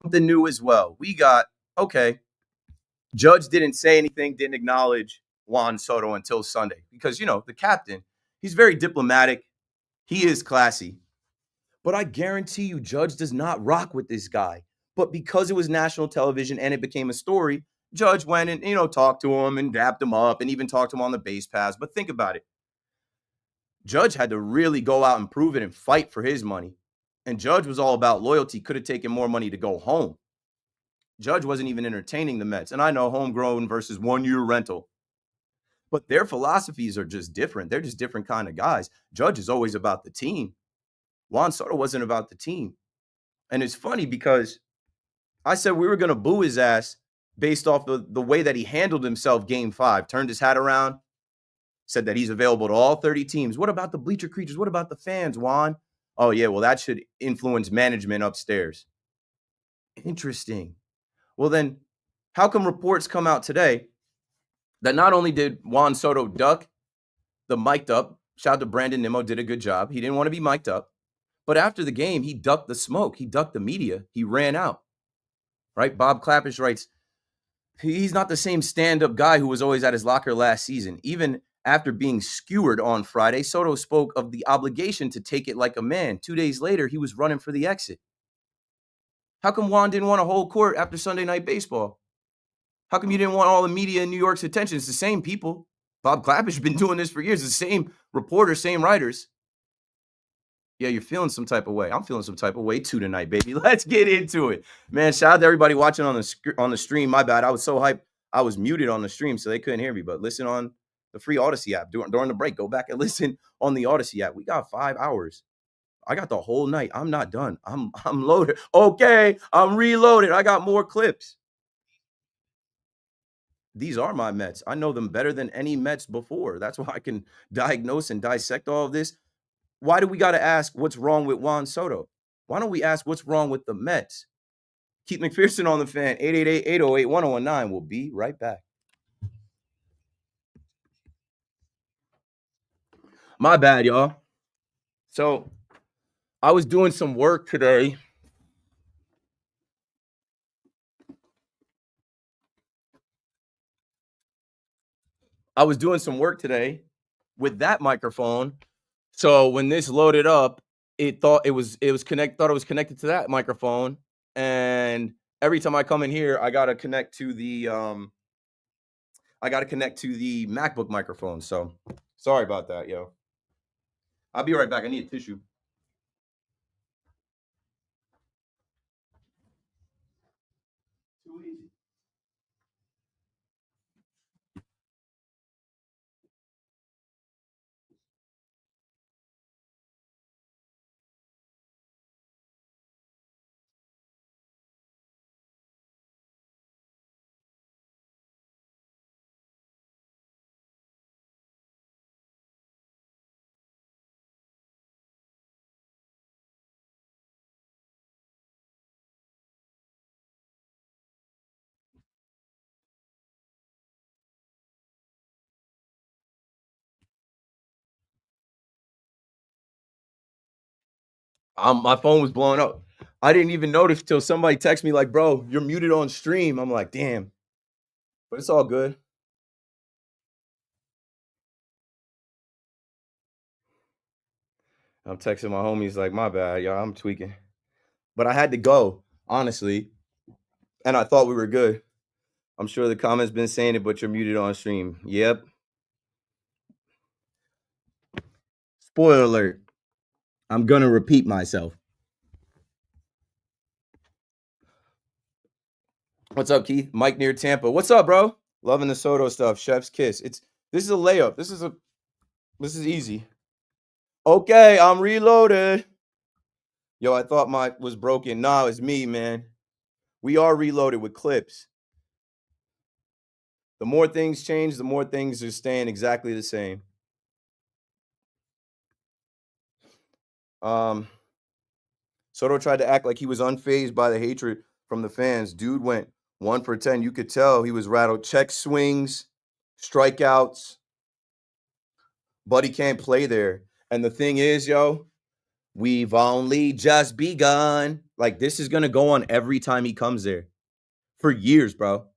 something new as well. We got, okay, Judge didn't say anything, didn't acknowledge Juan Soto until Sunday because, the captain, he's very diplomatic. He is classy. But I guarantee you, Judge does not rock with this guy. But because it was national television and it became a story, Judge went and, talked to him and dapped him up and even talked to him on the base pass. But think about it. Judge had to really go out and prove it and fight for his money. And Judge was all about loyalty, could have taken more money to go home. Judge wasn't even entertaining the Mets. And I know homegrown versus 1 year rental. But their philosophies are just different. They're just different kind of guys. Judge is always about the team. Juan Soto wasn't about the team. And it's funny because I said we were going to boo his ass based off the way that he handled himself game 5, turned his hat around, said that he's available to all 30 teams. What about the bleacher creatures? What about the fans, Juan? Oh, yeah, well, that should influence management upstairs. Interesting. Well, then, how come reports come out today that not only did Juan Soto duck the mic'd up, shout out to Brandon Nimmo, did a good job. He didn't want to be mic'd up. But after the game, he ducked the smoke. He ducked the media. He ran out, right? Bob Clappish writes, he's not the same stand-up guy who was always at his locker last season. Even after being skewered on Friday, Soto spoke of the obligation to take it like a man. 2 days later, he was running for the exit. How come Juan didn't want to hold court after Sunday Night Baseball? How come you didn't want all the media in New York's attention? It's the same people. Bob Clappish has been doing this for years. The same reporters, same writers. Yeah, you're feeling some type of way. I'm feeling some type of way too tonight, baby. Let's get into it. Man, shout out to everybody watching on the stream. My bad. I was so hyped. I was muted on the stream, so they couldn't hear me. But listen on the free Odyssey app during the break. Go back and listen on the Odyssey app. We got 5 hours. I got the whole night. I'm not done. I'm loaded. Okay, I'm reloaded. I got more clips. These are my Mets. I know them better than any Mets before. That's why I can diagnose and dissect all of this. Why do we got to ask what's wrong with Juan Soto? Why don't we ask what's wrong with the Mets? Keith McPherson on the fan, 888-808-1019. We'll be right back. My bad, y'all. So I was doing some work today. With that microphone. So when this loaded up, it thought it was connected to that microphone. And every time I come in here, I gotta connect to the MacBook microphone. So sorry about that, yo. I'll be right back. I need a tissue. Too easy. My phone was blowing up. I didn't even notice till somebody texted me like, "Bro, you're muted on stream." I'm like, "Damn," but it's all good. I'm texting my homies like, "My bad, y'all. I'm tweaking," but I had to go honestly, and I thought we were good. I'm sure the comments been saying it, but you're muted on stream. Yep. Spoiler alert. I'm gonna repeat myself. What's up, Keith? Mike near Tampa. What's up, bro? Loving the Soto stuff. Chef's kiss. This is a layup. This is easy. Okay, I'm reloaded. Yo, I thought my was broken. Nah, it's me, man. We are reloaded with clips. The more things change, the more things are staying exactly the same. Um, Soto tried to act like he was unfazed by the hatred from the fans. Dude went 1 for 10. You could tell he was rattled. Check swings, strikeouts, but he can't play there. And the thing is, yo, we've only just begun. Like, this is gonna go on every time he comes there for years, bro.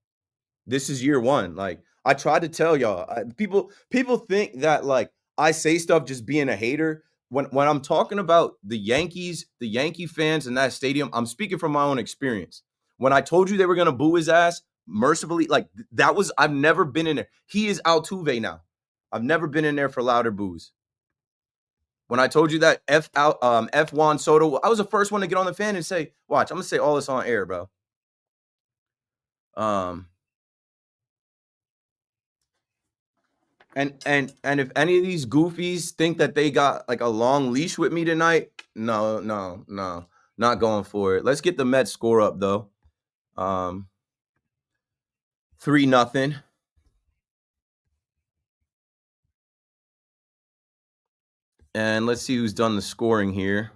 This is year one. Like, I tried to tell y'all. People think that like I say stuff just being a hater. When I'm talking about the Yankees, the Yankee fans in that stadium, I'm speaking from my own experience. When I told you they were gonna boo his ass, mercifully, like that was I've never been in there. He is Altuve now. I've never been in there for louder boos. When I told you that F Juan Soto, I was the first one to get on the fan and say, "Watch, I'm gonna say all this on air, bro." Um, and if any of these goofies think that they got like a long leash with me tonight, no, no, no, not going for it. Let's get the Mets score up though. 3-0. And let's see who's done the scoring here.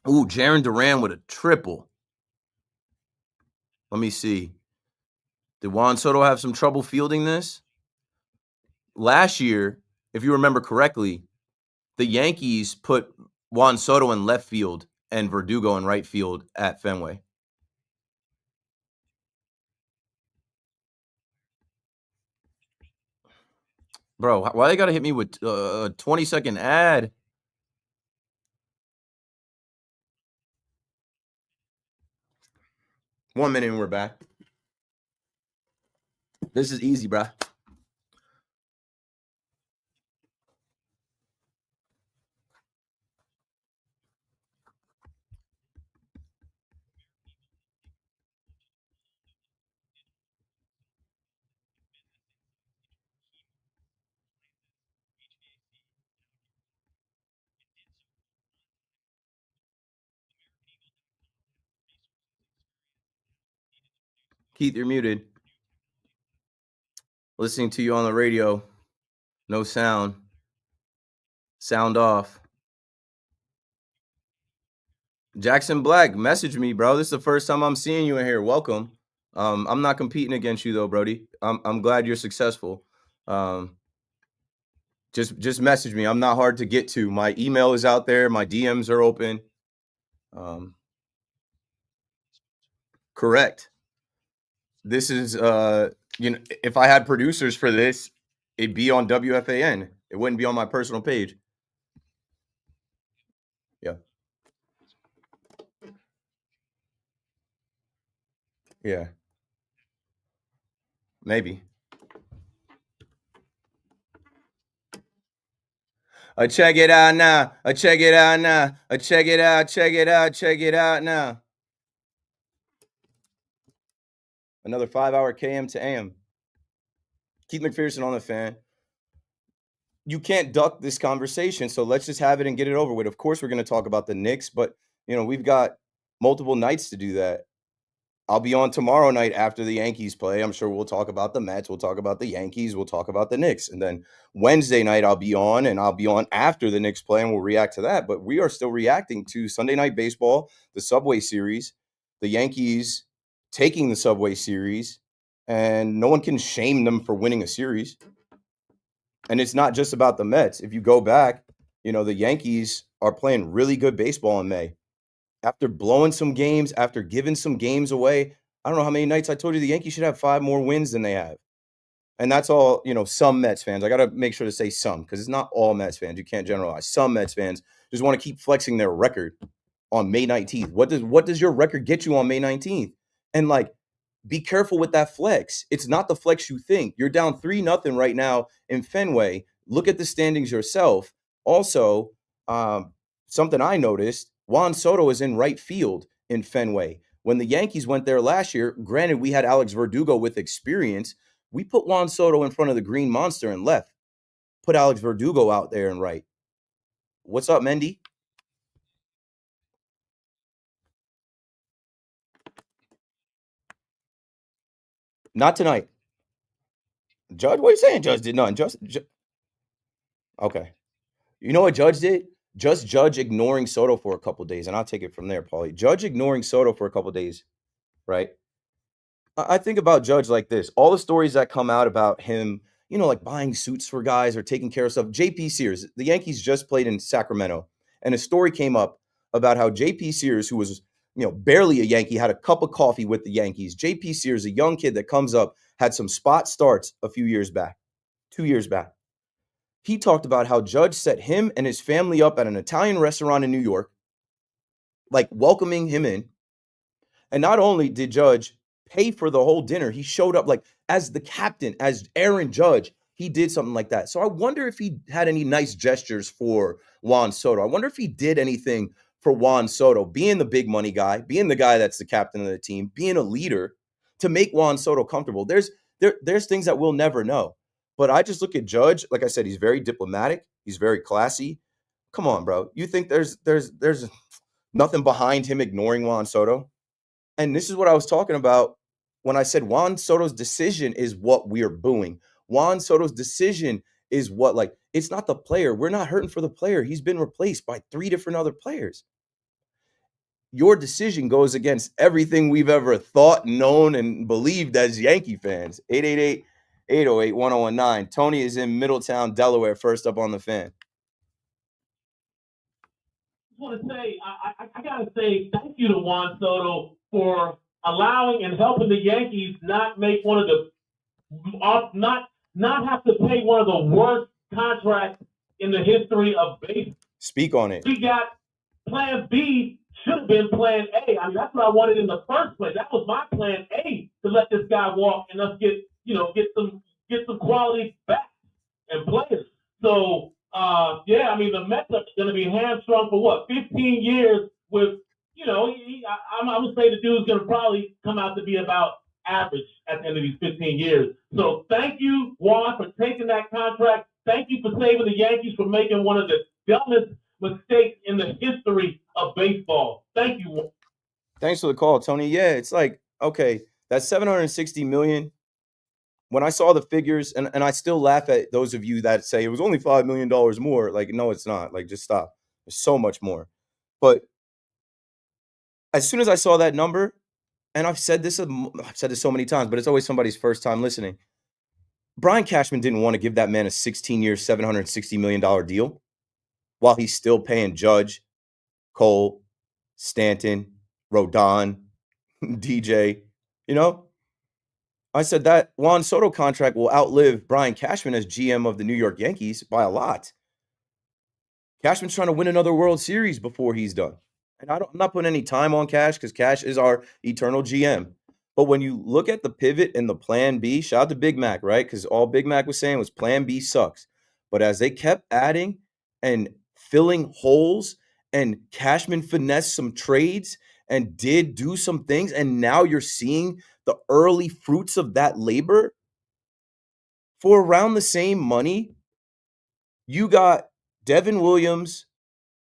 Ooh, Jaron Duran with a triple. Let me see. Did Juan Soto have some trouble fielding this? Last year, if you remember correctly, the Yankees put Juan Soto in left field and Verdugo in right field at Fenway. Bro, why they gotta hit me with a 20-second ad? One minute and we're back. This is easy, bro. Keith, you're muted. Listening to you on the radio. No sound. Sound off. Jackson Black, message me, bro. This is the first time I'm seeing you in here. Welcome. I'm not competing against you though, Brody. I'm glad you're successful. Just message me. I'm not hard to get to. My email is out there. My DMs are open. Correct. This is if I had producers for this, it'd be on WFAN. It wouldn't be on my personal page. Yeah. Yeah. Maybe. Check it out now. Check it out now. Check it out. Check it out. Check it out now. Another 5-hour KM to AM. Keith McPherson on the fan. You can't duck this conversation, so let's just have it and get it over with. Of course, we're going to talk about the Knicks, but we've got multiple nights to do that. I'll be on tomorrow night after the Yankees play. I'm sure we'll talk about the Mets. We'll talk about the Yankees. We'll talk about the Knicks. And then Wednesday night, I'll be on, and I'll be on after the Knicks play, and we'll react to that. But we are still reacting to Sunday Night Baseball, the Subway Series, the Yankees taking the Subway Series, and no one can shame them for winning a series. And it's not just about the Mets. If you go back, the Yankees are playing really good baseball in May. After blowing some games, after giving some games away, I don't know how many nights I told you the Yankees should have 5 more wins than they have. And that's all, some Mets fans. I got to make sure to say some because it's not all Mets fans. You can't generalize. Some Mets fans just want to keep flexing their record on May 19th. What does your record get you on May 19th? And be careful with that flex. It's not the flex you think. You're down 3-0 right now in Fenway. Look at the standings yourself. Also, something I noticed, Juan Soto is in right field in Fenway. When the Yankees went there last year, granted, we had Alex Verdugo with experience. We put Juan Soto in front of the Green Monster and left. Put Alex Verdugo out there and right. What's up, Mendy? Not tonight. Judge, what are you saying? Judge did none. Okay. You know what Judge did? Just Judge ignoring Soto for a couple days, and I'll take it from there, Paulie. Judge ignoring Soto for a couple days, right? I think about Judge like this. All the stories that come out about him, like buying suits for guys or taking care of stuff. JP Sears, the Yankees just played in Sacramento, and a story came up about how JP Sears, who was barely a Yankee, had a cup of coffee with the Yankees. JP Sears, a young kid that comes up, had some spot starts a few years back, 2 years back. He talked about how Judge set him and his family up at an Italian restaurant in New York, like welcoming him in. And not only did Judge pay for the whole dinner, he showed up like as the captain, as Aaron Judge. He did something like that. So I wonder if he had any nice gestures for Juan Soto. I wonder if he did anything for Juan Soto, being the big money guy, being the guy that's the captain of the team, being a leader to make Juan Soto comfortable. There's things that we'll never know. But I just look at Judge, like I said, he's very diplomatic, he's very classy. Come on, bro. You think there's nothing behind him ignoring Juan Soto? And this is what I was talking about when I said Juan Soto's decision is what we're booing. Juan Soto's decision is what, like, it's not the player. We're not hurting for the player. He's been replaced by 3 different other players. Your decision goes against everything we've ever thought, known, and believed as Yankee fans. 888-808-1019. Tony is in Middletown, Delaware, first up on the Fan. I want to say, I got to say thank you to Juan Soto for allowing and helping the Yankees not make one of the not have to pay one of the worst contracts in the history of baseball. Speak on it. We got Plan B, should have been Plan A. I mean, that's what I wanted in the first place. That was my Plan A, to let this guy walk and us get some quality bats and players. So yeah, I mean, the Mets are going to be hamstrung for what, 15 years with, I'm going to say the dude's going to probably come out to be about average at the end of these 15 years. So thank you, Juan, for taking that contract. Thank you for saving the Yankees from making one of the dumbest mistakes in the history of baseball. Thank you, Juan. Thanks for the call, Tony. Yeah, it's like, okay, that's $760 million. When I saw the figures, and I still laugh at those of you that say it was only $5 million more. Like, no, it's not. Like, just stop. There's so much more. But as soon as I saw that number, and I've said this so many times, but it's always somebody's first time listening. Brian Cashman didn't want to give that man a 16-year, $760 million deal while he's still paying Judge, Cole, Stanton, Rodon, DJ, I said that Juan Soto contract will outlive Brian Cashman as GM of the New York Yankees by a lot. Cashman's trying to win another World Series before he's done. And I'm not putting any time on Cash because Cash is our eternal GM. But when you look at the pivot and the Plan B, shout out to Big Mac, right? Because all Big Mac was saying was Plan B sucks. But as they kept adding and filling holes, and Cashman finessed some trades and did do some things, and now you're seeing the early fruits of that labor for around the same money. You got Devin Williams,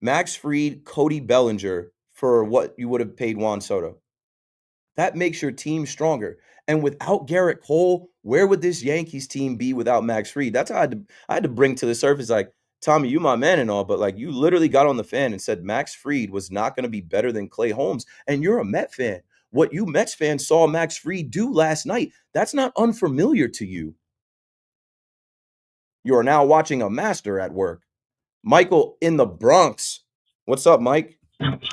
Max Fried, Cody Bellinger for what you would have paid Juan Soto. That makes your team stronger. And without Garrett Cole, where would this Yankees team be without Max Fried? That's how I had to bring to the surface, like, Tommy, you my man and all, but like, you literally got on the Fan and said Max Fried was not going to be better than Clay Holmes. And you're a Met fan. What you Mets fans saw Max Fried do last night, that's not unfamiliar to you. You are now watching a master at work. Michael in the Bronx. What's up, Mike? Hey, what's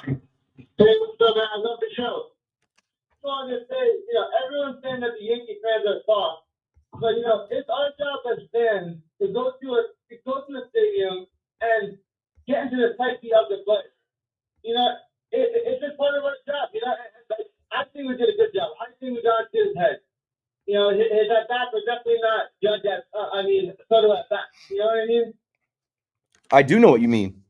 up, man? I love the show. I want to say, everyone's saying that the Yankee fans are soft, but it's our job as fans to go to the stadium and get into the psyche of the players. It's just part of our job. I think we did a good job. I think we got to his head. His at bat was definitely not Judge at. Soto at bat. You know what I mean? I do know what you mean.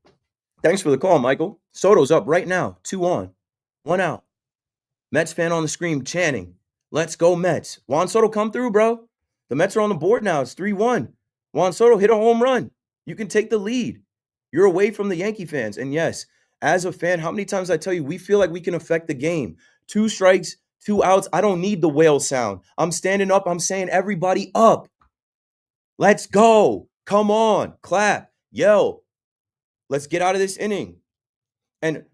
Thanks for the call, Michael. Soto's up right now, 2 on, 1 out. Mets fan on the screen chanting, "Let's go Mets." Juan Soto, come through, bro. The Mets are on the board now. It's 3-1. Juan Soto hit a home run. You can take the lead. You're away from the Yankee fans. And yes, as a fan, how many times I tell you, we feel like we can affect the game. 2 strikes, 2 outs. I don't need the whale sound. I'm standing up. I'm saying, everybody up. Let's go. Come on. Clap. Yell. Let's get out of this inning. And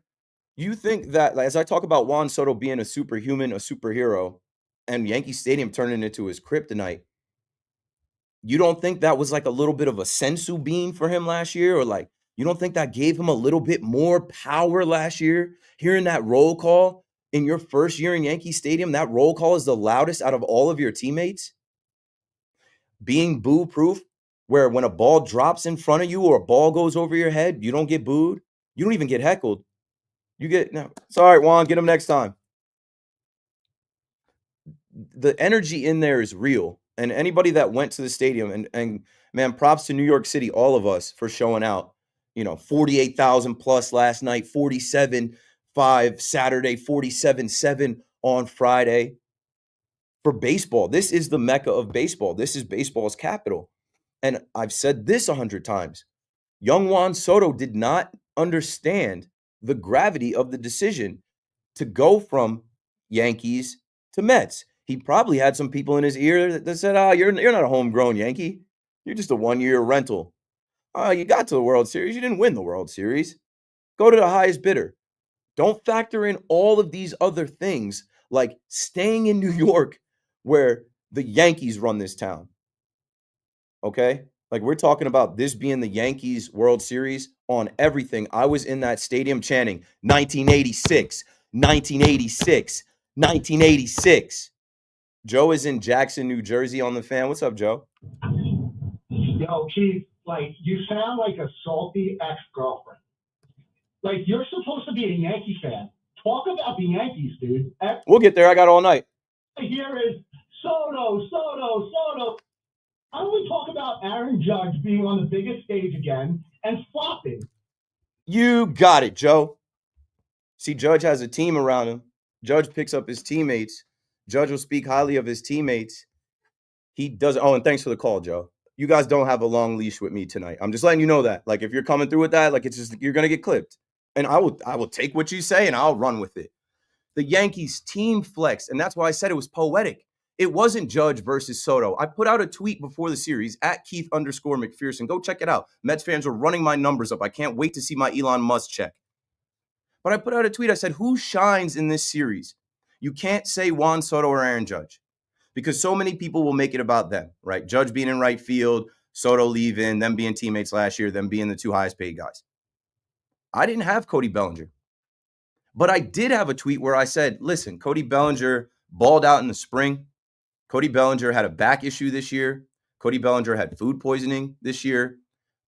you think that, as I talk about Juan Soto being a superhuman, a superhero, and Yankee Stadium turning into his kryptonite, you don't think that was like a little bit of a sensu bean for him last year? Or like, You don't think that gave him a little bit more power last year? Hearing that roll call in your first year in Yankee Stadium, that roll call is the loudest out of all of your teammates. Being boo proof, where when a ball drops in front of you or a ball goes over your head, you don't get booed. You don't even get heckled. You get, no, sorry, Juan, get him next time. The energy in there is real. And anybody that went to the stadium, and man, props to New York City, all of us, for showing out. 48,000 plus last night, 47.5 Saturday, 47.7 on Friday. For baseball, this is the mecca of baseball. This is baseball's capital. And I've said this 100 times. Young Juan Soto did not understand the gravity of the decision to go from Yankees to Mets. He probably had some people in his ear that said, you're not a homegrown Yankee. You're just a one-year rental. You got to the World Series. You didn't win the World Series. Go to the highest bidder. Don't factor in all of these other things like staying in New York where the Yankees run this town. Okay? Like, we're talking about this being the Yankees World Series on everything. I was in that stadium chanting 1986, 1986, 1986. Joe is in Jackson, New Jersey on the fan. What's up, Joe? Yo, Keith, you sound like a salty ex-girlfriend. You're supposed to be a Yankee fan. Talk about the Yankees, dude. We'll get there. I got all night. Here is Soto. How do we talk about Aaron Judge being on the biggest stage again and flopping? You got it, Joe. See, Judge has a team around him. Judge picks up his teammates. Judge will speak highly of his teammates. He does. Oh, and thanks for the call, Joe. You guys don't have a long leash with me tonight. I'm just letting you know that. If you're coming through with that, it's just, you're gonna get clipped. And I will take what you say and I'll run with it. The Yankees team flexed, and that's why I said it was poetic. It wasn't Judge versus Soto. I put out a tweet before the series at Keith_McPherson. Go check it out. Mets fans are running my numbers up. I can't wait to see my Elon Musk check. But I put out a tweet. I said, who shines in this series? You can't say Juan Soto or Aaron Judge because so many people will make it about them, right? Judge being in right field, Soto leaving, them being teammates last year, them being the two highest paid guys. I didn't have Cody Bellinger. But I did have a tweet where I said, listen, Cody Bellinger balled out in the spring. Cody Bellinger had a back issue this year. Cody Bellinger had food poisoning this year.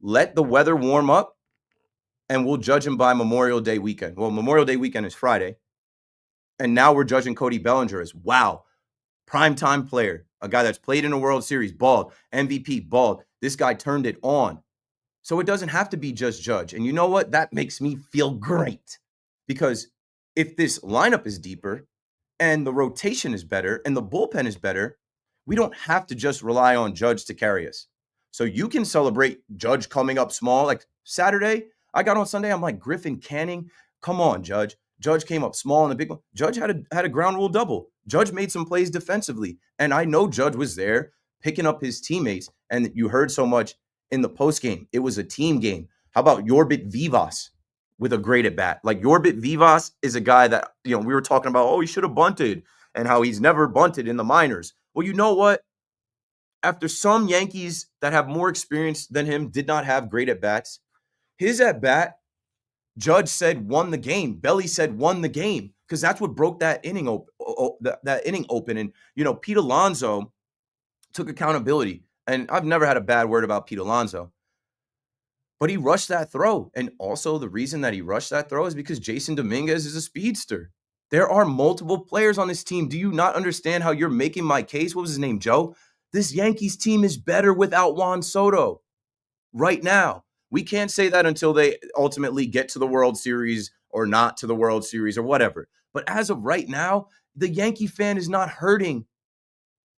Let the weather warm up and we'll judge him by Memorial Day weekend. Well, Memorial Day weekend is Friday. And now we're judging Cody Bellinger as, wow, primetime player, a guy that's played in a World Series, balled, MVP, balled. This guy turned it on. So it doesn't have to be just Judge. And you know what? That makes me feel great. Because if this lineup is deeper and the rotation is better and the bullpen is better, we don't have to just rely on Judge to carry us. So you can celebrate Judge coming up small. Like Saturday, I got on Sunday, I'm like, Griffin Canning, come on, Judge. Judge came up small in the big one. Judge had a ground rule double. Judge made some plays defensively. And I know Judge was there picking up his teammates. And you heard so much in the postgame. It was a team game. How about Yorbit Vivas with a great at bat? Yorbit Vivas is a guy that, we were talking about, he should have bunted and how he's never bunted in the minors. Well, you know what? After some Yankees that have more experience than him did not have great at bats, his at bat, Judge said won the game. Belly said won the game because that's what broke that inning open. And Pete Alonso took accountability. And I've never had a bad word about Pete Alonso. But he rushed that throw. And also the reason that he rushed that throw is because Jason Dominguez is a speedster. There are multiple players on this team. Do you not understand how you're making my case? What was his name, Joe? This Yankees team is better without Juan Soto right now. We can't say that until they ultimately get to the World Series or not to the World Series or whatever. But as of right now, the Yankee fan is not hurting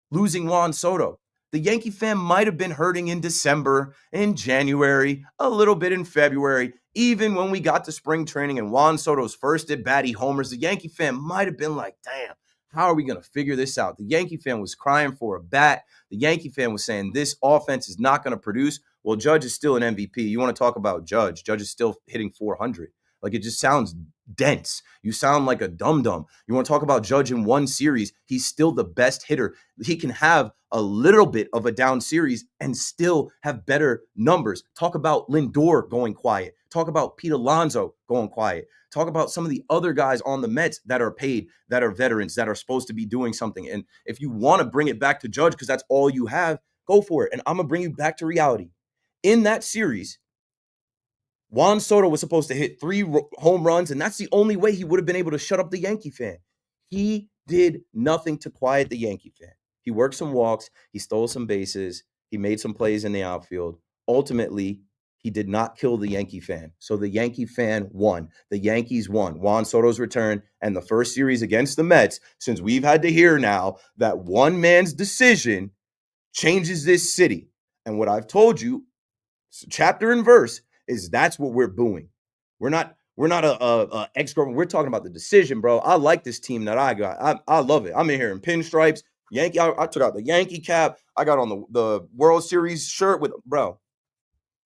losing Juan Soto. The Yankee fan might have been hurting in December, in January, a little bit in February. Even when we got to spring training and Juan Soto's first at bat, he homers, the Yankee fan might have been like, damn, how are we going to figure this out? The Yankee fan was crying for a bat. The Yankee fan was saying this offense is not going to produce. Well, Judge is still an MVP. You want to talk about Judge. Judge is still hitting 400. It just sounds dense. You sound like a dum-dum. You want to talk about Judge in one series. He's still the best hitter. He can have a little bit of a down series and still have better numbers. Talk about Lindor going quiet. Talk about Pete Alonso going quiet. Talk about some of the other guys on the Mets that are paid, that are veterans, that are supposed to be doing something. And if you want to bring it back to Judge because that's all you have, go for it. And I'm going to bring you back to reality. In that series, Juan Soto was supposed to hit 3 home runs, and that's the only way he would have been able to shut up the Yankee fan. He did nothing to quiet the Yankee fan. He worked some walks. He stole some bases. He made some plays in the outfield. Ultimately, he did not kill the Yankee fan. So the Yankee fan won. The Yankees won. Juan Soto's return and the first series against the Mets, since we've had to hear now that one man's decision changes this city. And what I've told you, chapter and verse, is that's what we're booing. We're not a ex-girlfriend. We're talking about the decision, bro. I like this team that I got. I love it. I'm in here in pinstripes. Yankee. I took out the Yankee cap. I got on the World Series shirt with, bro.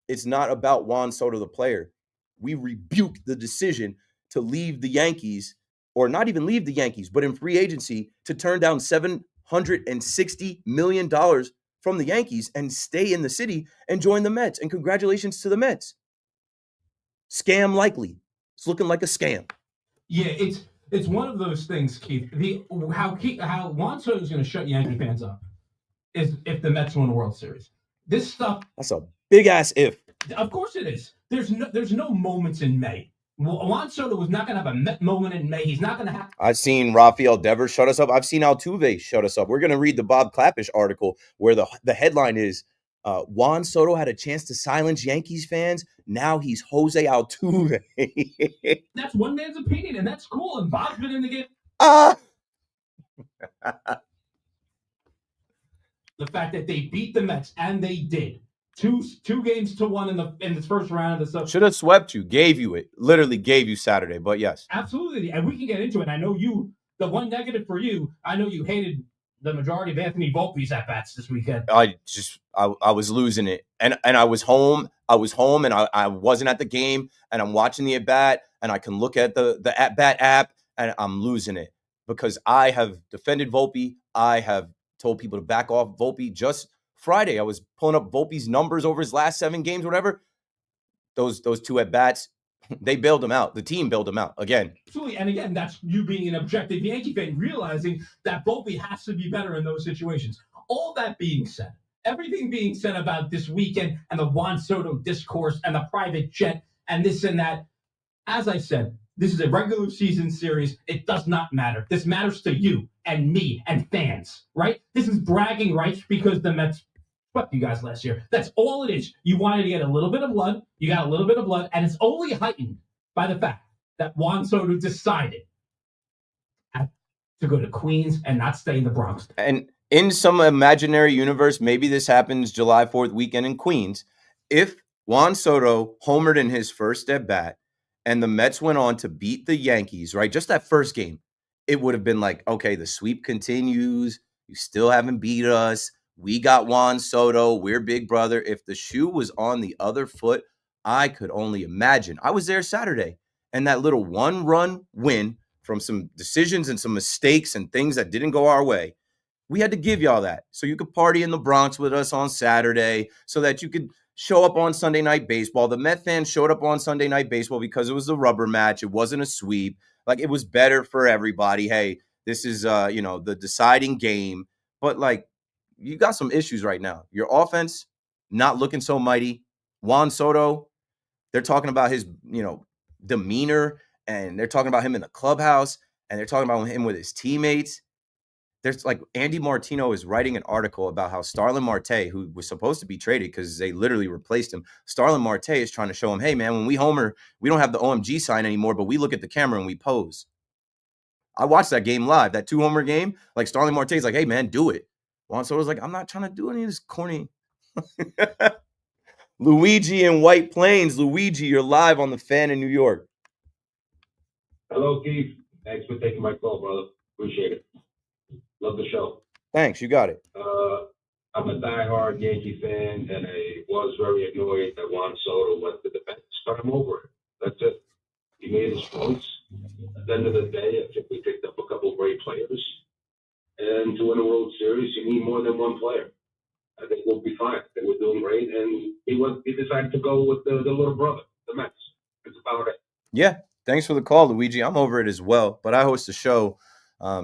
It's not about Juan Soto, the player. We rebuke the decision to leave the Yankees, or not even leave the Yankees, but in free agency to turn down $760 million from the Yankees and stay in the city and join the Mets. And congratulations to the Mets. Scam likely. It's looking like a scam. Yeah, it's one of those things, Keith. How Juan Soto is going to shut Yankee fans up is if the Mets win the World Series. This stuff. That's a big ass if. Of course it is. There's no moments in May. Juan Soto was not going to have a Met moment in May. He's not going to have. I've seen Rafael Devers shut us up. I've seen Altuve shut us up. We're going to read the Bob Clappish article where the headline is Juan Soto had a chance to silence Yankees fans. Now he's Jose Altuve. That's one man's opinion, and that's cool. And Bob's been in the game. The fact that they beat the Mets, and they did. Two games to 1 in the first round of the stuff. Should have swept you, gave you it. Literally gave you Saturday, but yes. Absolutely. And we can get into it. I know the one negative for you, I know you hated the majority of Anthony Volpe's at-bats this weekend. I was losing it. And I was home. And I wasn't at the game, and I'm watching the at-bat, and I can look at the at-bat app, and I'm losing it because I have defended Volpe. I have told people to back off Volpe. Just Friday, I was pulling up Volpe's numbers over his last 7 games, whatever. Those 2 at-bats, they bailed him out. The team bailed him out again. Absolutely. And again, that's you being an objective Yankee fan, realizing that Volpe has to be better in those situations. All that being said, everything being said about this weekend and the Juan Soto discourse and the private jet and this and that, as I said, this is a regular season series. It does not matter. This matters to you and me and fans, right? This is bragging rights because the Mets swept you guys last year. That's all it is. You wanted to get a little bit of blood. You got a little bit of blood, and it's only heightened by the fact that Juan Soto decided to go to Queens and not stay in the Bronx. And in some imaginary universe, maybe this happens July 4th weekend in Queens. If Juan Soto homered in his first at bat and the Mets went on to beat the Yankees, right? Just that first game, it would have been like, okay, the sweep continues. You still haven't beat us. We got Juan Soto. We're big brother. If the shoe was on the other foot, I could only imagine. I was there Saturday, and that little 1-run win from some decisions and some mistakes and things that didn't go our way, we had to give y'all that so you could party in the Bronx with us on Saturday, so that you could show up on Sunday Night Baseball. The Met fans showed up on Sunday Night Baseball because it was a rubber match. It wasn't a sweep. Like, it was better for everybody. Hey, this is, the deciding game. But, like, you got some issues right now. Your offense not looking so mighty. Juan Soto, they're talking about his, demeanor, and they're talking about him in the clubhouse, and they're talking about him with his teammates. There's like Andy Martino is writing an article about how Starlin Marte, who was supposed to be traded because they literally replaced him, Starlin Marte is trying to show him, hey, man, when we homer, we don't have the OMG sign anymore, but we look at the camera and we pose. I watched that game live, that 2-homer game. Like, Starlin Marte is like, hey, man, do it. Juan Soto's like, I'm not trying to do any of this corny. Luigi in White Plains. Luigi, you're live on the Fan in New York. Hello, Keith. Thanks for taking my call, brother. Appreciate it. Love the show. Thanks, you got it. I'm a diehard Yankee fan, and I was very annoyed that Juan Soto went to the bench. Start him over. That's it. He made his points. At the end of the day, I think we picked up a couple of great players. And to win a World Series, you need more than one player. I think we'll be fine. I think we're doing great. And he decided to go with the little brother, the Mets. That's about it. Yeah. Thanks for the call, Luigi. I'm over it as well. But I host a show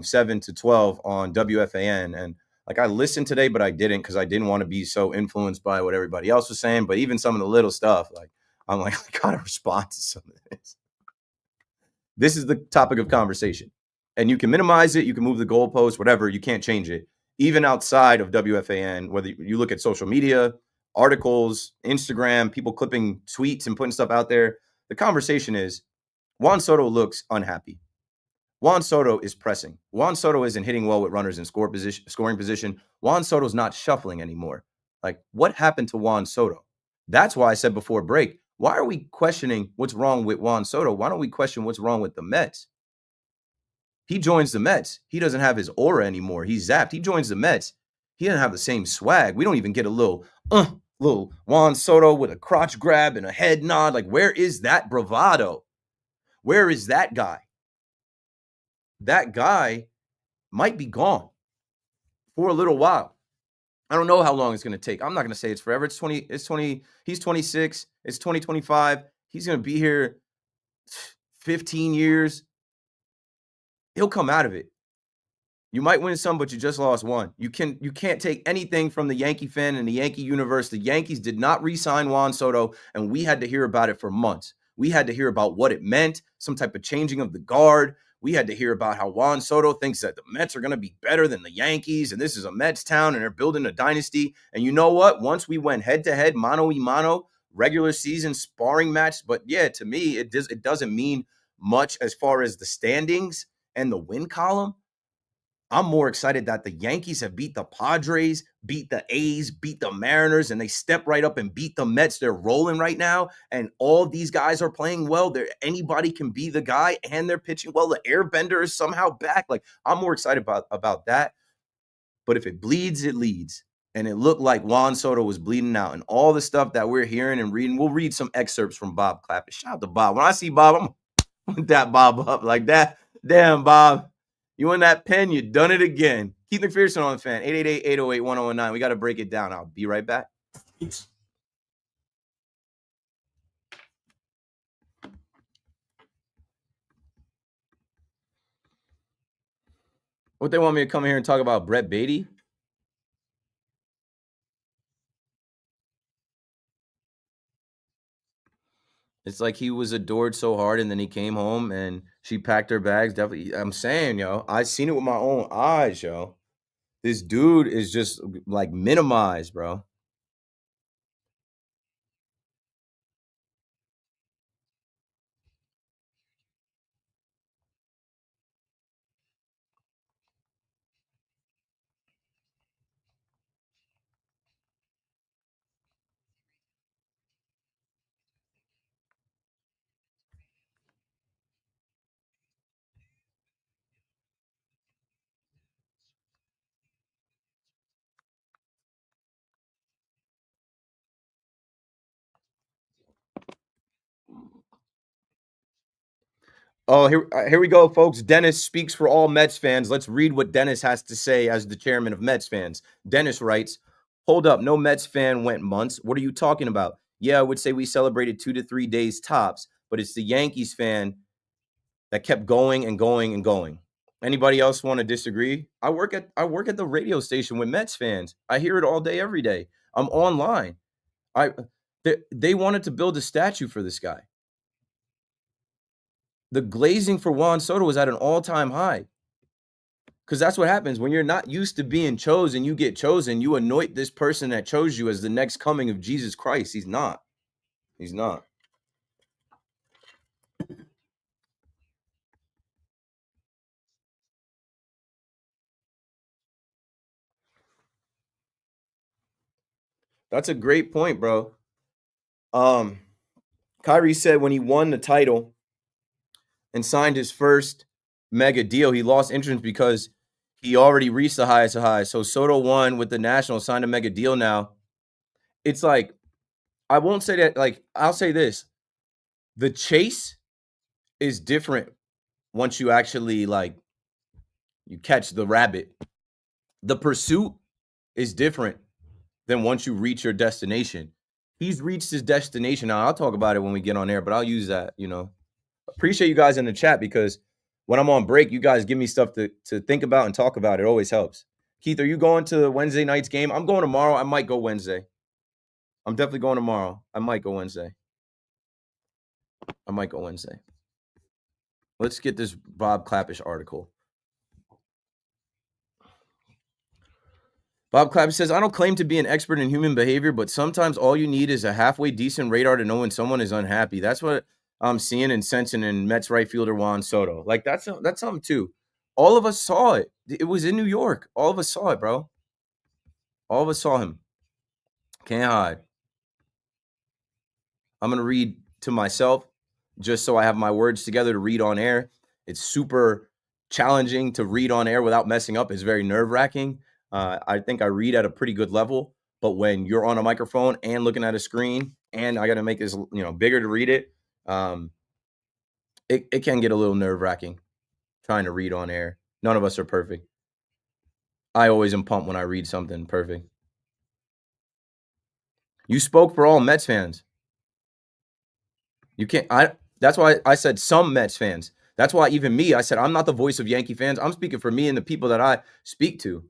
7 to 12 on WFAN. And like I listened today, but I didn't because I didn't want to be so influenced by what everybody else was saying. But even some of the little stuff, like I'm like, I gotta respond to some of this. This is the topic of conversation. And you can minimize it, you can move the goalpost, whatever, you can't change it. Even outside of WFAN, whether you look at social media, articles, Instagram, people clipping tweets and putting stuff out there, the conversation is Juan Soto looks unhappy. Juan Soto is pressing. Juan Soto isn't hitting well with runners in scoring position. Juan Soto's not shuffling anymore. Like, what happened to Juan Soto? That's why I said before break, why are we questioning what's wrong with Juan Soto? Why don't we question what's wrong with the Mets? He joins the Mets. He doesn't have his aura anymore. He's zapped. He joins the Mets. He doesn't have the same swag. We don't even get a little Juan Soto with a crotch grab and a head nod. Like, where is that bravado? Where is that guy? That guy might be gone for a little while. I don't know how long it's going to take. I'm not going to say it's forever. It's 20, he's 26, it's 2025. He's going to be here 15 years. He'll come out of it. You might win some, but you just lost one. You can't take anything from the Yankee fan and the Yankee universe. The Yankees did not re-sign Juan Soto, and we had to hear about it for months. We had to hear about what it meant, some type of changing of the guard. We had to hear about how Juan Soto thinks that the Mets are going to be better than the Yankees, and this is a Mets town, and they're building a dynasty. And you know what? Once we went head-to-head, mano-y-mano, regular season sparring match, but yeah, to me, it doesn't mean much as far as the standings and the win column. I'm more excited that the Yankees have beat the Padres, beat the A's, beat the Mariners, and they step right up and beat the Mets. They're rolling right now, and all of these guys are playing well. Anybody can be the guy, and they're pitching well. The Airbender is somehow back. Like, I'm more excited about that. But if it bleeds, it leads. And it looked like Juan Soto was bleeding out. And all the stuff that we're hearing and reading, we'll read some excerpts from Bob Clapper. Shout out to Bob. When I see Bob, I'm going to dap Bob up like that. Damn, Bob. You in that pen, you done it again. Keith McPherson on the fan, 888-808-1019. We got to break it down. I'll be right back. What, they want me to come here and talk about Brett Beatty? It's like he was adored so hard, and then he came home and she packed her bags. Definitely, I'm saying, yo, I seen it with my own eyes, yo. This dude is just like minimized, bro. Oh, here we go, folks. Dennis speaks for all Mets fans. Let's read what Dennis has to say as the chairman of Mets fans. Dennis writes, hold up, no Mets fan went months. What are you talking about? Yeah, I would say we celebrated 2 to 3 days tops, but it's the Yankees fan that kept going and going and going. Anybody else want to disagree? I work at the radio station with Mets fans. I hear it all day, every day. I'm online. They wanted to build a statue for this guy. The glazing for Juan Soto was at an all-time high. Because that's what happens when you're not used to being chosen. You get chosen. You anoint this person that chose you as the next coming of Jesus Christ. He's not. He's not. That's a great point, bro. Kyrie said when he won the title and signed his first mega deal, he lost interest because he already reached the highest of highs. So Soto won with the Nationals, signed a mega deal now. It's like, I won't say that, like, I'll say this. The chase is different once you actually, like, you catch the rabbit. The pursuit is different than once you reach your destination. He's reached his destination. Now, I'll talk about it when we get on air, but I'll use that, Appreciate you guys in the chat because when I'm on break, you guys give me stuff to think about and talk about. It always helps. Keith, are you going to Wednesday night's game? I'm going tomorrow. I might go Wednesday. I'm definitely going tomorrow. I might go Wednesday. Let's get this Bob Clappish article. Bob Clappish says, I don't claim to be an expert in human behavior, but sometimes all you need is a halfway decent radar to know when someone is unhappy. That's what I'm seeing and sensing in Mets right fielder Juan Soto. Like, that's something, too. All of us saw it. It was in New York. All of us saw it, bro. All of us saw him. Can't hide. I'm going to read to myself just so I have my words together to read on air. It's super challenging to read on air without messing up. It's very nerve-wracking. I think I read at a pretty good level, but when you're on a microphone and looking at a screen and I got to make this, bigger to read it, it can get a little nerve-wracking trying to read on air. None of us are perfect. I always am pumped when I read something perfect. You spoke for all Mets fans. You can't. That's why I said some Mets fans. That's why even me, I said I'm not the voice of Yankee fans. I'm speaking for me and the people that I speak to.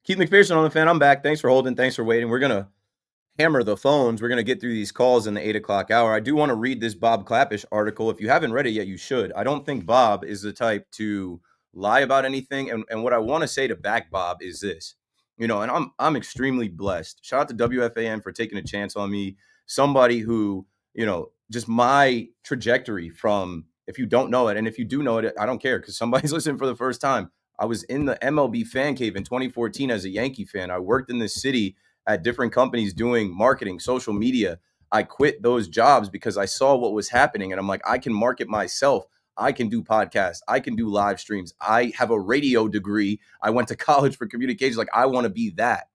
Keith McPherson on the fan. I'm back. Thanks for holding. Thanks for waiting. We're gonna hammer the phones. We're gonna get through these calls in the 8 o'clock hour. I do want to read this Bob Clappish article. If you haven't read it yet, you should. I don't think Bob is the type to lie about anything. And what I want to say to back Bob is this. And I'm extremely blessed. Shout out to WFAN for taking a chance on me. Somebody who, just my trajectory from, if you don't know it, and if you do know it, I don't care because somebody's listening for the first time. I was in the MLB fan cave in 2014 as a Yankee fan. I worked in this city at different companies doing marketing, social media. I quit those jobs because I saw what was happening. And I'm like, I can market myself. I can do podcasts. I can do live streams. I have a radio degree. I went to college for communications. Like, I want to be that.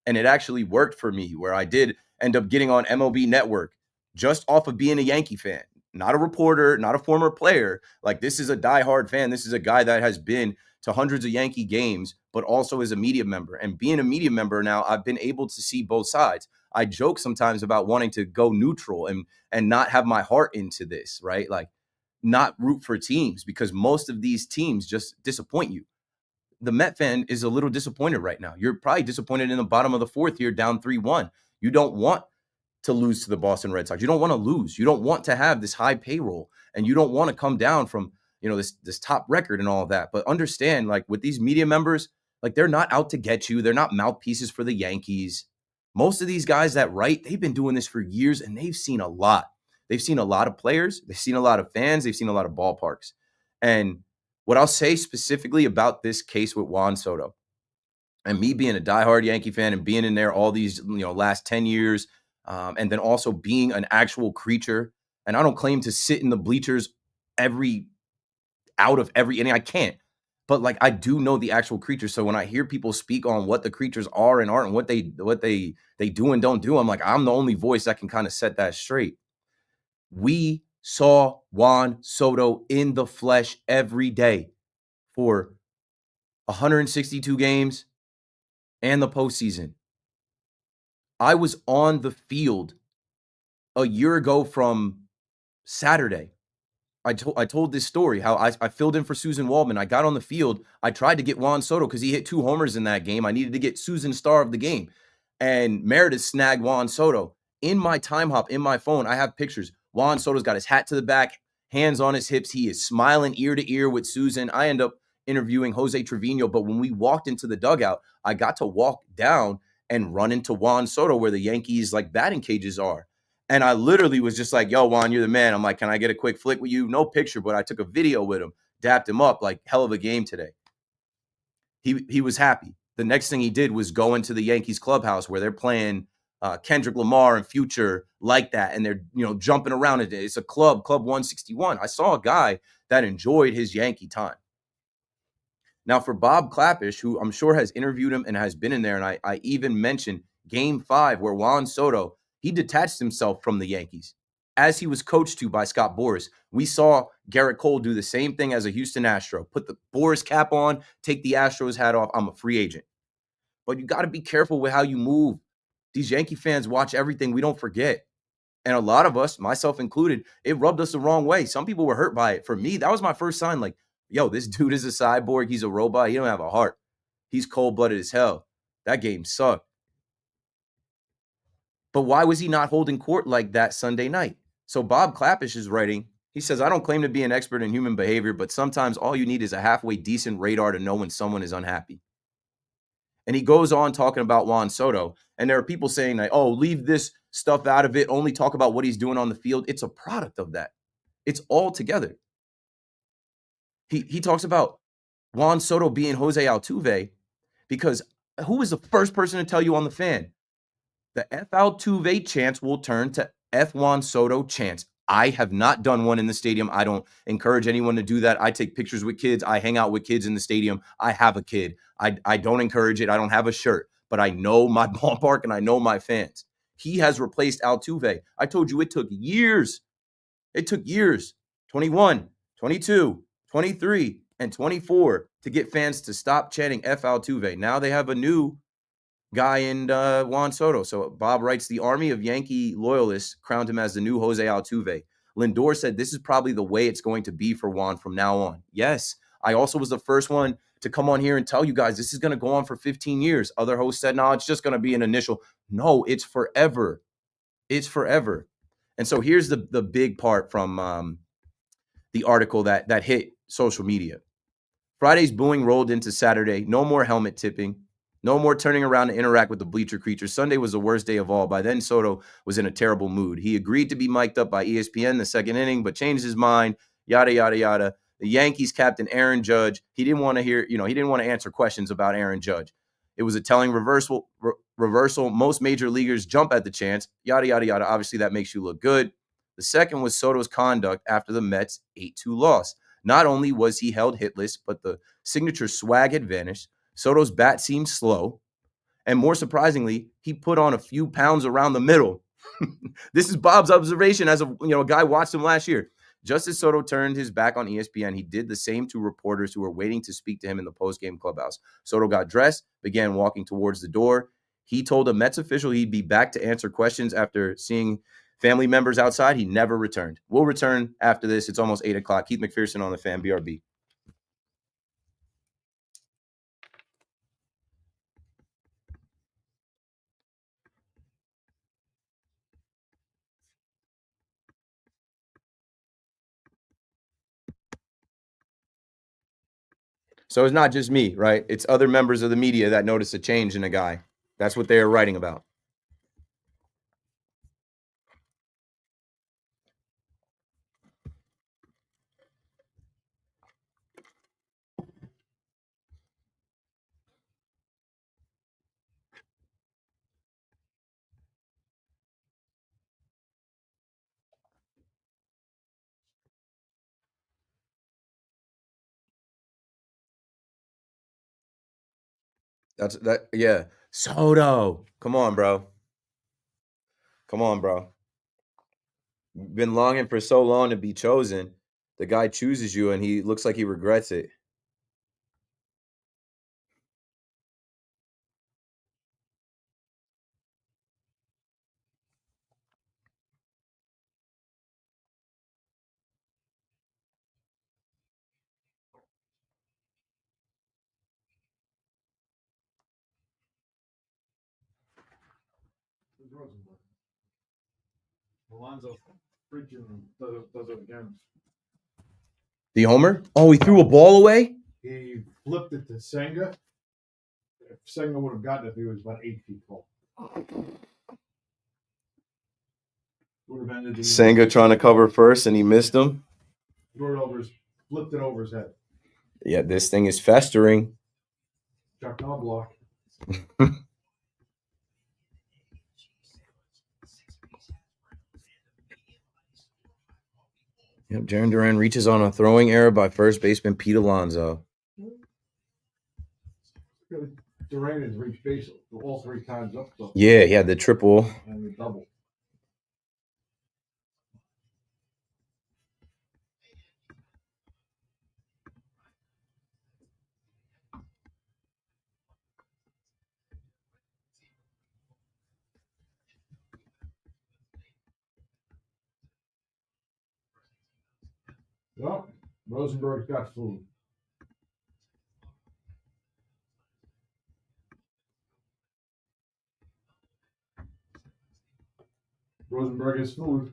And it actually worked for me where I did end up getting on MLB Network just off of being a Yankee fan, not a reporter, not a former player. Like, this is a diehard fan. This is a guy that has been to hundreds of Yankee games, but also as a media member. And being a media member now, I've been able to see both sides. I joke sometimes about wanting to go neutral and not have my heart into this, right? Like, not root for teams because most of these teams just disappoint you. The Met fan is a little disappointed right now. You're probably disappointed in the bottom of the fourth here, down 3-1. You don't want to lose to the Boston Red Sox. You don't want to lose. You don't want to have this high payroll, and you don't want to come down from, this top record and all of that. But understand, like, with these media members, like, they're not out to get you. They're not mouthpieces for the Yankees. Most of these guys that write, they've been doing this for years, and they've seen a lot. They've seen a lot of players. They've seen a lot of fans. They've seen a lot of ballparks. And what I'll say specifically about this case with Juan Soto, and me being a diehard Yankee fan and being in there all these, last 10 years, and then also being an actual creature. And I don't claim to sit in the bleachers out of every inning. I can't. But, like, I do know the actual creatures. So when I hear people speak on what the creatures are and aren't and what they do and don't do, I'm like, I'm the only voice that can kind of set that straight. We saw Juan Soto in the flesh every day. for 162 games and the postseason. I was on the field a year ago from Saturday. I told this story how I filled in for Susan Waldman. I got on the field. I tried to get Juan Soto because he hit 2 homers in that game. I needed to get Susan star of the game. And Meredith snagged Juan Soto. In my time hop, in my phone, I have pictures. Juan Soto's got his hat to the back, hands on his hips. He is smiling ear to ear with Susan. I end up interviewing Jose Trevino. But when we walked into the dugout, I got to walk down and run into Juan Soto where the Yankees like batting cages are. And I literally was just like, yo, Juan, you're the man. I'm like, can I get a quick flick with you? No picture, but I took a video with him, dapped him up, like hell of a game today. He was happy. The next thing he did was go into the Yankees clubhouse where they're playing Kendrick Lamar and Future like that. And they're, jumping around. It's a Club 161. I saw a guy that enjoyed his Yankee time. Now, for Bob Clappish, who I'm sure has interviewed him and has been in there, and I even mentioned Game 5 where Juan Soto, he detached himself from the Yankees as he was coached to by Scott Boras. We saw Garrett Cole do the same thing as a Houston Astro, put the Boras cap on, take the Astros hat off. I'm a free agent. But you got to be careful with how you move. These Yankee fans watch everything. We don't forget. And a lot of us, myself included, it rubbed us the wrong way. Some people were hurt by it. For me, that was my first sign like, yo, this dude is a cyborg. He's a robot. He don't have a heart. He's cold-blooded as hell. That game sucked. But why was he not holding court like that Sunday night? So Bob Clappish is writing, he says, I don't claim to be an expert in human behavior, but sometimes all you need is a halfway decent radar to know when someone is unhappy. And he goes on talking about Juan Soto. And there are people saying, like, oh, leave this stuff out of it. Only talk about what he's doing on the field. It's a product of that. It's all together. He talks about Juan Soto being Jose Altuve because who was the first person to tell you on the fan? The F Altuve chants will turn to F Juan Soto chants. I have not done one in the stadium. I don't encourage anyone to do that. I take pictures with kids. I hang out with kids in the stadium. I have a kid. I don't encourage it. I don't have a shirt, but I know my ballpark and I know my fans. He has replaced Altuve. I told you it took years. It took years, 21, 22, 23, and 24 to get fans to stop chanting F Altuve. Now they have a new guy in Juan Soto. So Bob writes, the army of Yankee loyalists crowned him as the new Jose Altuve. Lindor said this is probably the way it's going to be for Juan from now on. Yes, I also was the first one to come on here and tell you guys this is going to go on for 15 years. Other hosts said, no, it's just going to be an initial. No, it's forever. It's forever. And so here's the big part from the article that hit social media. Friday's booing rolled into Saturday. No more helmet tipping. No more turning around to interact with the bleacher creatures. Sunday was the worst day of all. By then, Soto was in a terrible mood. He agreed to be mic'd up by ESPN in the second inning, but changed his mind, yada, yada, yada. The Yankees captain, Aaron Judge, he didn't want to he didn't want to answer questions about Aaron Judge. It was a telling reversal. Most major leaguers jump at the chance, yada, yada, yada. Obviously, that makes you look good. The second was Soto's conduct after the Mets 8-2 loss. Not only was he held hitless, but the signature swag had vanished. Soto's bat seemed slow. And more surprisingly, he put on a few pounds around the middle. This is Bob's observation as a guy watched him last year. Just as Soto turned his back on ESPN, he did the same to reporters who were waiting to speak to him in the post-game clubhouse. Soto got dressed, began walking towards the door. He told a Mets official he'd be back to answer questions after seeing family members outside. He never returned. We'll return after this. It's almost 8 o'clock. Keith McPherson on the Fan, BRB. So it's not just me, right? It's other members of the media that notice a change in a guy. That's what they are writing about. Yeah. Soto. Come on, bro. Come on, bro. Been longing for so long to be chosen. The guy chooses you and he looks like he regrets it. Rosenberg. Alonso freaking does it again. The homer? Oh, he threw a ball away? He flipped it to Senga. If Senga would have gotten it, he was about 8 feet tall. Would have ended the Senga trying to cover first, and he missed him. Flipped it over his head. Yeah, this thing is festering. Chuck Knobloch. Yep, Jarren Duran reaches on a throwing error by first baseman Pete Alonso. Duran has reached base all 3 times up. So. Yeah, he had the triple. And the double. Well, Rosenberg's got food. Rosenberg has food.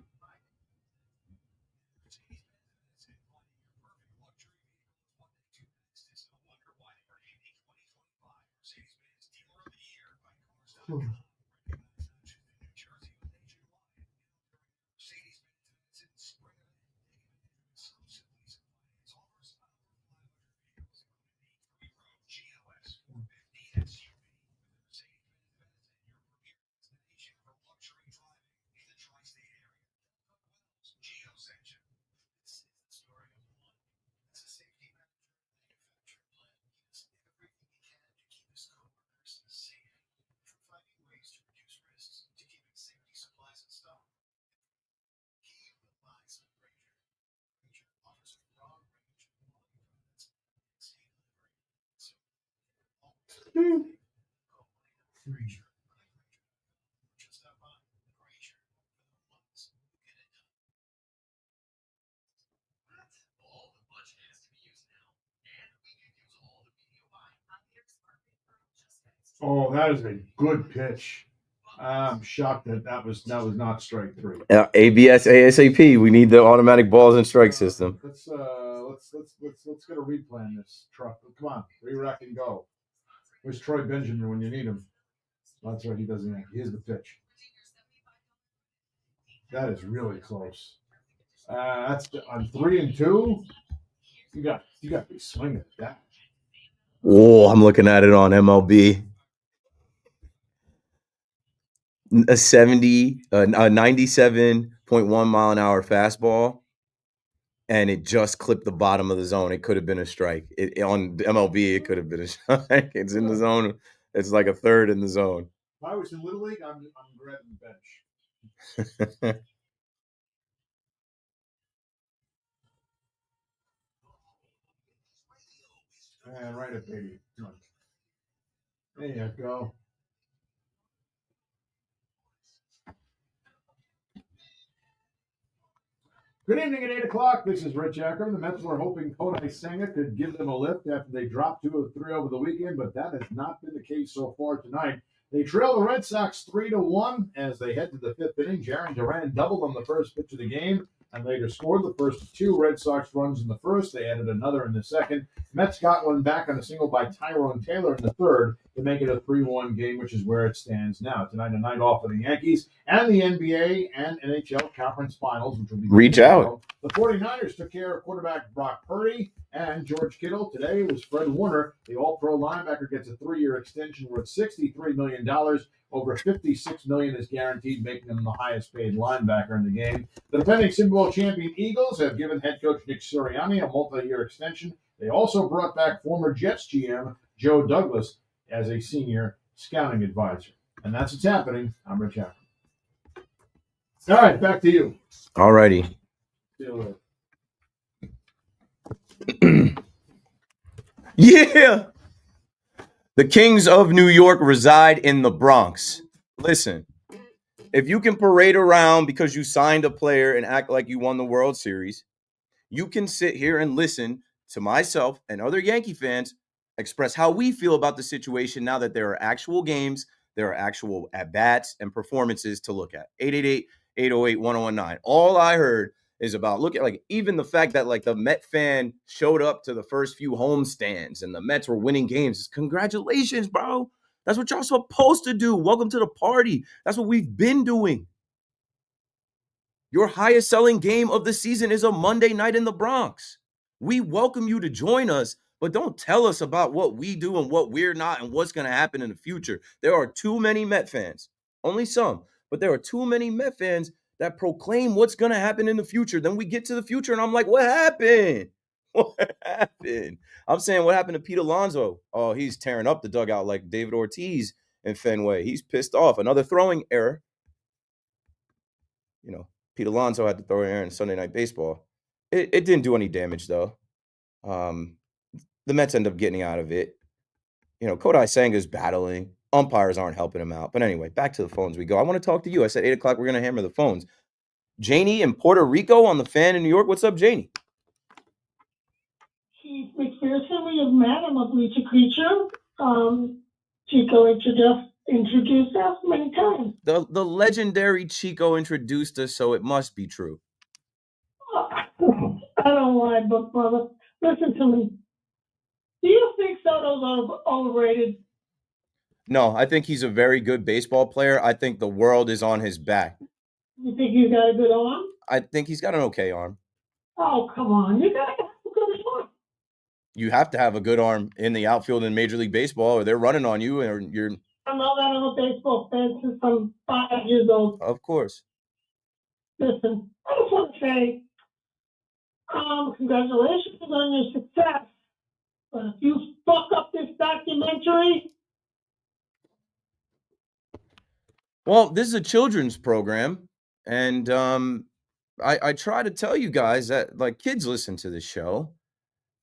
Oh, that is a good pitch. I'm shocked that was not strike 3. ABS ASAP. We need the automatic balls and strike system. Let's get a replay on this truck. Come on, re-rack and go. Where's Troy Benjamin when you need him? That's right, he doesn't. Here's the pitch. That is really close. That's on 3-2. You got to be swinging at that. Oh, I'm looking at it on MLB. A 97.1 mile an hour fastball, and it just clipped the bottom of the zone. It could have been a strike. On MLB, it could have been a strike. It's in the zone. It's like a third in the zone. If I was in Little League, I'm grabbing the bench. And right at baby. Come on. There you go. Good evening at 8 o'clock. This is Rich Ackerman. The Mets were hoping Kodai Senga could give them a lift after they dropped 2 of 3 over the weekend, but that has not been the case so far tonight. They trail the Red Sox 3-1 as they head to the 5th inning. Jarren Duran doubled on the first pitch of the game and later scored the first 2 Red Sox runs in the first. They added another in the second. Mets got one back on a single by Tyrone Taylor in the third to make it a 3-1 game, which is where it stands now. Tonight, a night off for the Yankees and the NBA and NHL Conference Finals, which will be reach out. The 49ers took care of quarterback Brock Purdy and George Kittle. Today it was Fred Warner. The All-Pro linebacker gets a 3-year extension worth $63 million. Over $56 million is guaranteed, making him the highest-paid linebacker in the game. The defending Super Bowl champion Eagles have given head coach Nick Sirianni a multi-year extension. They also brought back former Jets GM Joe Douglas as a senior scouting advisor. And that's what's happening. I'm Rich Ackerman. All right, back to you. All righty. See you later. Yeah. The Kings of New York reside in the Bronx. Listen, if you can parade around because you signed a player and act like you won the World Series, you can sit here and listen to myself and other Yankee fans express how we feel about the situation now that there are actual games, There are actual at-bats and performances to look at. 888-808-1019. All I heard is about, look at, like, even the fact that, like, the Met fan showed up to the first few home stands and the Mets were winning games. Congratulations, bro. That's what y'all supposed to do. Welcome to the party. That's what we've been doing. Your highest selling game of the season is a Monday night in the Bronx. We welcome you to join us, but don't tell us about what we do and what we're not and what's going to happen in the future. There are too many Met fans, only some, but there are too many Met fans that proclaim what's going to happen in the future. Then we get to the future and I'm like, what happened? What happened? I'm saying, what happened to Pete Alonso? Oh, he's tearing up the dugout like David Ortiz in Fenway. He's pissed off. Another throwing error. You know, Pete Alonso had to throw an error in Sunday Night Baseball. It didn't do any damage, though. The Mets end up getting out of it. You know, Kodai Senga's battling. Umpires aren't helping him out. But anyway, back to the phones we go. I want to talk to you. I said 8 o'clock, we're going to hammer the phones. Janie in Puerto Rico on the Fan in New York. What's up, Janie? Chief McPherson, we have met. I'm a bleacher creature. Chico introduced us many times. The legendary Chico introduced us, so it must be true. I don't lie, but brother, listen to me. Do you think Soto's overrated? No, I think he's a very good baseball player. I think the world is on his back. You think he's got a good arm? I think he's got an okay arm. Oh, come on. You got to have a good arm. You have to have a good arm in the outfield in Major League Baseball, or they're running on you, and you're. I know that I'm a baseball fan since I'm 5 years old. Of course. Listen, I just want to say, congratulations on your success. But if you fuck up this documentary. Well, this is a children's program, and I try to tell you guys that, like, kids listen to this show,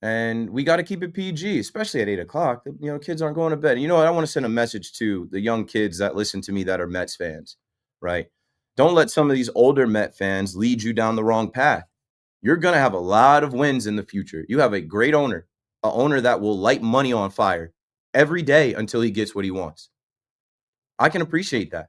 and we got to keep it PG, especially at 8 o'clock. You know, kids aren't going to bed. You know what? I want to send a message to the young kids that listen to me that are Mets fans, right? Don't let some of these older Met fans lead you down the wrong path. You're going to have a lot of wins in the future. You have a great owner, an owner that will light money on fire every day until he gets what he wants. I can appreciate that.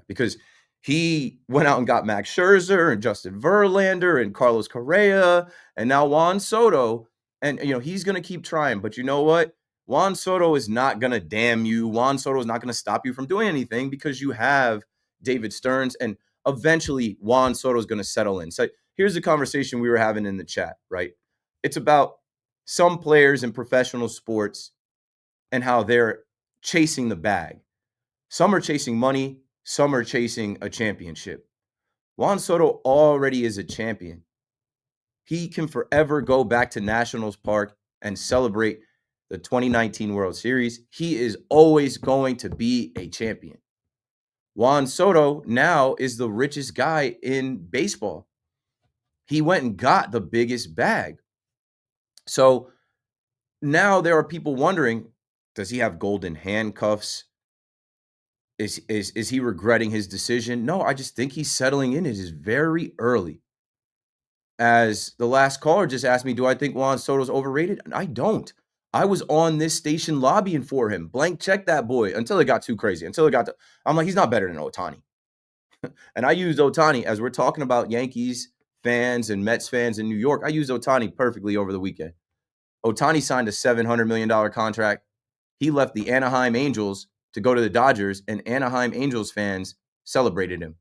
Because he went out and got Max Scherzer and Justin Verlander and Carlos Correa and now Juan Soto. And, you know, he's going to keep trying. But you know what? Juan Soto is not going to damn you. Juan Soto is not going to stop you from doing anything because you have David Stearns. And eventually Juan Soto is going to settle in. So here's the conversation we were having in the chat, right? It's about some players in professional sports and how they're chasing the bag. Some are chasing money. Some are chasing a championship. Juan Soto already is a champion. He can forever go back to Nationals Park and celebrate the 2019 World Series. He is always going to be a champion. Juan Soto now is the richest guy in baseball. He went and got the biggest bag. So now there are people wondering, does he have golden handcuffs? Is he regretting his decision? No, I just think he's settling in. It is very early. As the last caller just asked me, do I think Juan Soto's overrated? I don't. I was on this station lobbying for him. Blank check that boy until it got too crazy. I'm like, he's not better than Ohtani. And I used Ohtani as we're talking about Yankees fans and Mets fans in New York. I used Ohtani perfectly over the weekend. Ohtani signed a $700 million contract. He left the Anaheim Angels to go to the Dodgers, and Anaheim Angels fans celebrated him,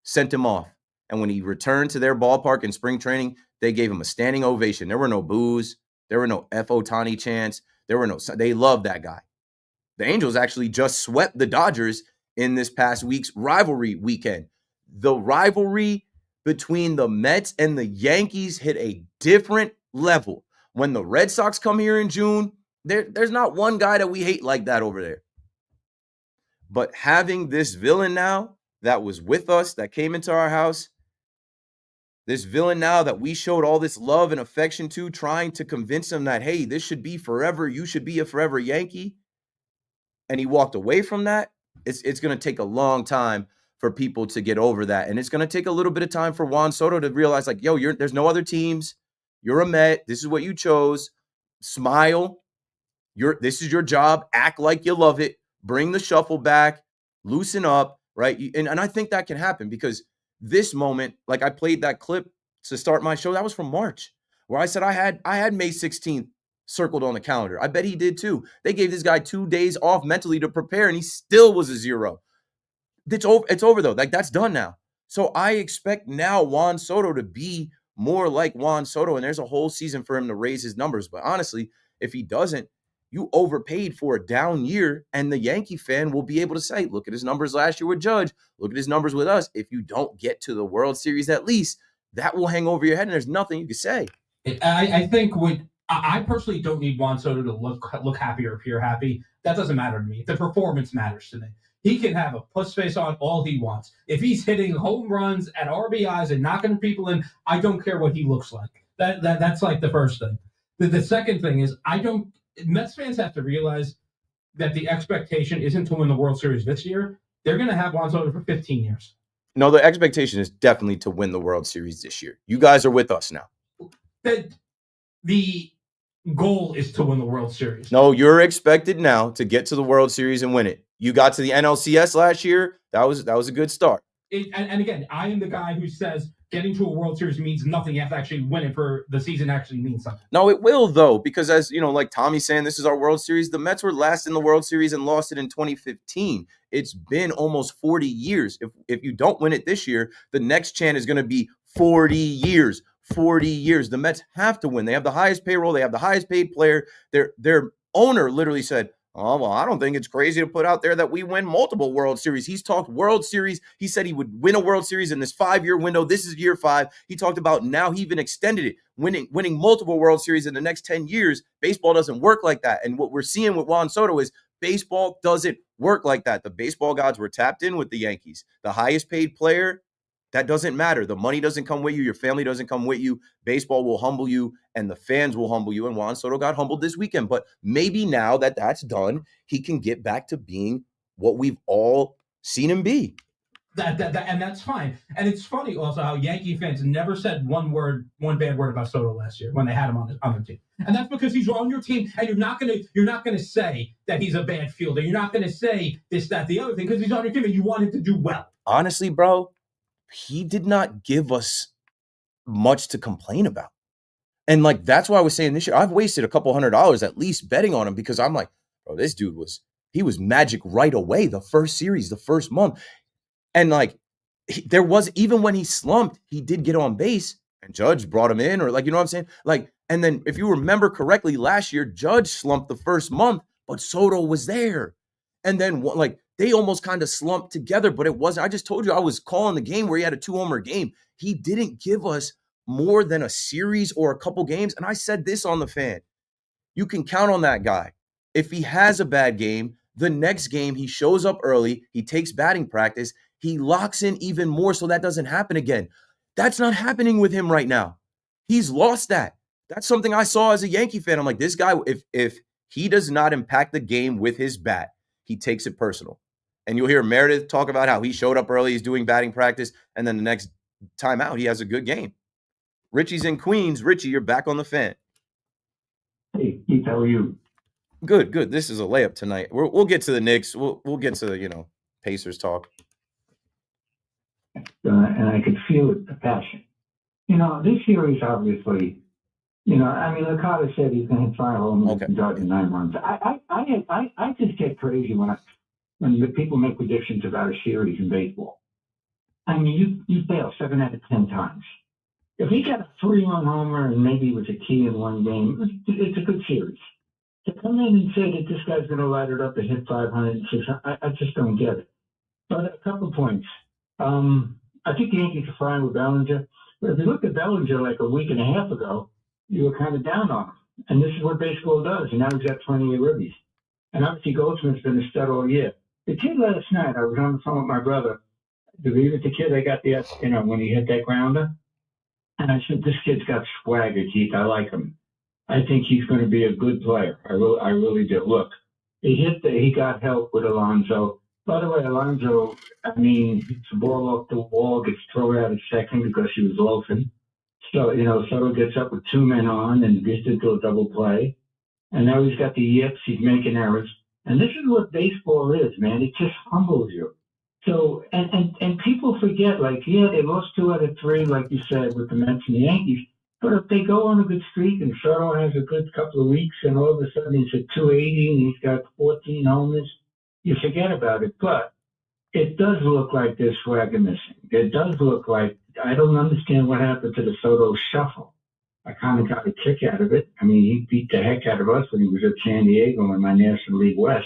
sent him off. And when he returned to their ballpark in spring training, they gave him a standing ovation. There were no boos. There were no F. Ohtani chants. They loved that guy. The Angels actually just swept the Dodgers in this past week's rivalry weekend. The rivalry between the Mets and the Yankees hit a different level. When the Red Sox come here in June, there's not one guy that we hate like that over there. But having this villain now that was with us, that came into our house, this villain now that we showed all this love and affection to, trying to convince him that, hey, this should be forever. You should be a forever Yankee. And he walked away from that. It's going to take a long time for people to get over that. And it's going to take a little bit of time for Juan Soto to realize, like, yo, there's no other teams. You're a Met. This is what you chose. Smile. This is your job. Act like you love it. bring the shuffle back, loosen up, right? And I think that can happen because this moment, like I played that clip to start my show, that was from March, where I said I had May 16th circled on the calendar. I bet he did too. They gave this guy 2 days off mentally to prepare, and he still was a 0. It's over though. Like that's done now. So I expect now Juan Soto to be more like Juan Soto, and there's a whole season for him to raise his numbers. But honestly, if he doesn't, you overpaid for a down year, and the Yankee fan will be able to say, look at his numbers last year with Judge, look at his numbers with us. If you don't get to the World Series at least, that will hang over your head, and there's nothing you can say. I think I personally don't need Juan Soto to look happy or appear happy. That doesn't matter to me. The performance matters to me. He can have a puss face on all he wants. If he's hitting home runs at RBIs and knocking people in, I don't care what he looks like. That's like the first thing. The second thing is Mets fans have to realize that the expectation isn't to win the World Series this year. They're going to have Juan Soto for 15 years. No, the expectation is definitely to win the World Series this year. You guys are with us now. The goal is to win the World Series. No, you're expected now to get to the World Series and win it. You got to the NLCS last year. That was a good start. And again, I am the guy who says getting to a World Series means nothing. You have to actually win it for the season actually means something. No, it will though, because as you know, like Tommy's saying, this is our World Series. The Mets were last in the World Series and lost it in 2015. It's been almost 40 years. If you don't win it this year, the next chant is going to be 40 years. 40 years. The Mets have to win. They have the highest payroll. They have the highest paid player. Their owner literally said, oh, well, I don't think it's crazy to put out there that we win multiple World Series. He's talked World Series. He said he would win a World Series in this 5-year window. This is year 5. He talked about now he even extended it, winning multiple World Series in the next 10 years. Baseball doesn't work like that. And what we're seeing with Juan Soto is baseball doesn't work like that. The baseball gods were tapped in with the Yankees. The highest paid player, that doesn't matter. The money doesn't come with you. Your family doesn't come with you. Baseball will humble you, and the fans will humble you. And Juan Soto got humbled this weekend. But maybe now that that's done, he can get back to being what we've all seen him be. And that's fine. And it's funny also how Yankee fans never said one bad word about Soto last year when they had him on their team. And that's because he's on your team, and you're not gonna say that he's a bad fielder. You're not gonna say this, that, the other thing, because he's on your team and you want him to do well. Honestly, bro, he did not give us much to complain about. And like, that's why I was saying this year, I've wasted a couple $100 at least betting on him because I'm like, bro, this dude he was magic right away. The first series, the first month. And like, there was, even when he slumped, he did get on base and Judge brought him in, or like, you know what I'm saying? Like, and then if you remember correctly, last year, Judge slumped the first month, but Soto was there. And then like, they almost kind of slumped together, but it wasn't. I just told you I was calling the game where he had a 2-homer game. He didn't give us more than a series or a couple games. And I said this on the Fan. You can count on that guy. If he has a bad game, the next game he shows up early, he takes batting practice, he locks in even more so that doesn't happen again. That's not happening with him right now. He's lost that. That's something I saw as a Yankee fan. I'm like, this guy, if he does not impact the game with his bat, he takes it personal. And you'll hear Meredith talk about how he showed up early, he's doing batting practice, and then the next time out, he has a good game. Richie's in Queens. Richie, you're back on the Fan. Hey, Keith, how are you? Good. This is a layup tonight. We'll get to the Knicks. We'll get to Pacers talk. And I could feel it, the passion. This series obviously. Licata said he's going to hit 5 home runs and dart in 9 runs. I just get crazy when the people make predictions about a series in baseball. I mean, you fail 7 out of 10 times. If he got a 3-run homer and maybe it was a key in one game, it's a good series. To come in and say that this guy's going to light it up and hit 500 and 600, I just don't get it. But a couple points. I think the Yankees are fine with Bellinger. But if you look at Bellinger like a week and a half ago, you were kind of down on him. And this is what baseball does. And now he's got 20 ribbies. And obviously Goldsmith's been a stud all year. The kid last night, I was on the phone with my brother. Believe it, the kid, I got when he hit that grounder. And I said, this kid's got swagger, Keith. I like him. I think he's going to be a good player. I really do. Look, he got help with Alonso. By the way, Alonso, hits the ball off the wall, gets thrown out at second because he was loafing. So, Soto gets up with 2 men on and gets into a double play. And now he's got the yips. He's making errors. And this is what baseball is, man. It just humbles you. So, and people forget, like, yeah, they lost 2 out of 3, like you said, with the Mets and the Yankees. But if they go on a good streak and Soto has a good couple of weeks and all of a sudden he's at 280 and he's got 14 homers, you forget about it. But it does look like there's swagger missing. It does look like, I don't understand what happened to the Soto shuffle. I kind of got a kick out of it. I mean, he beat the heck out of us when he was at San Diego in my National League West.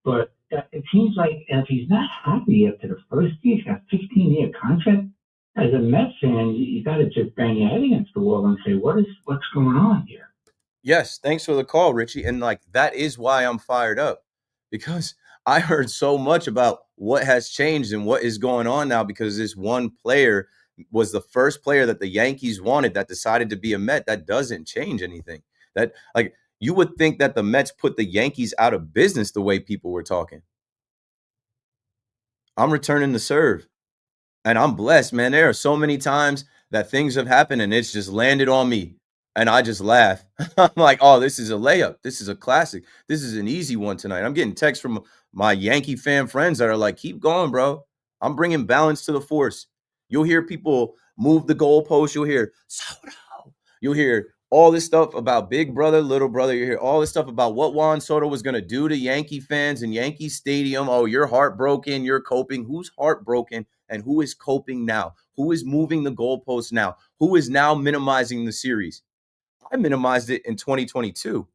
But it seems like if he's not happy after the first year, he's got a 15-year contract. As a Mets fan, you got to just bang your head against the wall and say, what's going on here? Yes, thanks for the call, Richie. And like that is why I'm fired up, because I heard so much about what has changed and what is going on now because this one player was the first player that the Yankees wanted that decided to be a Met. That doesn't change anything. That, like, you would think that the Mets put the Yankees out of business the way people were talking. I'm returning to serve. And I'm blessed, man. There are so many times that things have happened and it's just landed on me. And I just laugh. I'm like, oh, this is a layup. This is a classic. This is an easy one tonight. I'm getting texts from my Yankee fan friends that are like, keep going, bro. I'm bringing balance to the force. You'll hear people move the goalpost. You'll hear Soto. You'll hear all this stuff about big brother, little brother. You hear all this stuff about what Juan Soto was going to do to Yankee fans in Yankee Stadium. Oh, you're heartbroken. You're coping. Who's heartbroken and who is coping now? Who is moving the goalposts now? Who is now minimizing the series? I minimized it in 2022.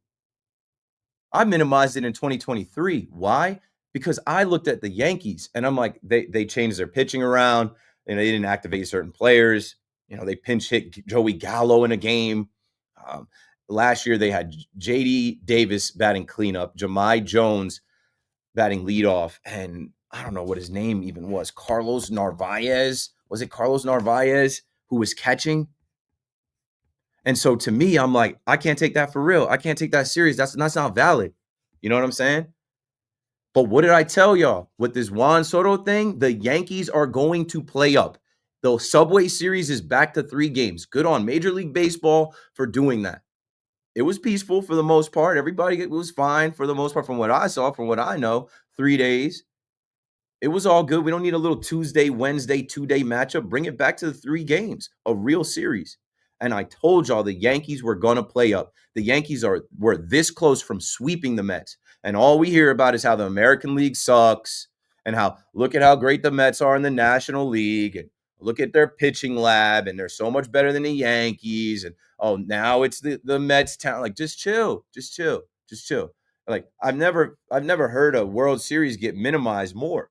I minimized it in 2023. Why? Because I looked at the Yankees and I'm like, they changed their pitching around and they didn't activate certain players. You know, they pinch hit Joey Gallo in a game. Last year they had J.D. Davis batting cleanup, Jahmai Jones batting leadoff, and I don't know what his name even was. Carlos Narvaez. Was it Carlos Narvaez who was catching? And so to me, I'm like, I can't take that for real. I can't take that serious. That's not valid. You know what I'm saying? But what did I tell y'all? With this Juan Soto thing, the Yankees are going to play up. The Subway Series is back to 3 games. Good on Major League Baseball for doing that. It was peaceful for the most part. Everybody was fine for the most part from what I saw, from what I know. 3 days. It was all good. We don't need a little Tuesday, Wednesday, 2-day matchup. Bring it back to the 3 games, a real series. And I told y'all the Yankees were going to play up. The Yankees were this close from sweeping the Mets. And all we hear about is how the American League sucks and how look at how great the Mets are in the National League and look at their pitching lab and they're so much better than the Yankees. And oh, now it's the Mets town. Like, just chill. Like, I've never heard a World Series get minimized more.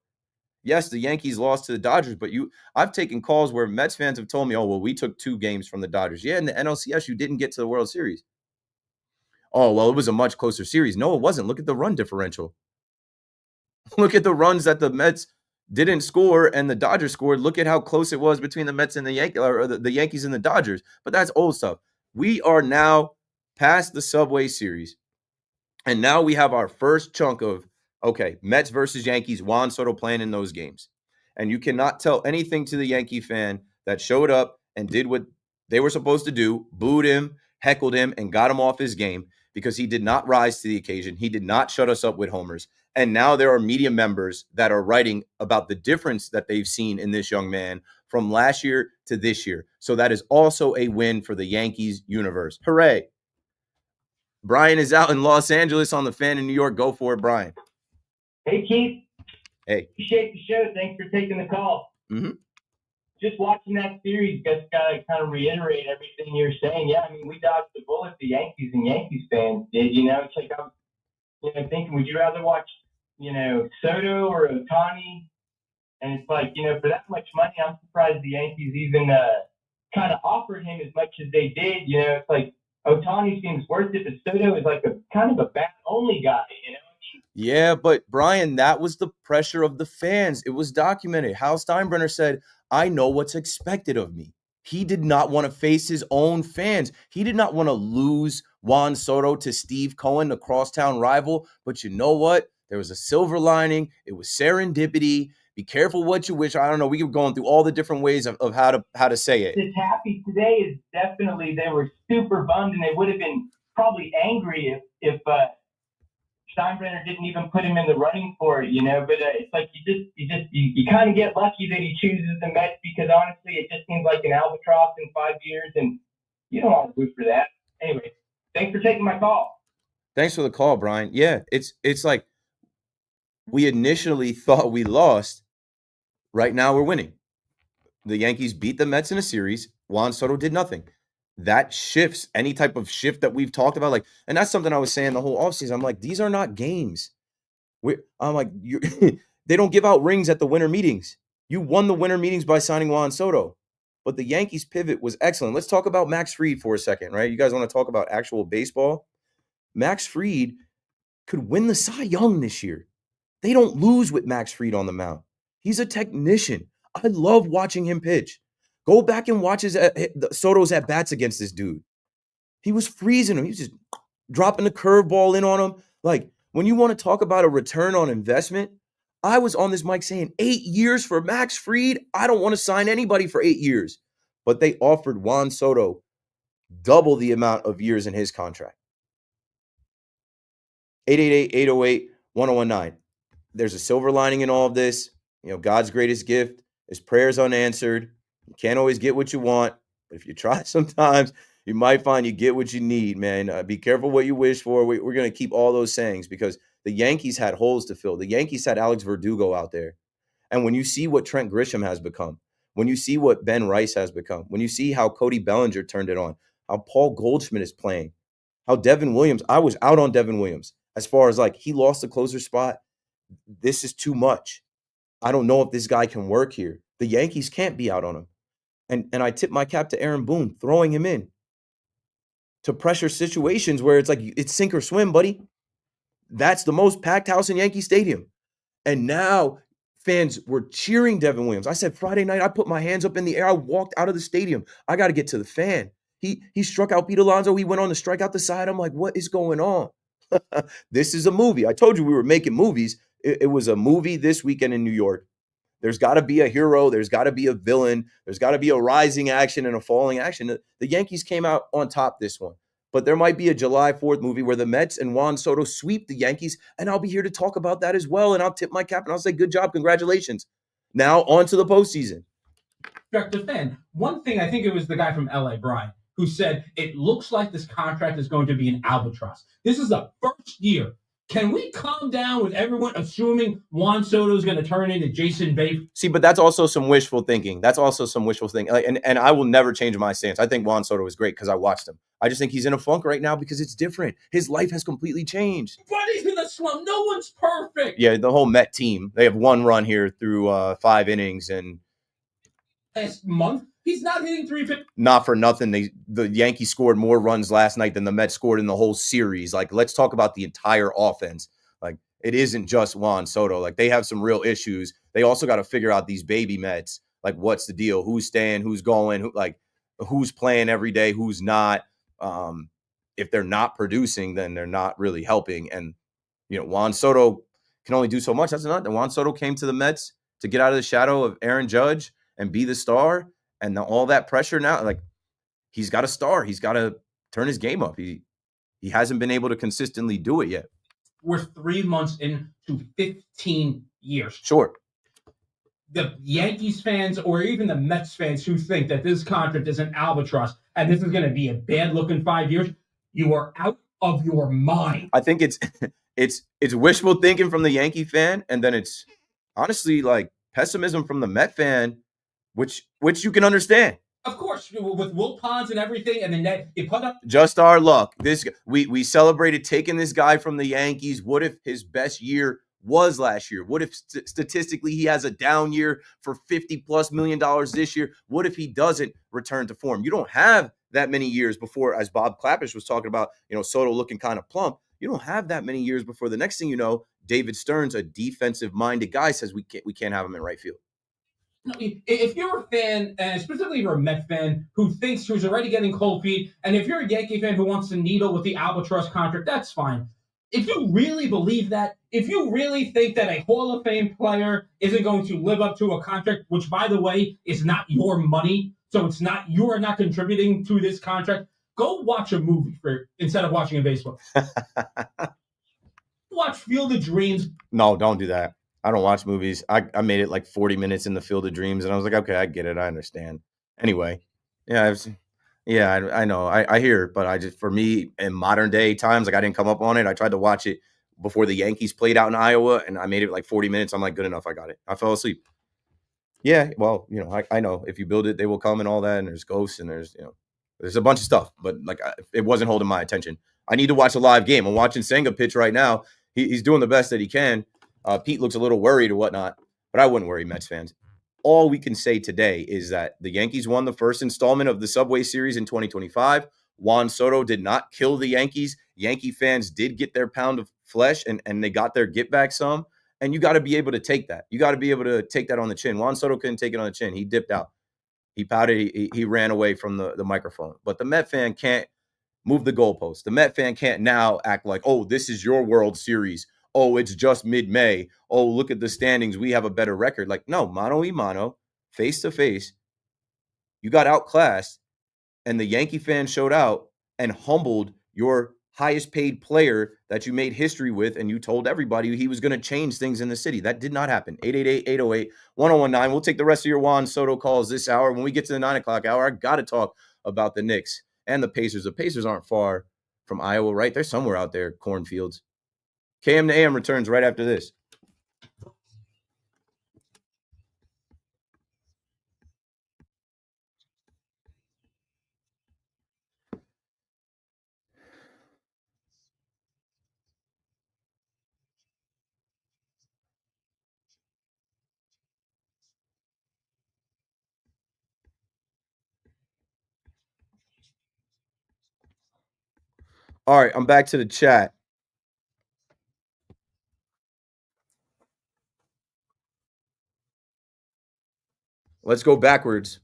Yes, the Yankees lost to the Dodgers, but I've taken calls where Mets fans have told me, oh, well, we took 2 games from the Dodgers. Yeah, in the NLCS, you didn't get to the World Series. Oh, well, it was a much closer series. No, it wasn't. Look at the run differential. Look at the runs that the Mets didn't score and the Dodgers scored. Look at how close it was between the Mets and the Yankees, or the Yankees and the Dodgers. But that's old stuff. We are now past the Subway Series. And now we have our first chunk of, okay, Mets versus Yankees, Juan Soto playing in those games. And you cannot tell anything to the Yankee fan that showed up and did what they were supposed to do, booed him, heckled him, and got him off his game because he did not rise to the occasion. He did not shut us up with homers. And now there are media members that are writing about the difference that they've seen in this young man from last year to this year. So that is also a win for the Yankees universe. Hooray. Brian is out in Los Angeles on the Fan in New York. Go for it, Brian. Hey, Keith. Hey. Appreciate the show. Thanks for taking the call. Mm-hmm. Just watching that series, just got to kind of reiterate everything you're saying. Yeah, I mean, we dodged the bullet, the Yankees and Yankees fans did. You know, it's like I was thinking, would you rather watch, Soto or Ohtani? And it's like, for that much money, I'm surprised the Yankees even kind of offered him as much as they did. It's like, Ohtani seems worth it, but Soto is like a kind of a bat-only guy, Yeah, but Brian, that was the pressure of the fans. It was documented. Hal Steinbrenner said, I know what's expected of me. He did not want to face his own fans. He did not want to lose Juan Soto to Steve Cohen, the crosstown rival. But you know what? There was a silver lining. It was serendipity. Be careful what you wish. I don't know. We were going through all the different ways of how to say it. It's happy today is definitely they were super bummed, and they would have been probably angry if Steinbrenner didn't even put him in the running for it, you know. But it's like you kind of get lucky that he chooses the Mets because honestly, it just seems like an albatross in 5 years, and you don't want to root for that. Anyway, thanks for taking my call. Thanks for the call, Brian. Yeah, it's like we initially thought we lost. Right now, we're winning. The Yankees beat the Mets in a series. Juan Soto did nothing. That shifts any type of shift that we've talked about. Like, and that's something I was saying the whole offseason. I'm like, these are not games. I'm like, they don't give out rings at the winter meetings. You won the winter meetings by signing Juan Soto. But the Yankees pivot was excellent. Let's talk about Max Fried for a second, right? You guys want to talk about actual baseball? Max Fried could win the Cy Young this year. They don't lose with Max Fried on the mound. He's a technician. I love watching him pitch. Go back and watch Soto's at-bats against this dude. He was freezing him. He was just dropping the curveball in on him. Like, when you want to talk about a return on investment, I was on this mic saying 8 years for Max Fried. I don't want to sign anybody for 8 years. But they offered Juan Soto double the amount of years in his contract. 888-808-1019. There's a silver lining in all of this. You know, God's greatest gift is prayers unanswered. You can't always get what you want, but if you try sometimes, you might find you get what you need, man. Be careful what you wish for. We're going to keep all those sayings because the Yankees had holes to fill. The Yankees had Alex Verdugo out there. And when you see what Trent Grisham has become, when you see what Ben Rice has become, when you see how Cody Bellinger turned it on, how Paul Goldschmidt is playing, how Devin Williams, I was out on Devin Williams as far as like he lost the closer spot. This is too much. I don't know if this guy can work here. The Yankees can't be out on him. And I tip my cap to Aaron Boone, throwing him in to pressure situations where it's like it's sink or swim, buddy. That's the most packed house in Yankee Stadium. And now fans were cheering Devin Williams. I said Friday night, I put my hands up in the air. I walked out of the stadium. I got to get to the fan. He struck out Pete Alonso. He went on to strike out the side. I'm like, what is going on? This is a movie. I told you we were making movies. It was a movie this weekend in New York. There's got to be a hero. There's got to be a villain. There's got to be a rising action and a falling action. The Yankees came out on top this one. But there might be a July 4th movie where the Mets and Juan Soto sweep the Yankees, and I'll be here to talk about that as well. And I'll tip my cap and I'll say, good job, congratulations. Now on to the postseason. Dr. Fan, one thing, I think it was the guy from LA, Brian, who said, it looks like this contract is going to be an albatross. This is the first year. Can we calm down with everyone assuming Juan Soto is going to turn into Jason Bay? See, but that's also some wishful thinking. Like, and I will never change my stance. I think Juan Soto is great because I watched him. I just think he's in a funk right now because it's different. His life has completely changed. But he's in a slump. No one's perfect. Yeah, the whole Met team, they have one run here through 5 innings. And last month, he's not hitting 350. Not for nothing. The Yankees scored more runs last night than the Mets scored in the whole series. Like, let's talk about the entire offense. Like, it isn't just Juan Soto. Like, they have some real issues. They also got to figure out these baby Mets. Like, what's the deal? Who's staying? Who's going? Who's playing every day? Who's not? If they're not producing, then they're not really helping. And, you know, Juan Soto can only do so much. That's not. Juan Soto came to the Mets to get out of the shadow of Aaron Judge and be the star. And all that pressure now, like, he's got to star. He's got to turn his game up. He hasn't been able to consistently do it yet. We're 3 months into 15 years. Sure. The Yankees fans or even the Mets fans who think that this contract is an albatross and this is going to be a bad-looking 5 years, you are out of your mind. I think it's wishful thinking from the Yankee fan, and then it's honestly like pessimism from the Met fan, which you can understand. Of course, with Wilpons and everything, and then you put up just our luck. We celebrated taking this guy from the Yankees. What if his best year was last year? What if statistically he has a down year for $50+ million this year? What if he doesn't return to form? You don't have that many years before, as Bob Clappish was talking about, you know, Soto looking kind of plump. You don't have that many years before the next thing you know, David Stearns, a defensive-minded guy, says we can't have him in right field. No, if you're a fan, and specifically if you're a Met fan who's already getting cold feet, and if you're a Yankee fan who wants to needle with the albatross contract, that's fine. If you really believe that, if you really think that a Hall of Fame player isn't going to live up to a contract, which, by the way, is not your money, so you are not contributing to this contract, go watch a movie instead of watching a baseball. Watch Field of Dreams. No, don't do that. I don't watch movies. I made it like 40 minutes in the Field of Dreams, and I was like, okay, I get it. I understand. Anyway, yeah, I know. I hear it, but I just, for me, in modern day times, like I didn't come up on it. I tried to watch it before the Yankees played out in Iowa, and I made it like 40 minutes. I'm like, good enough. I got it. I fell asleep. Yeah, well, I know if you build it, they will come and all that, and there's ghosts and there's a bunch of stuff, but like it wasn't holding my attention. I need to watch a live game. I'm watching Senga pitch right now. He's doing the best that he can. Pete looks a little worried or whatnot, but I wouldn't worry, Mets fans. All we can say today is that the Yankees won the first installment of the Subway Series in 2025. Juan Soto did not kill the Yankees. Yankee fans did get their pound of flesh, and they got their get back some. And you got to be able to take that. You got to be able to take that on the chin. Juan Soto couldn't take it on the chin. He dipped out. He pouted. He ran away from the microphone. But the Met fan can't move the goalpost. The Met fan can't now act like, oh, this is your World Series. Oh, it's just mid-May. Oh, look at the standings. We have a better record. Like, no, mano y mano, face to face. You got outclassed, and the Yankee fans showed out and humbled your highest paid player that you made history with, and you told everybody he was going to change things in the city. That did not happen. 888-808-1019. We'll take the rest of your Juan Soto calls this hour. When we get to the 9 o'clock hour, I got to talk about the Knicks and the Pacers. The Pacers aren't far from Iowa, right? They're somewhere out there, cornfields. KM to AM returns right after this. All right, I'm back to the chat. Let's go backwards.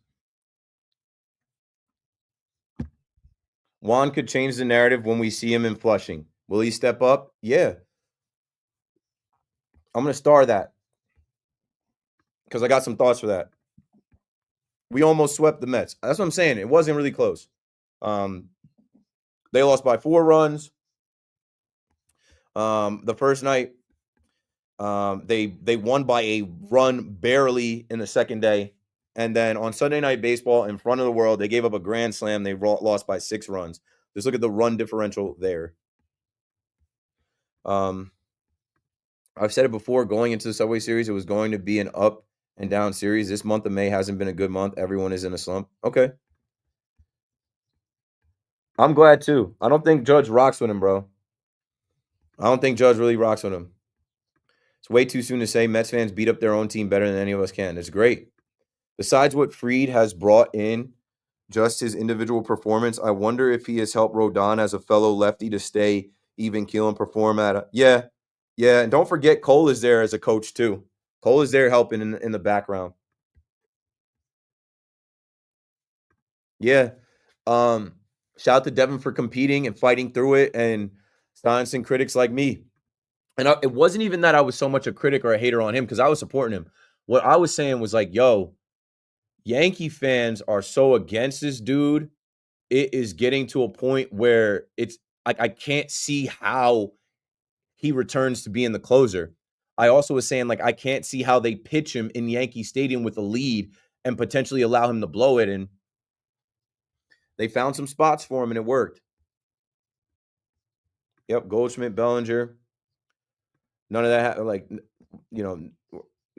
Juan could change the narrative when we see him in Flushing. Will he step up? Yeah. I'm going to star that because I got some thoughts for that. We almost swept the Mets. That's what I'm saying. It wasn't really close. They lost by 4 runs. The first night, they won by a run barely in the second day. And then on Sunday Night Baseball, in front of the world, they gave up a grand slam. They lost by 6 runs. Just look at the run differential there. I've said it before, going into the Subway Series, it was going to be an up and down series. This month of May hasn't been a good month. Everyone is in a slump. Okay. I'm glad too. I don't think Judge rocks with him, bro. I don't think Judge really rocks with him. It's way too soon to say Mets fans beat up their own team better than any of us can. It's great. Besides what Fried has brought in, just his individual performance, I wonder if he has helped Rodon as a fellow lefty to stay even keel and perform at a yeah. And don't forget Cole is there as a coach too. Cole is there helping in the background. Yeah. Shout out to Devin for competing and fighting through it and silencing critics like me. And it wasn't even that I was so much a critic or a hater on him because I was supporting him. What I was saying was like, yo, Yankee fans are so against this dude. It is getting to a point where it's like I can't see how he returns to being the closer. I also was saying like I can't see how they pitch him in Yankee Stadium with a lead and potentially allow him to blow it. And they found some spots for him and it worked. Yep, Goldschmidt, Bellinger. None of that,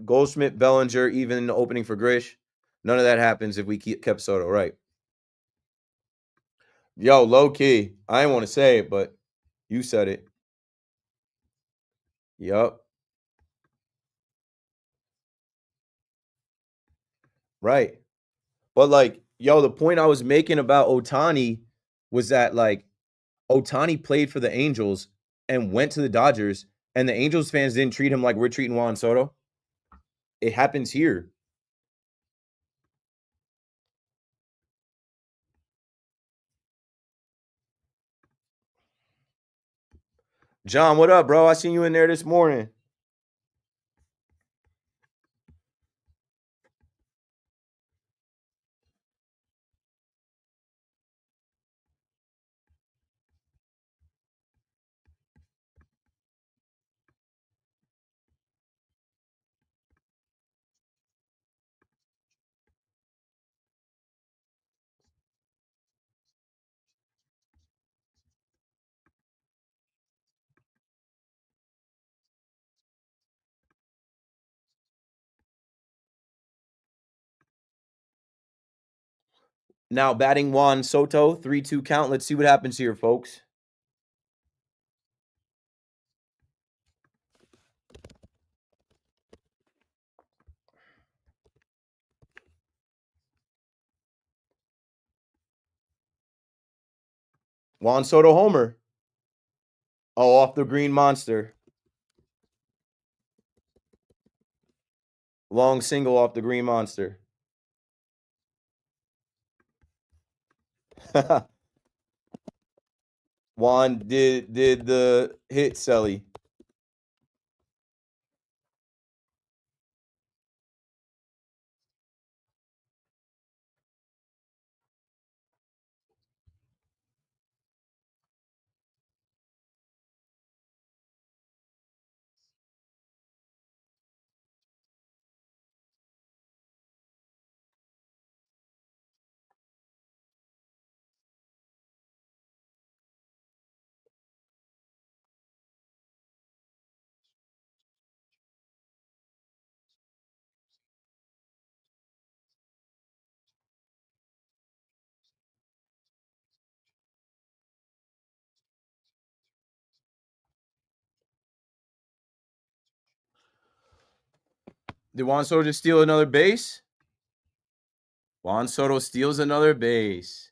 Goldschmidt, Bellinger, even the opening for Grish. None of that happens if we kept Soto, right? Yo, low key. I didn't want to say it, but you said it. Yup. Right. But like, yo, the point I was making about Ohtani was that like Ohtani played for the Angels and went to the Dodgers, and the Angels fans didn't treat him like we're treating Juan Soto. It happens here. John, what up, bro? I seen you in there this morning. Now batting Juan Soto, 3-2 count. Let's see what happens here, folks. Juan Soto homer. Oh, off the green monster. Long single off the green monster. Juan did the hit, Selly. Did Juan Soto just steal another base? Juan Soto steals another base.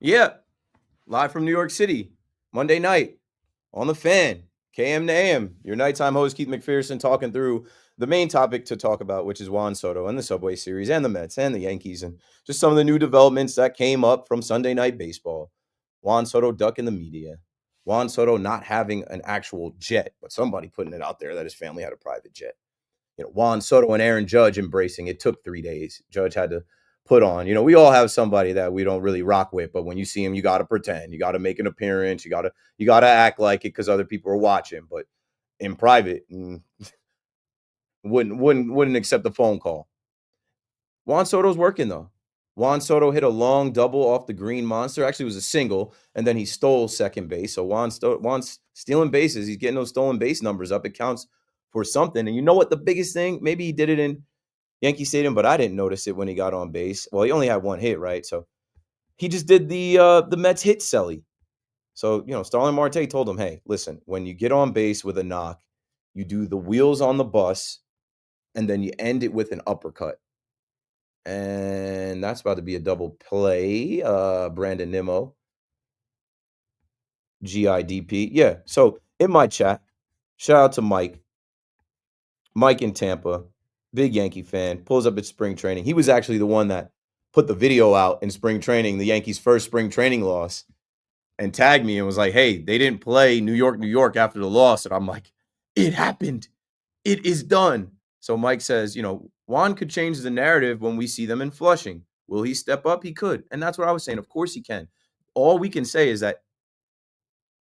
Yeah. Live from New York City. Monday night on the Fan. KM to AM. Your nighttime host, Keith McPherson, talking through the main topic to talk about, which is Juan Soto and the Subway Series and the Mets and the Yankees and just some of the new developments that came up from Sunday Night Baseball. Juan Soto ducking the media. Juan Soto not having an actual jet, but somebody putting it out there that his family had a private jet. Juan Soto and Aaron Judge embracing. It took 3 days. Judge had to put on. We all have somebody that we don't really rock with, but when you see him, you got to pretend. You got to make an appearance. You got to act like it because other people are watching. But in private, wouldn't accept the phone call. Juan Soto's working though. Juan Soto hit a long double off the green monster. Actually, it was a single, and then he stole second base. So Juan's stealing bases. He's getting those stolen base numbers up. It counts for something. And you know what the biggest thing? Maybe he did it in Yankee Stadium, but I didn't notice it when he got on base. Well, he only had one hit, right? So he just did the Mets hit Selly. So, Starling Marte told him, hey, listen, when you get on base with a knock, you do the wheels on the bus, and then you end it with an uppercut. And that's about to be a double play. Brandon Nimmo. GIDP. Yeah. So in my chat, shout out to Mike. Mike in Tampa, big Yankee fan, pulls up at spring training. He was actually the one that put the video out in spring training, the Yankees' first spring training loss, and tagged me and was like, hey, they didn't play New York after the loss. And I'm like, it happened. It is done. So Mike says, Juan could change the narrative when we see them in Flushing. Will he step up? He could. And that's what I was saying. Of course he can. All we can say is that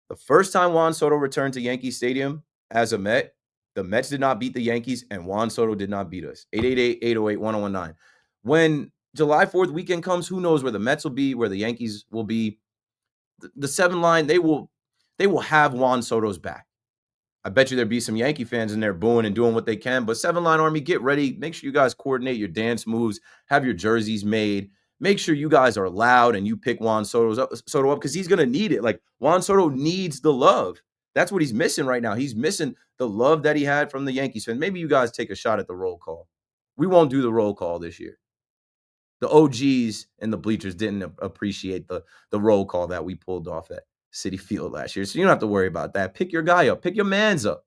the first time Juan Soto returned to Yankee Stadium as a Met, the Mets did not beat the Yankees, and Juan Soto did not beat us. 888-808-1019. When July 4th weekend comes, who knows where the Mets will be, where the Yankees will be. The 7 line, they will have Juan Soto's back. I bet you there'll be some Yankee fans in there booing and doing what they can. But 7-line Army, get ready. Make sure you guys coordinate your dance moves, have your jerseys made. Make sure you guys are loud and you pick Juan Soto up because he's going to need it. Like, Juan Soto needs the love. That's what he's missing right now. He's missing the love that he had from the Yankees fan. Maybe you guys take a shot at the roll call. We won't do the roll call this year. The OGs and the bleachers didn't appreciate the roll call that we pulled off at Citi Field last year. So you don't have to worry about that. Pick your guy up. Pick your mans up.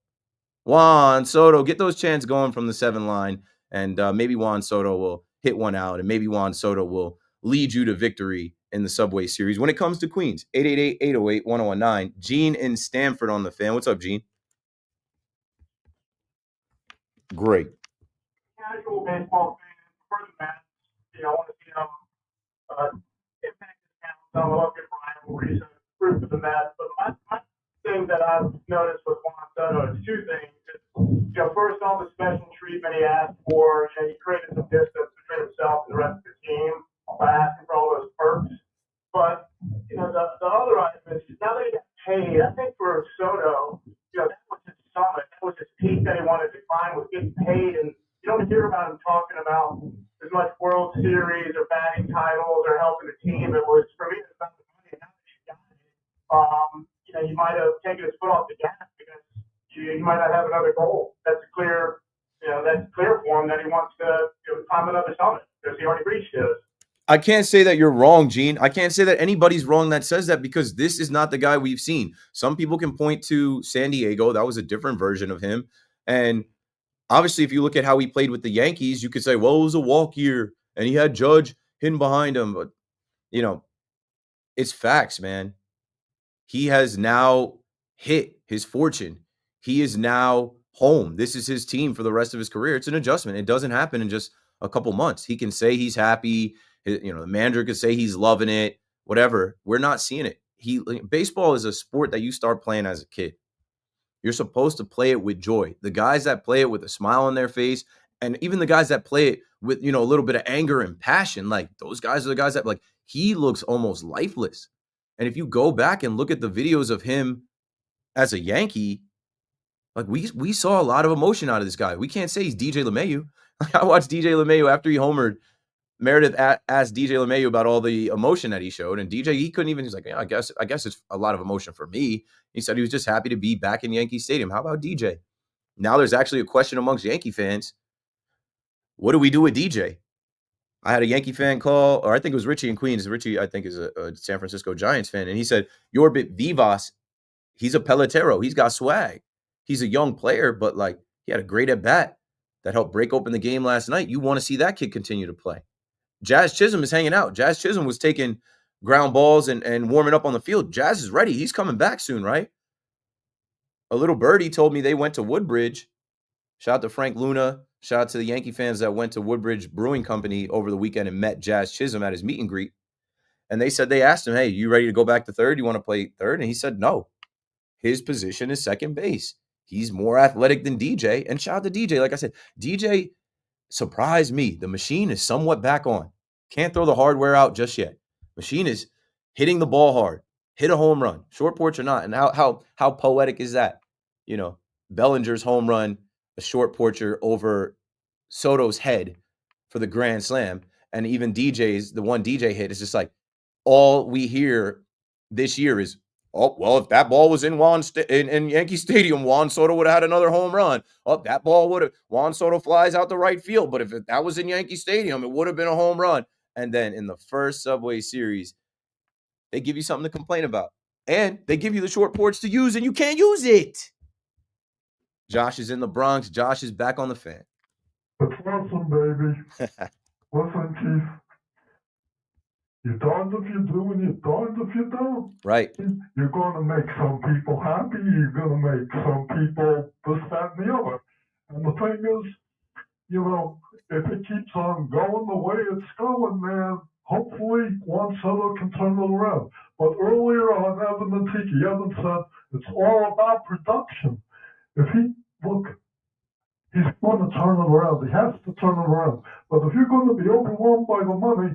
Juan Soto, get those chants going from the 7 line, and maybe Juan Soto will hit one out, and maybe Juan Soto will lead you to victory in the Subway Series. When it comes to Queens, 888-808-1019. Gene in Stanford on the fan. What's up, Gene? Great. Casual baseball fan, for the Mets, I want to see them impact the town. So I love good rivalries and root for the Mets. But my thing that I've noticed with Juan Soto is 2 things. First, all the special treatment he asked for. He created some distance between himself and the rest of the team by asking for all those perks. But the other item is now that he got paid, I think for Soto, that was his summit. That was his peak that he wanted to climb, was getting paid. And you don't hear about him talking about as much World Series or batting titles or helping the team. It was, for me, it's about the money. And now that you got it, you might have taken his foot off the gas because you might not have another goal. That's clear for him that he wants to climb another summit because he already reached his. I can't say that you're wrong, Gene. I can't say that anybody's wrong that says that because this is not the guy we've seen. Some people can point to San Diego. That was a different version of him. And obviously, if you look at how he played with the Yankees, you could say, well, it was a walk year and he had Judge hidden behind him. But, it's facts, man. He has now hit his fortune. He is now home. This is his team for the rest of his career. It's an adjustment. It doesn't happen in just a couple months. He can say he's happy. The manager could say he's loving it, whatever. We're not seeing it. Baseball is a sport that you start playing as a kid. You're supposed to play it with joy. The guys that play it with a smile on their face, and even the guys that play it with, a little bit of anger and passion, like those guys are the guys that he looks almost lifeless. And if you go back and look at the videos of him as a Yankee, we saw a lot of emotion out of this guy. We can't say he's DJ LeMahieu. I watched DJ LeMahieu after he homered. Meredith asked DJ LeMahieu about all the emotion that he showed, and DJ, he couldn't even. He's like, yeah, I guess it's a lot of emotion for me. He said he was just happy to be back in Yankee Stadium. How about DJ? Now there's actually a question amongst Yankee fans. What do we do with DJ? I had a Yankee fan call, or I think it was Richie in Queens. Richie, I think, is a San Francisco Giants fan, and he said, Yorbit Vivas, he's a pelotero. He's got swag. He's a young player, but he had a great at-bat that helped break open the game last night. You want to see that kid continue to play. Jazz Chisholm is hanging out. Jazz Chisholm was taking ground balls and warming up on the field. Jazz is ready. He's coming back soon, right? A little birdie told me they went to Woodbridge. Shout out to Frank Luna. Shout out to the Yankee fans that went to Woodbridge Brewing Company over the weekend and met Jazz Chisholm at his meet and greet. And they said they asked him, hey, you ready to go back to third? You want to play third? And he said no. His position is second base. He's more athletic than DJ. And shout out to DJ. Like I said, DJ surprised me. The machine is somewhat back on. Can't throw the hardware out just yet. Machine is hitting the ball hard. Hit a home run, short porch or not. And how poetic is that? Bellinger's home run, a short porcher over Soto's head for the grand slam. And even DJ's, the one DJ hit is just all we hear this year is, oh, well, if that ball was in Yankee Stadium, Juan Soto would have had another home run. Oh, that ball would have, Juan Soto flies out the right field. But if that was in Yankee Stadium, it would have been a home run. And then in the first Subway Series, they give you something to complain about. And they give you the short porch to use, and you can't use it. Josh is in the Bronx. Josh is back on the fan. It's awesome, baby. Listen, Chief. You're darned if you do and you're darned if you don't. Right. You're going to make some people happy. You're going to make some people this, that, and the other. And the thing is, if it keeps on going the way it's going, man, hopefully Juan Soto can turn it around. But earlier on Evan and Tiki, Evan said it's all about production. If he's going to turn it around. He has to turn it around. But if you're going to be overwhelmed by the money,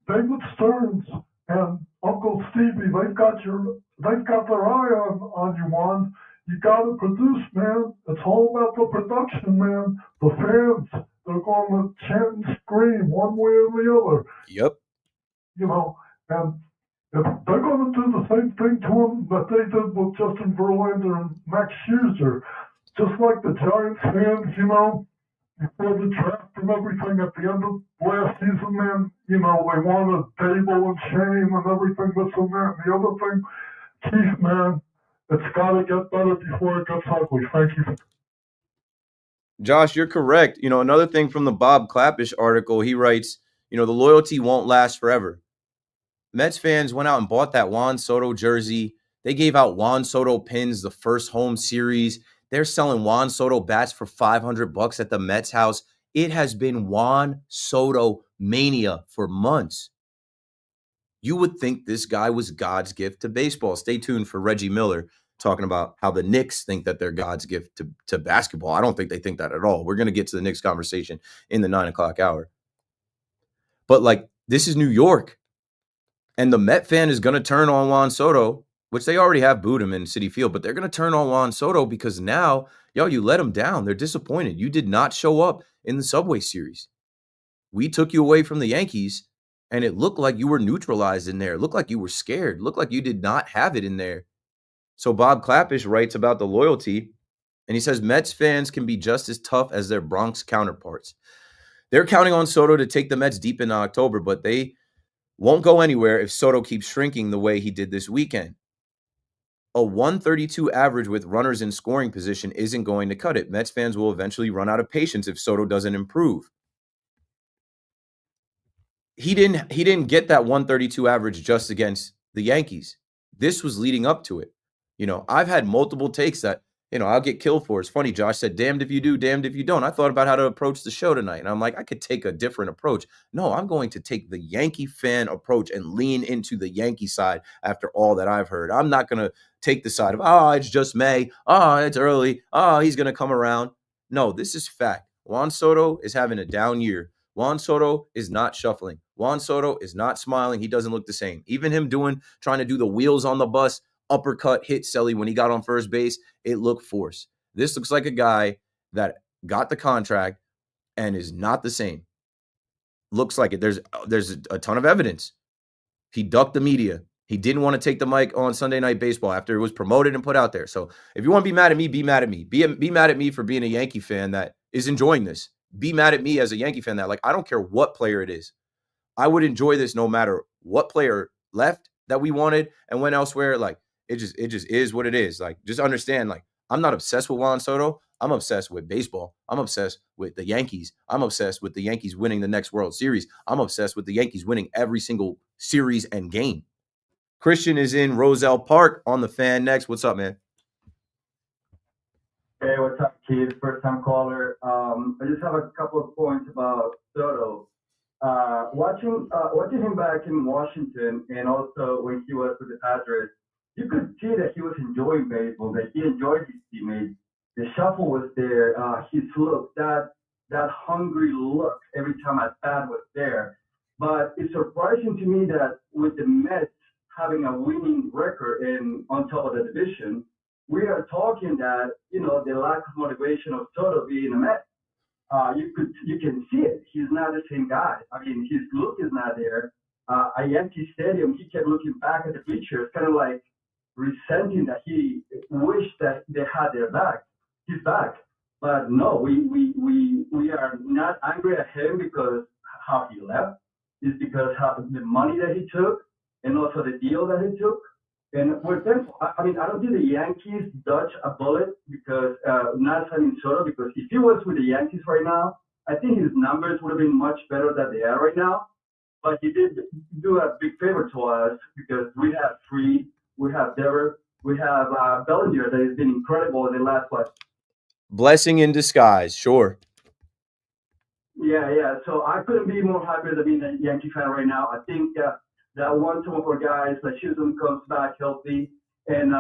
David Stearns and Uncle Stevie, they've got their eye on you, Juan. You got to produce, man. It's all about the production, man. The fans, they're going to chant and scream one way or the other. Yep. And if they're going to do the same thing to him that they did with Justin Verlander and Max Scherzer, just like the Giants fans, before the draft and everything at the end of last season, man, they wanted Dable and Shane and everything, this and that. And the other thing, Keith, man, it's got to get better before it gets ugly. Thank you. Josh, you're correct. Another thing from the Bob Clappish article, he writes, the loyalty won't last forever. Mets fans went out and bought that Juan Soto jersey. They gave out Juan Soto pins the first home series. They're selling Juan Soto bats for $500 at the Mets house. It has been Juan Soto mania for months. You would think this guy was God's gift to baseball. Stay tuned for Reggie Miller talking about how the Knicks think that they're God's gift to basketball. I don't think they think that at all. We're going to get to the Knicks conversation in the 9 o'clock hour. But this is New York. And the Met fan is going to turn on Juan Soto, which they already have booed him in Citi Field, but they're going to turn on Juan Soto because now, you let them down. They're disappointed. You did not show up in the Subway Series. We took you away from the Yankees, and it looked like you were neutralized in there. It looked like you were scared. It looked like you did not have it in there. So Bob Clappish writes about the loyalty, and he says Mets fans can be just as tough as their Bronx counterparts. They're counting on Soto to take the Mets deep into October, but they won't go anywhere if Soto keeps shrinking the way he did this weekend. A 132 average with runners in scoring position isn't going to cut it. Mets fans will eventually run out of patience if Soto doesn't improve. He didn't get that 132 average just against the Yankees. This was leading up to it. I've had multiple takes that, I'll get killed for. It's funny, Josh said, damned if you do, damned if you don't. I thought about how to approach the show tonight, and I'm like, I could take a different approach. No, I'm going to take the Yankee fan approach and lean into the Yankee side after all that I've heard. I'm not going to take the side of, it's just May. It's early. He's going to come around. No, this is fact. Juan Soto is having a down year. Juan Soto is not shuffling. Juan Soto is not smiling. He doesn't look the same. Even him trying to do the wheels on the bus, uppercut hit Selly when he got on first base, it looked forced. This looks like a guy that got the contract and is not the same. Looks like it. There's a ton of evidence. He ducked the media. He didn't want to take the mic on Sunday Night Baseball after it was promoted and put out there. So if you want to be mad at me, be mad at me. Be mad at me for being a Yankee fan that is enjoying this. Be mad at me as a Yankee fan that, I don't care what player it is. I would enjoy this no matter what player left that we wanted and went elsewhere. It just is what it is. Just understand, I'm not obsessed with Juan Soto. I'm obsessed with baseball. I'm obsessed with the Yankees. I'm obsessed with the Yankees winning the next World Series. I'm obsessed with the Yankees winning every single series and game. Christian is in Roselle Park on the Fan next. What's up, man? Hey, what's up, Keith? First time caller. I just have a couple of points about Soto. Watching him back in Washington and also when he was with the Padres, you could see that he was enjoying baseball, that he enjoyed his teammates. The shuffle was there. His look, that hungry look every time a bat was there. But it's surprising to me that with the Mets having a winning record on top of the division, we are talking that, the lack of motivation of Soto being a Met. You can see it. He's not the same guy. I mean, his look is not there. At Yankee Stadium, he kept looking back at the bleachers, kind of like resenting that he wished that they had his back. But no, we are not angry at him because how he left. It's because how the money that he took and also the deal that he took. And we're thankful. I mean, I don't think the Yankees dodged a bullet because not signing Soto, because if he was with the Yankees right now, I think his numbers would have been much better than they are right now. But he did do a big favor to us because we have Freed, we have Dever, we have Bellinger that has been incredible in the last Blessing in disguise, sure. Yeah. So I couldn't be more happy to be a Yankee fan right now. I think that one, some of our guys, like Chisholm comes back healthy, and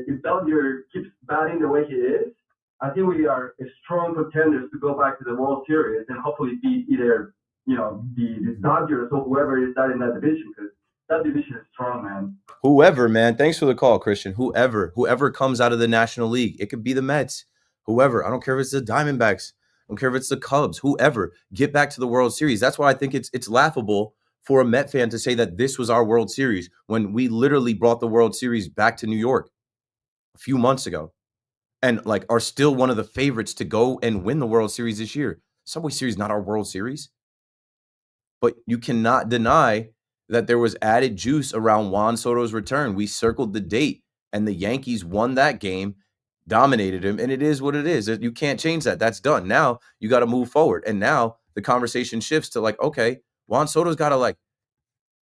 if Bellinger keeps batting the way he is, I think we are strong contenders to go back to the World Series and hopefully beat either the Dodgers or whoever is that in that division, because that division is strong, man. Whoever, man. Thanks for the call, Christian. Whoever comes out of the National League. It could be the Mets. Whoever. I don't care if it's the Diamondbacks. I don't care if it's the Cubs. Whoever. Get back to the World Series. That's why I think it's laughable for a Met fan to say that this was our World Series when we literally brought the World Series back to New York a few months ago. and like are still one of the favorites to go and win the World Series this year. Subway Series not our World Series, but you cannot deny that there was added juice around Juan Soto's return. We circled the date, and the Yankees won that game, dominated him, and it is what it is. You can't change that. That's done. Now you got to move forward, and now the conversation shifts to like, okay, Juan Soto's got to like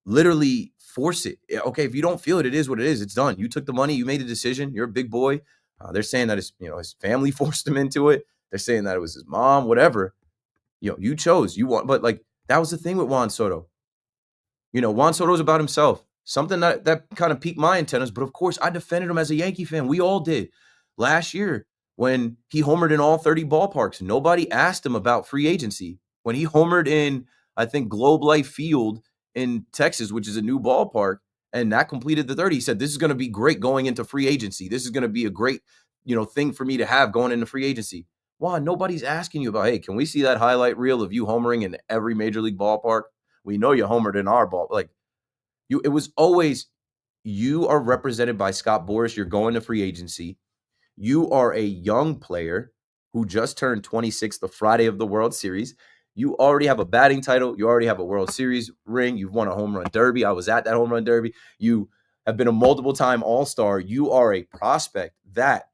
literally force it. Okay, if you don't feel it, it is what it is. It's done. You took the money. You made the decision. You're a big boy. They're saying that his family forced him into it. They're saying that it was his mom, whatever. You chose. You want, but like that was the thing with Juan Soto. Juan Soto's about himself. Something that kind of piqued my antennas. But of course, I defended him as a Yankee fan. We all did last year when he homered in all 30 ballparks. Nobody asked him about free agency. When he homered in, I think, Globe Life Field in Texas, which is a new ballpark, and that completed the 30, he said, this is going to be great going into free agency. This is going to be a great, thing for me to have going into free agency. Juan, nobody's asking you about, hey, can we see that highlight reel of you homering in every major league ballpark? We know you homered in our ball. Like it was always, you are represented by Scott Boras. You're going to free agency. You are a young player who just turned 26 the Friday of the World Series. You already have a batting title. You already have a World Series ring. You've won a home run derby. I was at that home run derby. You have been a multiple-time All-Star. You are a prospect that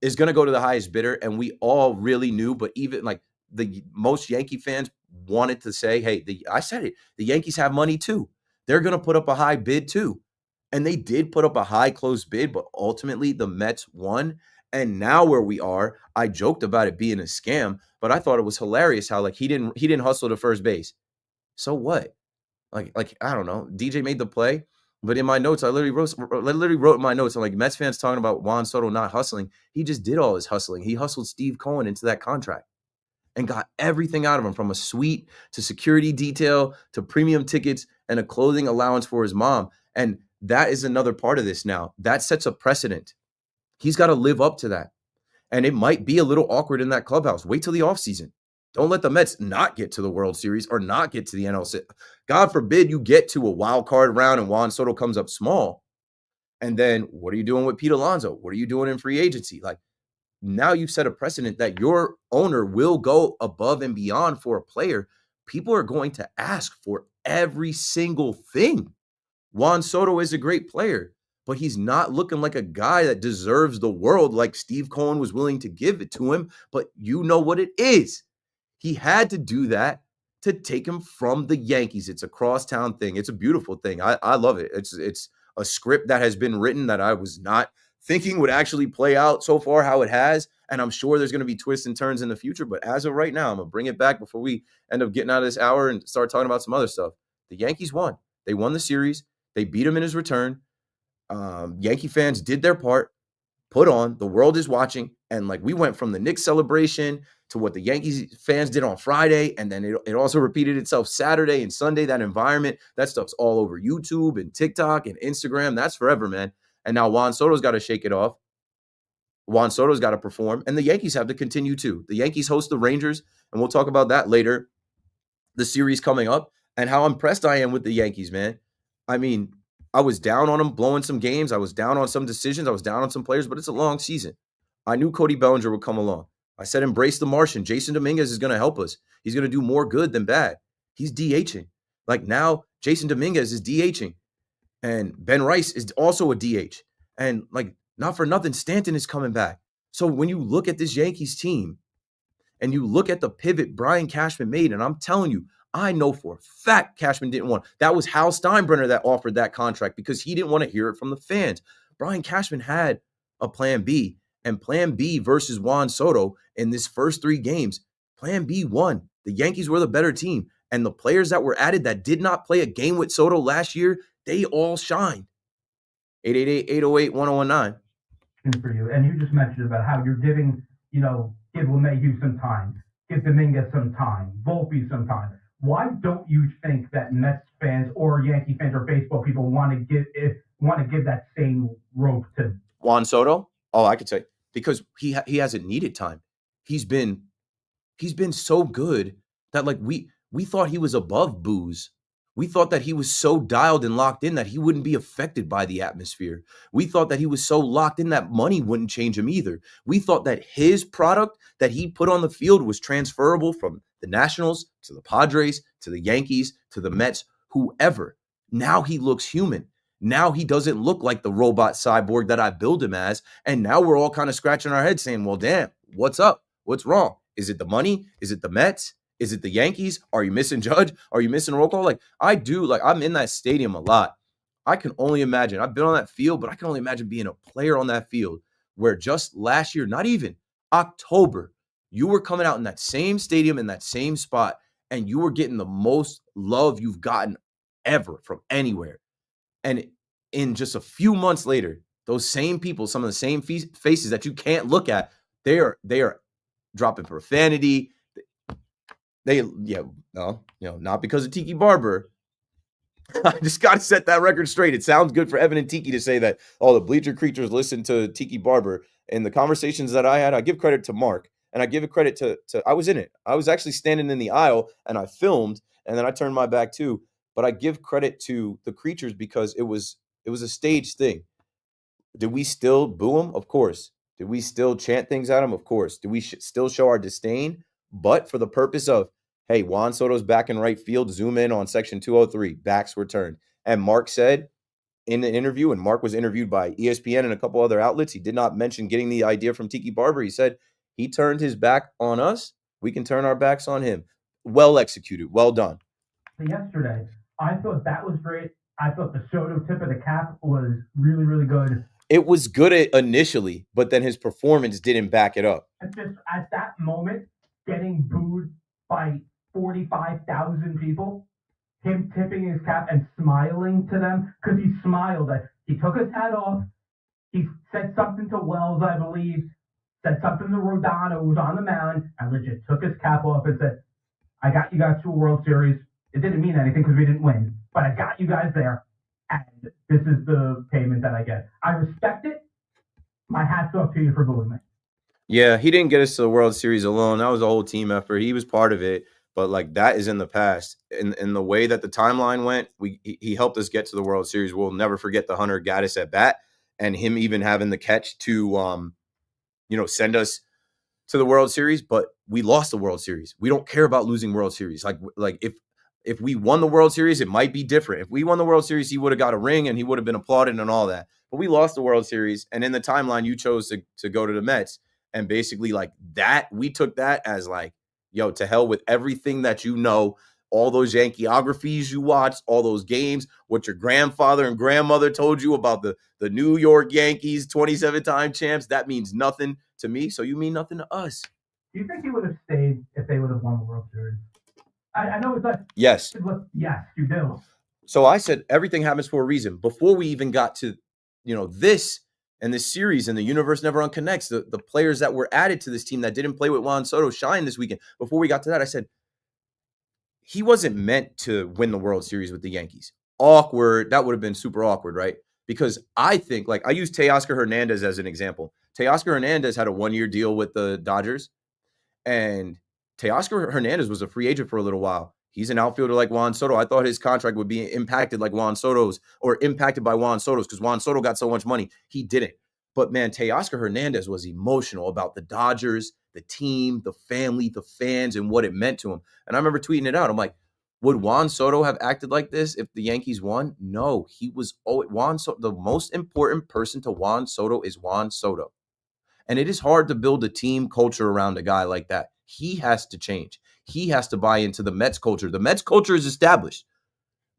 is going to go to the highest bidder. And we all really knew, but even like the most Yankee fans wanted to say, hey, I said it, the Yankees have money too. They're going to put up a high bid too. And they did put up a high close bid, but ultimately the Mets won. And now where we are, I joked about it being a scam, but I thought it was hilarious how like he didn't hustle to first base. So what? Like I don't know. DJ made the play, but in my notes, I literally wrote in my notes. I'm like, Mets fans talking about Juan Soto not hustling. He just did all his hustling. He hustled Steve Cohen into that contract and got everything out of him, from a suite to security detail to premium tickets and a clothing allowance for his mom. And that is another part of this now. That sets a precedent. He's got to live up to that. And it might be a little awkward in that clubhouse. Wait till the offseason. Don't let the Mets not get to the World Series or not get to the NL. God forbid you get to a wild card round and Juan Soto comes up small. And then what are you doing with Pete Alonso? What are you doing in free agency? Like, now you've set a precedent that your owner will go above and beyond for a player. People are going to ask for every single thing. Juan Soto is a great player, but he's not looking like a guy that deserves the world like Steve Cohen was willing to give it to him. But you know what it is. He had to do that to take him from the Yankees. It's a crosstown thing. It's a beautiful thing. I love it. It's a script that has been written that I was not thinking would actually play out so far how it has. And I'm sure there's going to be twists and turns in the future. But as of right now, I'm going to bring it back before we end up getting out of this hour and start talking about some other stuff. The Yankees won. They won the series. They beat him in his return. Yankee fans did their part, put on. The world is watching. And like we went from the Knicks celebration to what the Yankees fans did on Friday. And then it also repeated itself Saturday and Sunday. That environment, that stuff's all over YouTube and TikTok and Instagram. That's forever, man. And now Juan Soto's got to shake it off. Juan Soto's got to perform. And the Yankees have to continue too. The Yankees host the Rangers. And we'll talk about that later. The series coming up and how impressed I am with the Yankees, man. I mean, I was down on them blowing some games. I was down on some decisions. I was down on some players, but it's a long season. I knew Cody Bellinger would come along. I said, embrace the Martian. Jason Dominguez is going to help us. He's going to do more good than bad. He's DHing. Like now, Jason Dominguez is DHing. And Ben Rice is also a DH. And like, not for nothing, Stanton is coming back. So when you look at this Yankees team and you look at the pivot Brian Cashman made, and I'm telling you, I know for a fact Cashman didn't want. That was Hal Steinbrenner that offered that contract because he didn't want to hear it from the fans. Brian Cashman had a plan B, and plan B versus Juan Soto in this first 3 games, plan B won. The Yankees were the better team, and the players that were added that did not play a game with Soto last year, they all shined. 888-808-1019. For you, and you just mentioned about how you're giving, give LeMahieu some time, give Dominguez some time, Volpe some time. Why don't you think that Mets fans or Yankee fans or baseball people want to give that same rope to Juan Soto? Oh, I could say because he hasn't needed time. He's been so good that like we thought he was above booze We thought that he was so dialed and locked in that he wouldn't be affected by the atmosphere. We thought that he was so locked in that money wouldn't change him either. We thought that his product that he put on the field was transferable from the Nationals to the Padres to the Yankees to the Mets, whoever. Now he looks human. Now he doesn't look like the robot cyborg that I build him as. And now we're all kind of scratching our heads saying, well, damn, what's up? What's wrong? Is it the money? Is it the Mets? Is it the Yankees? Are you missing Judge? Are you missing roll call? Like, I'm in that stadium a lot. I can only imagine. I've been on that field, but I can only imagine being a player on that field where just last year, not even October, you were coming out in that same stadium in that same spot, and you were getting the most love you've gotten ever from anywhere. And in just a few months later, those same people, some of the same faces that you can't look at, they are dropping profanity. Not because of Tiki Barber. I just got to set that record straight. It sounds good for Evan and Tiki to say that, the bleacher creatures listen to Tiki Barber. And the conversations that I had, I give credit to Mark, and I give a credit to I was in it. I was actually standing in the aisle, and I filmed, and then I turned my back too. But I give credit to the creatures because it was a staged thing. Did we still boo him? Of course. Did we still chant things at him? Of course. Did we still show our disdain? But for the purpose of, hey, Juan Soto's back in right field, zoom in on section 203, backs were turned. And Mark said in the interview, and Mark was interviewed by ESPN and a couple other outlets, he did not mention getting the idea from Tiki Barber. He said he turned his back on us. We can turn our backs on him. Well executed. Well done. Yesterday, I thought that was great. I thought the Soto tip of the cap was really, really good. It was good initially, but then his performance didn't back it up. And just at that moment, getting booed by 45,000 people, him tipping his cap and smiling to them, because he smiled. He took his hat off. He said something to Wells, I believe, said something to Rodano, who was on the mound, and legit took his cap off and said, I got you guys to a World Series. It didn't mean anything because we didn't win, but I got you guys there, and this is the payment that I get. I respect it. My hat's off to you for booing me. Yeah, he didn't get us to the World Series alone. That was a whole team effort. He was part of it, but like that is in the past. In the way that the timeline went, he helped us get to the World Series. We'll never forget the Hunter Gaddis at bat and him even having the catch to send us to the World Series, but we lost the World Series. We don't care about losing World Series. Like if we won the World Series, it might be different. If we won the World Series, he would have got a ring and he would have been applauded and all that. But we lost the World Series, and in the timeline, you chose to go to the Mets. And basically like that, we took that as like, yo, to hell with everything that you know, all those Yankeeographies you watched, all those games, what your grandfather and grandmother told you about the New York Yankees, 27-time champs, that means nothing to me. So you mean nothing to us. Do you think he would have stayed if they would have won the World Series? I know it's like, yes. Yes, you do. So I said everything happens for a reason. Before we even got to, this and this series and the universe never unconnects, the players that were added to this team that didn't play with Juan Soto shine this weekend. Before we got to that, I said, he wasn't meant to win the World Series with the Yankees. Awkward. That would have been super awkward, right? Because I think, like, I use Teoscar Hernandez as an example. Teoscar Hernandez had a 1-year deal with the Dodgers, and Teoscar Hernandez was a free agent for a little while. He's an outfielder like Juan Soto. I thought his contract would be impacted like Juan Soto's, or impacted by Juan Soto's, because Juan Soto got so much money. He didn't. But man, Teoscar Hernandez was emotional about the Dodgers, the team, the family, the fans, and what it meant to him. And I remember tweeting it out. I'm like, would Juan Soto have acted like this if the Yankees won? No, he was Juan Soto. The most important person to Juan Soto is Juan Soto. And it is hard to build a team culture around a guy like that. He has to change. He has to buy into the Mets culture. The Mets culture is established.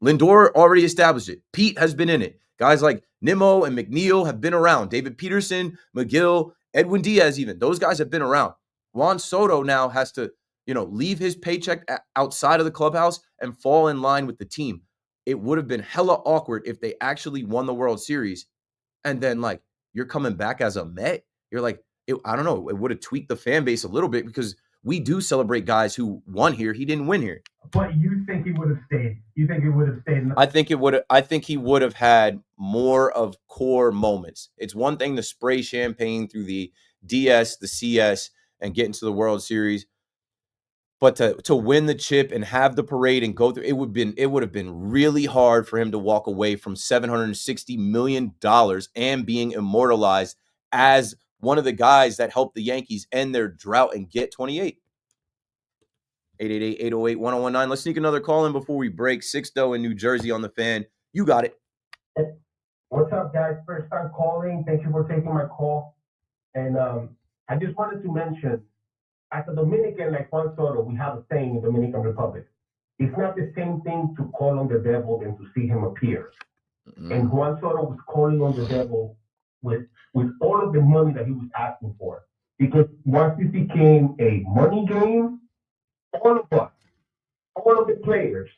Lindor already established it. Pete has been in it. Guys like Nimmo and McNeil have been around. David Peterson, McGill, Edwin Diaz even. Those guys have been around. Juan Soto now has to, leave his paycheck outside of the clubhouse and fall in line with the team. It would have been hella awkward if they actually won the World Series and then, like, you're coming back as a Met. You're like, I don't know. It would have tweaked the fan base a little bit because we do celebrate guys who won here. He didn't win here. But you think he would have stayed? You think he would have stayed? I think he would have had more of core moments. It's one thing to spray champagne through the DS, the CS, and get into the World Series. But to win the chip and have the parade and go through, it would have been really hard for him to walk away from $760 million and being immortalized as one of the guys that helped the Yankees end their drought and get 28. 888-808-1019. Let's sneak another call in before we break. Sixto in New Jersey on the Fan. You got it. What's up, guys? First time calling. Thank you for taking my call. And I just wanted to mention, as a Dominican like Juan Soto, we have a saying in the Dominican Republic. It's not the same thing to call on the devil than to see him appear. Mm-hmm. And Juan Soto was calling on the devil with all of the money that he was asking for. Because once this became a money game, all of us, all of the players,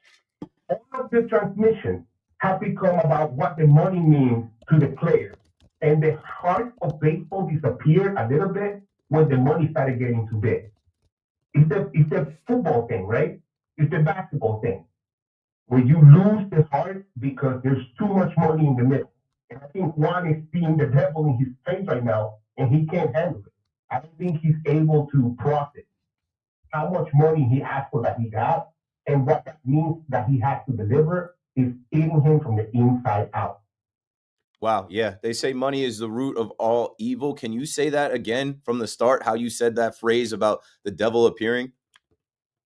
all of the transmission have become about what the money means to the players. And the heart of baseball disappeared a little bit when the money started getting too big. It's the football thing, right? It's the basketball thing. Where you lose the heart because there's too much money in the middle. And I think Juan is seeing the devil in his face right now, and he can't handle it. I don't think he's able to process how much money he asked for that he got, and what that means that he has to deliver is eating him from the inside out. Wow, yeah. They say money is the root of all evil. Can you say that again from the start, how you said that phrase about the devil appearing?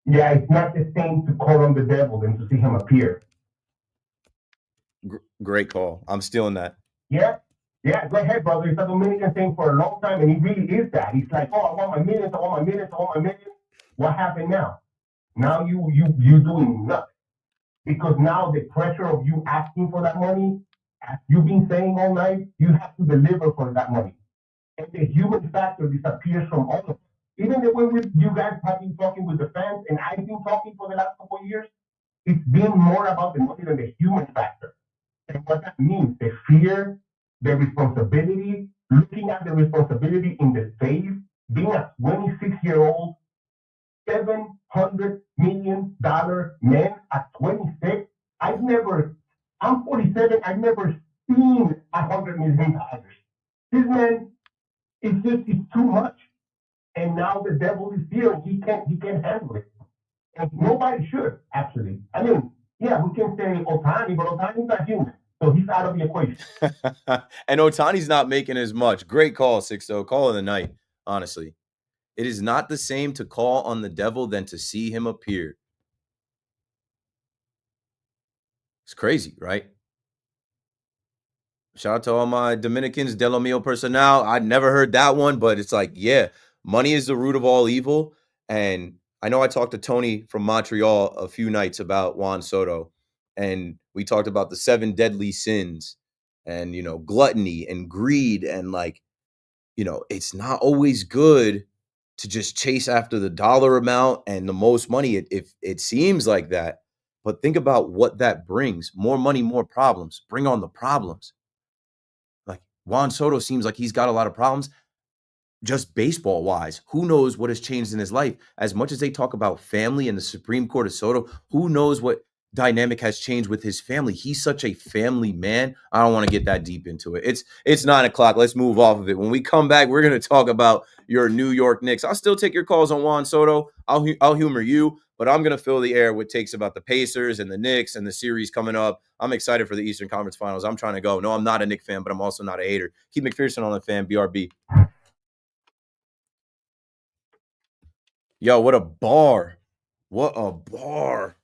Yeah, it's not the same to call on the devil than to see him appear. Great call. I'm stealing that. Yeah, go ahead, brother. It's a Dominican thing for a long time, and he really is that. He's like, oh, I want my millions, I want my millions, I want my millions. What happened now? Now you doing nothing. Because now the pressure of you asking for that money, as you've been saying all night, you have to deliver for that money. And the human factor disappears from all of us. Even the way you guys have been talking with the fans, and I've been talking for the last couple of years, it's been more about the money than the human factor. And what that means, the fear, the responsibility, looking at the responsibility in the face, being a 26-year-old, $700 million man at 26. I'm 47. I've never seen $100 million. This man, it's too much. And now the devil is here, and he can't handle it. And nobody should, actually. I mean, yeah, we can say Ohtani, but Ohtani's not human. So he's out of the equation. And Ohtani's not making as much. Great call, Sixto. Call of the night, honestly. It is not the same to call on the devil than to see him appear. It's crazy, right? Shout out to all my Dominicans, De Lo Mio Personal. I never heard that one, but it's like, yeah, money is the root of all evil. And I know I talked to Tony from Montreal a few nights about Juan Soto, and we talked about the 7 deadly sins and, gluttony and greed. And it's not always good to just chase after the dollar amount and the most money. It seems like that, but think about what that brings. More money, more problems. Bring on the problems. Like Juan Soto seems like he's got a lot of problems just baseball wise. Who knows what has changed in his life? As much as they talk about family and the Supreme Court of Soto, who knows what dynamic has changed with his family? He's such a family man. I don't want to get that deep into it. It's 9 o'clock. Let's move off of it. When we come back, we're going to talk about your New York Knicks. I'll still take your calls on Juan Soto. I'll humor you, but I'm going to fill the air with takes about the Pacers and the Knicks and the series coming up. I'm excited for the Eastern Conference Finals. I'm trying to go. No, I'm not a Knicks fan, but I'm also not a hater. Keith McPherson on the Fan, BRB. Yo, what a bar. What a bar.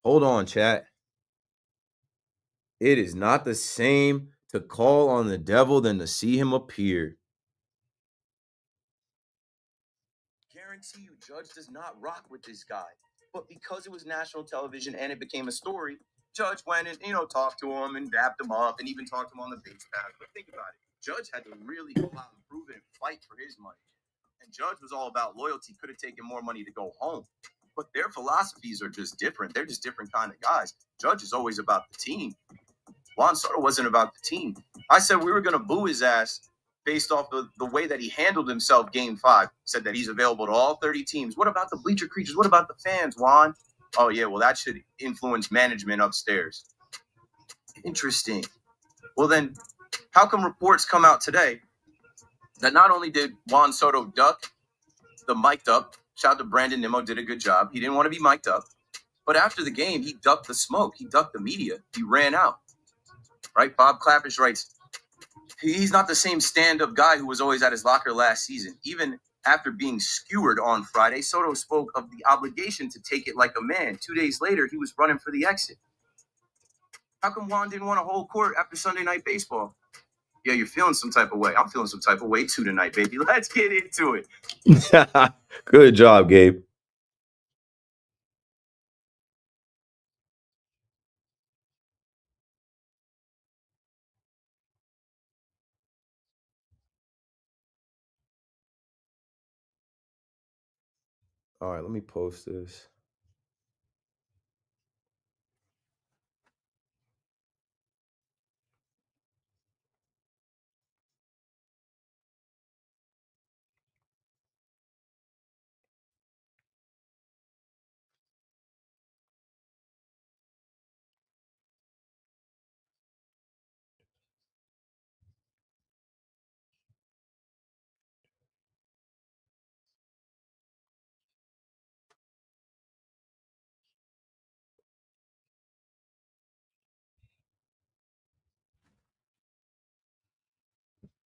Hold on, chat. It is not the same to call on the devil than to see him appear. Guarantee you, Judge does not rock with this guy. But because it was national television and it became a story, Judge went and, talked to him and dapped him up and even talked to him on the base path. But think about it. Judge had to really go out and prove it and fight for his money. And Judge was all about loyalty, could have taken more money to go home. But their philosophies are just different. They're just different kind of guys. Judge is always about the team. Juan Soto wasn't about the team. I said we were going to boo his ass based off the way that he handled himself Game 5. Said that he's available to all 30 teams. What about the bleacher creatures? What about the fans, Juan? Oh, yeah, well, that should influence management upstairs. Interesting. Well, then, how come reports come out today that not only did Juan Soto duck the mic'd up Shout out to Brandon Nimmo, did a good job. He didn't want to be mic'd up. But after the game, he ducked the smoke. He ducked the media. He ran out. Right? Bob Clappish writes, he's not the same stand-up guy who was always at his locker last season. Even after being skewered on Friday, Soto spoke of the obligation to take it like a man. 2 days later, he was running for the exit. How come Juan didn't want to hold court after Sunday Night Baseball? Yeah, you're feeling some type of way. I'm feeling some type of way too tonight, baby. Let's get into it. Good job, Gabe. All right, let me post this.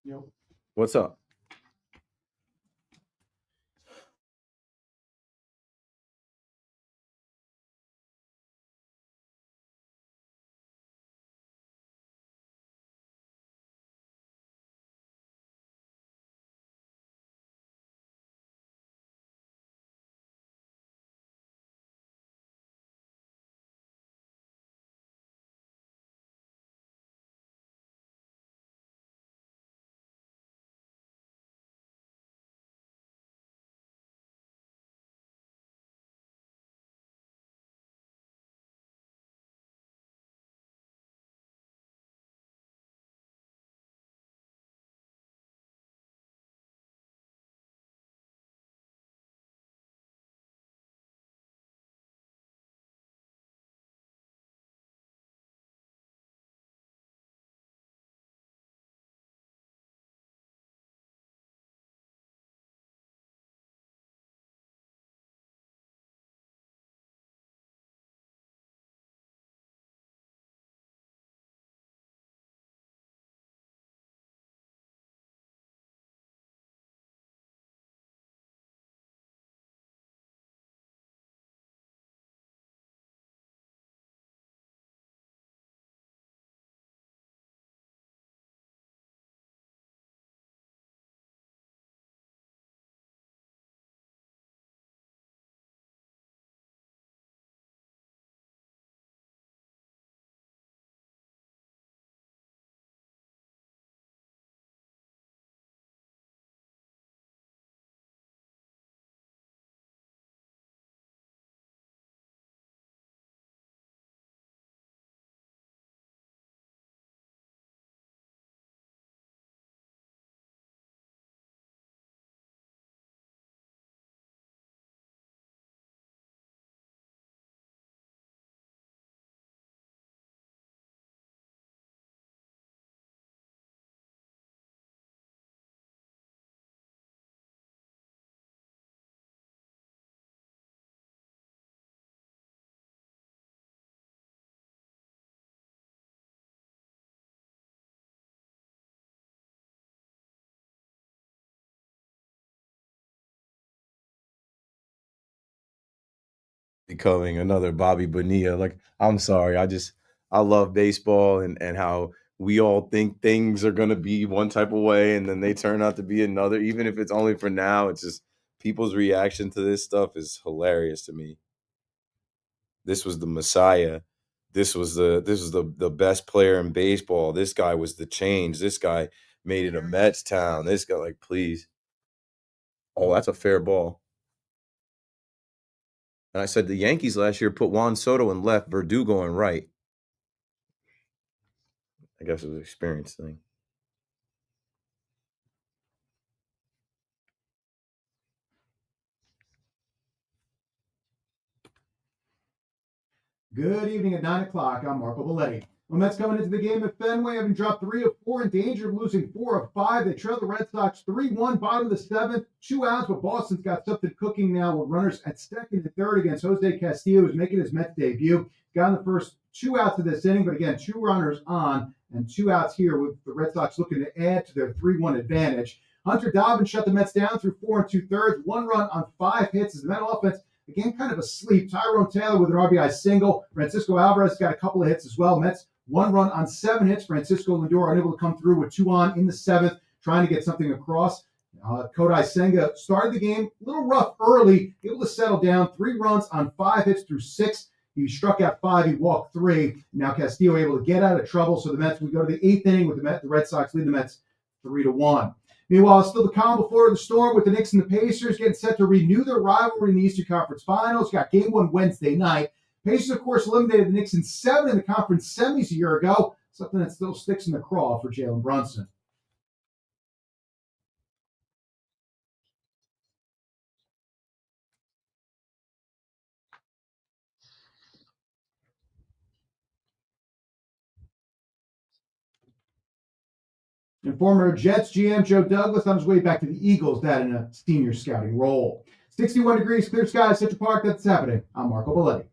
Yep. What's up? Becoming another Bobby Bonilla. Like, I'm sorry. I love baseball and how we all think things are gonna be one type of way and then they turn out to be another, even if it's only for now. It's just people's reaction to this stuff is hilarious to me. This was the Messiah. This was the best player in baseball. This guy was the change. This guy made it a Mets town. This guy, like, please. Oh, that's a fair ball. And I said the Yankees last year put Juan Soto in left, Verdugo in right. I guess it was an experience thing. Good evening at 9 o'clock. I'm Marco Belletti. The Mets coming into the game at Fenway, having dropped 3 of 4, in danger of losing 4 of 5. They trail the Red Sox 3-1, bottom of the 7th, 2 outs, but Boston's got something cooking now with runners at second and third against Jose Castillo, who's making his Mets debut. Got in the first 2 outs of this inning, but again, 2 runners on and 2 outs here with the Red Sox looking to add to their 3-1 advantage. Hunter Dobbins shut the Mets down through 4 2/3, 1 run on 5 hits as the Met offense, again, kind of asleep. Tyrone Taylor with an RBI single. Francisco Alvarez got a couple of hits as well. Mets 1 run on 7 hits. Francisco Lindor unable to come through with 2 on in the 7th, trying to get something across. Kodai Senga started the game a little rough early, able to settle down. 3 runs on 5 hits through 6. He struck out 5. He walked 3. Now Castillo able to get out of trouble. So the Mets, we go to the 8th inning with the Red Sox lead the Mets 3-1. Meanwhile, still the calm before the storm with the Knicks and the Pacers getting set to renew their rivalry in the Eastern Conference Finals. Got game 1 Wednesday night. Pacers, of course, eliminated the Knicks in 7 in the conference semis a year ago, something that still sticks in the craw for Jalen Brunson. And former Jets GM Joe Douglas on his way back to the Eagles, that in a senior scouting role. 61 degrees, clear skies, Central Park. That's happening. I'm Marco Belletti.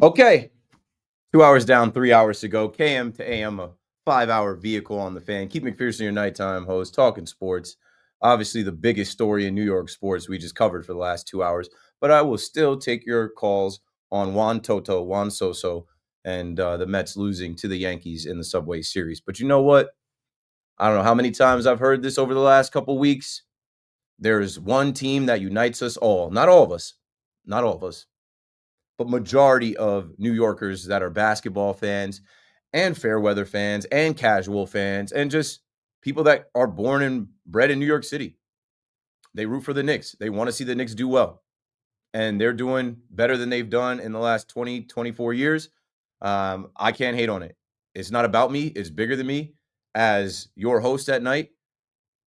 Okay. 2 hours down, 3 hours to go. KM to AM, a 5-hour vehicle on the fan. Keep McPherson your nighttime host, talking sports. Obviously, the biggest story in New York sports we just covered for the last 2 hours. But I will still take your calls on Juan Soto, and the Mets losing to the Yankees in the Subway Series. But you know what? I don't know how many times I've heard this over the last couple weeks. There's one team that unites us all. Not all of us. Not all of us. But majority of New Yorkers that are basketball fans and fair weather fans and casual fans and just people that are born and bred in New York City. They root for the Knicks. They want to see the Knicks do well. And they're doing better than they've done in the last 20, 24 years. I can't hate on it. It's not about me. It's bigger than me. As your host at night,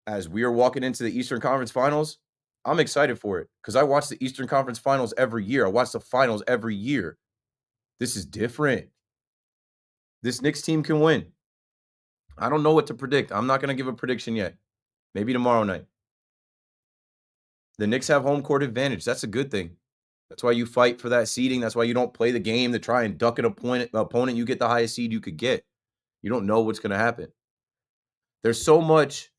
as we are walking into the Eastern Conference Finals, I'm excited for it because I watch the Eastern Conference Finals every year. I watch the finals every year. This is different. This Knicks team can win. I don't know what to predict. I'm not going to give a prediction yet. Maybe tomorrow night. The Knicks have home court advantage. That's a good thing. That's why you fight for that seeding. That's why you don't play the game to try and duck an opponent. You get the highest seed you could get. You don't know what's going to happen. There's so much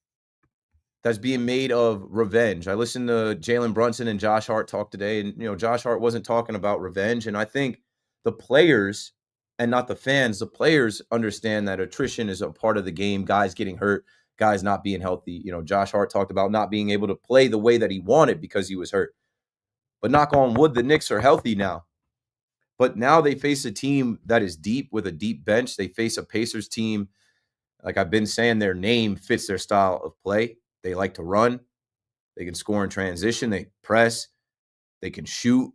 that's being made of revenge. I listened to Jalen Brunson and Josh Hart talk today, and Josh Hart wasn't talking about revenge. And I think the players, and not the fans, the players understand that attrition is a part of the game. Guys getting hurt, guys not being healthy. Josh Hart talked about not being able to play the way that he wanted because he was hurt. But knock on wood, the Knicks are healthy now. But now they face a team that is deep with a deep bench. They face a Pacers team. Like I've been saying, their name fits their style of play. They like to run. They can score in transition. They press. They can shoot.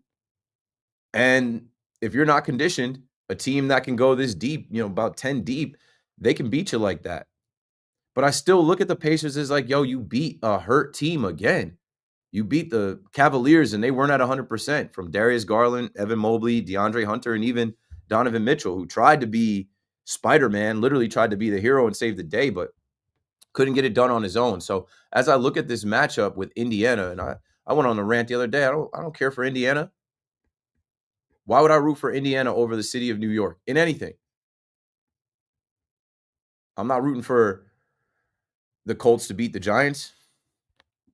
And if you're not conditioned, a team that can go this deep, about 10 deep, they can beat you like that. But I still look at the Pacers as like, you beat a hurt team again. You beat the Cavaliers, and they weren't at 100% from Darius Garland, Evan Mobley, DeAndre Hunter, and even Donovan Mitchell, who tried to be Spider-Man, literally tried to be the hero and save the day, but couldn't get it done on his own. So as I look at this matchup with Indiana, and I went on a rant the other day, I don't care for Indiana. Why would I root for Indiana over the city of New York in anything? I'm not rooting for the Colts to beat the Giants.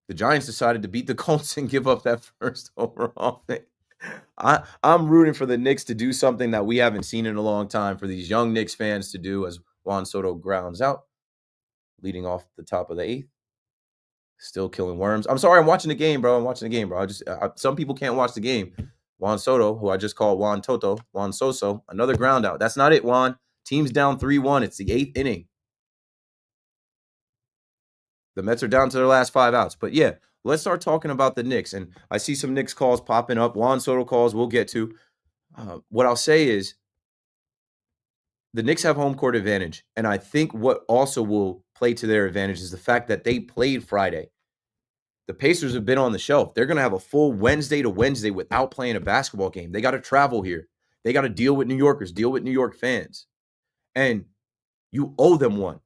The Giants decided to beat the Colts and give up that first overall thing. I'm rooting for the Knicks to do something that we haven't seen in a long time, for these young Knicks fans to do, as Juan Soto grounds out, leading off the top of the 8th. Still killing worms. I'm sorry, I'm watching the game, bro. Some people can't watch the game. Juan Soto, who I just called Juan Soso, another ground out. That's not it, Juan. Team's down 3-1. It's the 8th inning. The Mets are down to their last 5 outs. But yeah, let's start talking about the Knicks. And I see some Knicks calls popping up, Juan Soto calls we'll get to. What I'll say is the Knicks have home court advantage. And I think what also will play to their advantage is the fact that they played Friday. The Pacers have been on the shelf. They're going to have a full Wednesday to Wednesday without playing a basketball game. They got to travel here. They got to deal with New Yorkers, deal with New York fans. And you owe them one,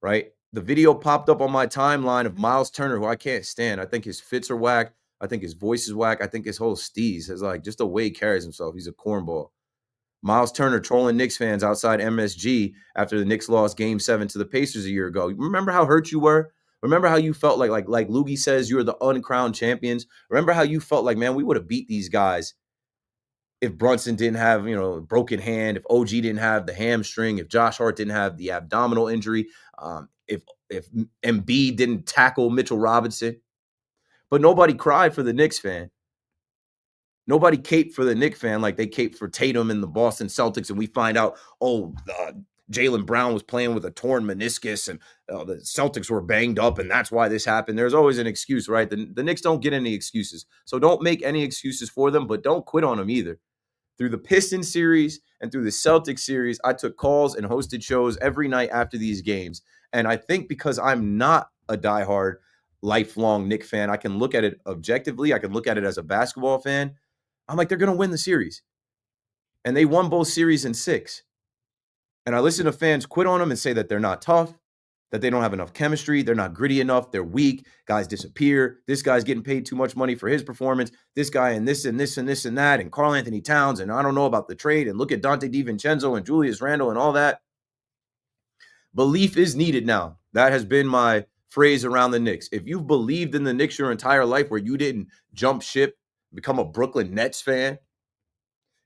right? The video popped up on my timeline of Miles Turner, who I can't stand. I think his fits are whack. I think his voice is whack. I think his whole steez is like just the way he carries himself. He's a cornball. Miles Turner trolling Knicks fans outside MSG after the Knicks lost Game 7 to the Pacers a year ago. Remember how hurt you were? Remember how you felt like Loogie says, you were the uncrowned champions? Remember how you felt like, man, we would have beat these guys if Brunson didn't have, a broken hand, if OG didn't have the hamstring, if Josh Hart didn't have the abdominal injury, if Embiid didn't tackle Mitchell Robinson. But nobody cried for the Knicks fan. Nobody caped for the Knicks fan like they caped for Tatum and the Boston Celtics, and we find out, Jaylen Brown was playing with a torn meniscus, and the Celtics were banged up, and that's why this happened. There's always an excuse, right? The Knicks don't get any excuses. So don't make any excuses for them, but don't quit on them either. Through the Pistons series and through the Celtics series, I took calls and hosted shows every night after these games. And I think because I'm not a diehard, lifelong Knicks fan, I can look at it objectively. I can look at it as a basketball fan. I'm like, they're going to win the series. And they won both series in 6. And I listen to fans quit on them and say that they're not tough, that they don't have enough chemistry, they're not gritty enough, they're weak, guys disappear, this guy's getting paid too much money for his performance, this guy and this and this and this and that, and Karl Anthony Towns, and I don't know about the trade, and look at Dante DiVincenzo and Julius Randle and all that. Belief is needed now. That has been my phrase around the Knicks. If you've believed in the Knicks your entire life where you didn't jump ship, become a Brooklyn Nets fan,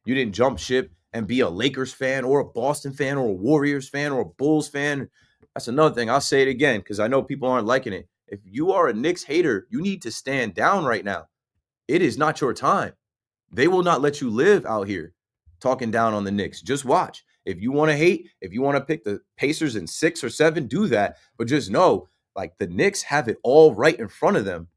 you didn't jump ship and be a Lakers fan or a Boston fan or a Warriors fan or a Bulls fan, that's another thing. I'll say it again because I know people aren't liking it. If you are a Knicks hater, you need to stand down right now. It is not your time. They will not let you live out here talking down on the Knicks. Just watch. If you want to hate, if you want to pick the Pacers in 6 or 7, do that. But just know, the Knicks have it all right in front of them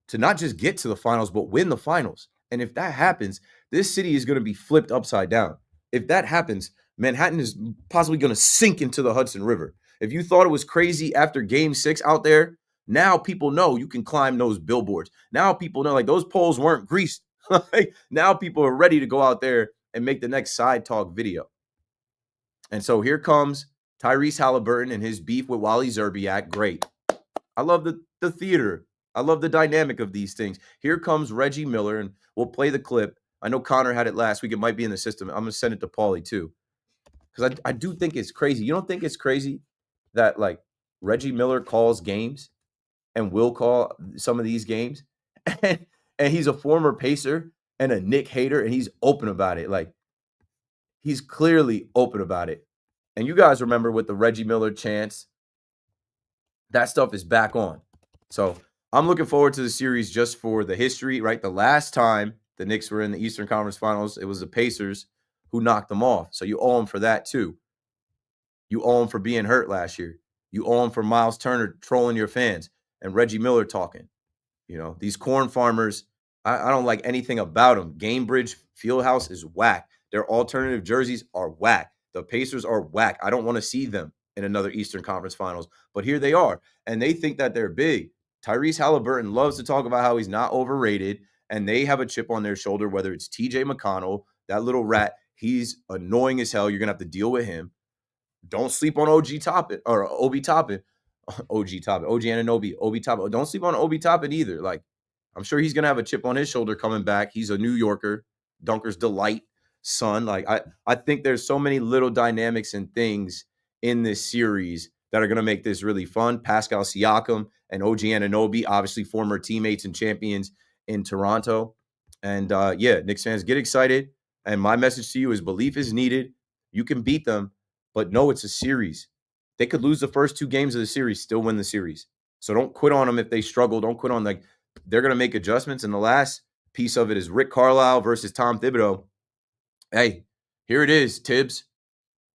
to not just get to the finals, but win the finals. And if that happens, this city is going to be flipped upside down. If that happens, Manhattan is possibly going to sink into the Hudson River. If you thought it was crazy after Game 6 out there, now people know you can climb those billboards. Now people know those poles weren't greased. Now people are ready to go out there and make the next side talk video. And so here comes Tyrese Halliburton and his beef with Wally Zerbiak. Great. I love the theater. I love the dynamic of these things. Here comes Reggie Miller, and we'll play the clip. I know Connor had it last week. It might be in the system. I'm going to send it to Paulie too. Because I do think it's crazy. You don't think it's crazy that Reggie Miller calls games and will call some of these games? And he's a former Pacer and a Knick hater, and he's open about it. He's clearly open about it. And you guys remember with the Reggie Miller chants, that stuff is back on. So I'm looking forward to the series just for the history, right? The last time the Knicks were in the Eastern Conference Finals, it was the Pacers who knocked them off. So you owe them for that too. You owe them for being hurt last year. You owe them for Miles Turner trolling your fans and Reggie Miller talking. These corn farmers, I don't like anything about them. Gamebridge Fieldhouse is whack. Their alternative jerseys are whack. The Pacers are whack. I don't want to see them in another Eastern Conference Finals. But here they are, and they think that they're big. Tyrese Halliburton loves to talk about how he's not overrated, and they have a chip on their shoulder, whether it's TJ McConnell, that little rat. He's annoying as hell. You're going to have to deal with him. Don't sleep on OG Toppin or Obi Toppin. OG Toppin. OG Anunoby. Obi Toppin. Don't sleep on Obi Toppin either. I'm sure he's going to have a chip on his shoulder coming back. He's a New Yorker. Dunker's delight son. I think there's so many little dynamics and things in this series that are going to make this really fun. Pascal Siakam and OG Anunoby, obviously former teammates and champions in Toronto. And Knicks fans, get excited. And my message to you is belief is needed. You can beat them, but no, it's a series. They could lose the first 2 games of the series, still win the series. So don't quit on them if they struggle. Don't quit on they're going to make adjustments. And the last piece of it is Rick Carlisle versus Tom Thibodeau. Hey, here it is, Tibbs.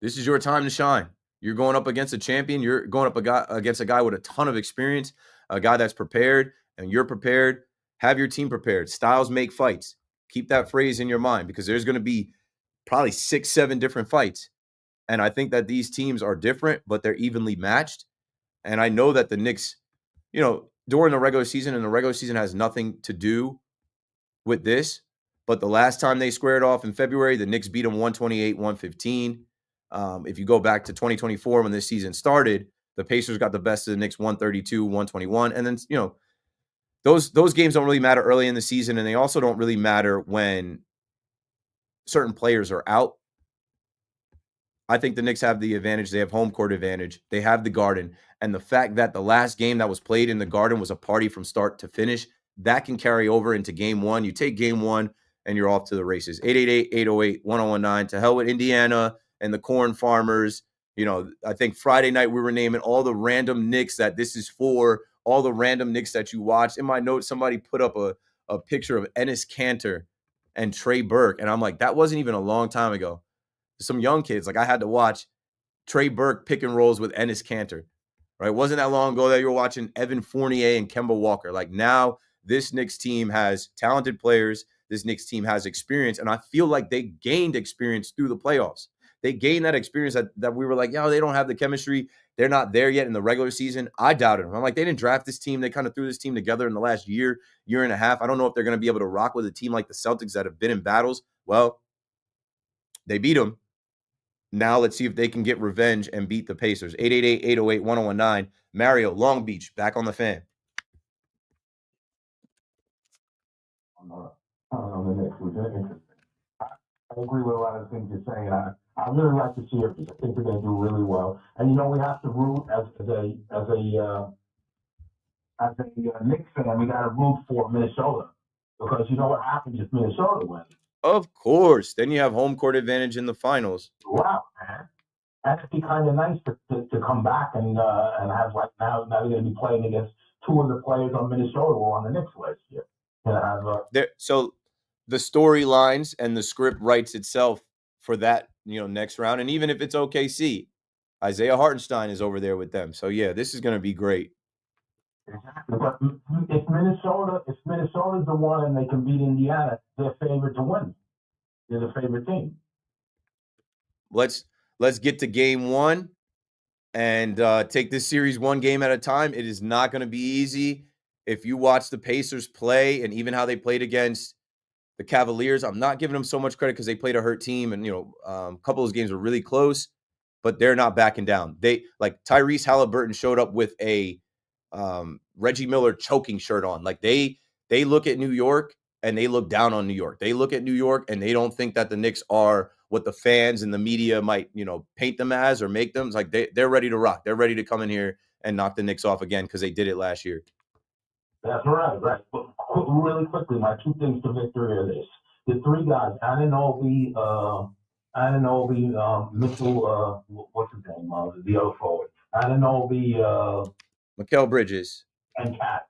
This is your time to shine. You're going up against a champion. You're going up against a guy with a ton of experience, a guy that's prepared. and you're prepared, have your team prepared. Styles make fights. Keep that phrase in your mind because there's going to be probably 6, 7 different fights. And I think that these teams are different, but they're evenly matched. And I know that the Knicks, during the regular season, and the regular season has nothing to do with this, but the last time they squared off in February, the Knicks beat them 128-115. If you go back to 2024 when this season started, the Pacers got the best of the Knicks 132-121. And then, those games don't really matter early in the season, and they also don't really matter when certain players are out. I think the Knicks have the advantage. They have home court advantage. They have the Garden. And the fact that the last game that was played in the Garden was a party from start to finish, that can carry over into game one. You take game one, and you're off to the races. 888-808-1019. To hell with Indiana and the Corn Farmers. I think Friday night we were naming all the random Knicks that this is for, all the random Knicks that you watched. In my notes, somebody put up a picture of Enes Kanter and Trey Burke. And I'm like, that wasn't even a long time ago. Some young kids, like I had to watch Trey Burke pick and rolls with Enes Kanter, right? It wasn't that long ago that you were watching Evan Fournier and Kemba Walker. Like now, this Knicks team has talented players. This Knicks team has experience, and I feel like they gained experience through the playoffs. They gained that experience that we were like, they don't have the chemistry. They're not there yet in the regular season. I doubted them. I'm like, they didn't draft this team. They kind of threw this team together in the last year and a half. I don't know if they're going to be able to rock with a team like the Celtics that have been in battles. Well, they beat them. Now let's see if they can get revenge and beat the Pacers. 888-808-1019. Mario, Long Beach, back on the fan. On the Knicks, which is interesting. I agree with a lot of the things you're saying. I really like the series. I think they're going to do really well. And we have to root as a Knicks fan. We got to root for Minnesota because you know what happens if Minnesota wins. Of course. Then you have home court advantage in the finals. Wow, man. That'd be kind of nice to come back and have like now they're going to be playing against two of the players on Minnesota who were on the Knicks last year. So the storylines and the script writes itself for that next round. And even if it's OKC, Isaiah Hartenstein is over there with them. So yeah, this is going to be great. Exactly. But if Minnesota's the one and they can beat Indiana, they're favored to win. They're the favorite team. Let's get to game one and take this series one game at a time. It is not going to be easy. If you watch the Pacers play and even how they played against the Cavaliers, I'm not giving them so much credit because they played a hurt team and a couple of those games were really close, but they're not backing down. They like Tyrese Halliburton showed up with a Reggie Miller choking shirt on. Like they look at New York and they look down on New York. They look at New York and they don't think that the Knicks are what the fans and the media might, paint them as or make them. It's like they're ready to rock. They're ready to come in here and knock the Knicks off again because they did it last year. That's right. But really quickly, my two things to victory are this. The three guys, Anunoby, Mitchell, what's his name? The other forward. Anunoby, Mikal Bridges. And Cat.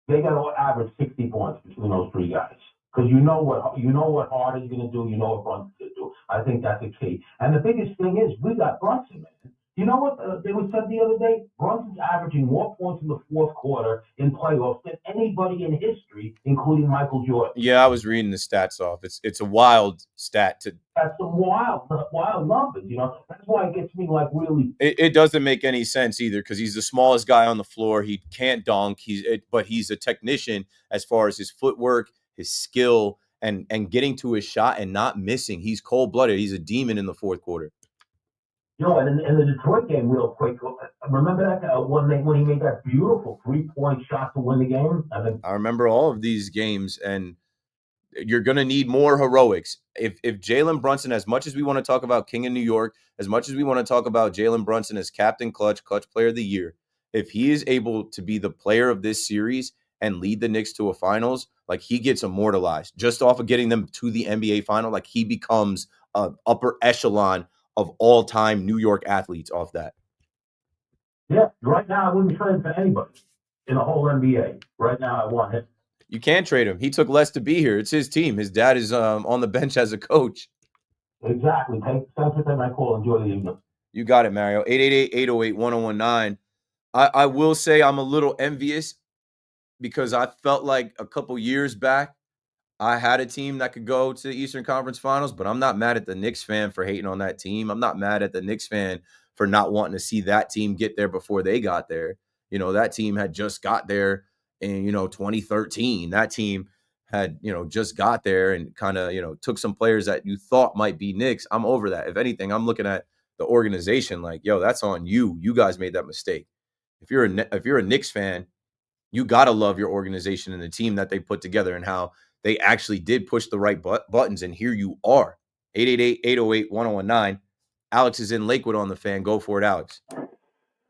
They got to average 60 points between those three guys. Because you know what Harden's going to do. You know what Brunson's going to do. I think that's the key. And the biggest thing is we got Brunson, man. You know what they said the other day? Brunson's averaging more points in the fourth quarter in playoffs than anybody in history, including Michael Jordan. Yeah, I was reading the stats off. It's a wild stat. That's some wild numbers. That's why it gets me like really. It doesn't make any sense either because he's the smallest guy on the floor. He can't dunk. But he's a technician as far as his footwork, his skill, and getting to his shot and not missing. He's cold-blooded. He's a demon in the fourth quarter. And in the Detroit game, real quick, remember that when he made that beautiful 3-point shot to win the game? I remember all of these games, and you're going to need more heroics. If Jalen Brunson, as much as we want to talk about King of New York, as much as we want to talk about Jalen Brunson as Captain Clutch Player of the Year, if he is able to be the player of this series and lead the Knicks to a finals, like he gets immortalized just off of getting them to the NBA final. Like he becomes an upper echelon of all-time New York athletes off that. Yeah, right now I wouldn't trade for anybody in the whole NBA. Right now I want him. You can't trade him. He took less to be here. It's his team. His dad is on the bench as a coach. Exactly. Thanks for taking my call. Enjoy the evening. You got it, Mario. 888-808-1019. I will say I'm a little envious because I felt like a couple years back, I had a team that could go to the Eastern Conference Finals, but I'm not mad at the Knicks fan for hating on that team. I'm not mad at the Knicks fan for not wanting to see that team get there before they got there. You know, that team had just got there in, 2013. That team had, just got there and kind of, took some players that you thought might be Knicks. I'm over that. If anything, I'm looking at the organization like, yo, that's on you. You guys made that mistake. If you're a Knicks fan, you got to love your organization and the team that they put together and how they actually did push the right buttons. And here you are. 888-808-1019. Alex is in Lakewood on the Fan. Go for it, Alex.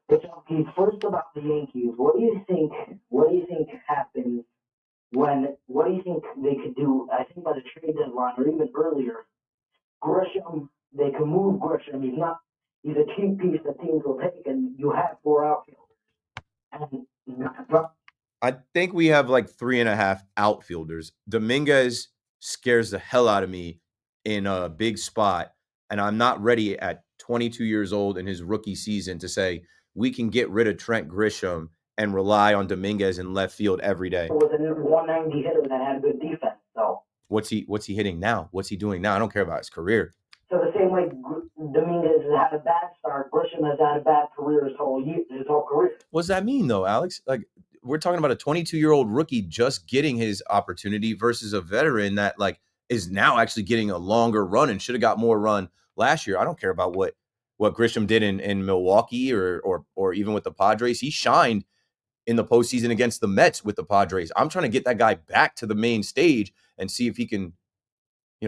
First about the Yankees, what do you think happens what do you think they could do? I think by the trade deadline or even earlier, Grisham, they can move Grisham. He's a cheap piece that teams will take, and you have 4 outfielders. I think we have like 3.5 outfielders. Dominguez scares the hell out of me in a big spot, and I'm not ready at 22 years old in his rookie season to say we can get rid of Trent Grisham and rely on Dominguez in left field every day. It was a 190 hitter that had good defense, so. What's he hitting now? What's he doing now? I don't care about his career. So the same way Dominguez has had a bad start, Grisham has had a bad career his whole career. What does that mean, though, Alex? Like, we're talking about a 22-year-old rookie just getting his opportunity versus a veteran that like is now actually getting a longer run and should have got more run last year. I don't care about what Grisham did in Milwaukee or even with the Padres. He shined in the postseason against the Mets with the Padres. I'm trying to get that guy back to the main stage and see if he can,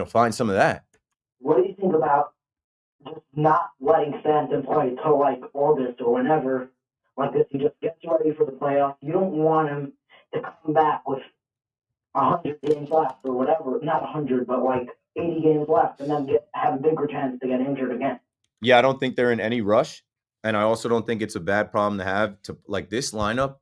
find some of that. What do you think about just not letting Stanton play till like August or whenever? Like this, he just gets ready for the playoffs. You don't want him to come back with 100 games left or whatever. Not 100, but like 80 games left, and then have a bigger chance to get injured again. Yeah, I don't think they're in any rush, and I also don't think it's a bad problem to have to like this lineup.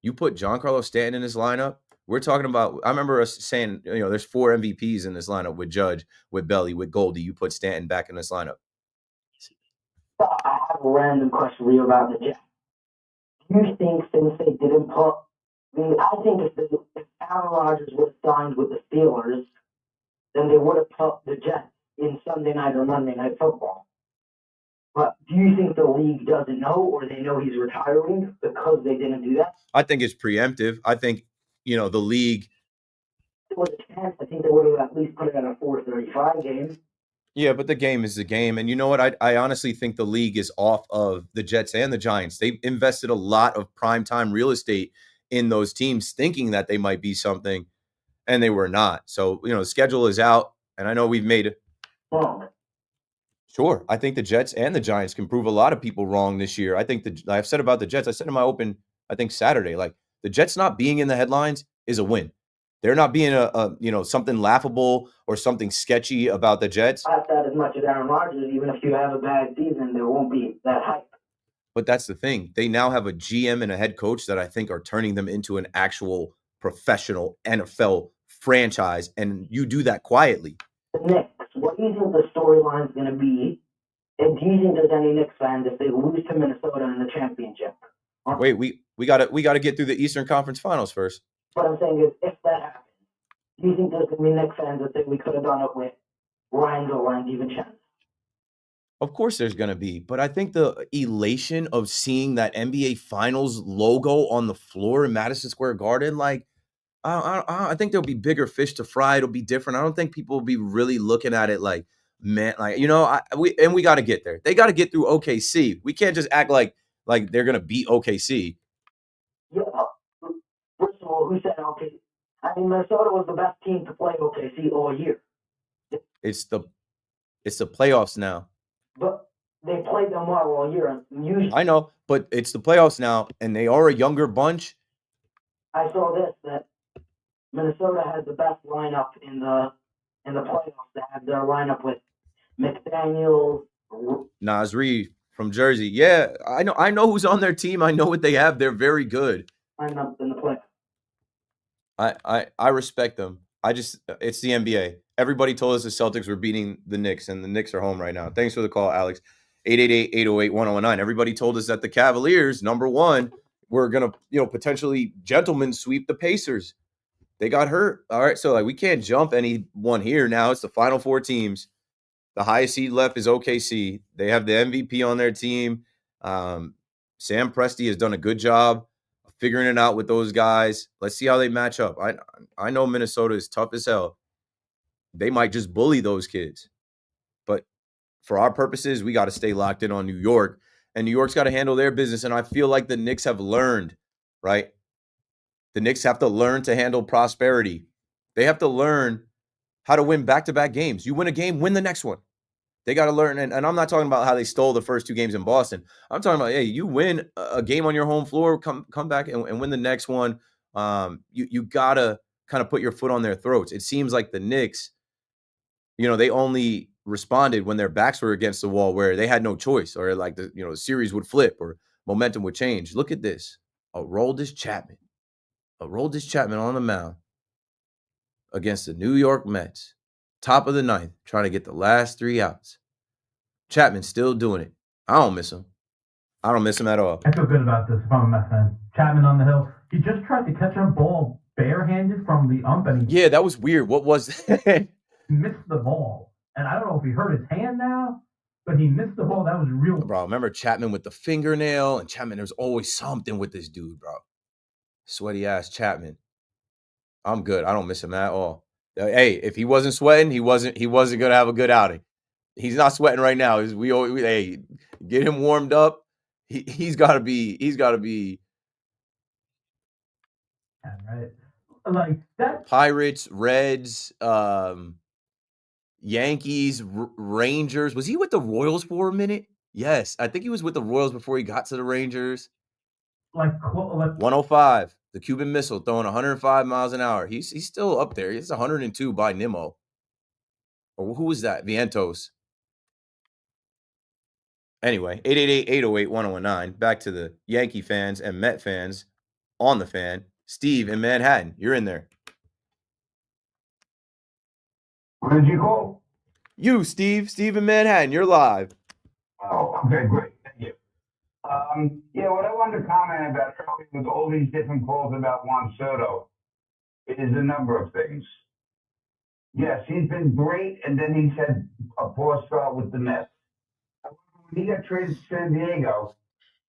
You put Giancarlo Stanton in this lineup. We're talking about. I remember us saying, there's 4 MVPs in this lineup with Judge, with Belly, with Goldie. You put Stanton back in this lineup. I have a random question for you about the Jets. Do you think since they didn't put, I think if Aaron Rodgers would have signed with the Steelers, then they would have put the Jets in Sunday night or Monday Night Football. But do you think the league doesn't know, or they know he's retiring because they didn't do that? I think it's preemptive. I think, the league. There was a chance. I think they would have at least put it at a 4:35 game. Yeah, but the game is the game. And you know what? I honestly think the league is off of the Jets and the Giants. They invested a lot of primetime real estate in those teams thinking that they might be something, and they were not. So, the schedule is out, and I know we've made it. Wrong. Sure. I think the Jets and the Giants can prove a lot of people wrong this year. I think I've said about the Jets, I said in my open, I think Saturday, like the Jets not being in the headlines is a win. They're not being something laughable or something sketchy about the Jets. Not that as much as Aaron Rodgers. Even if you have a bad season, there won't be that hype. But that's the thing. They now have a GM and a head coach that I think are turning them into an actual professional NFL franchise, and you do that quietly. The Knicks, what do you think the storyline is going to be? And do you think there's any Knicks fans if they lose to Minnesota in the championship? Wait, we gotta get through the Eastern Conference Finals first. What I'm saying is, if that happens, do you think there's going to be Knicks fans that think we could have done it with Randall and even Chance? Of course there's going to be, but I think the elation of seeing that NBA Finals logo on the floor in Madison Square Garden, like, I think there'll be bigger fish to fry. It'll be different. I don't think people will be really looking at it like, man, like, we got to get there. They got to get through OKC. We can't just act like they're going to beat OKC. Yeah, first of all, who said OKC? I mean, Minnesota was the best team to play OKC all year. It's the playoffs now. But they played them well all year. Usually, I know, but it's the playoffs now, and they are a younger bunch. I saw this, that Minnesota has the best lineup in the playoffs. They have their lineup with McDaniel, Naz Reid from Jersey. Yeah, I know who's on their team. I know what they have. They're very good. Lineup in the playoffs. I respect them. It's the NBA. Everybody told us the Celtics were beating the Knicks, and the Knicks are home right now. Thanks for the call, Alex. 888-808-1019. Everybody told us that the Cavaliers, number one, were gonna, potentially gentlemen sweep the Pacers. They got hurt. All right, so we can't jump anyone here now. It's the final 4 teams. The highest seed left is OKC. They have the MVP on their team. Sam Presti has done a good job of figuring it out with those guys. Let's see how they match up. I know Minnesota is tough as hell. They might just bully those kids. But for our purposes, we got to stay locked in on New York. And New York's got to handle their business. And I feel like the Knicks have learned, right? The Knicks have to learn to handle prosperity. They have to learn how to win back-to-back games. You win a game, win the next one. They got to learn. And I'm not talking about how they stole the first 2 games in Boston. I'm talking about, hey, you win a game on your home floor, come back and win the next one. You got to kind of put your foot on their throats. It seems like the Knicks, they only responded when their backs were against the wall, where they had no choice, or like the series would flip or momentum would change. Look at this. Aroldis Chapman on the mound against the New York Mets. Top of the 9th, trying to get the last 3 outs. Chapman still doing it. I don't miss him. I don't miss him at all. I feel good about this if I'm a Mets fan. Chapman on the hill. He just tried to catch a ball barehanded from the ump, and yeah, that was weird. What was that? Missed the ball. And I don't know if he hurt his hand now, but he missed the ball. That was real. Bro, remember Chapman with the fingernail? And Chapman, there's always something with this dude, bro. Sweaty ass Chapman. I'm good. I don't miss him at all. Hey, if he wasn't sweating, he wasn't gonna have a good outing. He's not sweating right now. Hey, get him warmed up. He's gotta be right. Like that. Pirates, Reds, Yankees, Rangers. Was he with the Royals for a minute? Yes, I think he was with the Royals before he got to the Rangers. Like 105, the Cuban Missile, throwing 105 miles an hour. He's still up there. It's 102 by Nimmo. Or who was that? Vientos. Anyway, 888-808-1019. Back to the Yankee fans and Met fans on the fan. Steve in Manhattan, you're in there. Where did you call? You, Steve. Steve in Manhattan, you're live. Oh, okay, great. Thank you. What I wanted to comment about earlier with all these different calls about Juan Soto is a number of things. Yes, he's been great, and then he's had a poor start with the Mets. When he got traded to San Diego,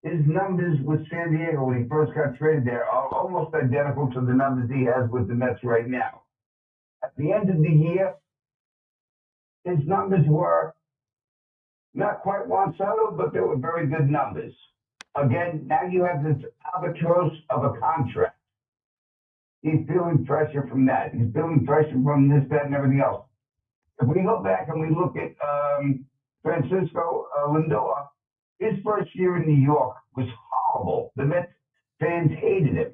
his numbers with San Diego when he first got traded there are almost identical to the numbers he has with the Mets right now. At the end of the year, his numbers were not quite Juan Soto, but they were very good numbers. Again, now you have this albatross of a contract. He's feeling pressure from that. He's feeling pressure from this, that, and everything else. If we go back and we look at Francisco Lindor, his first year in New York was horrible. The Mets fans hated him.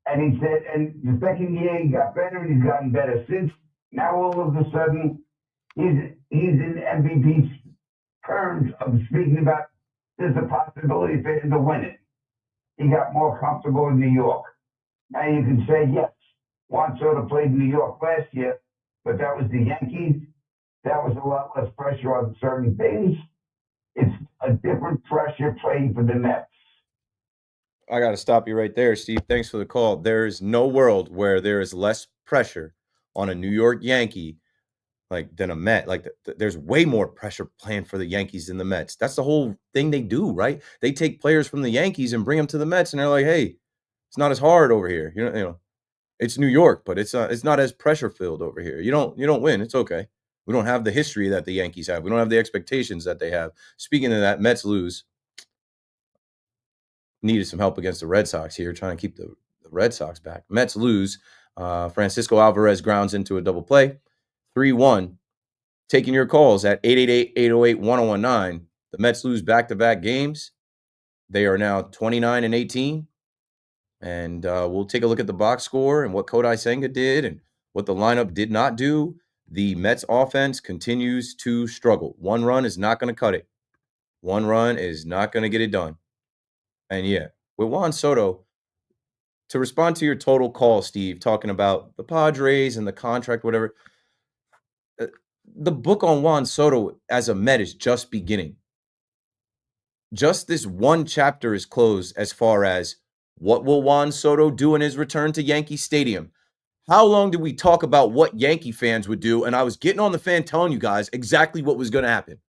And he said, and the second year he got better, and he's gotten better since. Now all of a sudden, he's in MVP terms of speaking about there's a possibility for him to win it. He got more comfortable in New York. Now you can say, yes, Juan Soto played in New York last year, but that was the Yankees. That was a lot less pressure on certain things. It's a different pressure playing for the Mets. I got to stop you right there, Steve. Thanks for the call. There is no world where there is less pressure on a New York Yankee than a Met. There's way more pressure playing for the Yankees than the Mets. That's the whole thing they do, right? They take players from the Yankees and bring them to the Mets, and they're like, hey, it's not as hard over here. You know, it's New York, but it's not as pressure filled over here. You don't win. It's okay. We don't have the history that the Yankees have. We don't have the expectations that they have. Speaking of that, Mets lose. Needed some help against the Red Sox here, trying to keep the Red Sox back. Mets lose. Francisco Alvarez grounds into a double play. 3-1. Taking your calls at 888-808-1019. The Mets lose back-to-back games. They are now 29-18. And we'll take a look at the box score and what Kodai Senga did and what the lineup did not do. The Mets offense continues to struggle. One run is not going to cut it. One run is not going to get it done. And yeah, with Juan Soto, to respond to your total call, Steve, talking about the Padres and the contract, whatever, the book on Juan Soto as a Met is just beginning. Just this one chapter is closed as far as What will Juan Soto do in his return to Yankee Stadium? How long did we talk about what Yankee fans would do? And I was getting on the fan telling you guys exactly what was going to happen.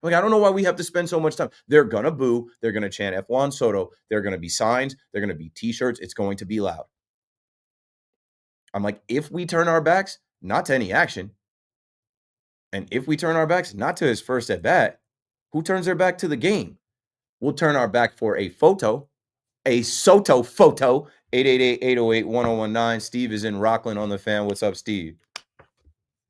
Like, I don't know why we have to spend so much time. They're going to boo. They're going to chant F. Juan Soto. They're going to be signs. They're going to be T-shirts. It's going to be loud. I'm like, if we turn our backs, not to any action, and if we turn our backs, not to his first at bat, who turns their back to the game? We'll turn our back for a photo, a Soto photo. 888-808-1019. Steve is in Rockland on the fan. What's up, Steve?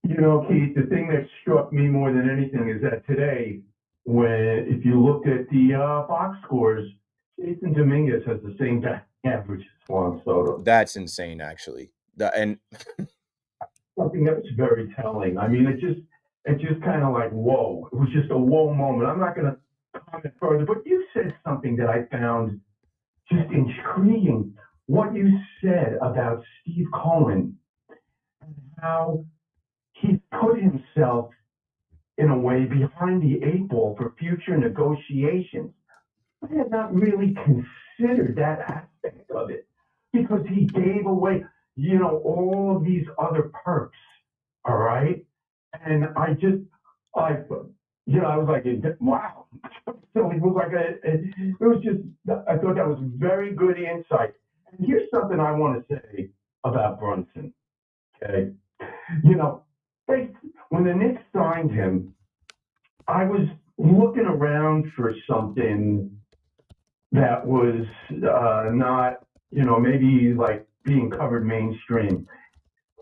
You know, Keith, the thing that struck me more than anything is that today, if you looked at the box scores, Jason Dominguez has the same average as Juan Soto. That's insane, actually. And something that was very telling. I mean, it just kind of like, whoa. It was just a whoa moment. I'm not going to comment further, but you said something that I found just intriguing. What you said about Steve Cohen and how he put himself in a way behind the eight ball for future negotiations. I had not really considered that aspect of it because he gave away, all of these other perks. All right. And I was like, wow. So it was like I thought that was very good insight. And here's something I want to say about Brunson. Okay. When the Knicks signed him, I was looking around for something that was not, maybe like being covered mainstream.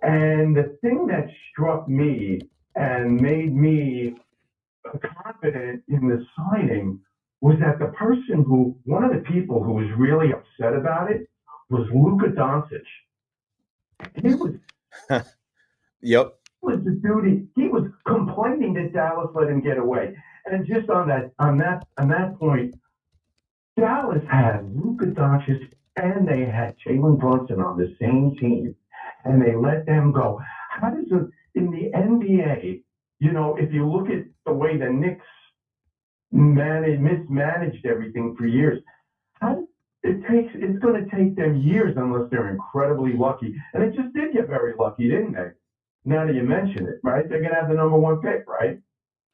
And the thing that struck me and made me confident in the signing was that one of the people who was really upset about it was Luka Doncic. He was Yep. Was the dude he was complaining that Dallas let him get away. And just on that point, Dallas had Luka Doncic and they had Jalen Brunson on the same team, and they let them go. How does in the NBA, if you look at the way the Knicks mismanaged everything for years, it's going to take them years unless they're incredibly lucky. And it just did get very lucky, didn't they? Now that you mention it, right? They're going to have the number one pick, right?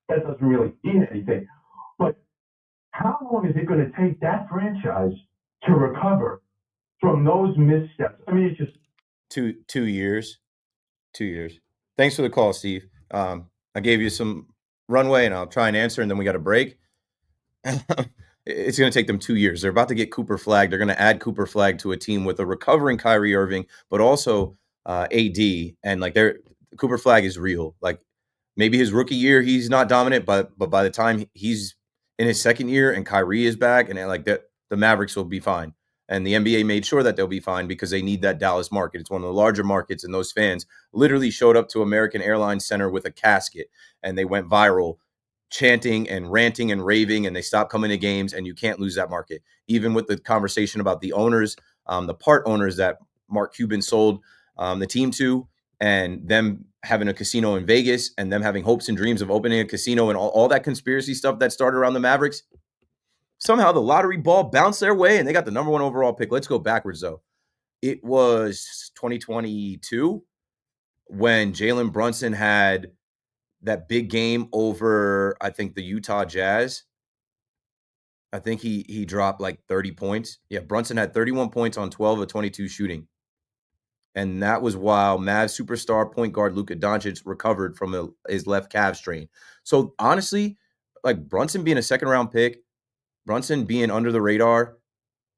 That doesn't really mean anything. But how long is it going to take that franchise to recover from those missteps? I mean, it's just 2 years. 2 years. Thanks for the call, Steve. I gave you some runway, and I'll try and answer, and then we got a break. It's going to take them 2 years. They're about to get Cooper Flagg. They're going to add Cooper Flagg to a team with a recovering Kyrie Irving, but also AD. And like Cooper Flagg is real. Like maybe his rookie year he's not dominant, but by the time he's in his second year and Kyrie is back, and like the Mavericks will be fine. And the NBA made sure that they'll be fine because they need that Dallas market. It's one of the larger markets, and those fans literally showed up to American Airlines Center with a casket, and they went viral chanting and ranting and raving, and they stopped coming to games, and you can't lose that market. Even with the conversation about the owners, the part owners that Mark Cuban sold the team to, and them having a casino in Vegas, and them having hopes and dreams of opening a casino, and all that conspiracy stuff that started around the Mavericks. Somehow the lottery ball bounced their way, and they got the number one overall pick. Let's go backwards, though. It was 2022 when Jalen Brunson had that big game over, I think, the Utah Jazz. I think he dropped like 30 points. Yeah, Brunson had 31 points on 12 of 22 shooting. And that was while Mavs superstar point guard Luka Doncic recovered from his left calf strain. So honestly, like Brunson being a second-round pick, Brunson being under the radar,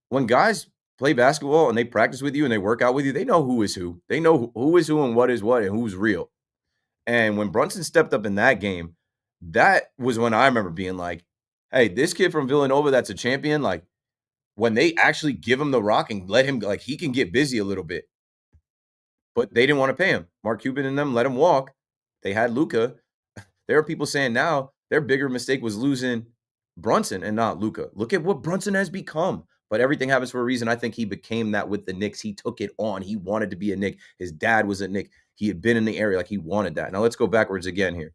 when guys play basketball and they practice with you and they work out with you, they know who is who. They know who is who and what is what and who's real. And when Brunson stepped up in that game, that was when I remember being like, hey, this kid from Villanova that's a champion, like when they actually give him the rock and let him, like he can get busy a little bit. But they didn't want to pay him. Mark Cuban and them let him walk. They had Luka. There are people saying now their bigger mistake was losing Brunson and not Luka. Look at what Brunson has become. But everything happens for a reason. I think he became that with the Knicks. He took it on. He wanted to be a Knick. His dad was a Knick. He had been in the area like he wanted that. Now let's go backwards again here.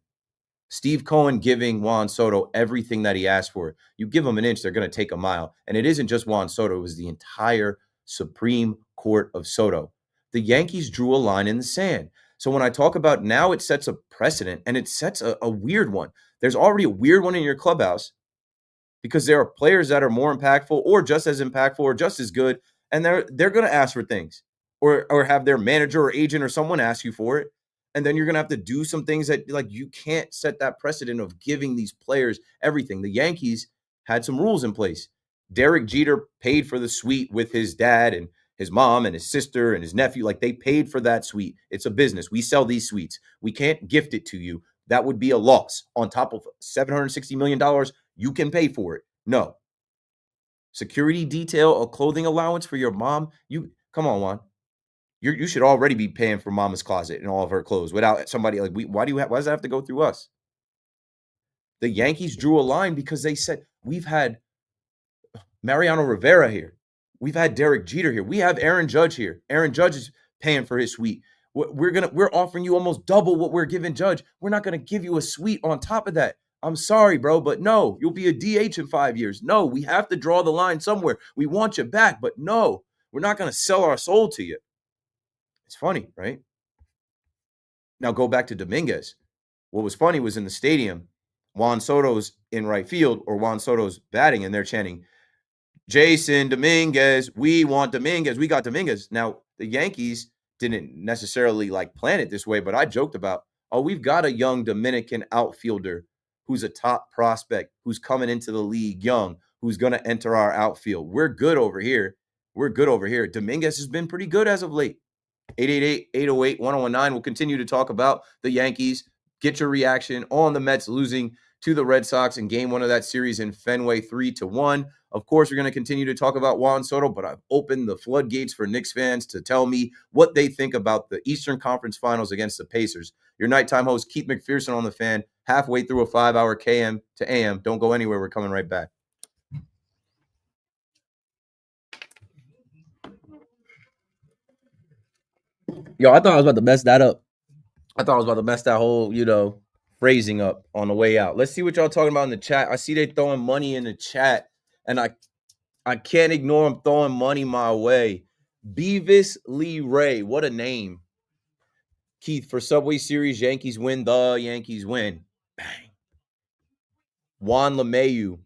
Steve Cohen giving Juan Soto everything that he asked for. You give him an inch, they're going to take a mile. And it isn't just Juan Soto. It was the entire Supreme Court of Soto. The Yankees drew a line in the sand. So when I talk about now, it sets a precedent, and it sets a weird one. There's already a weird one in your clubhouse because there are players that are more impactful or just as impactful or just as good, and they're going to ask for things or have their manager or agent or someone ask you for it. And then you're going to have to do some things that, like, you can't set that precedent of giving these players everything. The Yankees had some rules in place. Derek Jeter paid for the suite with his dad and his mom and his sister and his nephew. Like, they paid for that suite. It's a business. We sell these suites. We can't gift it to you. That would be a loss. On top of $760 million, you can pay for it. No. Security detail, a clothing allowance for your mom. You come on, Juan. You should already be paying for mama's closet and all of her clothes without somebody like why does that have to go through us? The Yankees drew a line because they said, we've had Mariano Rivera here. We've had Derek Jeter here. We have Aaron Judge here. Aaron Judge is paying for his suite. We're offering you almost double what we're giving Judge. We're not going to give you a suite on top of that. I'm sorry, bro, but no, you'll be a DH in 5 years. No, we have to draw the line somewhere. We want you back, but no, we're not going to sell our soul to you. It's funny, right? Now go back to Dominguez. What was funny was in the stadium, Juan Soto's in right field or Juan Soto's batting, and they're chanting, Jason Dominguez, we want Dominguez. We got Dominguez. Now, the Yankees didn't necessarily like plan it this way, but I joked about, we've got a young Dominican outfielder who's a top prospect, who's coming into the league young, who's going to enter our outfield. We're good over here. Dominguez has been pretty good as of late. 888-808-1019. We'll continue to talk about the Yankees. Get your reaction on the Mets losing to the Red Sox in game 1 of that series in Fenway 3-1. Of course, we're going to continue to talk about Juan Soto, but I've opened the floodgates for Knicks fans to tell me what they think about the Eastern Conference Finals against the Pacers. Your nighttime host, Keith McPherson on the Fan, halfway through a 5-hour KM to AM. Don't go anywhere. We're coming right back. Yo, I thought I was about to mess that up. I thought I was about to mess that whole, phrasing up on the way out. Let's see what y'all talking about in the chat. I see they throwing money in the chat, and I can't ignore them throwing money my way. Beavis Lee Ray, what a name. Keith, for Subway Series, Yankees win. The Yankees win. Bang. Juan LeMayu.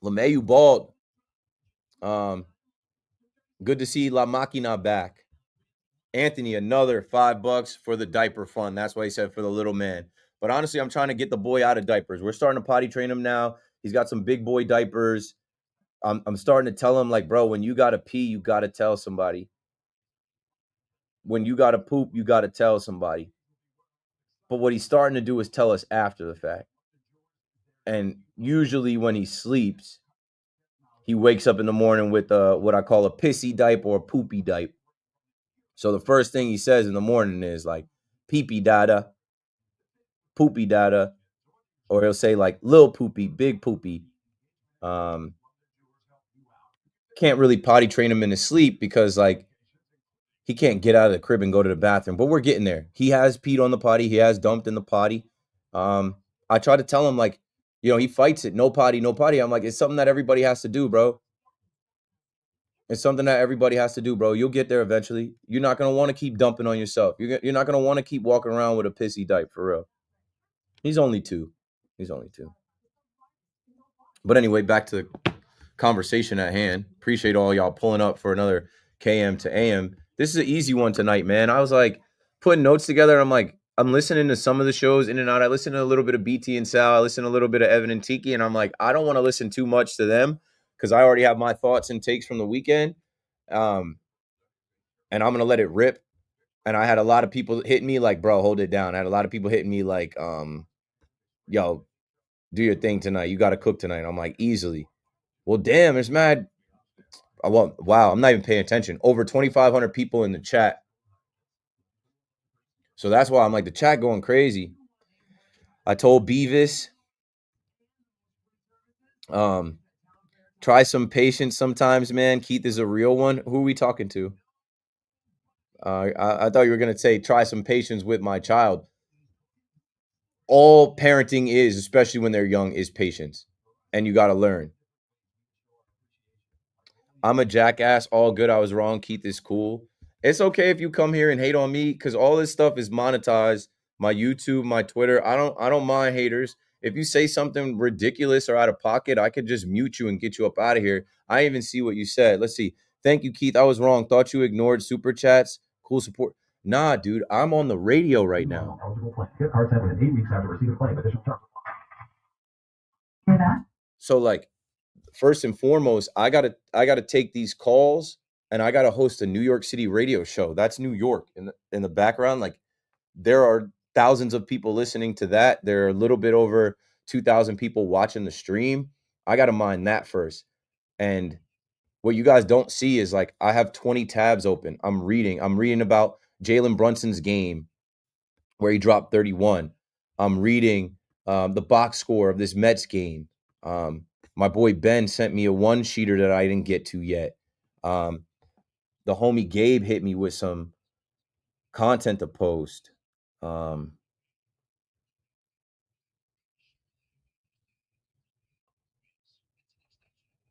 LeMayu bald. Good to see La Máquina back. Anthony, another $5 for the diaper fund. That's why he said for the little man. But honestly, I'm trying to get the boy out of diapers. We're starting to potty train him now. He's got some big boy diapers. I'm starting to tell him, like, bro, when you got to pee, you got to tell somebody. When you got to poop, you got to tell somebody. But what he's starting to do is tell us after the fact. And usually when he sleeps, he wakes up in the morning with what I call a pissy diaper or a poopy diaper. So the first thing he says in the morning is like, pee-pee dada, poopy dada, or he'll say like little poopy, big poopy. Can't really potty train him in his sleep because like he can't get out of the crib and go to the bathroom, but we're getting there. He has peed on the potty. He has dumped in the potty. I try to tell him like, he fights it. No potty, no potty. I'm like, it's something that everybody has to do, bro. It's something that everybody has to do, bro. You'll get there eventually. You're not going to want to keep dumping on yourself. You're not going to want to keep walking around with a pissy diaper, for real. He's only two. But anyway, back to the conversation at hand. Appreciate all y'all pulling up for another KM to AM. This is an easy one tonight, man. I was like putting notes together. I'm like, I'm listening to some of the shows in and out. I listen to a little bit of BT and Sal. I listen to a little bit of Evan and Tiki. And I'm like, I don't want to listen too much to them because I already have my thoughts and takes from the weekend. And I'm going to let it rip. And I had a lot of people hitting me like, bro, hold it down. I had a lot of people hitting me like, yo, do your thing tonight. You got to cook tonight. I'm like, easily. Well, damn, it's mad. Wow, I'm not even paying attention. Over 2,500 people in the chat. So that's why I'm like, the chat going crazy. I told Beavis, try some patience sometimes, man. Keith is a real one. Who are we talking to? I thought you were going to say, try some patience with my child. all parenting is, especially when they're young, is patience. And you got to learn. I'm a jackass. All good. I was wrong. Keith is cool. It's okay if you come here and hate on me because all this stuff is monetized. My YouTube, my Twitter. I don't mind haters. If you say something ridiculous or out of pocket, I could just mute you and get you up out of here. I even see what you said. Let's see. Thank you, Keith. I was wrong. Thought you ignored super chats. Cool support. Nah, dude. I'm on the radio right now. Within 8 weeks after receiving claim, additional terms. Hear that? So like, first and foremost, I gotta take these calls and I gotta host a New York City radio show. That's New York in the background. Like there are thousands of people listening to that. There are a little bit over 2,000 people watching the stream. I gotta mind that first. And what you guys don't see is like I have 20 tabs open. I'm reading about Jalen Brunson's game where he dropped 31. I'm reading the box score of this Mets game. My boy Ben sent me a one-sheeter that I didn't get to yet. The homie Gabe hit me with some content to post. Now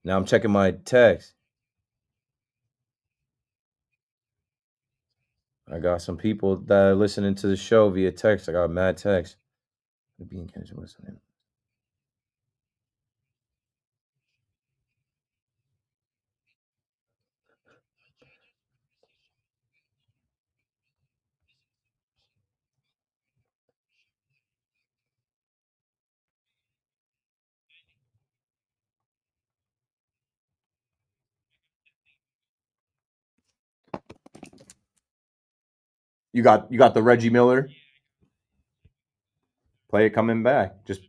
I'm checking my text. I got some people that are listening to the show via text. I got mad text. You got the Reggie Miller? Play it coming back. Just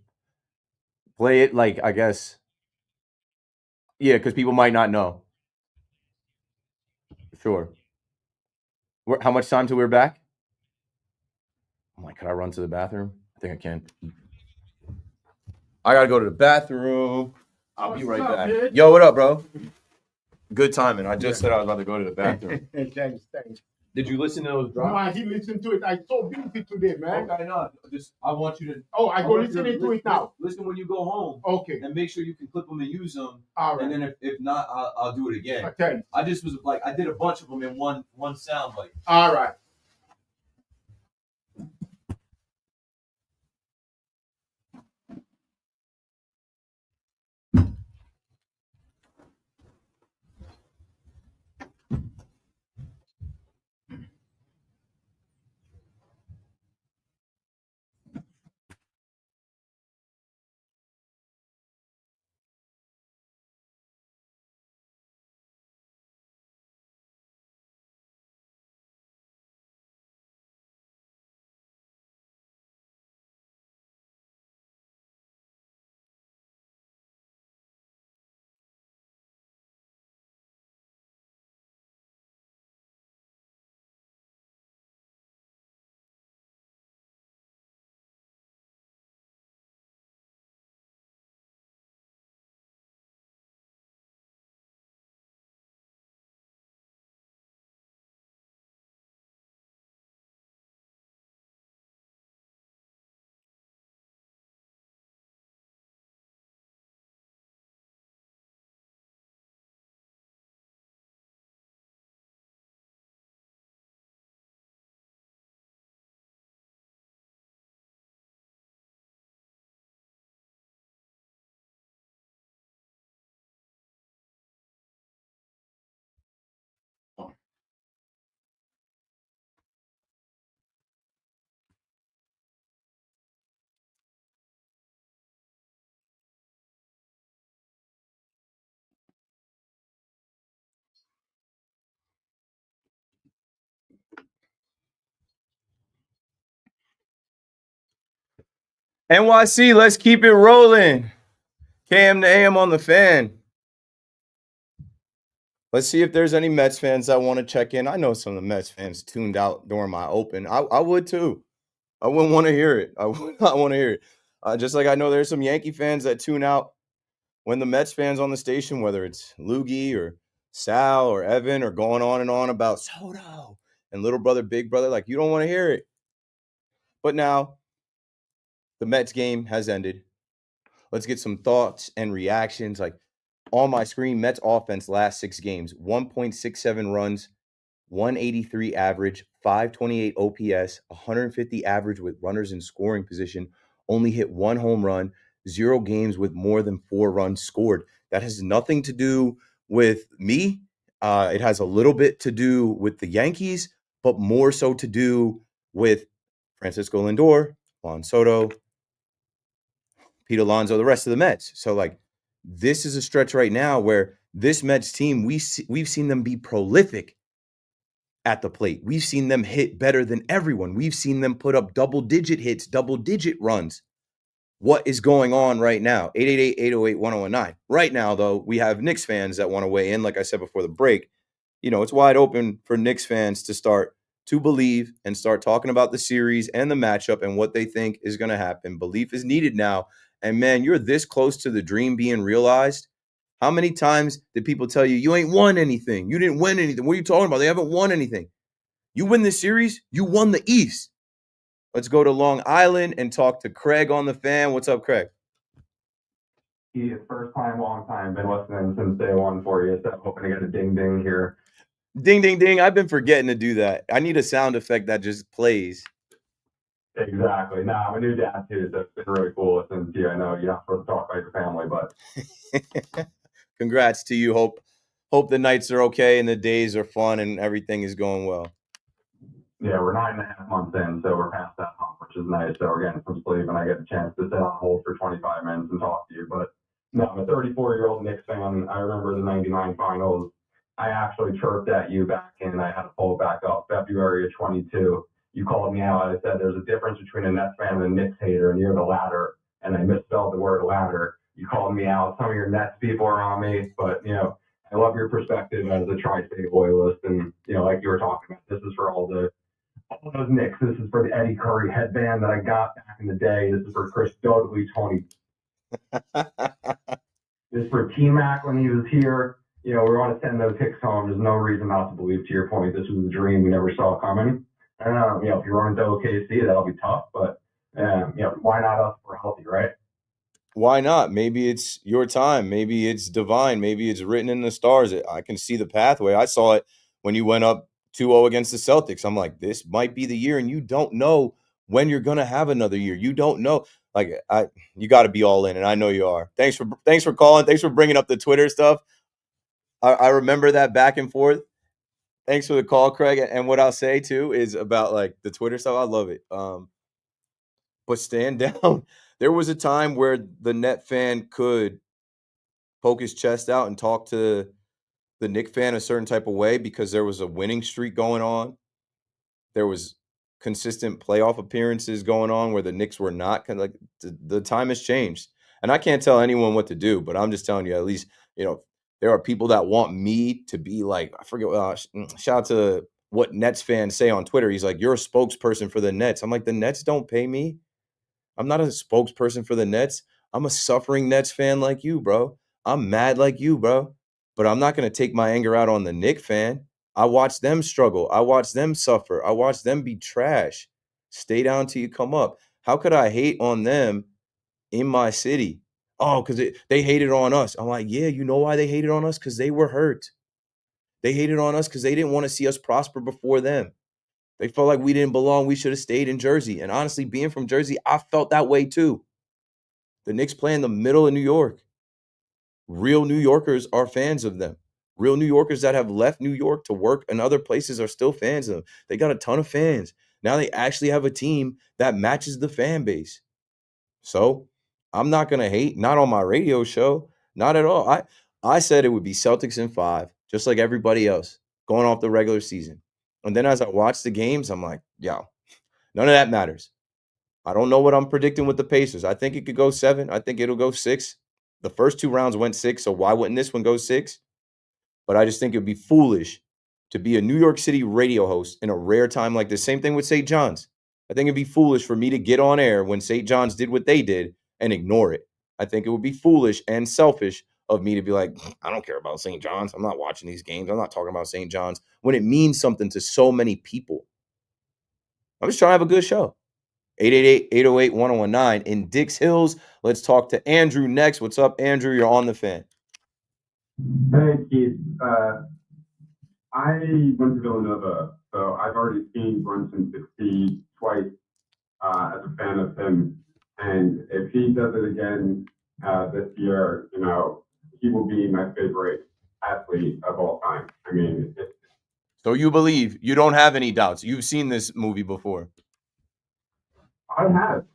play it like, I guess. Yeah, because people might not know. Sure. How much time till we're back? I'm like, can I run to the bathroom? I think I can. I gotta go to the bathroom. I'll be right back. Bitch? Yo, what up, bro? Good timing. I just said I was about to go to the bathroom. Thanks. Did you listen to those drops? No, I didn't listen to it. I so busy today, man. Okay, no. Just I want you to. Oh, I go listening to it now. Listen when you go home. Okay. And make sure you can clip them and use them. All right. And then if not, I'll do it again. Okay. I just was like, I did a bunch of them in one sound bite. All right. NYC, let's keep it rolling. KM to AM on the fan. Let's see if there's any Mets fans that want to check in. I know some of the Mets fans tuned out during my open. I would too. I wouldn't want to hear it. I would not want to hear it. Just like I know there's some Yankee fans that tune out when the Mets fans on the station, whether it's Loogie or Sal or Evan, are going on and on about Soto and little brother, big brother. Like, you don't want to hear it. But now, the Mets game has ended. Let's get some thoughts and reactions. Like on my screen, Mets offense last 6 games, 1.67 runs, 183 average, 528 OPS, 150 average with runners in scoring position, only hit 1 home run, 0 games with more than 4 runs scored. That has nothing to do with me. It has a little bit to do with the Yankees, but more so to do with Francisco Lindor, Juan Soto, Pete Alonso, the rest of the Mets. So, like, this is a stretch right now where this Mets team, we've seen them be prolific at the plate. We've seen them hit better than everyone. We've seen them put up double-digit hits, double-digit runs. What is going on right now? 888-808-1019. Right now, though, we have Knicks fans that want to weigh in. Like I said before the break, it's wide open for Knicks fans to start to believe and start talking about the series and the matchup and what they think is going to happen. Belief is needed now. And, man, you're this close to the dream being realized. How many times did people tell you, you ain't won anything? You didn't win anything. What are you talking about? They haven't won anything. You win this series, you won the East. Let's go to Long Island and talk to Craig on the fan. What's up, Craig? First time, long time. Been listening since day one for you, so hoping to get a ding ding here. Ding, ding, ding. I've been forgetting to do that. I need a sound effect that just plays. Exactly. No, I'm a new dad too, so it's been really cool listening to you. I know you're not supposed to talk about your family, but congrats to you. Hope the nights are okay and the days are fun and everything is going well. Yeah, we're 9.5 months in, so we're past that hump, which is nice. So we're getting some sleep, and I get a chance to sit on hold for 25 minutes and talk to you. But no, I'm a 34-year-old Knicks fan. I remember the '99 finals. I actually chirped at you back in, I had to pull it back up, February of 22. You called me out. I said there's a difference between a Nets fan and a Knicks hater, and you're the latter. And I misspelled the word latter. You called me out. Some of your Nets people are on me, but, I love your perspective as a tri-state loyalist. And, like you were talking about, this is for all those Knicks. This is for the Eddie Curry headband that I got back in the day. This is for Chris Dudley, Tony. This is for T-Mac when he was here. We want to send those Hicks home. There's no reason not to believe, to your point, this was a dream we never saw coming. And, if you run into OKC, that'll be tough. But, why not us? We're healthy, right? Why not? Maybe it's your time. Maybe it's divine. Maybe it's written in the stars. I can see the pathway. I saw it when you went up 2-0 against the Celtics. I'm like, this might be the year, and you don't know when you're gonna have another year. You don't know. Like, you got to be all in, and I know you are. Thanks for calling. Thanks for bringing up the Twitter stuff. I remember that back and forth. Thanks for the call, Craig. And what I'll say too is about like the Twitter stuff. I love it. But stand down. There was a time where the Net fan could poke his chest out and talk to the Knick fan a certain type of way because there was a winning streak going on. There was consistent playoff appearances going on where the Knicks were not. Like the time has changed. And I can't tell anyone what to do, but I'm just telling you, at least, there are people that want me to be like, I forget, shout out to what Nets fans say on Twitter. He's like, you're a spokesperson for the Nets. I'm like, the Nets don't pay me. I'm not a spokesperson for the Nets. I'm a suffering Nets fan like you, bro. I'm mad like you, bro. But I'm not going to take my anger out on the Knick fan. I watch them struggle. I watch them suffer. I watch them be trash. Stay down till you come up. How could I hate on them in my city? Oh, because they hated on us. I'm like, yeah, you know why they hated on us? Because they were hurt. They hated on us because they didn't want to see us prosper before them. They felt like we didn't belong. We should have stayed in Jersey. And honestly, being from Jersey, I felt that way too. The Knicks play in the middle of New York. Real New Yorkers are fans of them. Real New Yorkers that have left New York to work in other places are still fans of them. They got a ton of fans. Now they actually have a team that matches the fan base. So I'm not going to hate, not on my radio show, not at all. I said it would be Celtics in 5, just like everybody else, going off the regular season. And then as I watch the games, I'm like, yo, none of that matters. I don't know what I'm predicting with the Pacers. I think it could go 7. I think it'll go 6. The first 2 rounds went 6, so why wouldn't this one go 6? But I just think it would be foolish to be a New York City radio host in a rare time like this. Same thing with St. John's. I think it'd be foolish for me to get on air when St. John's did what they did and ignore it. I think it would be foolish and selfish of me to be like, I don't care about St. John's. I'm not watching these games. I'm not talking about St. John's when it means something to so many people. I'm just trying to have a good show. 888-808-1019. In Dix Hills, let's talk to Andrew next. What's up, Andrew? You're on the Fan. Hey, Keith. I went to Villanova, so I've already seen Brunson succeed twice as a fan of him. And if he does it again this year, he will be my favorite athlete of all time. I mean, so you believe, you don't have any doubts. You've seen this movie before. I have,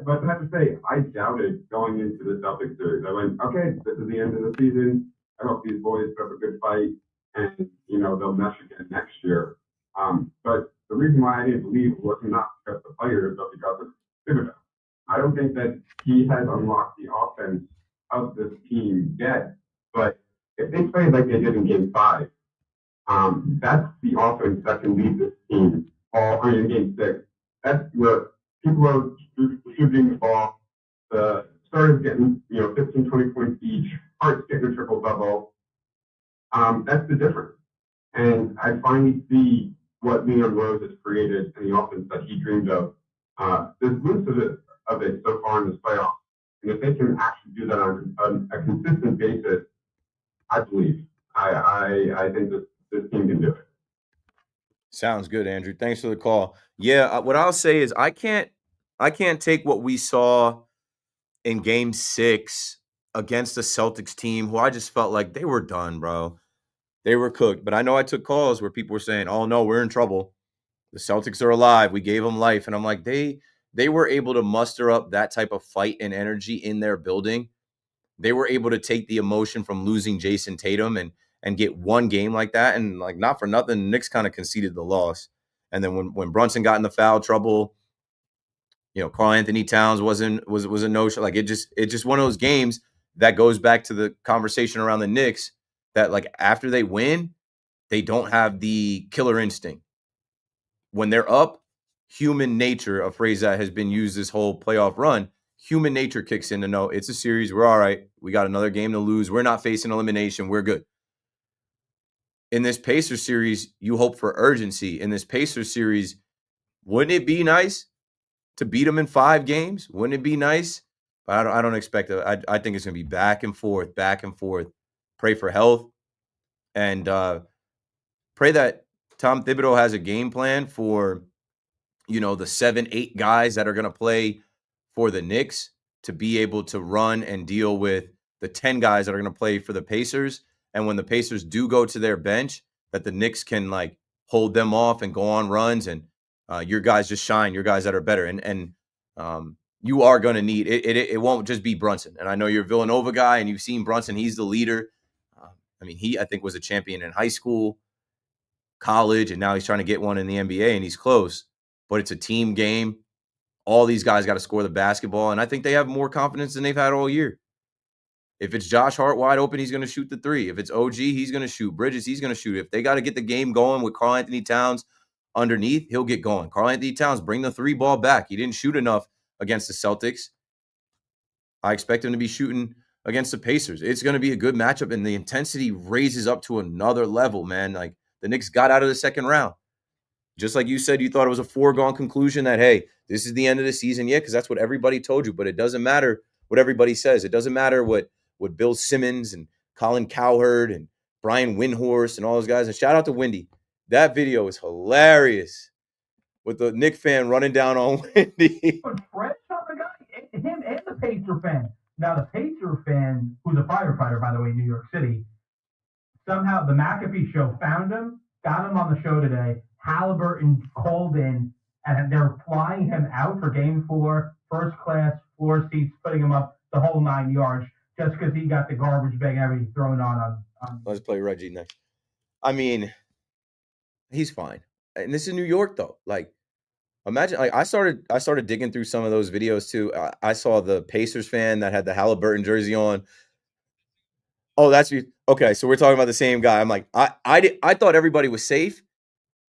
but I have to say, I doubted going into the Celtics series. I went, okay, this is the end of the season. I hope these boys put up a good fight, and they'll mesh again next year. But the reason why I didn't believe it was not because of the players, but because of Thibodeau. I don't think that he has unlocked the offense of this team yet. But if they play like they did in Game 5, that's the offense that can lead this team. In Game 6, that's where people are shooting the ball. The starters getting 15, 20 points each. Hart's getting a triple double. That's the difference. And I finally see what Leon Rose has created in the offense that he dreamed of. There's glimpses of it so far in this playoff. And if they can actually do that on a consistent basis, I believe. I think this team can do it. Sounds good, Andrew. Thanks for the call. Yeah, what I'll say is I can't take what we saw in Game 6 against the Celtics team, who I just felt like they were done, bro. They were cooked. But I know I took calls where people were saying, "Oh no, we're in trouble. The Celtics are alive. We gave them life." And I'm like, they were able to muster up that type of fight and energy in their building. They were able to take the emotion from losing Jason Tatum and get one game like that. And like, not for nothing, the Knicks kind of conceded the loss. And then when Brunson got in the foul trouble, Karl Anthony Towns was a no-show. Like, it's just one of those games that goes back to the conversation around the Knicks that, like, after they win, they don't have the killer instinct. When they're up, human nature, a phrase that has been used this whole playoff run, human nature kicks in to know it's a series. We're all right. We got another game to lose. We're not facing elimination. We're good. In this Pacers series, you hope for urgency. In this Pacers series, wouldn't it be nice to beat them in 5 games? Wouldn't it be nice? But I don't expect it. I think it's going to be back and forth, back and forth. Pray for health and pray that Tom Thibodeau has a game plan for, the 7-8 guys that are going to play for the Knicks to be able to run and deal with the 10 guys that are going to play for the Pacers. And when the Pacers do go to their bench, that the Knicks can like hold them off and go on runs and your guys just shine, your guys that are better. And you are going to need it. It won't just be Brunson. And I know you're a Villanova guy and you've seen Brunson. He's the leader. He, I think, was a champion in high school, college, and now he's trying to get one in the NBA, and he's close. But it's a team game. All these guys got to score the basketball, and I think they have more confidence than they've had all year. If it's Josh Hart wide open, he's going to shoot the 3. If it's OG, he's going to shoot. Bridges, he's going to shoot. If they got to get the game going with Karl Anthony Towns underneath, he'll get going. Karl Anthony Towns, bring the 3 ball back. He didn't shoot enough against the Celtics. I expect him to be shooting against the Pacers. It's going to be a good matchup, and the intensity raises up to another level, man. Like, the Knicks got out of the second round. Just like you said, you thought it was a foregone conclusion that, hey, this is the end of the season. Yeah, because that's what everybody told you. But it doesn't matter what everybody says. It doesn't matter what Bill Simmons and Colin Cowherd and Brian Windhorst and all those guys. And shout out to Wendy. That video is hilarious with the Knick fan running down on Wendy. Fresh on the guy, him and the Pacer fan. Now, the Pacer fan, who's a firefighter, by the way, in New York City, somehow the McAfee show found him, got him on the show today. Halliburton called in, and they're flying him out for Game 4, first class, floor seats, putting him up the whole 9 yards, just because he got the garbage bag everything thrown on. Let's play Reggie next. I mean, he's fine. And this is New York, though. Like, imagine, like, I started digging through some of those videos, too. I saw the Pacers fan that had the Halliburton jersey on. Oh, that's you. Okay, so we're talking about the same guy. I'm like, I thought everybody was safe.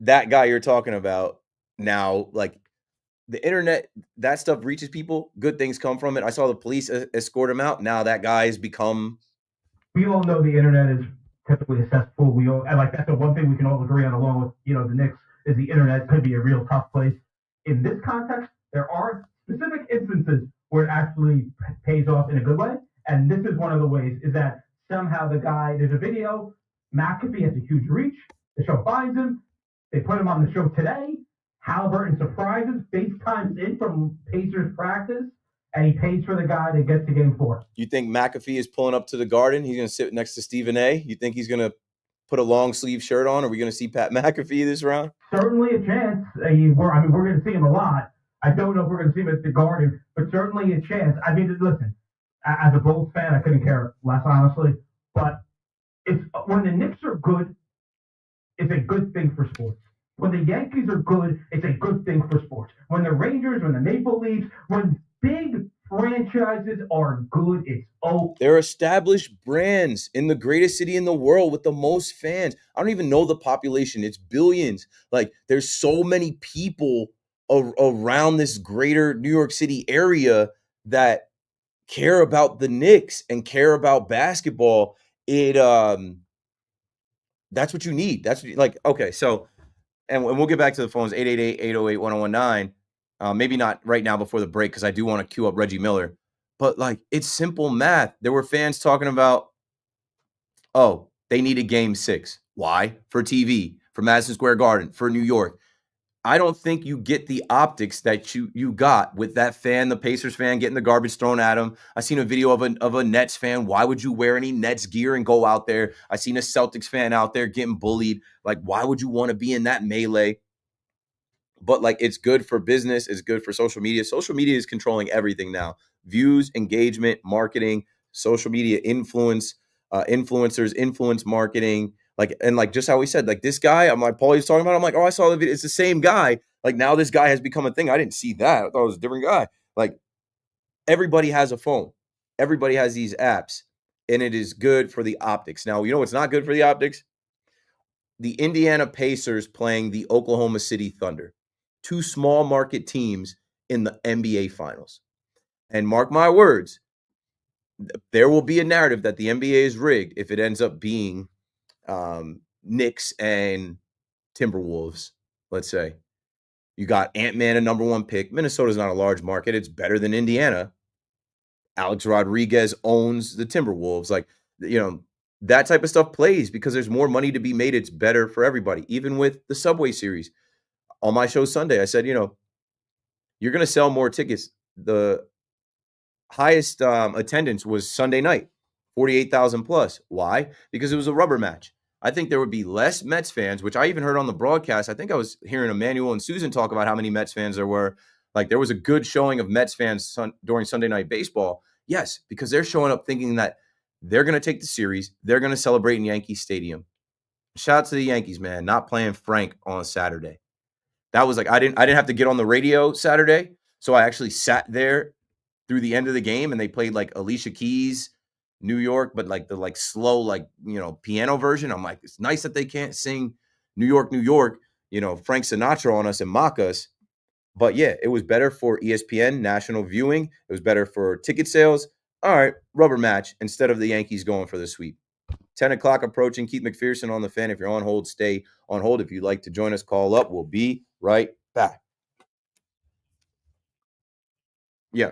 That guy you're talking about now, like, the internet, that stuff reaches people. Good things come from it. I saw the police escort him out. Now that guy has become. We all know the internet is typically a cesspool. And like, that's the one thing we can all agree on, along with the Knicks, is the internet could be a real tough place. In this context, There are specific instances where it actually pays off in a good way, and this is one of the ways. Is that somehow there's a video. McAfee has a huge reach. The show finds him. They put him on the show today. Halliburton surprises, FaceTimes in from Pacers practice, and he pays for the guy that gets to game 4. You think McAfee is pulling up to the Garden? He's going to sit next to Stephen A. You think he's going to put a long sleeve shirt on? Are we going to see Pat McAfee this round? Certainly a chance. We're going to see him a lot. I don't know if we're going to see him at the Garden, but certainly a chance. I mean, listen, as a Bulls fan, I couldn't care less, honestly. But it's when the Knicks are good, it's a good thing for sports. When the Yankees are good, it's a good thing for sports. When the Rangers, when the Maple Leafs, when big franchises are good, it's okay. They're established brands in the greatest city in the world with the most fans. I don't even know the population. It's billions. Like, there's so many people around this greater New York City area that care about the Knicks and care about basketball. That's what you need. That's what like, okay, so and we'll get back to the phones, 888-808-1019. Maybe not right now before the break, because I do want to queue up Reggie Miller. But, like, it's simple math. There were fans talking about, oh, they needed game 6. Why? For TV, for Madison Square Garden, for New York. I don't think you get the optics that you got with that fan, the Pacers fan, getting the garbage thrown at him. I seen a video of a Nets fan. Why would you wear any Nets gear and go out there? I seen a Celtics fan out there getting bullied. Like, why would you want to be in that melee? But, like, it's good for business. It's good for social media. Social media is controlling everything now. Views, engagement, marketing, social media influencers, influence marketing. Like just how we said, like, this guy, I'm like, Paulie's talking about, I'm like, oh, I saw the video. It's the same guy. Like, now this guy has become a thing. I didn't see that. I thought it was a different guy. Like, everybody has a phone. Everybody has these apps. And it is good for the optics. Now, you know what's not good for the optics? The Indiana Pacers playing the Oklahoma City Thunder. 2 small market teams in the NBA Finals. And mark my words, there will be a narrative that the NBA is rigged if it ends up being Knicks and Timberwolves, let's say. You got Ant-Man, a number 1 pick. Minnesota's not a large market. It's better than Indiana. Alex Rodriguez owns the Timberwolves. Like, you know, that type of stuff plays because there's more money to be made. It's better for everybody. Even with the Subway Series. On my show Sunday, I said, you know, you're going to sell more tickets. The highest attendance was Sunday night, 48,000 plus. Why? Because it was a rubber match. I think there would be less Mets fans, which I even heard on the broadcast. I think I was hearing Emmanuel and Susan talk about how many Mets fans there were. Like, there was a good showing of Mets fans during Sunday Night Baseball. Yes, because they're showing up thinking that they're going to take the series. They're going to celebrate in Yankee Stadium. Shout out to the Yankees, man, not playing Frank on a Saturday. That was like, I didn't have to get on the radio Saturday. So I actually sat there through the end of the game, and they played like Alicia Keys, New York, but like the like slow, like, you know, piano version. I'm like, it's nice that they can't sing New York, New York, you know, Frank Sinatra on us and mock us. But yeah, it was better for ESPN national viewing. It was better for ticket sales. All right, rubber match instead of the Yankees going for the sweep. 10 o'clock approaching. Keith McPherson on the Fan. If you're on hold, stay on hold. If you'd like to join us, call up. We'll be right back. Yeah.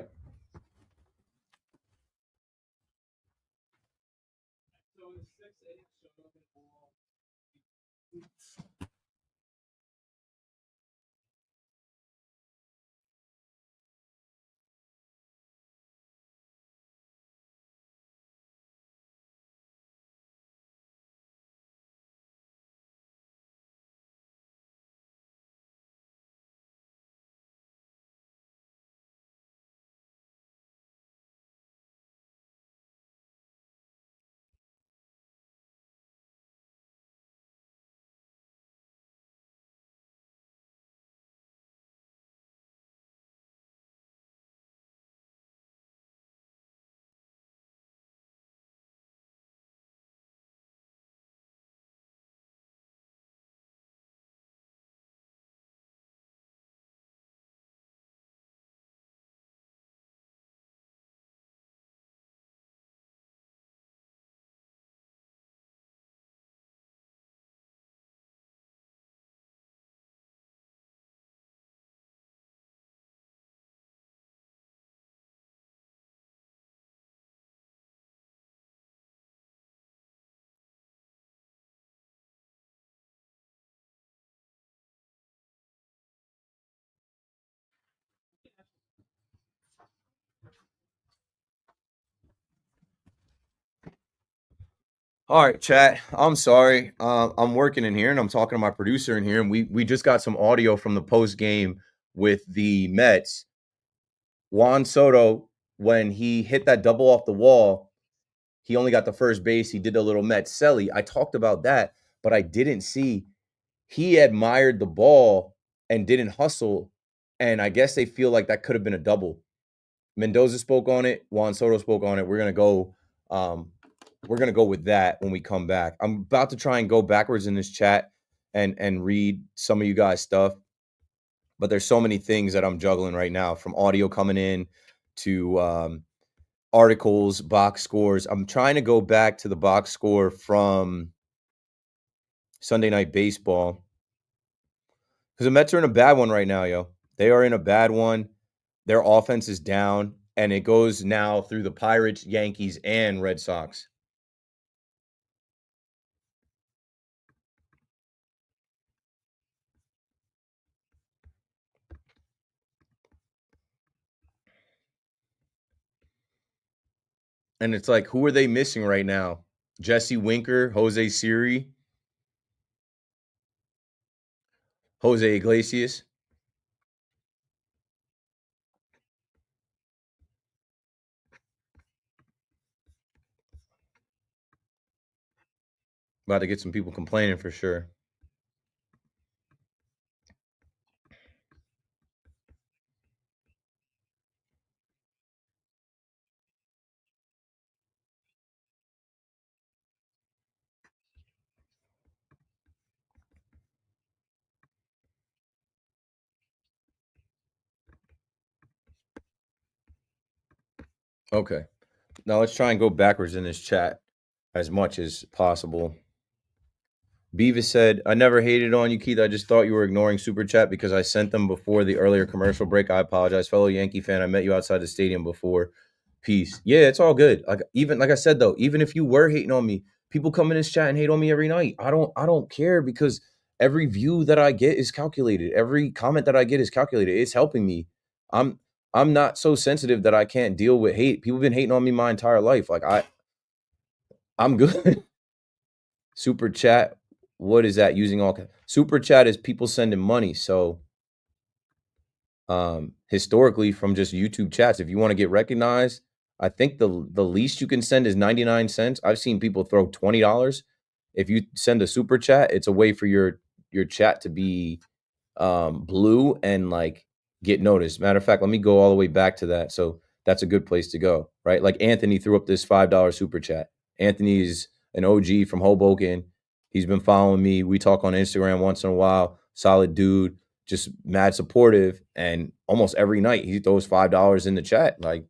All right, chat. I'm sorry. I'm working in here and I'm talking to my producer in here, and we just got some audio from the post game with the Mets. Juan Soto, when he hit that double off the wall, he only got the first base. He did a little Met Selly. I talked about that, but I didn't see he admired the ball and didn't hustle. And I guess they feel like that could have been a double. Mendoza spoke on it. Juan Soto spoke on it. We're gonna go. We're gonna go with that when we come back. I'm about to try and go backwards in this chat and read some of you guys' stuff, but there's so many things that I'm juggling right now, from audio coming in to articles, box scores. I'm trying to go back to the box score from Sunday Night Baseball because the Mets are in a bad one right now, yo. They are in a bad one. Their offense is down, and it goes now through the Pirates, Yankees, and Red Sox. And it's like, who are they missing right now? Jesse Winker, Jose Siri, Jose Iglesias. About to get some people complaining for sure. Okay. Now let's try and go backwards in this chat as much as possible. Beavis said, I never hated on you, Keith. I just thought you were ignoring Super Chat because I sent them before the earlier commercial break. I apologize. Fellow Yankee fan, I met you outside the stadium before. Peace. Yeah, it's all good. Like I said though, even if you were hating on me, people come in this chat and hate on me every night. I don't care, because every view that I get is calculated. Every comment that I get is calculated. It's helping me. I'm not so sensitive that I can't deal with hate. People have been hating on me my entire life. Like I'm good. Super Chat. What is that? Using all Super Chat is people sending money. So historically, from just YouTube chats, if you want to get recognized, I think the least you can send is 99 cents. I've seen people throw $20. If you send a Super Chat, it's a way for your chat to be blue and like get noticed. Matter of fact, let me go all the way back to that. So that's a good place to go, right? Like Anthony threw up this $5 Super Chat. Anthony's an OG from Hoboken. He's been following me. We talk on Instagram once in a while. Solid dude, just mad supportive. And almost every night he throws $5 in the chat. Like,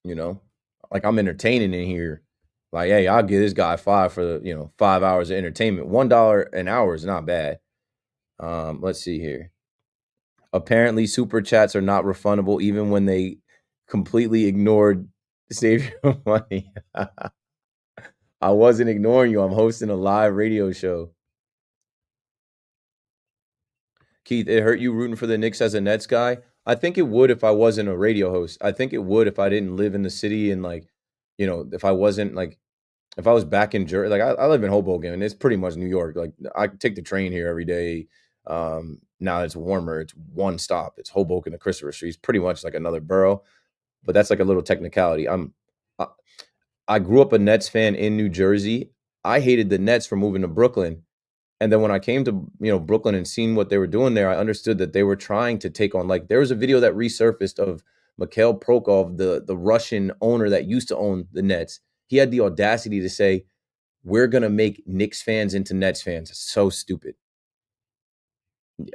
you know, like I'm entertaining in here. Like, hey, I'll give this guy $5 for the, 5 hours of entertainment. $1 an hour is not bad. Let's see here. Apparently, super chats are not refundable, even when they completely ignored save your money. I wasn't ignoring you. I'm hosting a live radio show. Keith, it hurt you rooting for the Knicks as a Nets guy? I think it would if I wasn't a radio host. I think it would if I didn't live in the city and if I wasn't if I was back in Jersey. Like I live in Hoboken and it's pretty much New York. Like I take the train here every day. Now it's warmer. It's one stop. It's Hoboken to Christopher Street. It's pretty much like another borough, but that's like a little technicality. I grew up a Nets fan in New Jersey. I hated the Nets for moving to Brooklyn. And then when I came to, Brooklyn and seen what they were doing there, I understood that they were trying to take on, there was a video that resurfaced of Mikhail Prokhorov, the Russian owner that used to own the Nets. He had the audacity to say, we're going to make Knicks fans into Nets fans. It's so stupid.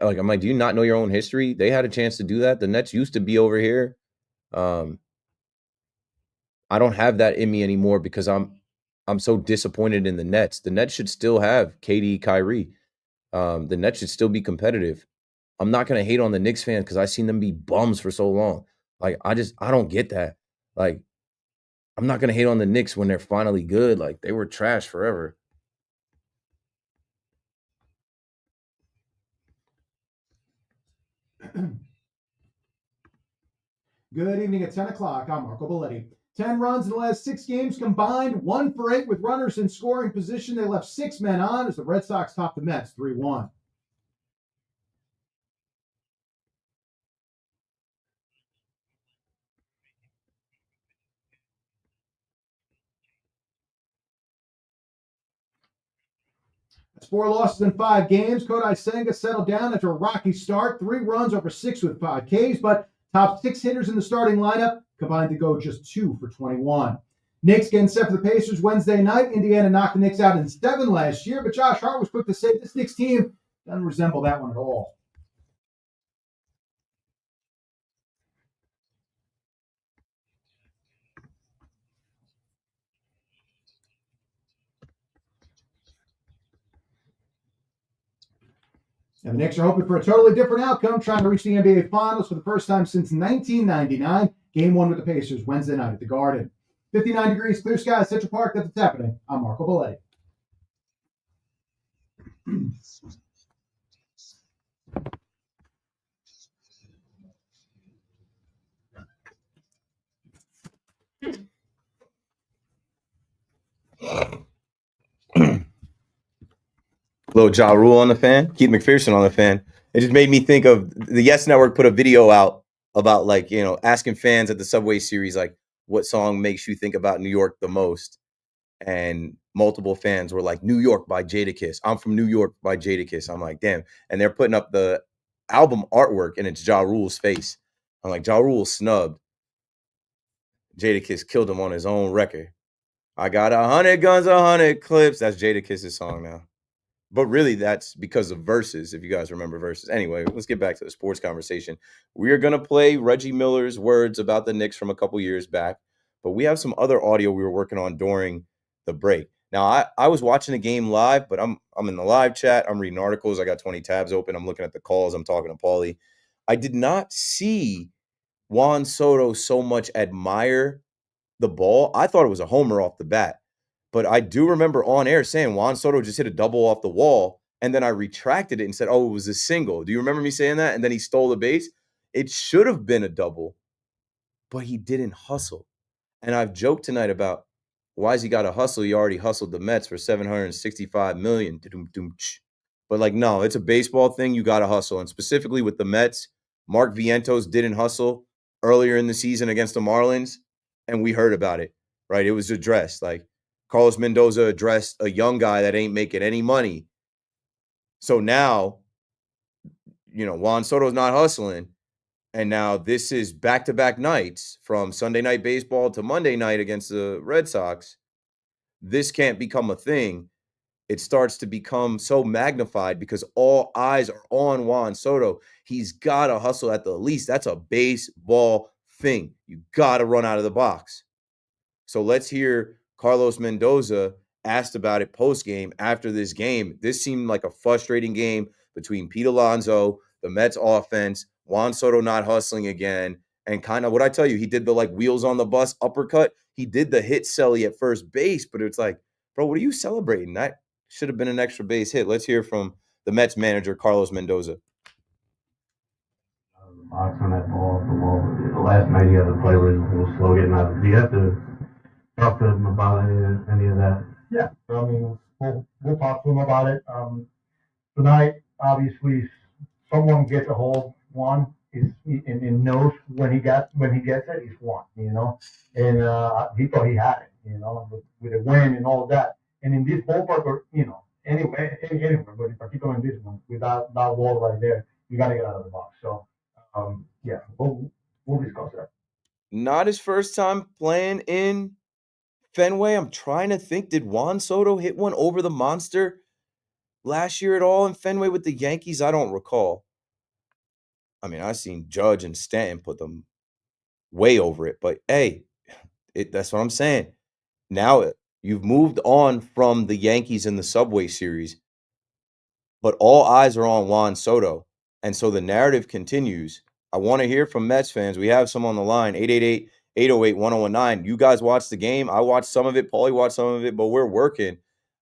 I'm like, do you not know your own history? They had a chance to do that. The Nets used to be over here. I don't have that in me anymore because I'm so disappointed in the Nets. The Nets should still have KD, Kyrie. The Nets should still be competitive. I'm not going to hate on the Knicks fans because I've seen them be bums for so long. I don't get that. I'm not going to hate on the Knicks when they're finally good. They were trash forever. Good evening at 10 o'clock. I'm Marco Belletti. 10 runs in the last 6 games combined, 1 for 8 with runners in scoring position. They left 6 men on as the Red Sox topped the Mets 3-1. That's 4 losses in 5 games. Kodai Senga settled down after a rocky start. 3 runs over 6 with 5 Ks, but top 6 hitters in the starting lineup combined to go just 2 for 21. Knicks getting set for the Pacers Wednesday night. Indiana knocked the Knicks out in 7 last year, but Josh Hart was quick to say this Knicks team doesn't resemble that one at all. And the Knicks are hoping for a totally different outcome, trying to reach the NBA Finals for the first time since 1999. Game 1 with the Pacers Wednesday night at the Garden. 59 degrees, clear skies, Central Park. That's what's happening. I'm Marco Belletti. Little Ja Rule on the fan, Keith McPherson on the fan. It just made me think of the Yes Network put a video out about, like, you know, asking fans at the Subway Series, like, what song makes you think about New York the most? And multiple fans were like, New York by Jadakiss. I'm from New York by Jadakiss. I'm like, damn. And they're putting up the album artwork and it's Ja Rule's face. I'm like, Ja Rule snubbed. Jadakiss killed him on his own record. I got 100 guns, 100 clips. That's Jadakiss's song now. But really, that's because of Versus, if you guys remember Versus. Anyway, let's get back to the sports conversation. We are going to play Reggie Miller's words about the Knicks from a couple years back, but we have some other audio we were working on during the break. Now, I was watching the game live, but I'm in the live chat. I'm reading articles. I got 20 tabs open. I'm looking at the calls. I'm talking to Paulie. I did not see Juan Soto so much admire the ball. I thought it was a homer off the bat. But I do remember on air saying Juan Soto just hit a double off the wall, and then I retracted it and said, oh, it was a single. Do you remember me saying that? And then he stole the base. It should have been a double, but he didn't hustle. And I've joked tonight about why has he got to hustle? He already hustled the Mets for $765 million. But, like, no, it's a baseball thing. You got to hustle. And specifically with the Mets, Mark Vientos didn't hustle earlier in the season against the Marlins, and we heard about it, right? It was addressed. Like, Carlos Mendoza addressed a young guy that ain't making any money. So now, you know, Juan Soto's not hustling. And now this is back-to-back nights from Sunday Night Baseball to Monday night against the Red Sox. This can't become a thing. It starts to become so magnified because all eyes are on Juan Soto. He's got to hustle at the least. That's a baseball thing. You got to run out of the box. So let's hear Carlos Mendoza asked about it post-game after this game. This seemed like a frustrating game between Pete Alonso, the Mets offense, Juan Soto not hustling again, and kind of what I tell you, he did the, like, wheels on the bus uppercut. He did the hit celly at first base, but it's like, bro, what are you celebrating? That should have been an extra base hit. Let's hear from the Mets manager, Carlos Mendoza. Box on that ball off the wall. Last night he had to play was a little slow getting out. Do you have to talk to him about any of that? Yeah, I mean, we'll talk to him about it. Tonight, obviously, someone gets a hold. One is and knows when he gets it, he's won. You know, and he thought he had it. You know, with a win and all of that. And in this ballpark, or you know, anywhere, but in particular in this one, with that wall right there, you got to get out of the box. So, yeah, we'll discuss that. Not his first time playing in Fenway. I'm trying to think, did Juan Soto hit one over the monster last year at all in Fenway with the Yankees? I don't recall. I mean, I've seen Judge and Stanton put them way over it. But, hey, that's what I'm saying. Now you've moved on from the Yankees in the Subway Series, but all eyes are on Juan Soto. And so the narrative continues. I want to hear from Mets fans. We have some on the line, 888-808-1019. You guys watched the game. I watched some of it. Paulie watched some of it, but we're working.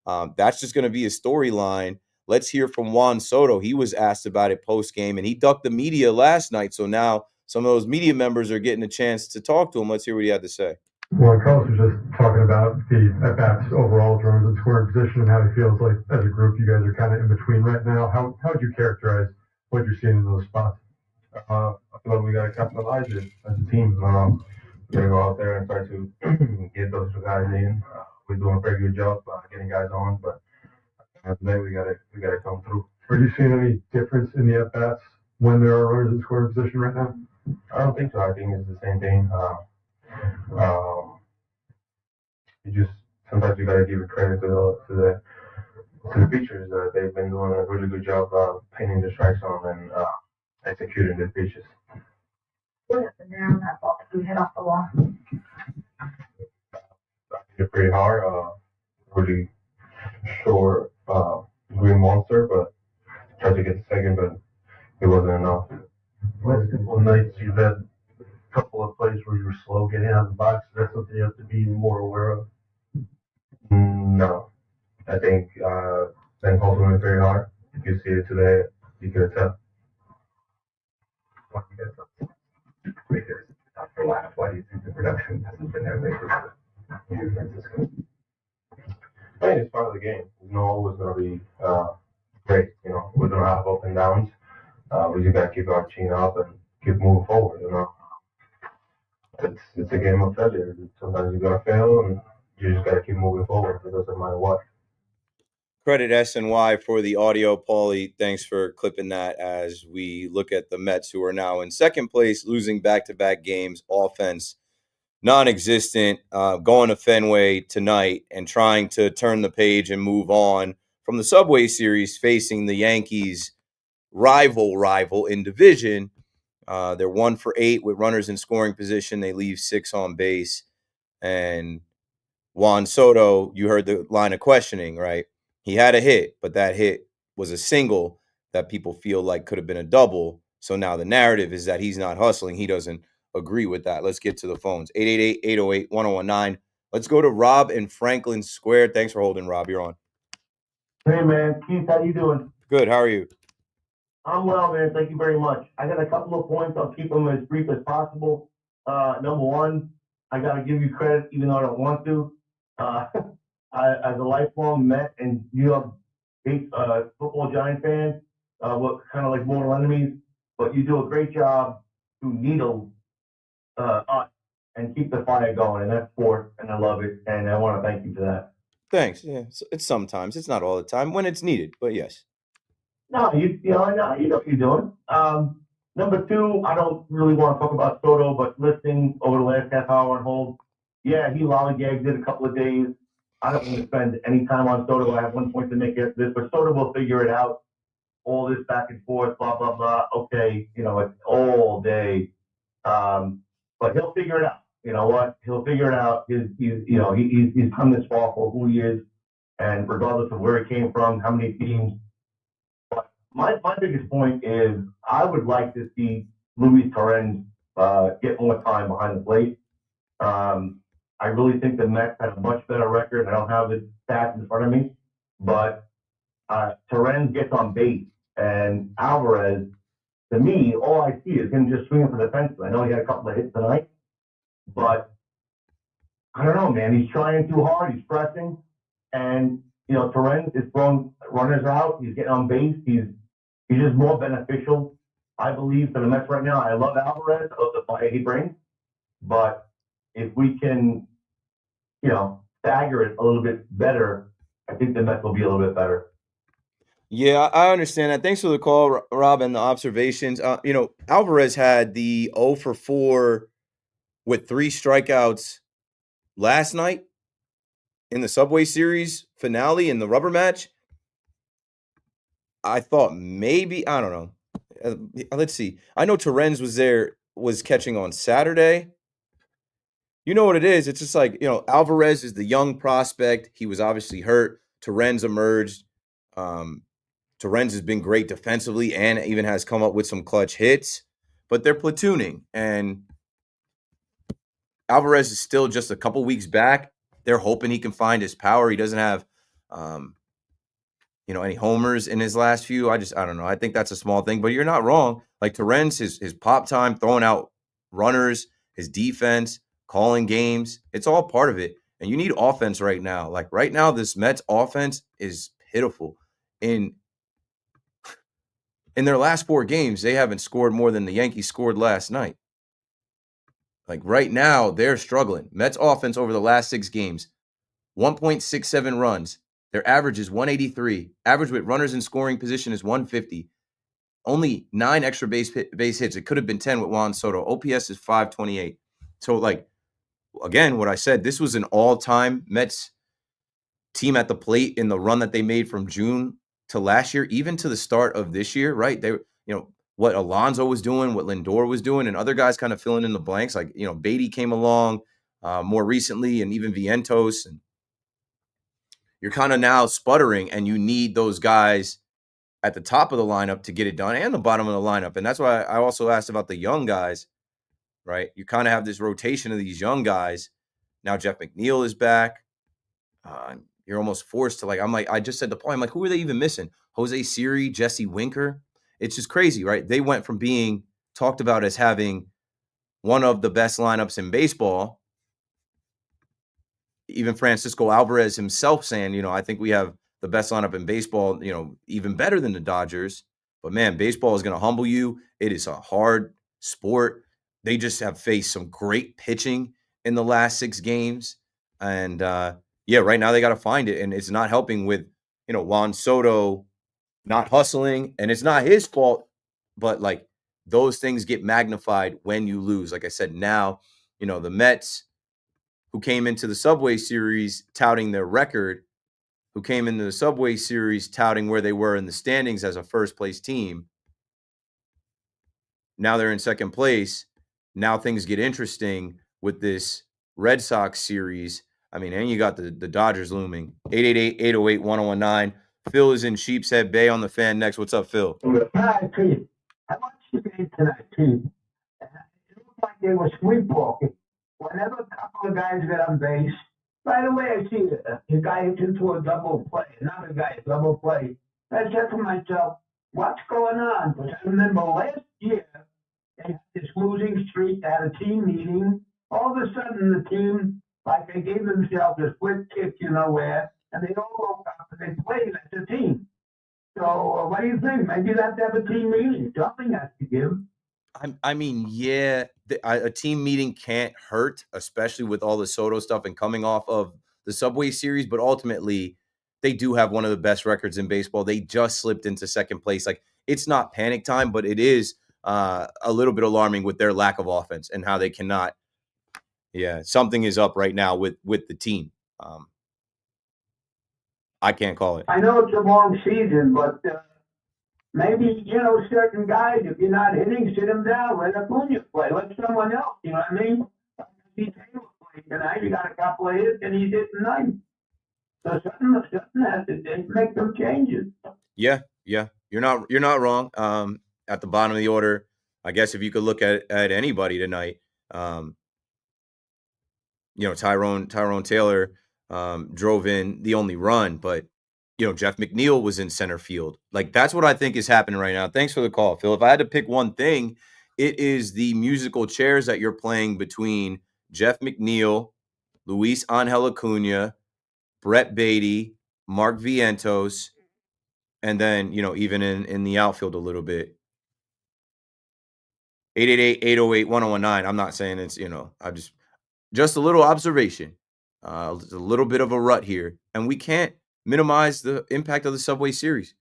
That's just going to be a storyline. Let's hear from Juan Soto. He was asked about it post-game, and he ducked the media last night. So now some of those media members are getting a chance to talk to him. Let's hear what he had to say. Well, Carlos was just talking about the at-bats overall, runners in scoring position, and how he feels like as a group you guys are kind of in between right now. How would you characterize what you're seeing in those spots? I feel like we got to capitalize it as a team. We got to go out there and try to get those two guys in. We're doing a pretty good job getting guys on, but today we got to come through. Are you seeing any difference in the at-bats when there are runners in scoring position right now? I don't think so. I think it's the same thing. You just sometimes you got to give credit to the pitchers. They've been doing a really good job painting the strike zone and executing the pitches. What happened there on that ball that you hit off the wall? I hit it pretty hard. Really short green monster, but tried to get the second, but it wasn't enough. Last couple of nights you've had a couple of plays where you were slow getting out of the box. Is that something you have to be more aware of? No, I think Ben Holtzman went very hard. If you see it today, you can tell. Why do you think the production hasn't been there lately for San Francisco? I think it's part of the game. It's not always going to be great. You know, we're going to have up and downs. We just got to keep our chin up and keep moving forward. You know, it's a game of failure. Sometimes you're going to fail, and you just got to keep moving forward. It doesn't matter what. Credit SNY for the audio. Paulie, thanks for clipping that as we look at the Mets, who are now in second place, losing back-to-back games, offense non-existent, going to Fenway tonight and trying to turn the page and move on from the Subway Series, facing the Yankees' rival in division. They're 1 for 8 with runners in scoring position. They leave 6 on base. And Juan Soto, you heard the line of questioning, right? He had a hit, but that hit was a single that people feel like could have been a double. So now the narrative is that he's not hustling. He doesn't agree with that. Let's get to the phones. 888-808-1019. Let's go to Rob in Franklin Square. Thanks for holding, Rob. You're on. Hey, man. Keith, how you doing? Good. How are you? I'm well, man. Thank you very much. I got a couple of points. I'll keep them as brief as possible. Number one, I got to give you credit, even though I don't want to. As a lifelong Met and New York football Giant fan, what kind of like mortal enemies, but you do a great job to needle us and keep the fire going, and that's sport, and I love it, and I want to thank you for that. Thanks. Yeah, it's sometimes. It's not all the time when it's needed, but yes. No, you know what you're doing. Number two, I don't really want to talk about Soto, but listening over the last half hour on hold, yeah, he lollygagged it a couple of days. I don't want to spend any time on Soto. I have one point to make after this, but Soto will figure it out. All this back and forth, blah, blah, blah. Okay, you know, it's all day. But he'll figure it out. You know what? He'll figure it out. He's come this far for who he is, and regardless of where he came from, how many teams. But my biggest point is I would like to see Luis Torrens get more time behind the plate. I really think the Mets had a much better record. I don't have the stats in front of me, but Torrens gets on base, and Alvarez, to me, all I see is him just swinging for the fences. I know he had a couple of hits tonight, but I don't know, man. He's trying too hard. He's pressing, and you know, Torrens is throwing runners out. He's getting on base. He's just more beneficial, I believe, for the Mets right now. I love Alvarez. I love the fire he brings, but if we can, you know, stagger it a little bit better, I think the Mets will be a little bit better. Yeah, I understand that. Thanks for the call, Rob, and the observations. You know, Alvarez had the 0 for 4 with 3 strikeouts last night in the Subway Series finale in the rubber match. I thought maybe, I don't know. Let's see. I know Torrens was catching on Saturday. You know what it is? It's just like, you know, Alvarez is the young prospect. He was obviously hurt. Torrens emerged. Torrens has been great defensively and even has come up with some clutch hits, but they're platooning. And Alvarez is still just a couple weeks back. They're hoping he can find his power. He doesn't have, any homers in his last few. I don't know. I think that's a small thing, but you're not wrong. Like Torrens, his pop time, throwing out runners, his defense, calling games. It's all part of it. And you need offense right now. Like right now, this Mets offense is pitiful. In their last 4 games, they haven't scored more than the Yankees scored last night. Like right now, they're struggling. Mets offense over the last 6 games, 1.67 runs. Their average is 183. Average with runners in scoring position is 150. Only 9 extra base hits. It could have been 10 with Juan Soto. OPS is 528. So, like, again, what I said, this was an all-time Mets team at the plate in the run that they made from June to last year, even to the start of this year, right? They, what Alonso was doing, what Lindor was doing, and other guys kind of filling in the blanks. Like, Beatty came along more recently, and even Vientos. And you're kind of now sputtering, and you need those guys at the top of the lineup to get it done and the bottom of the lineup. And that's why I also asked about the young guys, right? You kind of have this rotation of these young guys. Now Jeff McNeil is back. You're almost forced to I just said the point. I'm like, who are they even missing? Jose Siri, Jesse Winker. It's just crazy, right? They went from being talked about as having one of the best lineups in baseball. Even Francisco Alvarez himself saying, I think we have the best lineup in baseball, even better than the Dodgers. But man, baseball is going to humble you. It is a hard sport. They just have faced some great pitching in the last 6 games. And right now they got to find it. And it's not helping with, Juan Soto not hustling. And it's not his fault. But like those things get magnified when you lose. Like I said, now, the Mets, who came into the Subway Series touting their record, who came into the Subway Series touting where they were in the standings as a first-place team. Now they're in second place. Now things get interesting with this Red Sox series. I mean, and you got the Dodgers looming. 888-808-1019. Phil is in Sheepshead Bay on the Fan next. What's up, Phil? Hi, Pete. I watched the game tonight, Pete. It looked like they were sleepwalking. Whenever a couple of guys get on base, right away I see a guy hits into a double play, another guy a double play. I said to myself, what's going on? Because I remember last year, they had this losing streak, they had a team meeting. All of a sudden, the team, like they gave themselves a split kick, and they all woke up and they played as a team. So what do you think? Maybe you have to have a team meeting. Something has to give. I mean, yeah, a team meeting can't hurt, especially with all the Soto stuff and coming off of the Subway Series. But ultimately, they do have one of the best records in baseball. They just slipped into second place. Like, it's not panic time, but it is a little bit alarming with their lack of offense and how they cannot. Yeah, something is up right now with the team. I can't call it. I know it's a long season, but maybe, certain guys, if you're not hitting, sit them down, let Acuna play, let someone else, you know what I mean? Taylor played tonight, you got a couple of hits, and he's hitting 9. So something has to make some changes. Yeah, you're not wrong. At the bottom of the order, I guess if you could look at anybody tonight, Tyrone Taylor drove in the only run, but Jeff McNeil was in center field. Like, that's what I think is happening right now. Thanks for the call, Phil. If I had to pick one thing, it is the musical chairs that you're playing between Jeff McNeil, Luis Angel Acuna, Brett Beatty, Mark Vientos, and then, even in the outfield a little bit. 888-808-1019. I'm not saying it's, I just a little observation. A little bit of a rut here. And we can't minimize the impact of the Subway Series.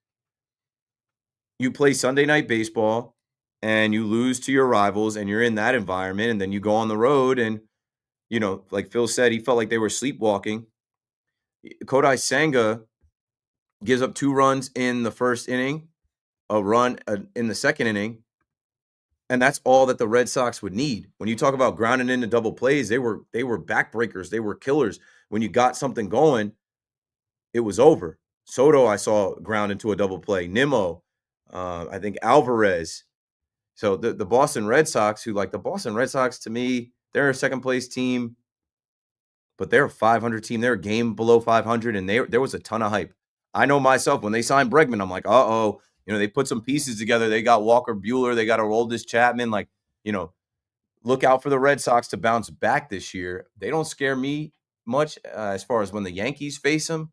You play Sunday Night Baseball and you lose to your rivals and you're in that environment, and then you go on the road and, like Phil said, he felt like they were sleepwalking. Kodai Senga gives up 2 runs in the first inning, a run in the second inning, and that's all that the Red Sox would need. When you talk about grounding into double plays, they were backbreakers. They were killers. When you got something going, it was over. Soto, I saw ground into a double play. Nimmo, I think Alvarez. So the Boston Red Sox, the Boston Red Sox, to me, they're a second place team, but they're a 500 team. They're a game below 500, and there was a ton of hype. I know myself, when they signed Bregman, I'm like, they put some pieces together. They got Walker Buehler. They got Aroldis Chapman. look out for the Red Sox to bounce back this year. They don't scare me much as far as when the Yankees face them.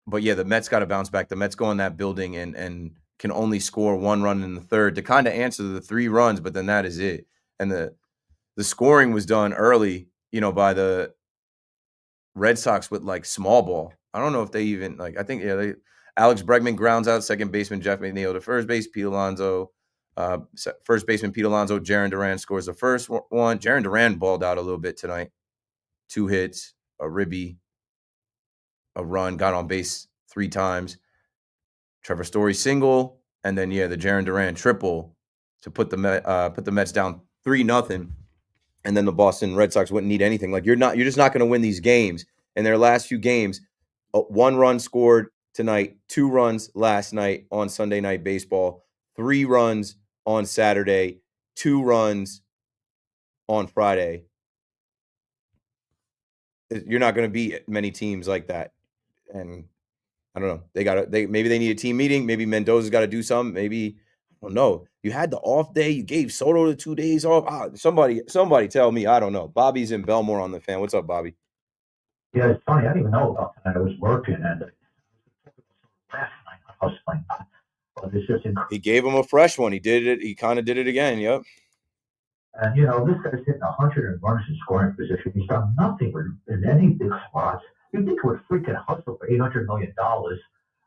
But yeah, the Mets got to bounce back. The Mets go in that building and can only score 1 run in the third to kind of answer the 3 runs, but then that is it. And the scoring was done early, by the Red Sox with like small ball. I don't know if they even I think Alex Bregman grounds out, second baseman Jeff McNeil to first base, Pete Alonso, first baseman Pete Alonso, Jarren Duran scores the first one. Jarren Duran balled out a little bit tonight. 2 hits, a ribby, a run, got on base 3 times. Trevor Story single, and then the Jarren Duran triple to put the Mets down 3-0, and then the Boston Red Sox wouldn't need anything. Like you're just not going to win these games. In their last few games, 1 run scored tonight, 2 runs last night on Sunday Night Baseball, 3 runs on Saturday, 2 runs on Friday. You're not going to beat many teams like that, and I don't know. Maybe they need a team meeting. Maybe Mendoza's got to do something. Maybe I don't know. You had the off day. You gave Soto the 2 days off. Somebody tell me. I don't know. Bobby's in Belmore on the fan. What's up, Bobby? Yeah, it's funny. I didn't even know about that. I was working and last night I was playing. But it's just incredible. He gave him a fresh one. He did it. He kind of did it again. Yep. And this guy's hitting 100 runners in scoring position. He's done nothing in any big spots. You think he would freaking hustle for $800 million?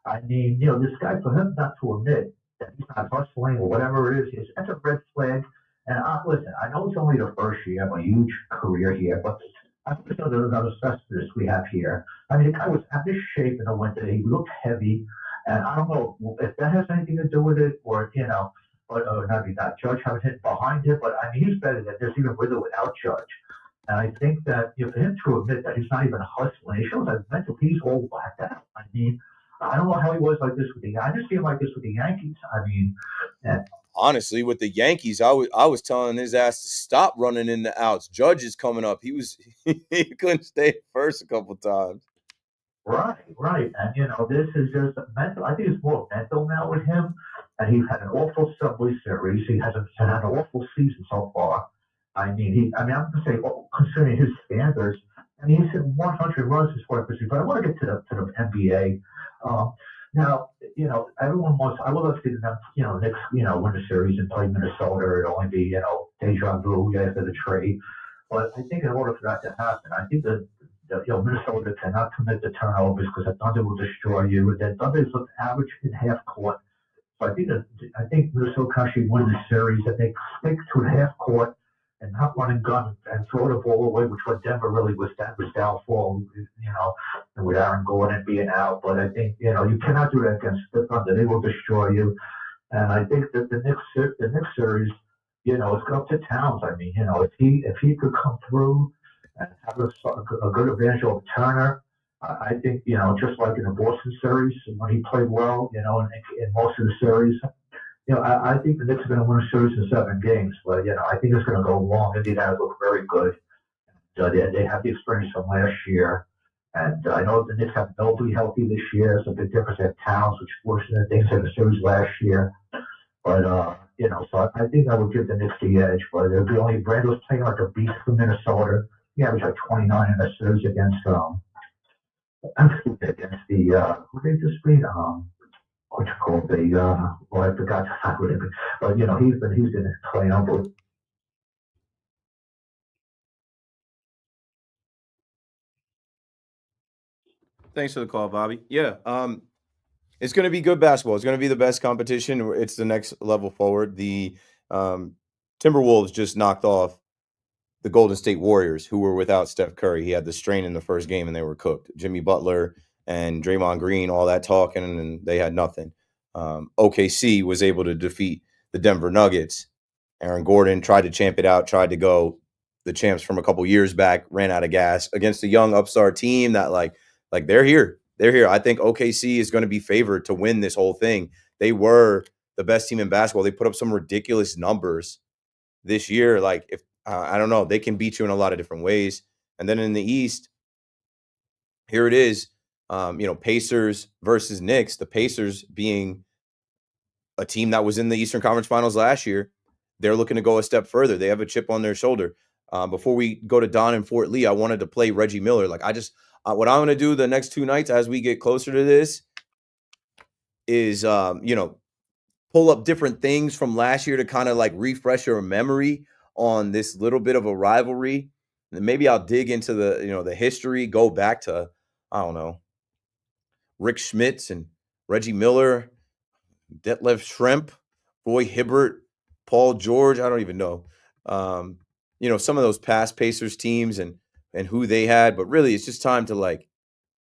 I mean, this guy, for him not to admit that he's not hustling or whatever it is, that's a red flag. And listen, I know it's only the first year of a huge career here, but I just know there's another specialist we have here. I mean, the guy was out of shape in the winter. He looked heavy. And I don't know if that has anything to do with it or, not Judge having hit behind him, but I mean, he's better than this even with or without Judge. And I think that for him to admit that he's not even hustling, it shows that mentally he's all whacked out. I mean, I don't know how he was like this with the Yankees. I just feel like this with the Yankees. I mean, honestly, with the Yankees, I was telling his ass to stop running in the outs. Judge is coming up. He couldn't stay first a couple times. Right. And, this is just mental. I think it's more mental now with him. And he's had an awful Subway Series. He hasn't had an awful season so far. I'm going to say, considering his standards, he's hit 100 runs this far, but I want to get to the NBA. Now, everyone wants, I would love to see them, next, win the series and play Minnesota. It'll only be, deja vu after the trade. But I think in order for that to happen, I think that Minnesota cannot commit the turnovers because the Thunder will destroy you. And then Thunder is average in half court. So I think Minnesota can actually win the series if they stick to the half court and not run and gun and throw the ball away, which what Denver really was downfall, and with Aaron Gordon being out. But I think, you cannot do that against the Thunder. They will destroy you. And I think that the next series, it's up to Towns. I mean, if he could come through and have a good advantage over Turner, I think, just like in the Boston series, when he played well, in most of the series, I think the Knicks are going to win a series in 7 games. But, I think it's going to go long. Indiana look very good. They have the experience from last year. And I know the Knicks have nobody healthy this year. It's a big difference. They have Towns, which worsened the things in the series last year. But, so I think I would give the Knicks the edge. But Brando's playing like a beast for Minnesota. He averaged like 29 in the series against the who they just beat what you call I forgot whatever. But he's been playing up with. Thanks for the call, Bobby. Yeah, it's going to be good basketball. It's going to be the best competition. It's the next level forward. The Timberwolves just knocked off the Golden State Warriors, who were without Steph Curry. He had the strain in the first game, and they were cooked. Jimmy Butler and Draymond Green, all that talking, and they had nothing. OKC was able to defeat the Denver Nuggets. Aaron Gordon tried to champ it out, tried to go the champs from a couple years back, ran out of gas against a young upstart team that like they're here. They're here. I think OKC is going to be favored to win this whole thing. They were the best team in basketball. They put up some ridiculous numbers this year. Like, if I don't know, they can beat you in a lot of different ways. And then in the East, here it is, Pacers versus Knicks. The Pacers being a team that was in the Eastern Conference Finals last year. they're looking to go a step further. They have a chip on their shoulder. Before we go to Don and Fort Lee, I wanted to play Reggie Miller. Like what I'm going to do the next 2 nights as we get closer to this is, pull up different things from last year to kind of like refresh your memory on this little bit of a rivalry. And maybe I'll dig into the history, go back to, I don't know, Rick Schmitz and Reggie Miller, Detlef Schrempf, Roy Hibbert, Paul George. I don't even know. Some of those past Pacers teams and who they had. But really, it's just time to like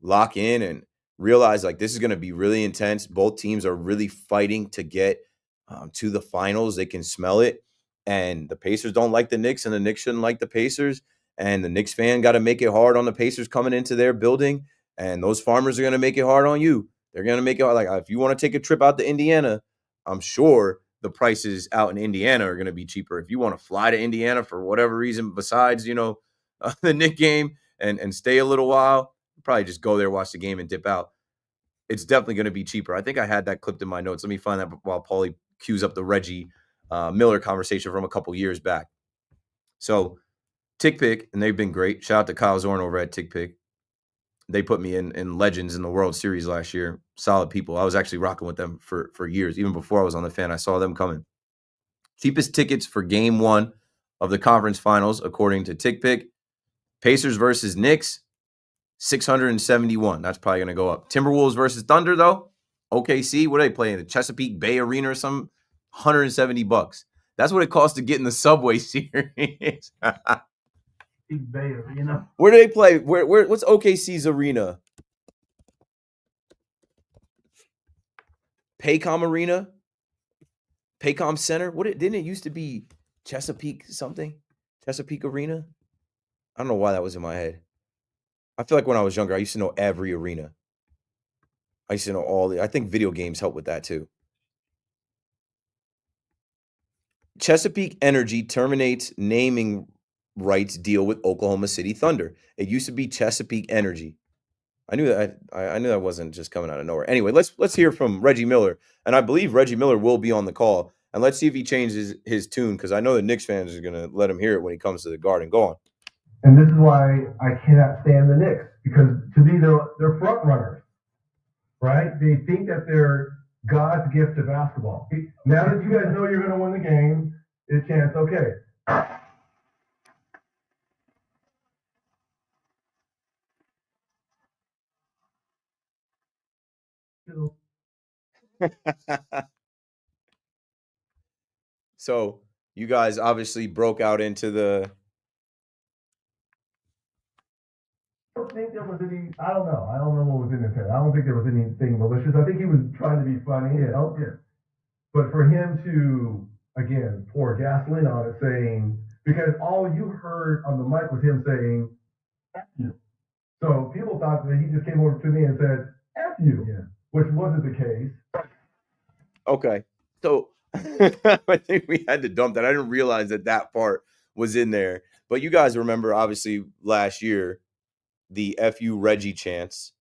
lock in and realize like this is going to be really intense. Both teams are really fighting to get to the finals. They can smell it. And the Pacers don't like the Knicks, and the Knicks shouldn't like the Pacers. And the Knicks fan got to make it hard on the Pacers coming into their building. And those farmers are going to make it hard on you. They're going to make it hard. Like, if you want to take a trip out to Indiana, I'm sure the prices out in Indiana are going to be cheaper. If you want to fly to Indiana for whatever reason besides, the Knick game and stay a little while, probably just go there, watch the game, and dip out. It's definitely going to be cheaper. I think I had that clipped in my notes. Let me find that while Paulie cues up the Reggie Miller conversation from a couple years back. So, TickPick, and they've been great. Shout out to Kyle Zorn over at TickPick. They put me in Legends in the World Series last year. Solid people. I was actually rocking with them for years. Even before I was on the fan, I saw them coming. Cheapest tickets for Game 1 of the conference finals, according to TickPick. Pacers versus Knicks, $671. That's probably going to go up. Timberwolves versus Thunder, though. OKC, what are they playing? The Chesapeake Bay Arena or something? $170. That's what it costs to get in the Subway Series. Bay Arena. Where do they play? What's OKC's arena? Paycom Arena? Paycom Center? Didn't it used to be Chesapeake something? Chesapeake Arena? I don't know why that was in my head. I feel like when I was younger, I used to know every arena. I used to know I think video games help with that too. Chesapeake Energy terminates naming rights deal with Oklahoma City Thunder. It used to be Chesapeake Energy. I knew that. I knew that wasn't just coming out of nowhere. Anyway, let's hear from Reggie Miller, and I believe Reggie Miller will be on the call. And let's see if he changes his tune, because I know the Knicks fans are going to let him hear it when he comes to the Garden. Go on. And this is why I cannot stand the Knicks, because to me they're front runners, right? They think that they're God's gift to basketball. Now that you guys know you're going to win the game, it's a chance. Okay. So you guys obviously broke out into the. I don't think there was any. I don't know. I don't know what was in his head. I don't think there was anything malicious. I think he was trying to be funny. Yeah. But for him to again pour gasoline on it, saying, because all you heard on the mic was him saying F you. So people thought that he just came over to me and said F you, which wasn't the case. Okay. So I think we had to dump that. I didn't realize that part was in there. But you guys remember, obviously, last year, the FU Reggie chants.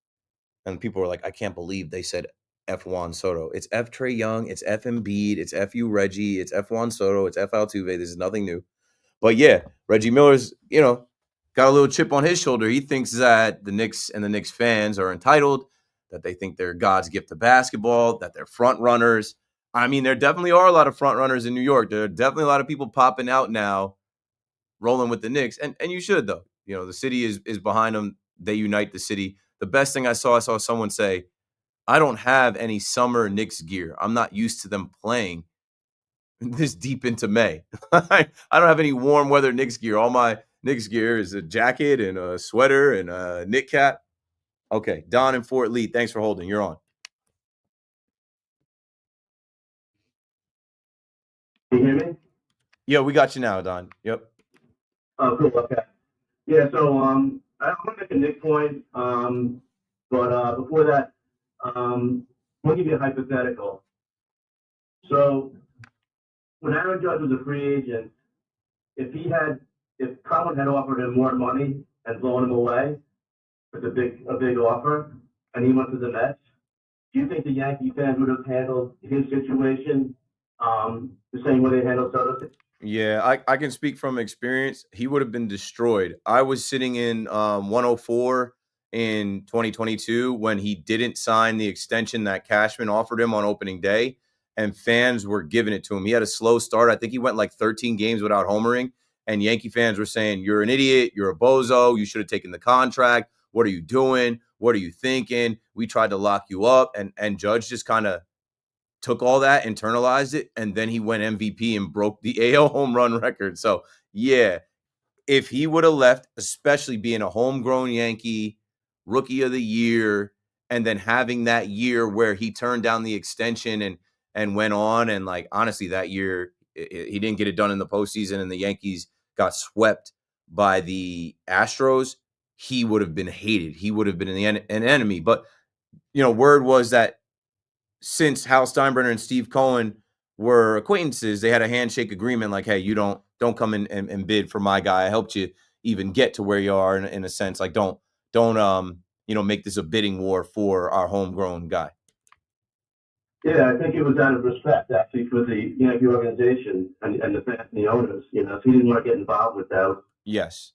And people were like, I can't believe they said F Juan Soto. It's F Trae Young. It's F Embiid. It's FU Reggie. It's F Juan Soto. It's F Altuve. This is nothing new. But yeah, Reggie Miller's, got a little chip on his shoulder. He thinks that the Knicks and the Knicks fans are entitled, that they think they're God's gift to basketball, that they're front runners. I mean, there definitely are a lot of front runners in New York. There are definitely a lot of people popping out now, rolling with the Knicks. And you should, though. The city is behind them. They unite the city. The best thing I saw someone say, I don't have any summer Knicks gear. I'm not used to them playing this deep into May. I don't have any warm weather Knicks gear. All my Knicks gear is a jacket and a sweater and a knit cap. Okay, Don in Fort Lee, thanks for holding. You're on. Can you hear me? Yeah, we got you now, Don. Yep. Oh, cool. Okay. Yeah. So I want to make a Nick point, but before that, I'm gonna give you a hypothetical. So when Aaron Judge was a free agent, if Colin had offered him more money and blown him away with a big offer, and he went to the Mets, do you think the Yankee fans would have handled his situation the same way they handled Soto? Yeah, I can speak from experience. He would have been destroyed. I was sitting in 104 in 2022 when he didn't sign the extension that Cashman offered him on opening day, and fans were giving it to him. He had a slow start. I think he went like 13 games without homering, and Yankee fans were saying, "You're an idiot. You're a bozo. You should have taken the contract. What are you doing? What are you thinking? We tried to lock you up." And Judge just kind of took all that, internalized it, and then he went MVP and broke the AL home run record. So, yeah, if he would have left, especially being a homegrown Yankee, rookie of the year, and then having that year where he turned down the extension and went on, and like honestly, that year he didn't get it done in the postseason, and the Yankees got swept by the Astros. He would have been hated. He would have been an enemy. But word was that since Hal Steinbrenner and Steve Cohen were acquaintances, they had a handshake agreement like, hey, you don't come in and bid for my guy. I helped you even get to where you are in a sense. Like don't make this a bidding war for our homegrown guy. Yeah, I think it was out of respect actually for the Yankee organization and the fans and the owners, so he didn't want to get involved with that. Yes.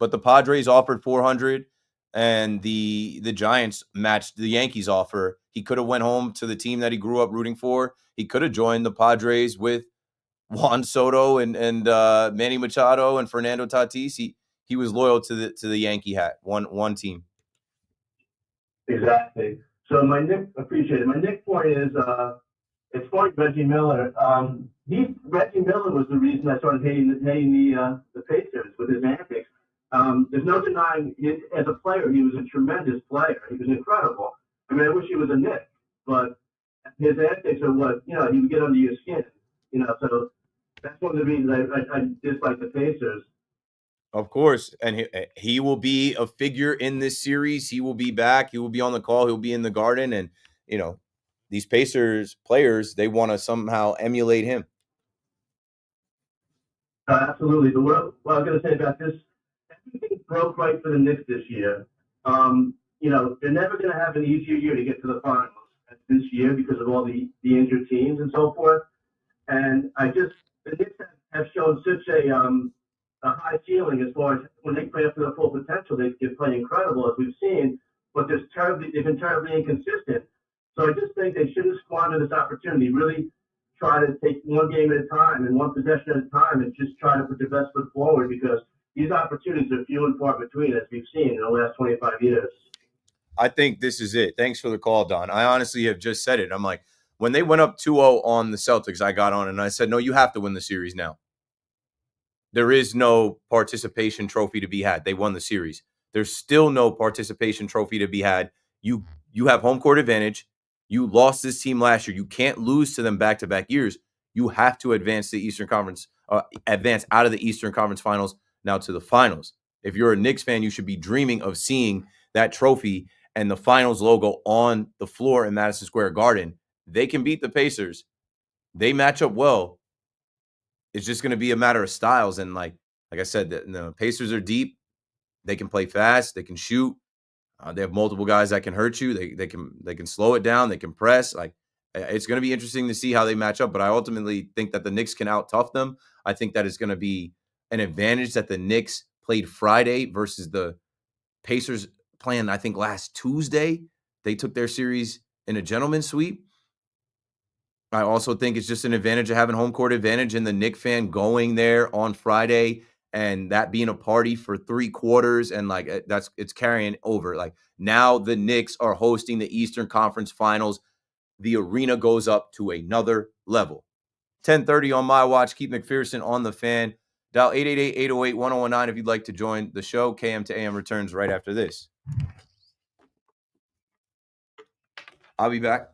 But the Padres offered 400 and the Giants matched the Yankees offer. He could have went home to the team that he grew up rooting for. He could have joined the Padres with Juan Soto and Manny Machado and Fernando Tatis. He was loyal to the Yankee hat, one team. Exactly. So my next point is as far as Reggie Miller, Reggie Miller was the reason I started hating the Pacers with his antics. There's no denying as a player, he was a tremendous player. He was incredible. I mean, I wish he was a Knick, but his antics are what, he would get under your skin, so that's one of the reasons I dislike the Pacers. Of course, and he will be a figure in this series. He will be back. He will be on the call. He'll be in the Garden, and these Pacers players, they want to somehow emulate him. Absolutely. But what I was going to say about this, everything broke right for the Knicks this year. They're never going to have an easier year to get to the finals this year because of all the injured teams and so forth. And the Knicks have shown such a high ceiling as far as when they play up to their full potential, they can play incredible as we've seen. But they've been terribly inconsistent. So I just think they shouldn't squander this opportunity. Really try to take one game at a time and one possession at a time and just try to put your best foot forward because these opportunities are few and far between, as we've seen in the last 25 years. I think this is it. Thanks for the call, Don. I honestly have just said it. I'm like, when they went up 2-0 on the Celtics, I got on and I said, no, you have to win the series now. There is no participation trophy to be had. They won the series. There's still no participation trophy to be had. You have home court advantage. You lost this team last year. You can't lose to them back-to-back years. You have to advance the Eastern Conference, advance out of the Eastern Conference Finals now to the finals. If you're a Knicks fan, you should be dreaming of seeing that trophy and the finals logo on the floor in Madison Square Garden. They can beat the Pacers. They match up well. It's just going to be a matter of styles. And like I said, the Pacers are deep. They can play fast. They can shoot. They have multiple guys that can hurt you. They can slow it down. They can press. Like it's going to be interesting to see how they match up. But I ultimately think that the Knicks can out-tough them. I think that it's going to be an advantage that the Knicks played Friday versus the Pacers playing, I think, last Tuesday. They took their series in a gentleman's sweep. I also think it's just an advantage of having home court advantage and the Knick fan going there on Friday and that being a party for 3 quarters and like it's carrying over. Like now the Knicks are hosting the Eastern Conference Finals. The arena goes up to another level. 10:30 on my watch. Keith McPherson on the Fan. Dial 888-808-1019 if you'd like to join the show. KM to AM returns right after this. I'll be back.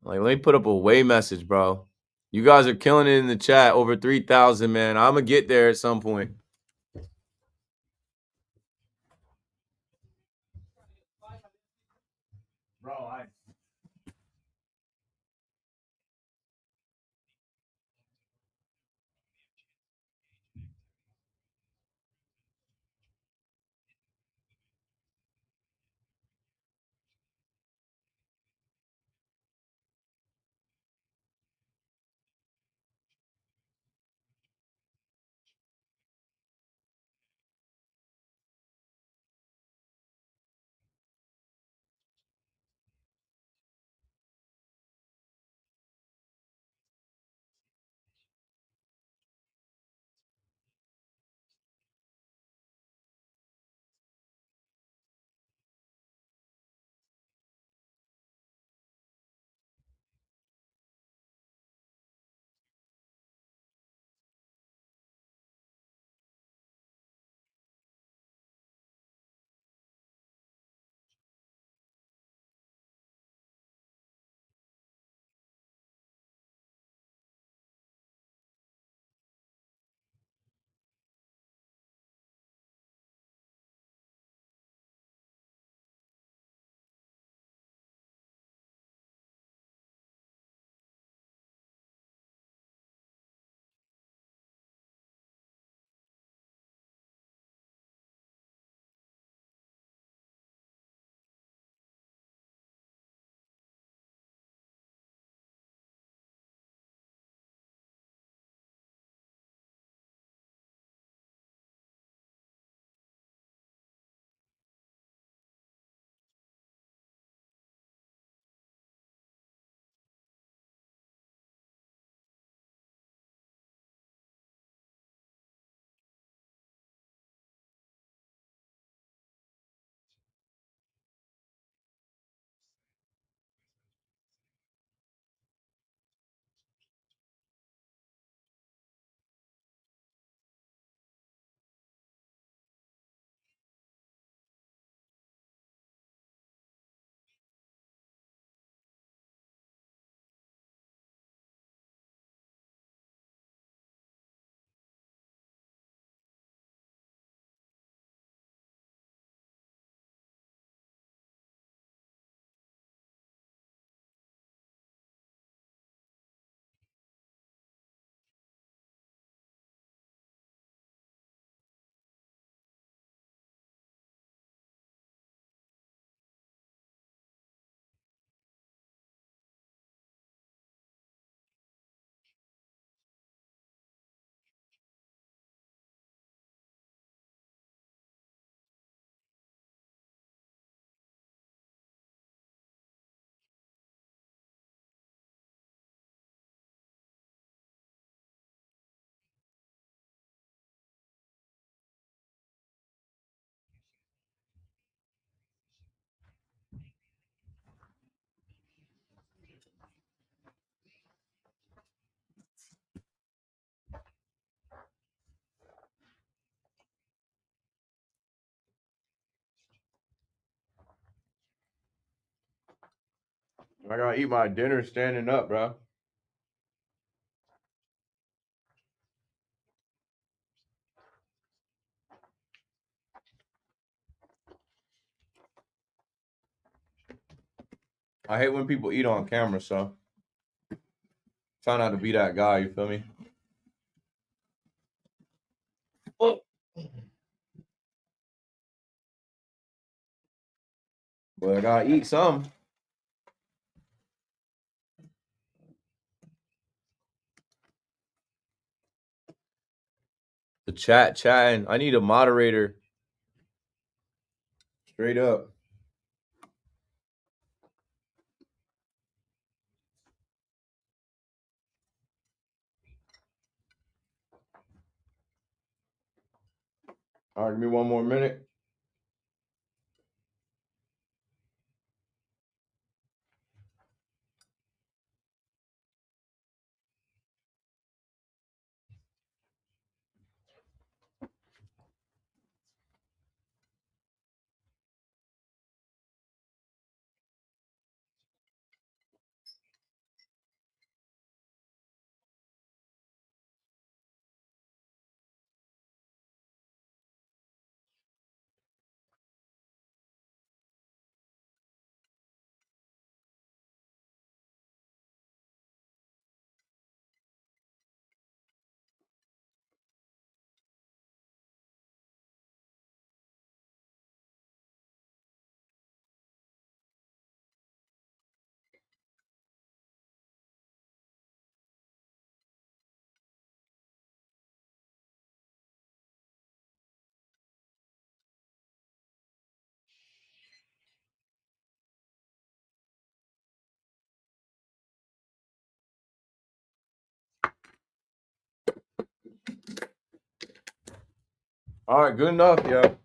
Like, let me put up a way message, bro. You guys are killing it in the chat. Over 3,000, man. I'm going to get there at some point. Bro, I gotta eat my dinner standing up, bro. I hate when people eat on camera, so try not to be that guy, you feel me? Oh. But I gotta eat some. The chatting. I need a moderator. Straight up. All right, give me one more minute. All right, good enough, yo.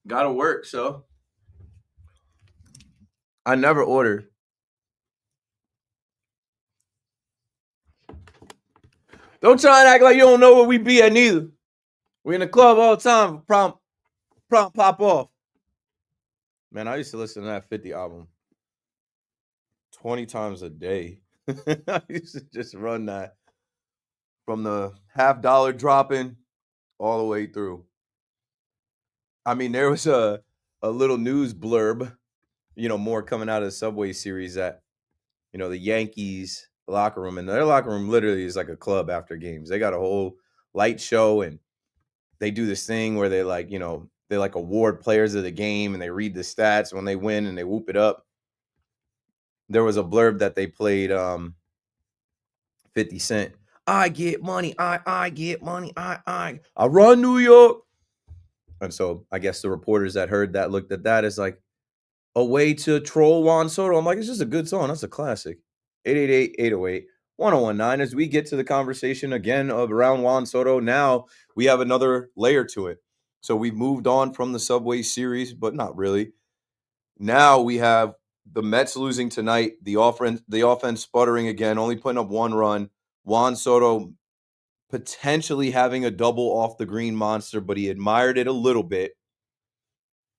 Gotta work, so I never order. Don't try and act like you don't know where we be at neither. We in the club all the time. Prompt pop off. Man, I used to listen to that 50 album 20 times a day. I used to just run that from the $50 dropping all the way through. I mean, there was a little news blurb, more coming out of the Subway series that, the Yankees locker room, and their locker room literally is like a club after games. They got a whole light show, and they do this thing where they they like award players of the game, and they read the stats when they win and they whoop it up. There was a blurb that they played 50 Cent. I get money. I get money. I run New York. And so I guess the reporters that heard that looked at that as like a way to troll Juan Soto. I'm like, it's just a good song. That's a classic. 888-808-1019. As we get to the conversation again around Juan Soto, now we have another layer to it. So we've moved on from the Subway series, but not really. Now we have the Mets losing tonight, the offense sputtering again, only putting up one run. Juan Soto potentially having a double off the green monster, but he admired it a little bit.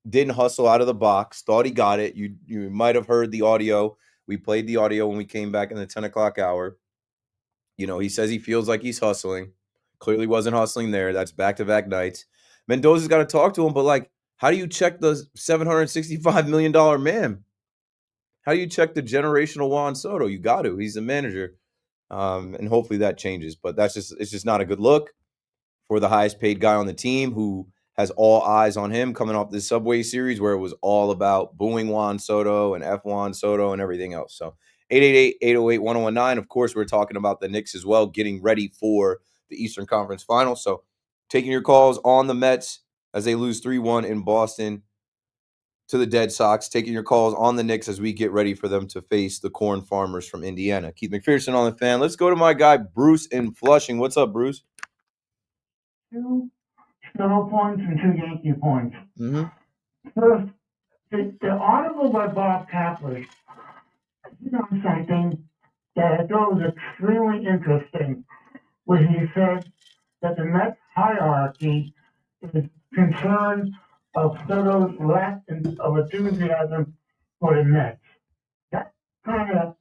Didn't hustle out of the box. Thought he got it. You might have heard the audio. We played the audio when we came back in the 10 o'clock hour. He says he feels like he's hustling. Clearly wasn't hustling there. That's back-to-back nights. Mendoza's got to talk to him, but how do you check the $765 million man? How do you check the generational Juan Soto? You got to. He's the manager. And hopefully that changes. But it's just not a good look for the highest paid guy on the team who has all eyes on him coming off this Subway series where it was all about booing Juan Soto and F Juan Soto and everything else. So 888-808-1019. Of course, we're talking about the Knicks as well, getting ready for the Eastern Conference Finals. So taking your calls on the Mets as they lose 3-1 in Boston to the Dead Sox, taking your calls on the Knicks as we get ready for them to face the Corn Farmers from Indiana. Keith McPherson on the Fan. Let's go to my guy, Bruce in Flushing. What's up, Bruce? 2 Soto points and 2 Yankee points. Mm-hmm. First, the article by Bob Kapler, something that I thought was extremely interesting, where he said that the Mets hierarchy is concerned of Soto's lack of enthusiasm for the Mets. kind of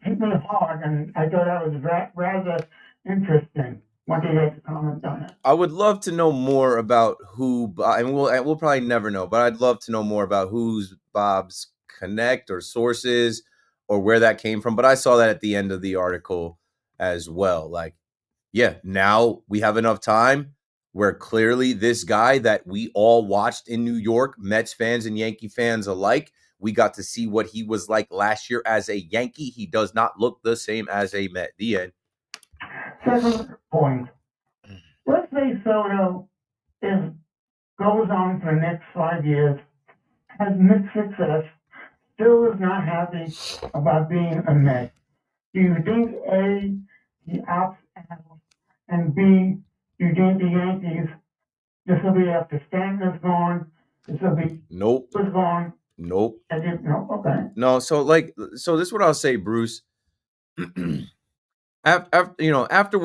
hit me hard, and I thought that was rather interesting. Want to get a comment on it? I would love to know more about and we'll probably never know, but I'd love to know more about who's Bob's connect or sources or where that came from. But I saw that at the end of the article as well. Like, yeah, now we have enough time where clearly this guy that we all watched in New York, Mets fans and Yankee fans alike, we got to see what he was like last year as a Yankee. He does not look the same as a Met. The end. Second point. Let's say Soto goes on for the next 5 years, has mixed success, still is not happy about being a Met. Do you think A, he opts out, and B, do you think the Yankees, this will be after Stanton is gone, this will be Nope. was gone? Nope. No, okay. No, so this is what I'll say, Bruce. After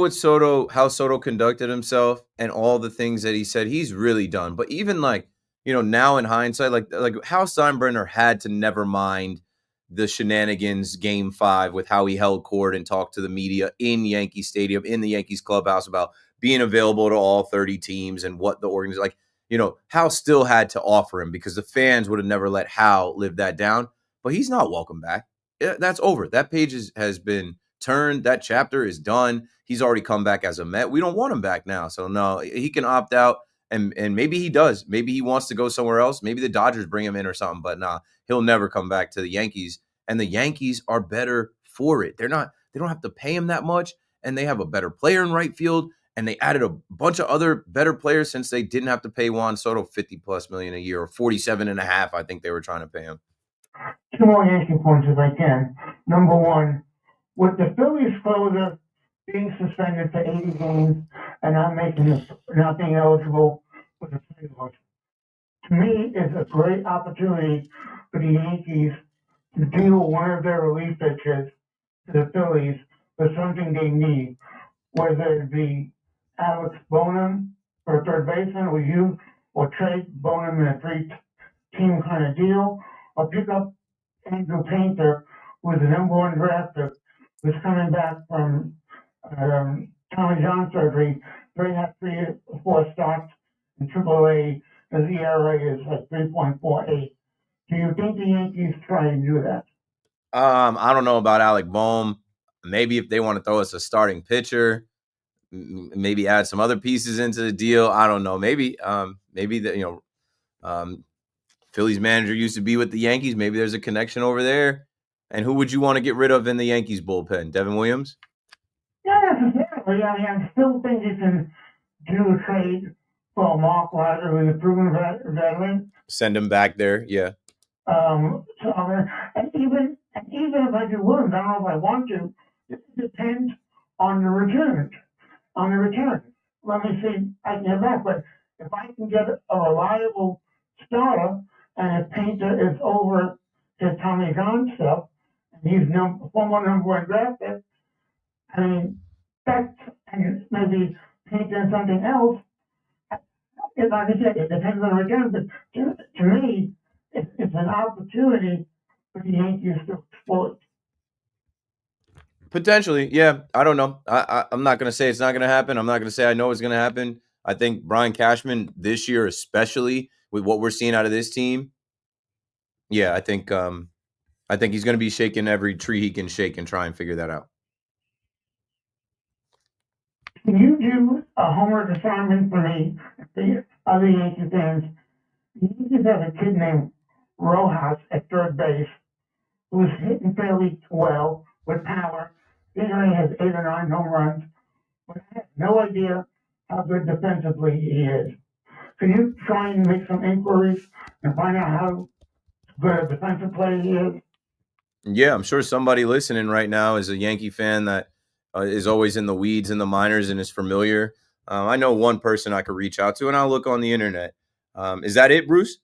how Soto conducted himself and all the things that he said, he's really done. But even now in hindsight, like Hal Steinbrenner had to never mind the shenanigans Game 5 with how he held court and talked to the media in Yankee Stadium, in the Yankees clubhouse about being available to all 30 teams and what the organization, Hal still had to offer him because the fans would have never let Hal live that down. But he's not welcome back. That's over. That page has been turned. That chapter is done. He's already come back as a Met. We don't want him back now. So no, he can opt out, and maybe he does. Maybe he wants to go somewhere else. Maybe the Dodgers bring him in or something. But nah, he'll never come back to the Yankees. And the Yankees are better for it. They don't have to pay him that much, and they have a better player in right field. And they added a bunch of other better players since they didn't have to pay Juan Soto $50+ million a year, or 47.5. I think they were trying to pay him. Two more Yankee points if I can. Number one, with the Phillies closer being suspended for 80 games and not being eligible for the playoffs, to me is a great opportunity for the Yankees to deal one of their relief pitchers to the Phillies for something they need, whether it be Alex Bonham for a third baseman, or trade Bonham in a three-team kind of deal, or pick up Andrew Painter, who is the number one drafter, who's coming back from Tommy John surgery. They have 3 or 4 starts in AAA. His ERA is like 3.48. Do you think the Yankees try and do that? I don't know about Alec Bohm. Maybe if they want to throw us a starting pitcher, maybe add some other pieces into the deal. I don't know. Maybe Phillies manager used to be with the Yankees. Maybe there's a connection over there. And who would you want to get rid of in the Yankees bullpen? Devin Williams? Not necessarily. I mean, I still think you can do a trade for Mark Ryder, who's a proven veteran. Send him back there, yeah. And even if I do Williams, I don't know if I want to. It depends on the return. Let me see. I can get back, but if I can get a reliable starter, and if Painter is over his Tommy John stuff, and he's former number one drafted, I mean, and maybe Painter and something else. Like I said, it depends on the return, but to me, it's an opportunity for the Yankees to exploit. Potentially, yeah. I don't know. I'm not going to say it's not going to happen. I'm not going to say I know it's going to happen. I think Brian Cashman this year, especially with what we're seeing out of this team, yeah, I think he's going to be shaking every tree he can shake and try and figure that out. Can you do a homework assignment for me, the other Yankee fans? The Yankees have a kid named Rojas at third base who's hitting fairly well with power. He only has 8 or 9 home runs, but I have no idea how good defensively he is. Can you try and make some inquiries and find out how good a defensive player he is? Yeah, I'm sure somebody listening right now is a Yankee fan that is always in the weeds in the minors and is familiar. I know one person I could reach out to, and I'll look on the internet. Is that it, Bruce?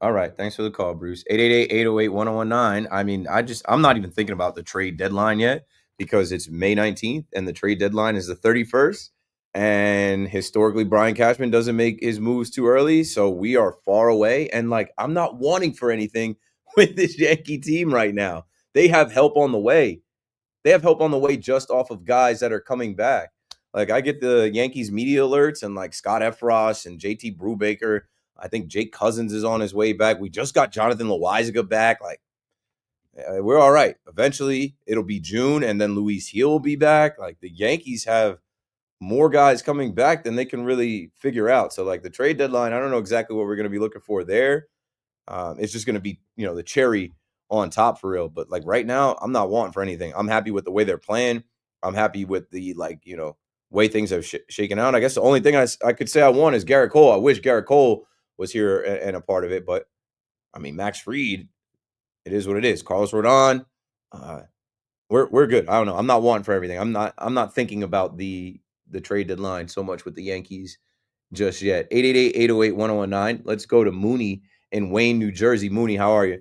All right. Thanks for the call, Bruce. 888-808-1019. I mean, I'm not even thinking about the trade deadline yet because it's May 19th and the trade deadline is the 31st. And historically, Brian Cashman doesn't make his moves too early. So we are far away. And I'm not wanting for anything with this Yankee team right now. They have help on the way. They have help on the way just off of guys that are coming back. Like, I get the Yankees media alerts and like Scott Efros and JT Brubaker. I think Jake Cousins is on his way back. We just got Jonathan Loizaga back. Like, we're all right. Eventually, it'll be June, and then Luis Hill will be back. Like, the Yankees have more guys coming back than they can really figure out. So, like, the trade deadline, I don't know exactly what we're going to be looking for there. It's just going to be, the cherry on top for real. But like right now, I'm not wanting for anything. I'm happy with the way they're playing. I'm happy with the way things have shaken out. I guess the only thing I could say I want is Garrett Cole. I wish Garrett Cole was here and a part of it. But I mean, Max Fried, it is what it is. Carlos Rodon, we're good. I don't know. I'm not wanting for everything. I'm not thinking about the trade deadline so much with the Yankees just yet. 888-808-1019. Let's go to Mooney in Wayne, New Jersey. Mooney, how are you?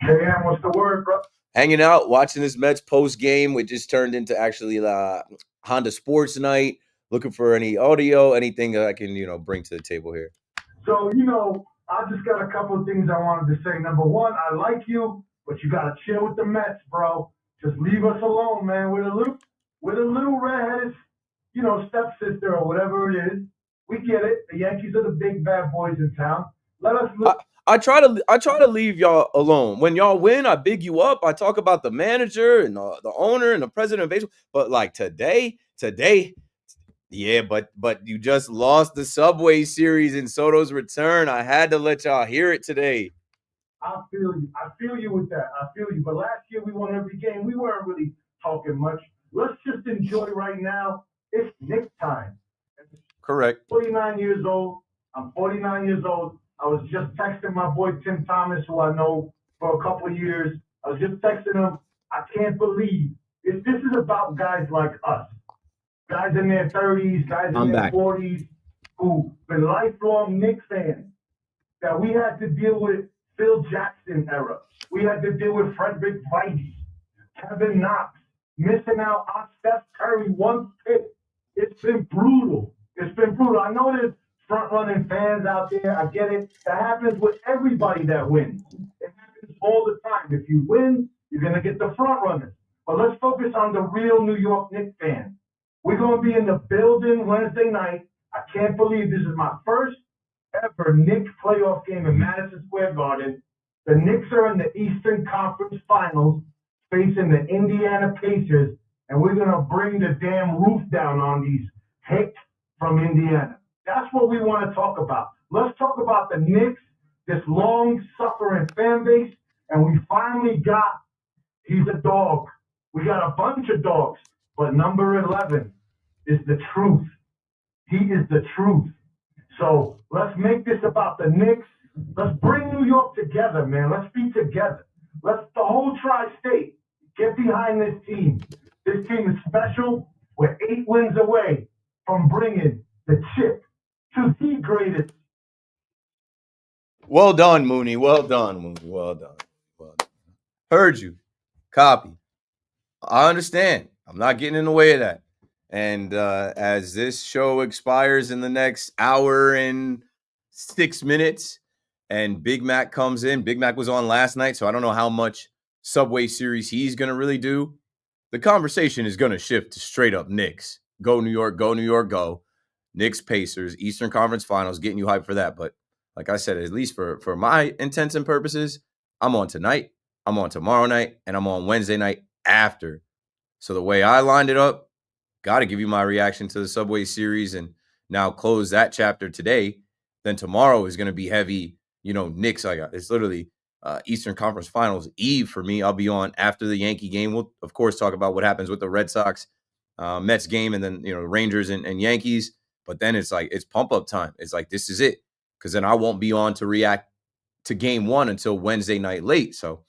Hey, man, what's the word, bro? Hanging out, watching this Mets post game, which just turned into actually Honda Sports Night. Looking for any audio, anything that I can, bring to the table here. So, I just got a couple of things I wanted to say. Number one, I like you, but you gotta chill with the Mets, bro. Just leave us alone, man. We're the little redheaded, stepsister or whatever it is. We get it. The Yankees are the big bad boys in town. Let us look. I try to leave y'all alone. When y'all win, I big you up. I talk about the manager and the owner and the president of baseball. But like today, yeah, but you just lost the Subway Series in Soto's return. I had to let y'all hear it today. I feel you. I feel you with that. I feel you. But last year we won every game. We weren't really talking much. Let's just enjoy right now. It's Nick time. Correct. 49 years old. I'm 49 years old. I was just texting my boy Tim Thomas, who I know for a couple of years. I was just texting him. I can't believe this is about guys like us. Guys in their 30s, guys in their 40s, who've been lifelong Knicks fans. That we had to deal with Phil Jackson era. We had to deal with Frederick Weide, Kevin Knox, missing out on Steph Curry one pick. It's been brutal. It's been brutal. I know there's front-running fans out there. I get it. That happens with everybody that wins. It happens all the time. If you win, you're going to get the front-runners. But let's focus on the real New York Knicks fans. We're going to be in the building Wednesday night. I can't believe this is my first ever Knicks playoff game in Madison Square Garden. The Knicks are in the Eastern Conference Finals facing the Indiana Pacers, and we're going to bring the damn roof down on these hicks from Indiana. That's what we want to talk about. Let's talk about the Knicks, this long-suffering fan base, and we finally got, he's a dog. We got a bunch of dogs, but number 11 is the truth. He is the truth. So let's make this about the Knicks. Let's bring New York together, man. Let's be together. Let's, the whole tri-state, get behind this team. This team is special. We're 8 wins away from bringing the chip to the greatest. Well done, Mooney. Well done, Mooney. Well done. Well done. Heard you. Copy. I understand. I'm not getting in the way of that. And as this show expires in the next hour and 6 minutes, and Big Mac comes in, Big Mac was on last night, so I don't know how much Subway Series he's going to really do. The conversation is going to shift to straight up Knicks. Go New York, go New York, go. Knicks, Pacers, Eastern Conference Finals, getting you hyped for that. But like I said, at least for my intents and purposes, I'm on tonight, I'm on tomorrow night, and I'm on Wednesday night after. So the way I lined it up, got to give you my reaction to the Subway Series and now close that chapter today. Then tomorrow is going to be heavy, Knicks. It's literally Eastern Conference Finals Eve for me. I'll be on after the Yankee game. We'll, of course, talk about what happens with the Red Sox, Mets game, and then, Rangers and Yankees. But then it's like, it's pump-up time. It's like, this is it. Because then I won't be on to react to game one until Wednesday night late. So,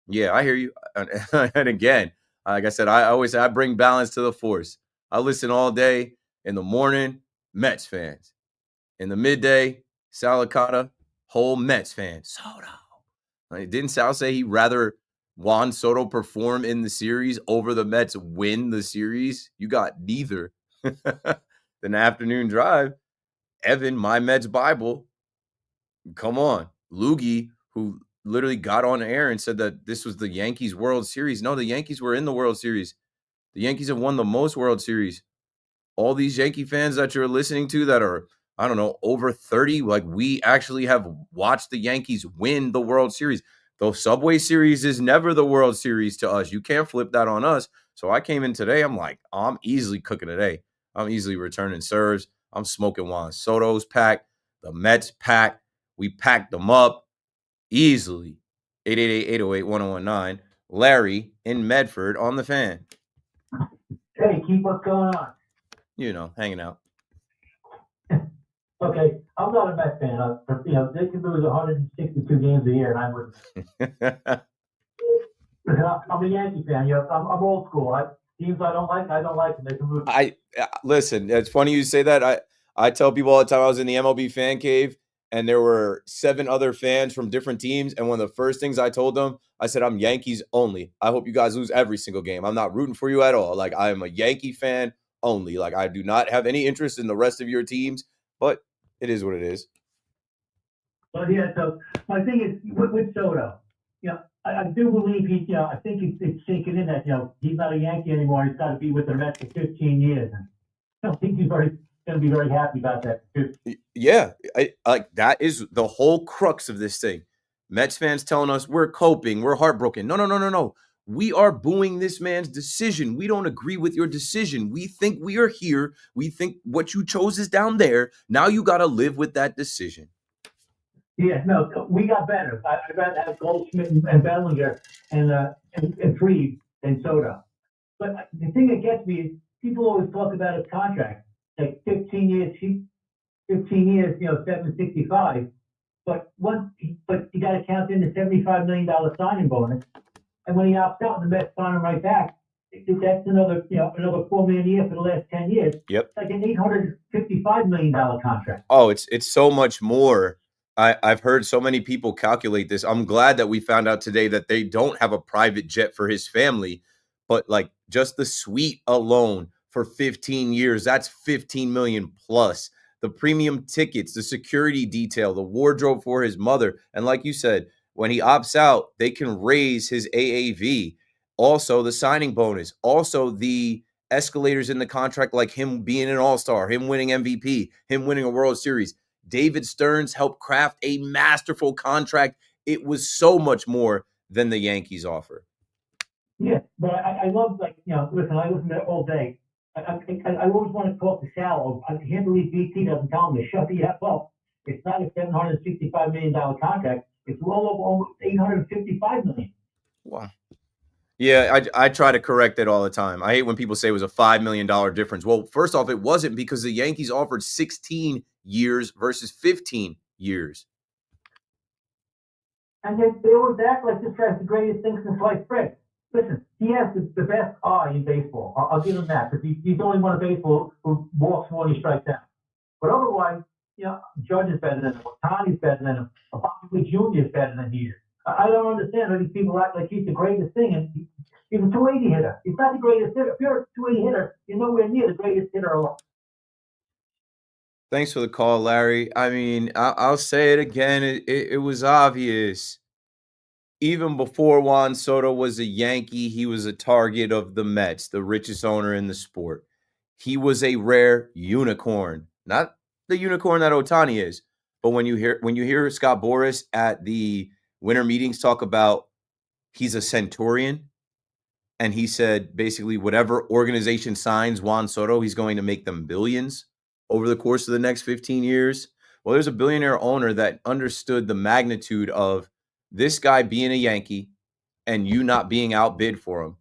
yeah, I hear you. And again, like I said, I always say I bring balance to the force. I listen all day. In the morning, Mets fans. In the midday, Salicata, whole Mets fan. Soto. Didn't Sal say he'd rather Juan Soto perform in the series over the Mets win the series? You got neither. Then afternoon drive, Evan, my Mets Bible. Come on. Loogie, who literally got on air and said that this was the Yankees World Series. No, the Yankees were in the World Series. The Yankees have won the most World Series. All these Yankee fans that you're listening to that are, I don't know, over 30, like we actually have watched the Yankees win the World Series. The Subway Series is never the World Series to us. You can't flip that on us. So I came in today. I'm like, I'm easily cooking today. I'm easily returning serves. I'm smoking Juan Soto's pack, the Mets pack. We packed them up easily. 888-808-1019. Larry in Medford on the Fan. Hey, keep what's going on. You know, hanging out. Okay, I'm not a Mets fan. They can lose 162 games a year, and I wouldn't. I'm a Yankee fan. I'm old school. Teams I don't like, and they can lose. Listen. It's funny you say that. I tell people all the time I was in the MLB fan cave, and there were 7 other fans from different teams. And one of the first things I told them, I said, I'm Yankees only. I hope you guys lose every single game. I'm not rooting for you at all. Like, I am a Yankee fan only. Like, I do not have any interest in the rest of your teams, but it is what it is. But yeah, so my thing is with Soto, I do believe I think it's sinking in that, he's not a Yankee anymore. He's got to be with the Mets for 15 years. And I think he's going to be very happy about that too. Yeah, like that is the whole crux of this thing. Mets fans telling us we're coping, we're heartbroken. No. We are booing this man's decision. We don't agree with your decision. We think we are here. We think what you chose is down there. Now you got to live with that decision. Yeah, no, we got better. I'd rather have Goldschmidt and Bellinger and Fried than Soto. But the thing that gets me is people always talk about his contract, like 15 years, 765. But you got to count in the $75 million signing bonus, and when he opts out, the Mets sign him right back. That's another $4 million a year for the last 10 years. Yep, it's like an $855 million contract. Oh, it's so much more. I've heard so many people calculate this. I'm glad that we found out today that they don't have a private jet for his family, but like just the suite alone for 15 years, that's 15 million plus. The premium tickets, the security detail, the wardrobe for his mother. And like you said, when he opts out, they can raise his AAV. Also, the signing bonus, also the escalators in the contract, like him being an all-star, him winning MVP, him winning a World Series. David Stearns helped craft a masterful contract. It was so much more than the Yankees offer. Yeah, but I love, listen, I listen to it all day. I always want to talk to Sal. I can't believe BT doesn't tell him to shut the F up. It's not a $765 million contract. It's well over almost $855 million. Wow. Yeah, I try to correct it all the time. I hate when people say it was a $5 million difference. Well, first off, it wasn't, because the Yankees offered 16 years versus 15 years. And they always act like this guy's the greatest thing since sliced bread. Listen, he has the best eye in baseball. I'll give him that, because he's the only one in baseball who walks more than he strikes out. But otherwise, Judge is better than him. Otani's better than him. Bobby Jr. is better than he is. I don't understand how these people act like he's the greatest thing. And he's a 280 hitter. He's not the greatest hitter. If you're a 280 hitter, you're nowhere near the greatest hitter alive. Thanks for the call, Larry. I mean, I'll say it again. It was obvious. Even before Juan Soto was a Yankee, he was a target of the Mets, the richest owner in the sport. He was a rare unicorn, not the unicorn that Otani is. But when you hear Scott Boras at the winter meetings talk about he's a centurion, and he said basically whatever organization signs Juan Soto, he's going to make them billions over the course of the next 15 years. Well, there's a billionaire owner that understood the magnitude of this guy being a Yankee and you not being outbid for him.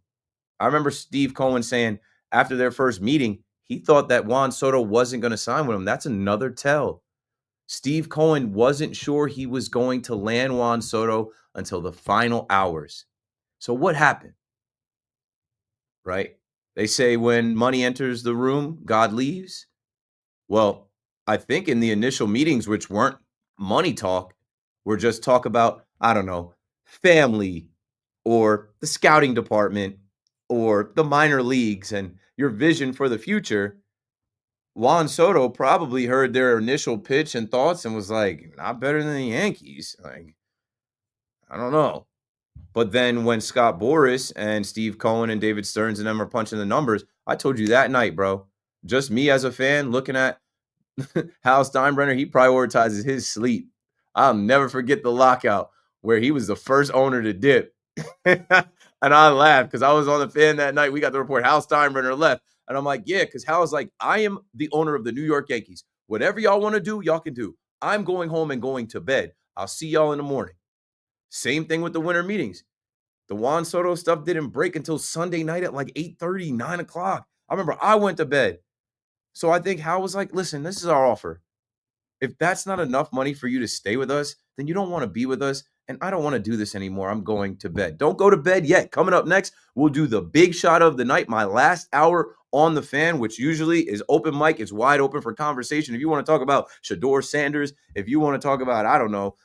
I remember Steve Cohen saying after their first meeting, he thought that Juan Soto wasn't going to sign with him. That's another tell. Steve Cohen wasn't sure he was going to land Juan Soto until the final hours. So what happened? Right? They say when money enters the room, God leaves. Well, I think in the initial meetings, which weren't money talk, were just talk about, I don't know, family or the scouting department or the minor leagues and your vision for the future. Juan Soto probably heard their initial pitch and thoughts and was like, not better than the Yankees. Like, I don't know. But then when Scott Boras and Steve Cohen and David Stearns and them are punching the numbers, I told you that night, bro. Just me as a fan looking at Hal Steinbrenner, he prioritizes his sleep. I'll never forget the lockout where he was the first owner to dip. And I laughed because I was on the fan that night. We got the report Hal Steinbrenner left. And I'm like, yeah, because Hal's like, I am the owner of the New York Yankees. Whatever y'all want to do, y'all can do. I'm going home and going to bed. I'll see y'all in the morning. Same thing with the winter meetings. The Juan Soto stuff didn't break until Sunday night at like 8:30, 9 o'clock. I remember I went to bed. So I think Hal was like, listen, this is our offer. If that's not enough money for you to stay with us, then you don't want to be with us. And I don't want to do this anymore. I'm going to bed. Don't go to bed yet. Coming up next, we'll do the big shot of the night, my last hour on the fan, which usually is open mic. It's wide open for conversation. If you want to talk about Shador Sanders, if you want to talk about, I don't know,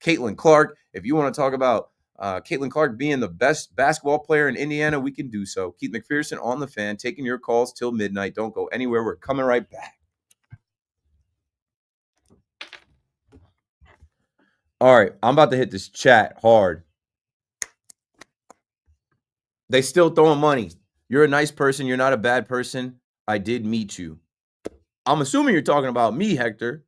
Caitlin Clark, if you want to talk about Caitlin Clark being the best basketball player in Indiana, we can do so. Keith McPherson on the fan, taking your calls till midnight. Don't go anywhere. We're coming right back. All right, I'm about to hit this chat hard. They still throwing money. You're a nice person. You're not a bad person. I did meet you. I'm assuming you're talking about me, Hector.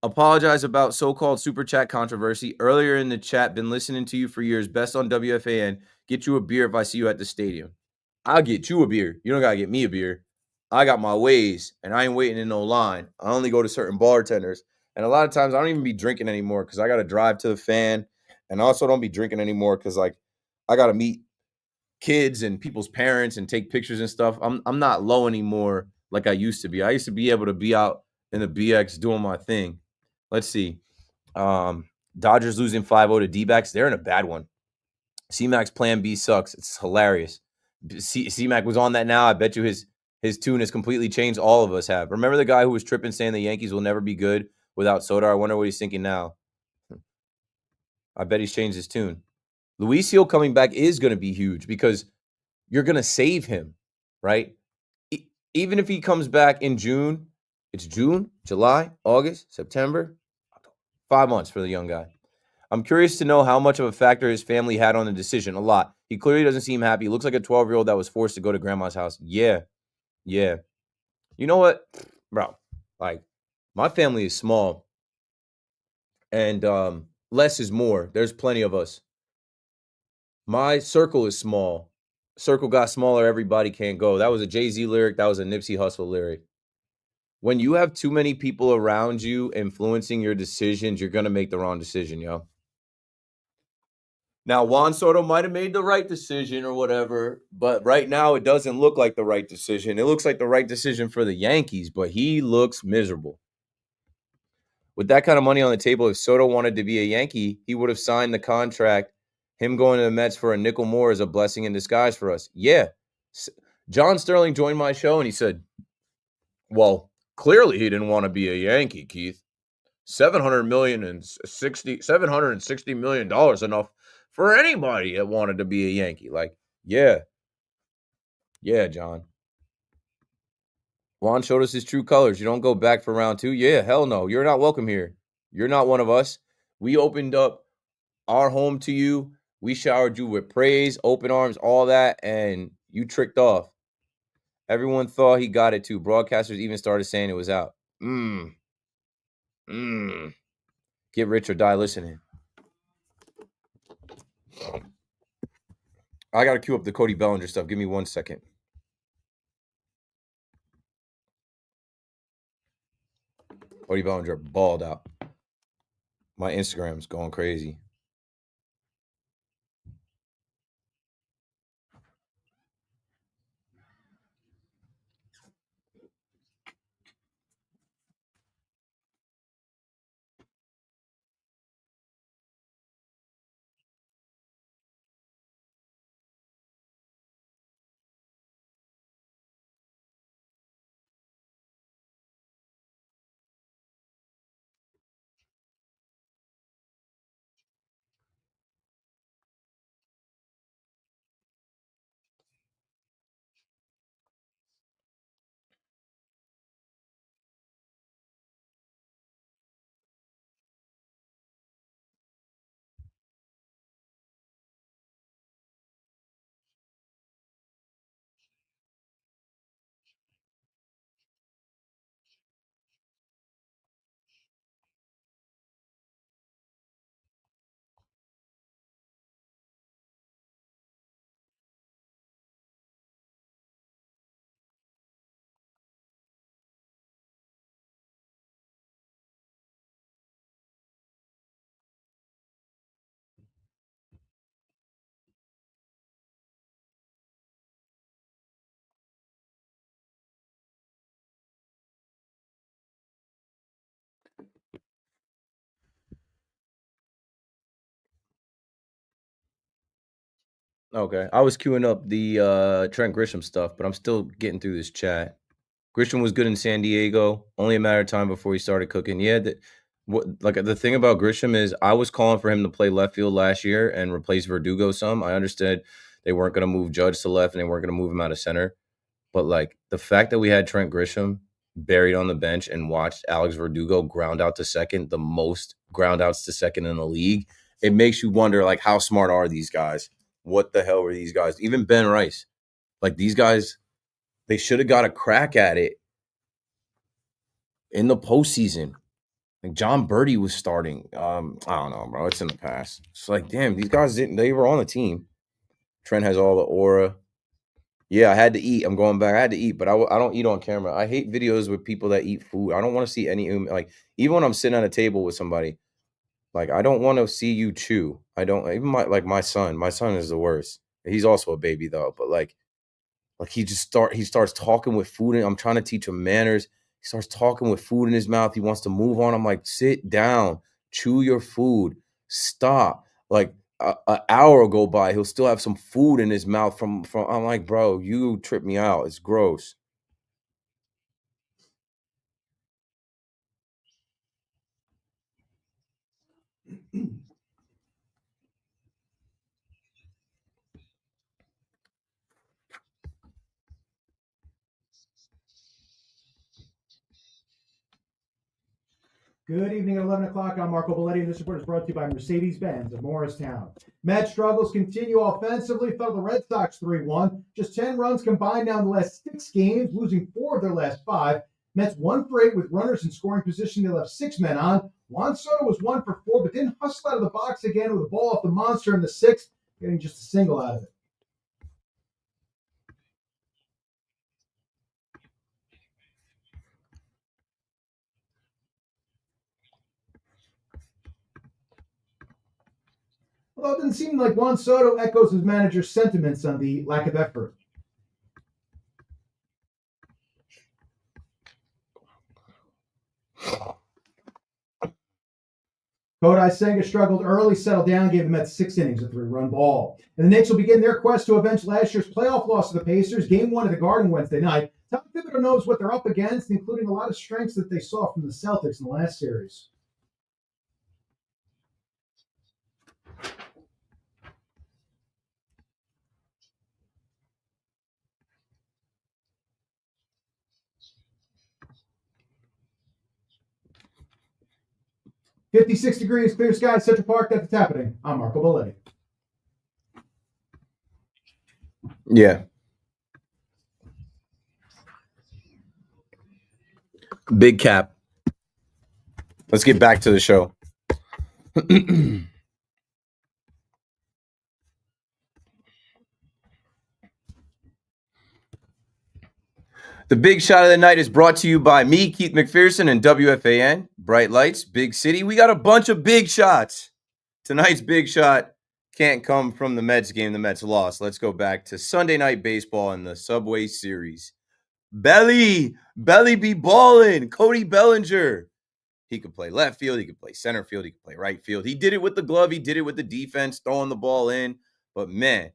Apologize about so-called super chat controversy. Earlier in the chat, been listening to you for years. Best on WFAN. Get you a beer if I see you at the stadium. I'll get you a beer. You don't got to get me a beer. I got my ways, and I ain't waiting in no line. I only go to certain bartenders. And a lot of times, I don't even be drinking anymore because I got to drive to the fan. And also don't be drinking anymore because, like, I got to meet kids and people's parents and take pictures and stuff. I'm not low anymore like I used to be. I used to be able to be out in the BX doing my thing. Let's see. Dodgers losing 5-0 to D-backs. They're in a bad one. C-Mac's plan B sucks. It's hilarious. C-Mac was on that now. I bet you his tune has completely changed. All of us have. Remember the guy who was tripping saying the Yankees will never be good without Soto? I wonder what he's thinking now. I bet he's changed his tune. Luis Hill coming back is going to be huge because you're going to save him, right? Even if he comes back in June, it's June, July, August, September, 5 months for the young guy. I'm curious to know how much of a factor his family had on the decision. A lot. He clearly doesn't seem happy. He looks like a 12-year-old that was forced to go to grandma's house. Yeah. You know what, bro? Like, my family is small, and less is more. There's plenty of us. My circle is small. Circle got smaller. Everybody can't go. That was a Jay-Z lyric. That was a Nipsey Hussle lyric. When you have too many people around you influencing your decisions, you're going to make the wrong decision, yo. Now, Juan Soto might have made the right decision or whatever, but right now it doesn't look like the right decision. It looks like the right decision for the Yankees, but he looks miserable. With that kind of money on the table, if Soto wanted to be a Yankee, he would have signed the contract. Him going to the Mets for a nickel more is a blessing in disguise for us. Yeah. John Sterling joined my show and he said, well, clearly he didn't want to be a Yankee, Keith. $760 million enough for anybody that wanted to be a Yankee. Like, yeah, John. Juan showed us his true colors. You don't go back for round 2. Yeah, hell no. You're not welcome here. You're not one of us. We opened up our home to you. We showered you with praise, open arms, all that, and you tricked off. Everyone thought he got it too. Broadcasters even started saying it was out. Get rich or die listening. I got to cue up the Cody Bellinger stuff. Give me 1 second. Cody Bellinger balled out. My Instagram's going crazy. Okay. I was queuing up the Trent Grisham stuff, but I'm still getting through this chat. Grisham was good in San Diego. Only a matter of time before he started cooking. Yeah, the thing about Grisham is I was calling for him to play left field last year and replace Verdugo some. I understood they weren't going to move Judge to left and they weren't going to move him out of center. But like the fact that we had Trent Grisham buried on the bench and watched Alex Verdugo ground out to second, the most ground outs to second in the league, it makes you wonder like how smart are these guys? What the hell were these guys? Even Ben Rice, like these guys, they should have got a crack at it in the postseason. Like John Birdie was starting. I don't know, bro. It's in the past. It's like, damn, these guys didn't. They were on the team. Trent has all the aura. Yeah, I had to eat. I'm going back. I had to eat, but I don't eat on camera. I hate videos with people that eat food. I don't want to see any like even when I'm sitting at a table with somebody. Like I don't want to see you chew. I don't even my son. My son is the worst. He's also a baby though, but like he starts talking with food and I'm trying to teach him manners. He starts talking with food in his mouth. He wants to move on. I'm like, sit down, chew your food, stop. Like an hour will go by, he'll still have some food in his mouth from. I'm like, bro, you trip me out. It's gross. Good evening at 11 o'clock. I'm Marco Belletti, and this report is brought to you by Mercedes-Benz of Morristown. Mets struggles continue offensively. Fell the Red Sox 3-1. Just 10 runs combined now in the last 6 games, losing 4 of their last 5. Mets 1 for 8 with runners in scoring position. They left 6 men on. Juan Soto was 1 for 4, but didn't hustle out of the box again with a ball off the monster in the 6th, getting just a single out of it. Although it doesn't seem like Juan Soto echoes his manager's sentiments on the lack of effort. Kodai Senga struggled early, settled down, gave the Mets 6 innings, a 3-run ball. And the Knicks will begin their quest to avenge last year's playoff loss to the Pacers, Game 1 at the Garden Wednesday night. Tom Thibodeau knows what they're up against, including a lot of strengths that they saw from the Celtics in the last series. "56 degrees, clear skies, Central Park. That's what's happening. I'm Marco Belletti." Yeah. Big cap. Let's get back to the show. The big shot of the night is brought to you by me, Keith McPherson, and WFAN. Bright lights, big city. We got a bunch of big shots. Tonight's big shot can't come from the Mets game. The Mets lost. Let's go back to Sunday Night Baseball in the Subway Series. Belly be ballin'. Cody Bellinger. He could play left field. He could play center field. He could play right field. He did it with the glove. He did it with the defense, throwing the ball in. But man,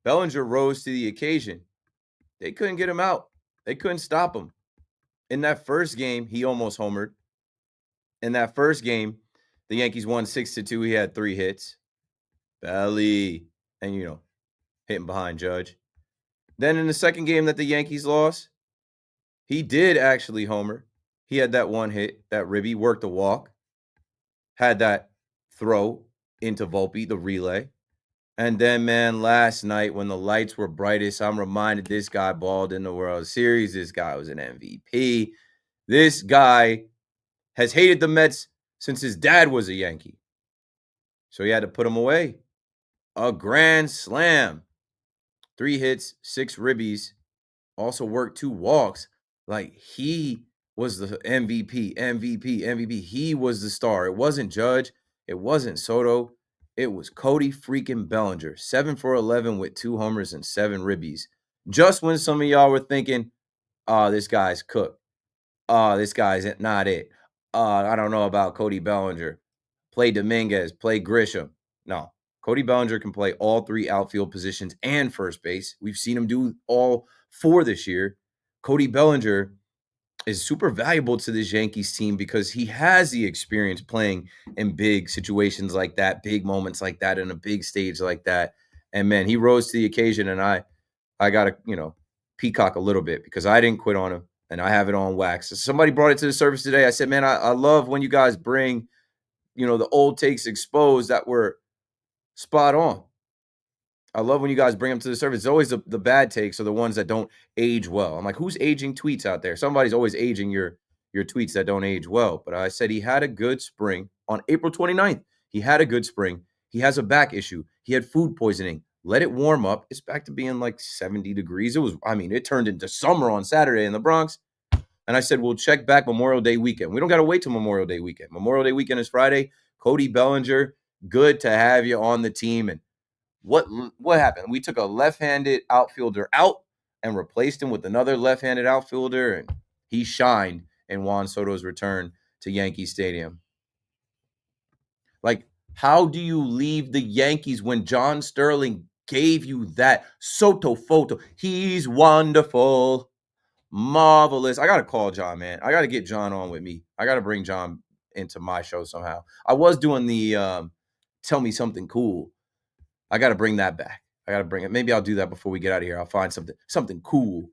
Bellinger rose to the occasion. They couldn't get him out. They couldn't stop him. In that first game, he almost homered. In that first game, the Yankees won 6-2. He had 3 hits. Belly. And, hitting behind Judge. Then in the second game that the Yankees lost, he did actually homer. He had that 1 hit, that ribby, worked a walk. Had that throw into Volpe, the relay. And then, man, last night when the lights were brightest, I'm reminded this guy balled in the World Series. This guy was an MVP. This guy has hated the Mets since his dad was a Yankee. So he had to put him away. A grand slam. 3 hits, 6 ribbies. Also worked 2 walks. Like, he was the MVP. He was the star. It wasn't Judge. It wasn't Soto. It was Cody freaking Bellinger. 7 for 11 with 2 homers and 7 ribbies. Just when some of y'all were thinking, oh, this guy's cooked. Oh, this guy's not it. I don't know about Cody Bellinger. Play Dominguez. Play Grisham. No. Cody Bellinger can play all 3 outfield positions and first base. We've seen him do all 4 this year. Cody Bellinger is super valuable to this Yankees team because he has the experience playing in big situations like that, big moments like that, in a big stage like that. And man, he rose to the occasion, and I got to, peacock a little bit because I didn't quit on him and I have it on wax. Somebody brought it to the surface today. I said, man, I love when you guys bring, the old takes exposed that were spot on. I love when you guys bring them to the surface. It's always the bad takes are the ones that don't age well. I'm like, who's aging tweets out there? Somebody's always aging your tweets that don't age well. But I said he had a good spring on April 29th. He had a good spring. He has a back issue. He had food poisoning. Let it warm up. It's back to being like 70 degrees. It turned into summer on Saturday in the Bronx. And I said, we'll check back Memorial Day weekend. We don't got to wait till Memorial Day weekend. Memorial Day weekend is Friday. Cody Bellinger, good to have you on the team. And what happened? We took a left-handed outfielder out and replaced him with another left-handed outfielder, and he shined in Juan Soto's return to Yankee Stadium. Like, how do you leave the Yankees when John Sterling gave you that Soto photo? He's wonderful, marvelous. I got to call John, man. I got to get John on with me. I got to bring John into my show somehow. I was doing the Tell Me Something Cool. I got to bring that back. I got to bring it. Maybe I'll do that before we get out of here. I'll find something cool.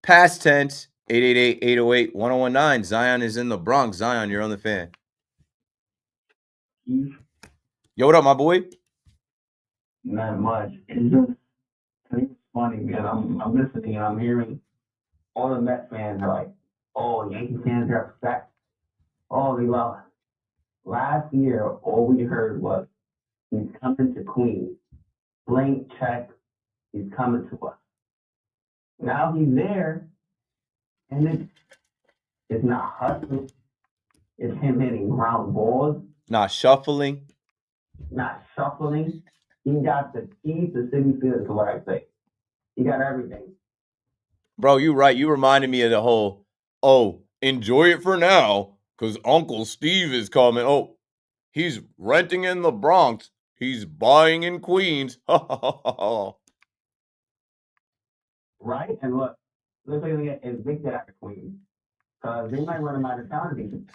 Past tense, 888-808-1019. Zion is in the Bronx. Zion, you're on the fan. Yo, what up, my boy? Not much. It's funny, man. I'm listening and I'm hearing all the Mets fans are like, oh, Yankee fans are upset. Oh, they love it. Last year, all we heard was, he's coming to Queens. Blank check. He's coming to us. Now he's there, and it's not hustling. It's him hitting ground balls. Not shuffling. Not shuffling. He got the key to Citi Field, is what I say. He got everything. Bro, you right. You reminded me of the whole, enjoy it for now, because Uncle Steve is coming. Oh, he's renting in the Bronx. He's buying in Queens. Right? And look, let's say they get evicted out of Queens. Because they might run him out of town again.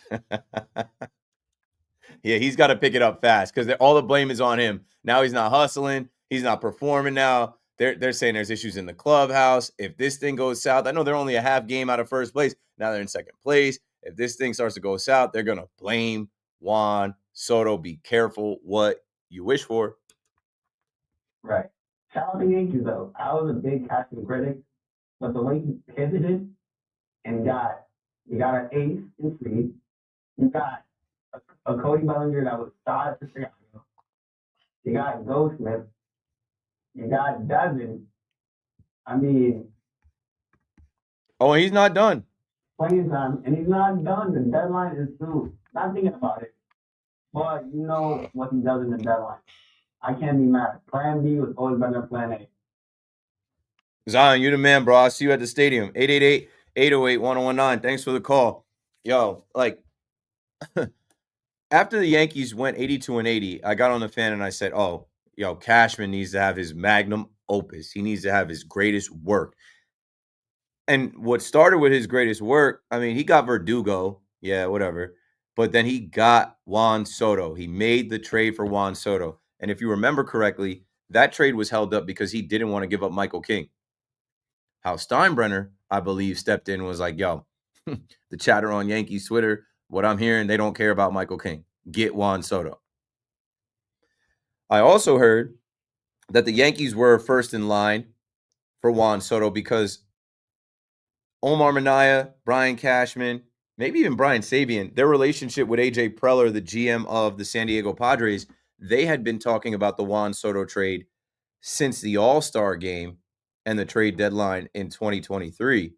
Yeah, he's got to pick it up fast because all the blame is on him. Now he's not hustling. He's not performing now. They're saying there's issues in the clubhouse. If this thing goes south, I know they're only a half game out of first place. Now they're in second place. If this thing starts to go south, they're going to blame Juan Soto. Be careful what you wish for. Right. Shout out to Yankees, though. I was a big casting critic, but the way he pivoted and you got an ace in speed. You got a Cody Bellinger that was started for Chicago. You got Goldsmith. You got Dozen. I mean, oh, and he's not done. Playing time, and he's not done. The deadline is soon. Not thinking about it, but you know what he does in the deadline. I can't be mad. Plan B was always better than Plan A. Zion, you the man, bro. I'll see you at the stadium. 888-808-1019. Thanks for the call. Yo, like, after the Yankees went 82-80, I got on the fan and I said, Cashman needs to have his magnum opus. He needs to have his greatest work. And what started with his greatest work, he got Verdugo. Yeah, whatever. But then he got Juan Soto. He made the trade for Juan Soto. And if you remember correctly, that trade was held up because he didn't want to give up Michael King. Hal Steinbrenner, I believe, stepped in and was like, yo, the chatter on Yankees Twitter, what I'm hearing, they don't care about Michael King. Get Juan Soto. I also heard that the Yankees were first in line for Juan Soto because Omar Minaya, Brian Cashman, maybe even Brian Sabian, their relationship with AJ Preller, the GM of the San Diego Padres, they had been talking about the Juan Soto trade since the All-Star game and the trade deadline in 2023.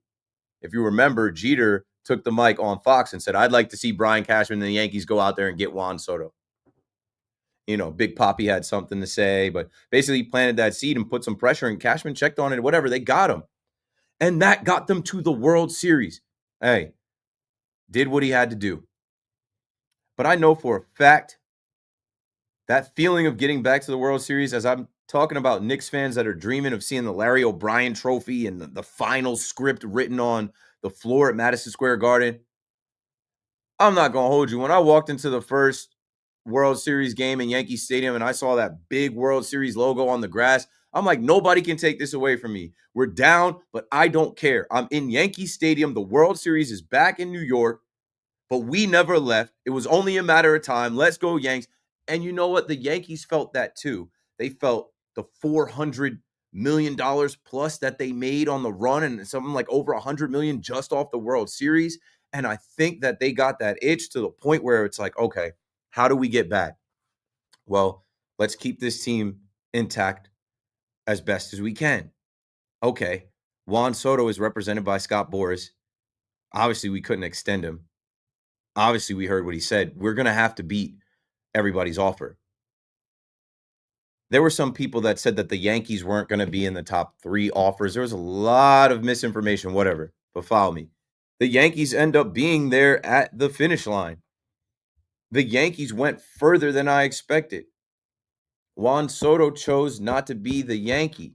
If you remember, Jeter took the mic on Fox and said, I'd like to see Brian Cashman and the Yankees go out there and get Juan Soto. Big Papi had something to say, but basically planted that seed and put some pressure, and Cashman checked on it, whatever, they got him. And that got them to the World Series. Hey, did what he had to do. But I know for a fact That feeling of getting back to the World Series, as I'm talking about Knicks fans that are dreaming of seeing the Larry O'Brien trophy and the final script written on the floor at Madison Square Garden, I'm not going to hold you. When I walked into the first World Series game in Yankee Stadium and I saw that big World Series logo on the grass, I'm like, nobody can take this away from me. We're down, but I don't care. I'm in Yankee Stadium. The World Series is back in New York, but we never left. It was only a matter of time. Let's go, Yanks. And you know what? The Yankees felt that too. They felt the $400 million plus that they made on the run and something like over $100 million just off the World Series. And I think that they got that itch to the point where it's like, okay, how do we get back? Well, let's keep this team intact as best as we can. Okay, Juan Soto is represented by Scott Boras. Obviously, we couldn't extend him. Obviously, we heard what he said. We're going to have to beat everybody's offer. There were some people that said that the Yankees weren't going to be in the top 3 offers. There was a lot of misinformation, whatever, but follow me. The Yankees end up being there at the finish line. The Yankees went further than I expected. Juan Soto chose not to be a Yankee.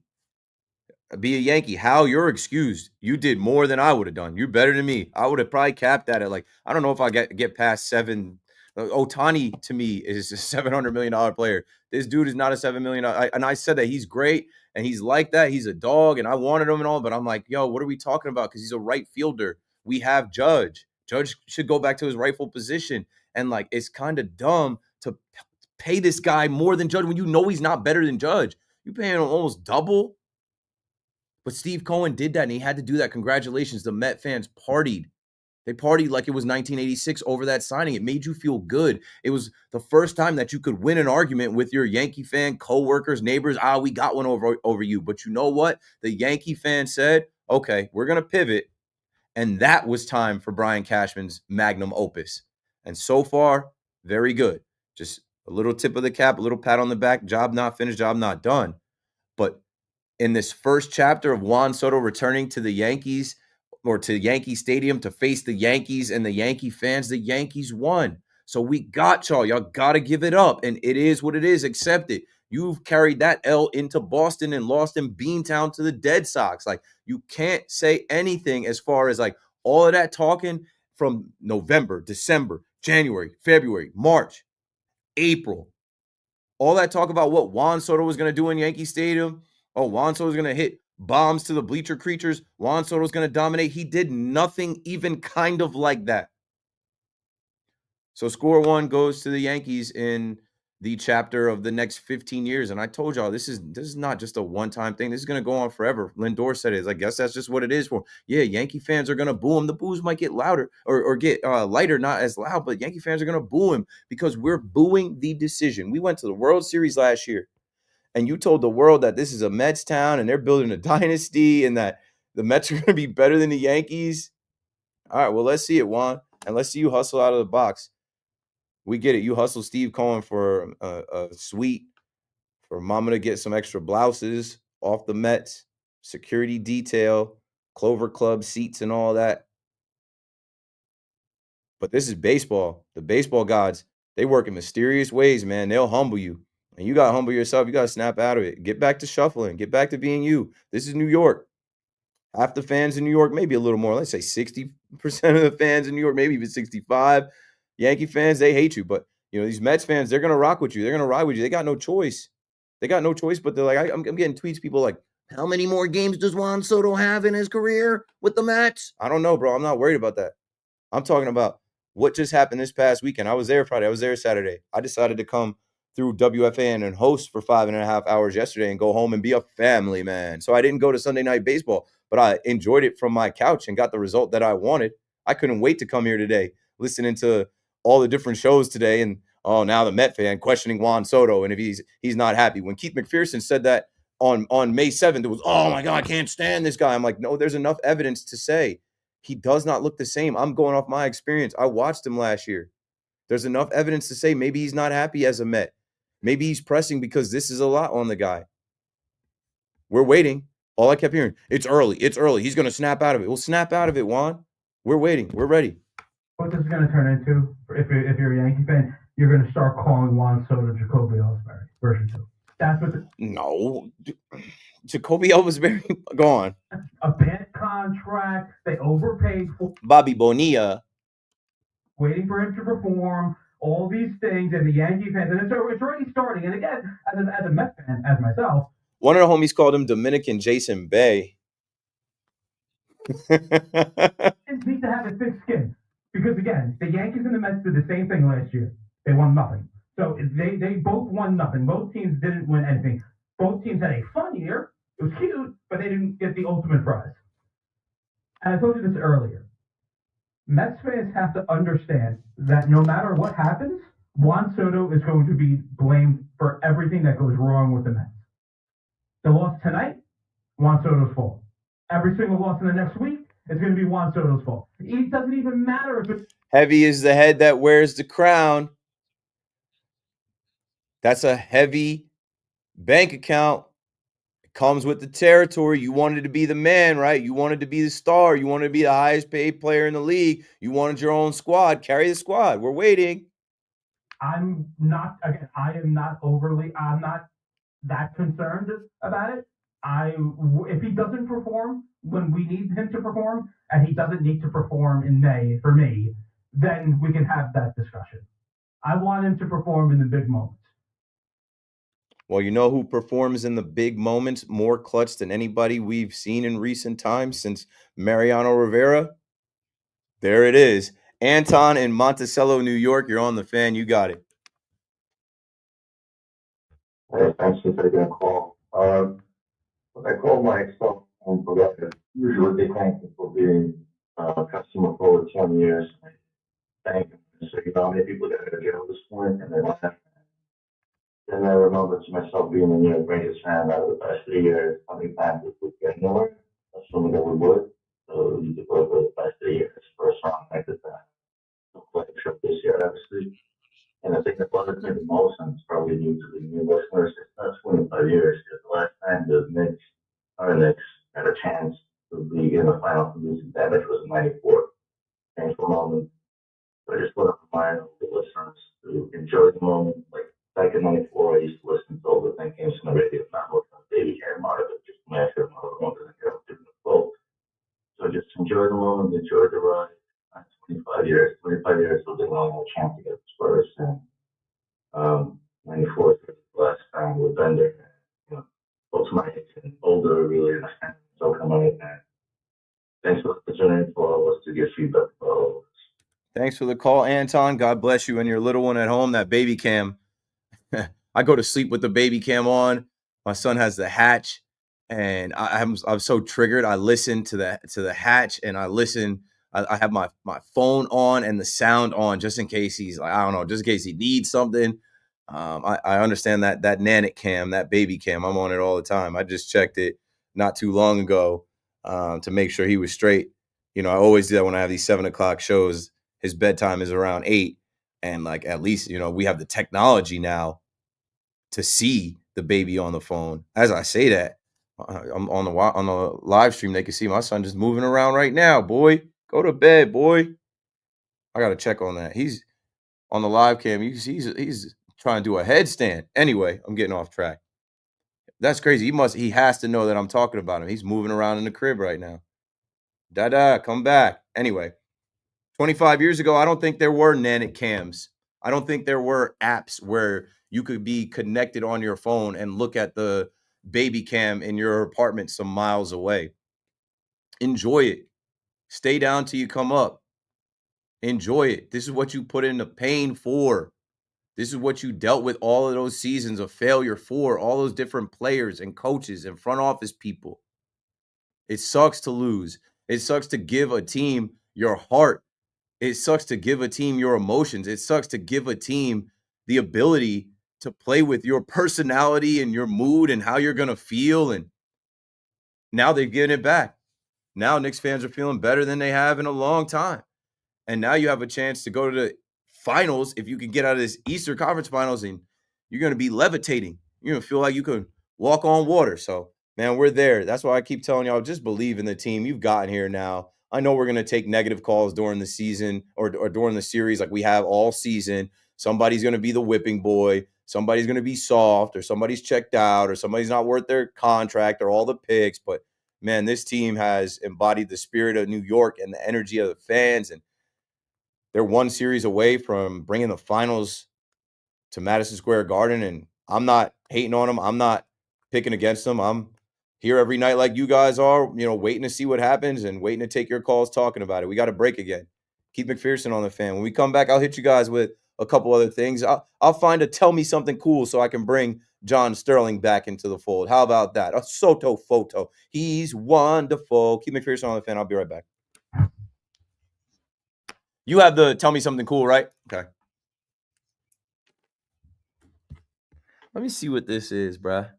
Hal, you're excused. You did more than I would have done. You're better than me. I would have probably capped that at like, I don't know if I get past 7. Ohtani to me is a $700 million player. This dude is not a $7 million. And I said that he's great and he's like that. He's a dog and I wanted him and all, but I'm like, yo, what are we talking about? Because he's a right fielder. We have Judge. Judge should go back to his rightful position. And like, it's kind of dumb to pay this guy more than Judge when you know he's not better than Judge. You paying him almost double. But Steve Cohen did that, and he had to do that. Congratulations. The Met fans partied. They partied like it was 1986 over that signing. It made you feel good. It was the first time that you could win an argument with your Yankee fan coworkers, neighbors. We got one over you. But you know what? The Yankee fan said, okay, we're going to pivot. And that was time for Brian Cashman's magnum opus. And so far, very good. Just a little tip of the cap, a little pat on the back. Job not finished, job not done. But in this first chapter of Juan Soto returning to the Yankees or to Yankee Stadium to face the Yankees and the Yankee fans, the Yankees won. So we got y'all. Y'all got to give it up. And it is what it is. Accept it. You've carried that L into Boston and lost in Beantown to the Dead Sox. Like, you can't say anything as far as like all of that talking from November, December, January, February, March, April. All that talk about what Juan Soto was going to do in Yankee Stadium. Oh, Juan Soto's going to hit bombs to the bleacher creatures. Juan Soto's going to dominate. He did nothing even kind of like that. So score 1 goes to the Yankees in the chapter of the next 15 years. And I told y'all, this is not just a one-time thing. This is going to go on forever. Lindor said it. I guess that's just what it is for him. Yeah, Yankee fans are going to boo him. The boos might get louder or get lighter, not as loud, but Yankee fans are going to boo him because we're booing the decision. We went to the World Series last year. And you told the world that this is a Mets town and they're building a dynasty and that the Mets are going to be better than the Yankees. All right, well, let's see it, Juan. And let's see you hustle out of the box. We get it. You hustle Steve Cohen for a suite, for mama to get some extra blouses off the Mets, security detail, Clover Club seats and all that. But this is baseball. The baseball gods, they work in mysterious ways, man. They'll humble you. And you got to humble yourself. You got to snap out of it. Get back to shuffling. Get back to being you. This is New York. Half the fans in New York, maybe a little more. Let's say 60% of the fans in New York, maybe even 65. Yankee fans, they hate you. But, these Mets fans, they're going to rock with you. They're going to ride with you. They got no choice. They got no choice. But they're like, I'm getting tweets. People like, how many more games does Juan Soto have in his career with the Mets? I don't know, bro. I'm not worried about that. I'm talking about what just happened this past weekend. I was there Friday. I was there Saturday. I decided to come through WFAN and host for 5.5 hours yesterday and go home and be a family man. So I didn't go to Sunday Night Baseball, but I enjoyed it from my couch and got the result that I wanted. I couldn't wait to come here today, listening to all the different shows today. And, now the Met fan questioning Juan Soto and if he's not happy. When Keith McPherson said that on May 7th, it was, oh, my God, I can't stand this guy. I'm like, no, there's enough evidence to say he does not look the same. I'm going off my experience. I watched him last year. There's enough evidence to say maybe he's not happy as a Met. Maybe he's pressing because this is a lot on the guy. We're waiting. All I kept hearing, it's early. It's early. He's going to snap out of it. Well, snap out of it, Juan. We're waiting. We're ready. What this is going to turn into, if you're a Yankee fan, you're going to start calling Juan Soto Jacoby Ellsbury version 2. That's what No. Jacoby Ellsbury, go on. A bad contract. They overpaid for Bobby Bonilla. Waiting for him to perform. All these things, and the Yankee fans, and it's already starting. And again, as a Mets fan, as myself, one of the homies called him Dominican Jason Bay. Need to have a thick skin because again, the Yankees and the Mets did the same thing last year. They won nothing. So they both won nothing. Both teams didn't win anything. Both teams had a fun year. It was cute, but they didn't get the ultimate prize. And I told you this earlier. Mets fans have to understand that no matter what happens, Juan Soto is going to be blamed for everything that goes wrong with the Mets. The loss tonight, Juan Soto's fault. Every single loss in the next week, it's going to be Juan Soto's fault. It doesn't even matter if it's Heavy is the head that wears the crown. That's a heavy bank account. It comes with the territory. You wanted to be the man, right? You wanted to be the star. You wanted to be the highest paid player in the league. You wanted your own squad. Carry the squad. We're waiting. I'm not that concerned about it. If he doesn't perform when we need him to perform, and he doesn't need to perform in May for me, then we can have that discussion. I want him to perform in the big moments. Well, you know who performs in the big moments more clutch than anybody we've seen in recent times since Mariano Rivera? There it is. Anton in Monticello, New York. You're on the fan. You got it. Hey, thanks for taking a call. I called my ex-phone provider. Usually they thank me for being a customer for over 20 years. Thank them. So, how many people got out of jail at this point, and they laugh. Then I remember to myself being a greatest fan out of the past 3 years, how many times we would get nowhere, assuming that we would. So you could go for the past 3 years for a song like that. Play a trip this year, obviously. And I think that bothers me the most, and it's probably new to the new listeners, it's not 25 years. Because the last time the Knicks had a chance to be in the final to losing damage was in 94. Painful moment. So I just want to remind the listeners to enjoy the moment. Like back in 94, I used to listen to all the thing games on the radio, not looking at baby cam out of it, just master mode, wanted to get up to the full. So just enjoy the moment, enjoy the ride. 25 years was a long chance to get the Spurs. And 94 is the last time we've been there. Folks my age and older really understand so come on it. Thanks for the opportunity for us to get feedback. Thanks for the call, Anton. God bless you and your little one at home. That baby cam. I go to sleep with the baby cam on. My son has the hatch, and I'm so triggered. I listen to the hatch, and I listen. I have my phone on and the sound on just in case he's like, I don't know, just in case he needs something. I understand that Nanit cam, that baby cam. I'm on it all the time. I just checked it not too long ago to make sure he was straight. I always do that when I have these 7 o'clock shows. His bedtime is around 8, and like at least we have the technology now to see the baby on the phone. As I say that, I'm on the live stream. They can see my son just moving around right now. Boy, go to bed, boy. I gotta check on that. He's on the live cam. He's trying to do a headstand. Anyway, I'm getting off track. That's crazy. He has to know that I'm talking about him. He's moving around in the crib right now. Dada, come back. Anyway, 25 years ago, I don't think there were Nanit cams. I don't think there were apps where you could be connected on your phone and look at the baby cam in your apartment some miles away. Enjoy it. Stay down till you come up. Enjoy it. This is what you put in the pain for. This is what you dealt with all of those seasons of failure for, all those different players and coaches and front office people. It sucks to lose. It sucks to give a team your heart. It sucks to give a team your emotions. It sucks to give a team the ability to play with your personality and your mood and how you're going to feel. And now they've given it back. Now Knicks fans are feeling better than they have in a long time. And now you have a chance to go to the finals if you can get out of this Eastern Conference Finals, and you're going to be levitating. You're going to feel like you can walk on water. So, man, we're there. That's why I keep telling y'all, just believe in the team. You've gotten here now. I know we're going to take negative calls during the season or during the series like we have all season. somebody's going to be the whipping boy, somebody's going to be soft, or somebody's checked out, or somebody's not worth their contract, or all the picks. But man, this team has embodied the spirit of New York and the energy of the fans, and they're one series away from bringing the finals to Madison Square Garden. And I'm not hating on them. I'm not picking against them. I'm here every night like you guys are, waiting to see what happens and waiting to take your calls talking about it. We got to break again. Keep McPherson on the fan. When we come back, I'll hit you guys with a couple other things. I'll find a tell me something cool so I can bring John Sterling back into the fold. How about that? A Soto photo. He's wonderful. Keep McPherson on the fan. I'll be right back. You have the tell me something cool, right? Okay. Let me see what this is, bruh.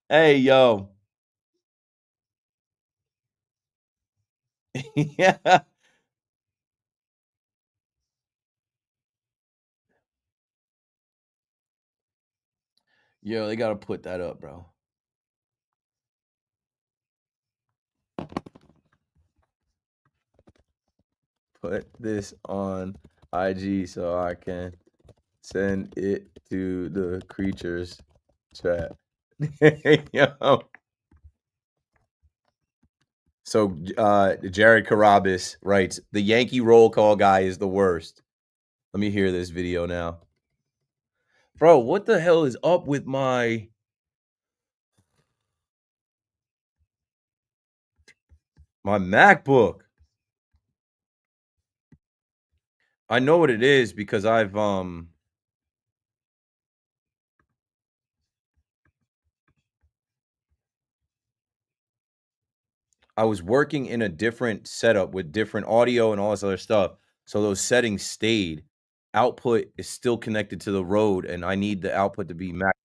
Hey, yo. Yeah. Yo, they got to put that up, bro. Put this on IG so I can send it to the creatures chat. Yo. So Jared Carabas writes, the Yankee roll call guy is the worst. Let me hear this video now. Bro, what the hell is up with my MacBook? I know what it is because I was working in a different setup with different audio and all this other stuff. So those settings stayed. Output is still connected to the road, and I need the output to be Mac.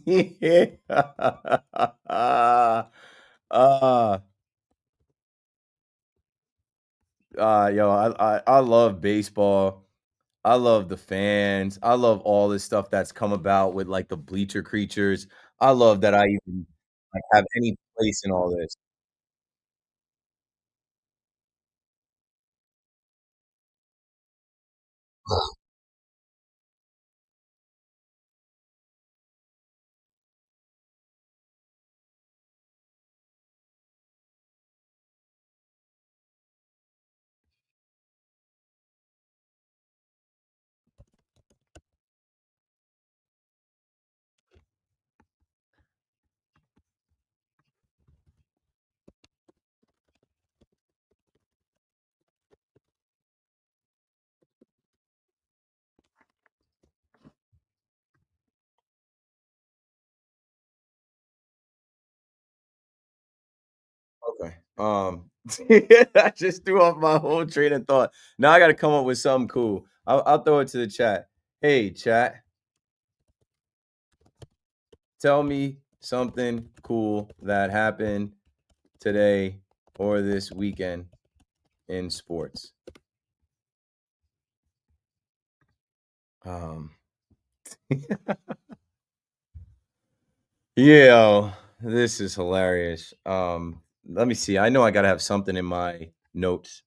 Yeah. uh, yo, I love baseball. I love the fans. I love all this stuff that's come about with like the bleacher creatures. I love that I even like have any place in all this. Okay. I just threw off my whole train of thought. Now I got to come up with something cool. I'll throw it to the chat. Hey, chat, tell me something cool that happened today or this weekend in sports. Um, yeah, this is hilarious. Let me see. I know I got to have something in my notes.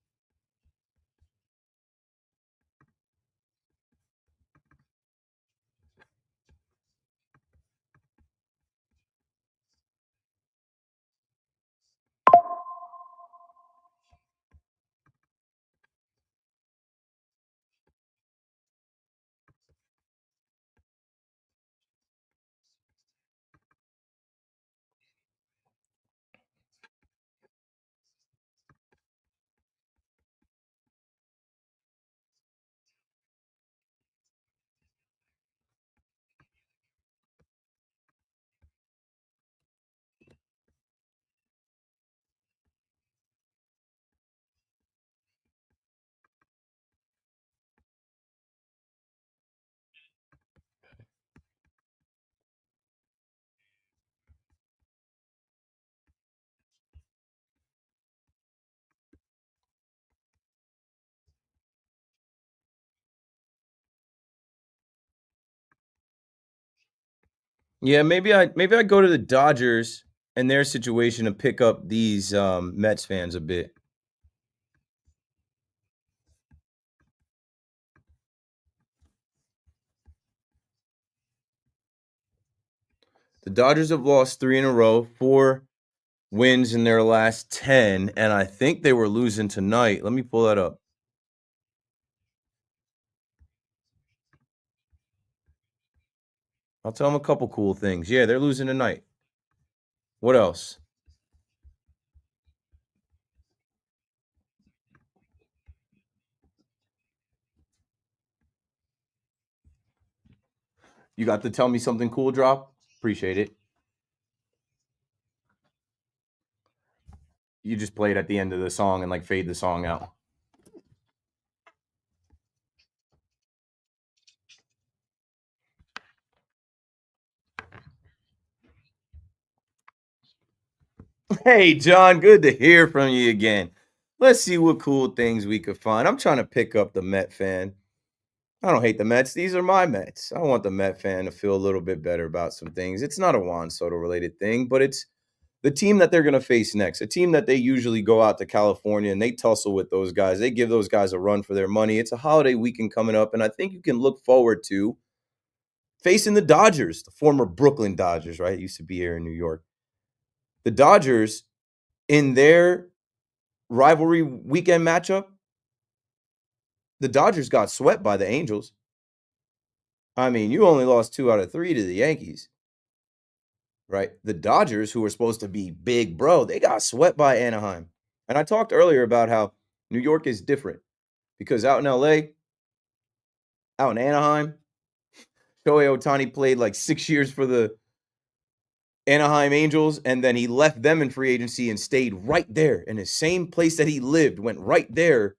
Yeah, maybe I go to the Dodgers and their situation to pick up these Mets fans a bit. The Dodgers have lost 3 in a row, 4 wins in their last 10, and I think they were losing tonight. Let me pull that up. I'll tell them a couple cool things. Yeah, they're losing tonight. What else? You got to tell me something cool, Drop? Appreciate it. You just play it at the end of the song and like fade the song out. Hey, John, good to hear from you again. Let's see what cool things we could find. I'm trying to pick up the Met fan. I don't hate the Mets. These are my Mets. I want the Met fan to feel a little bit better about some things. It's not a Juan Soto related thing, but it's the team that they're going to face next. A team that they usually go out to California and they tussle with those guys. They give those guys a run for their money. It's a holiday weekend coming up, and I think you can look forward to facing the Dodgers, the former Brooklyn Dodgers, right? It used to be here in New York. The Dodgers, in their rivalry weekend matchup, the Dodgers got swept by the Angels. I mean, you only lost 2 out of 3 to the Yankees, right? The Dodgers, who were supposed to be big bro, they got swept by Anaheim. And I talked earlier about how New York is different because out in LA, out in Anaheim, Shohei Ohtani played like 6 years for the Anaheim Angels, and then he left them in free agency and stayed right there in the same place that he lived, went right there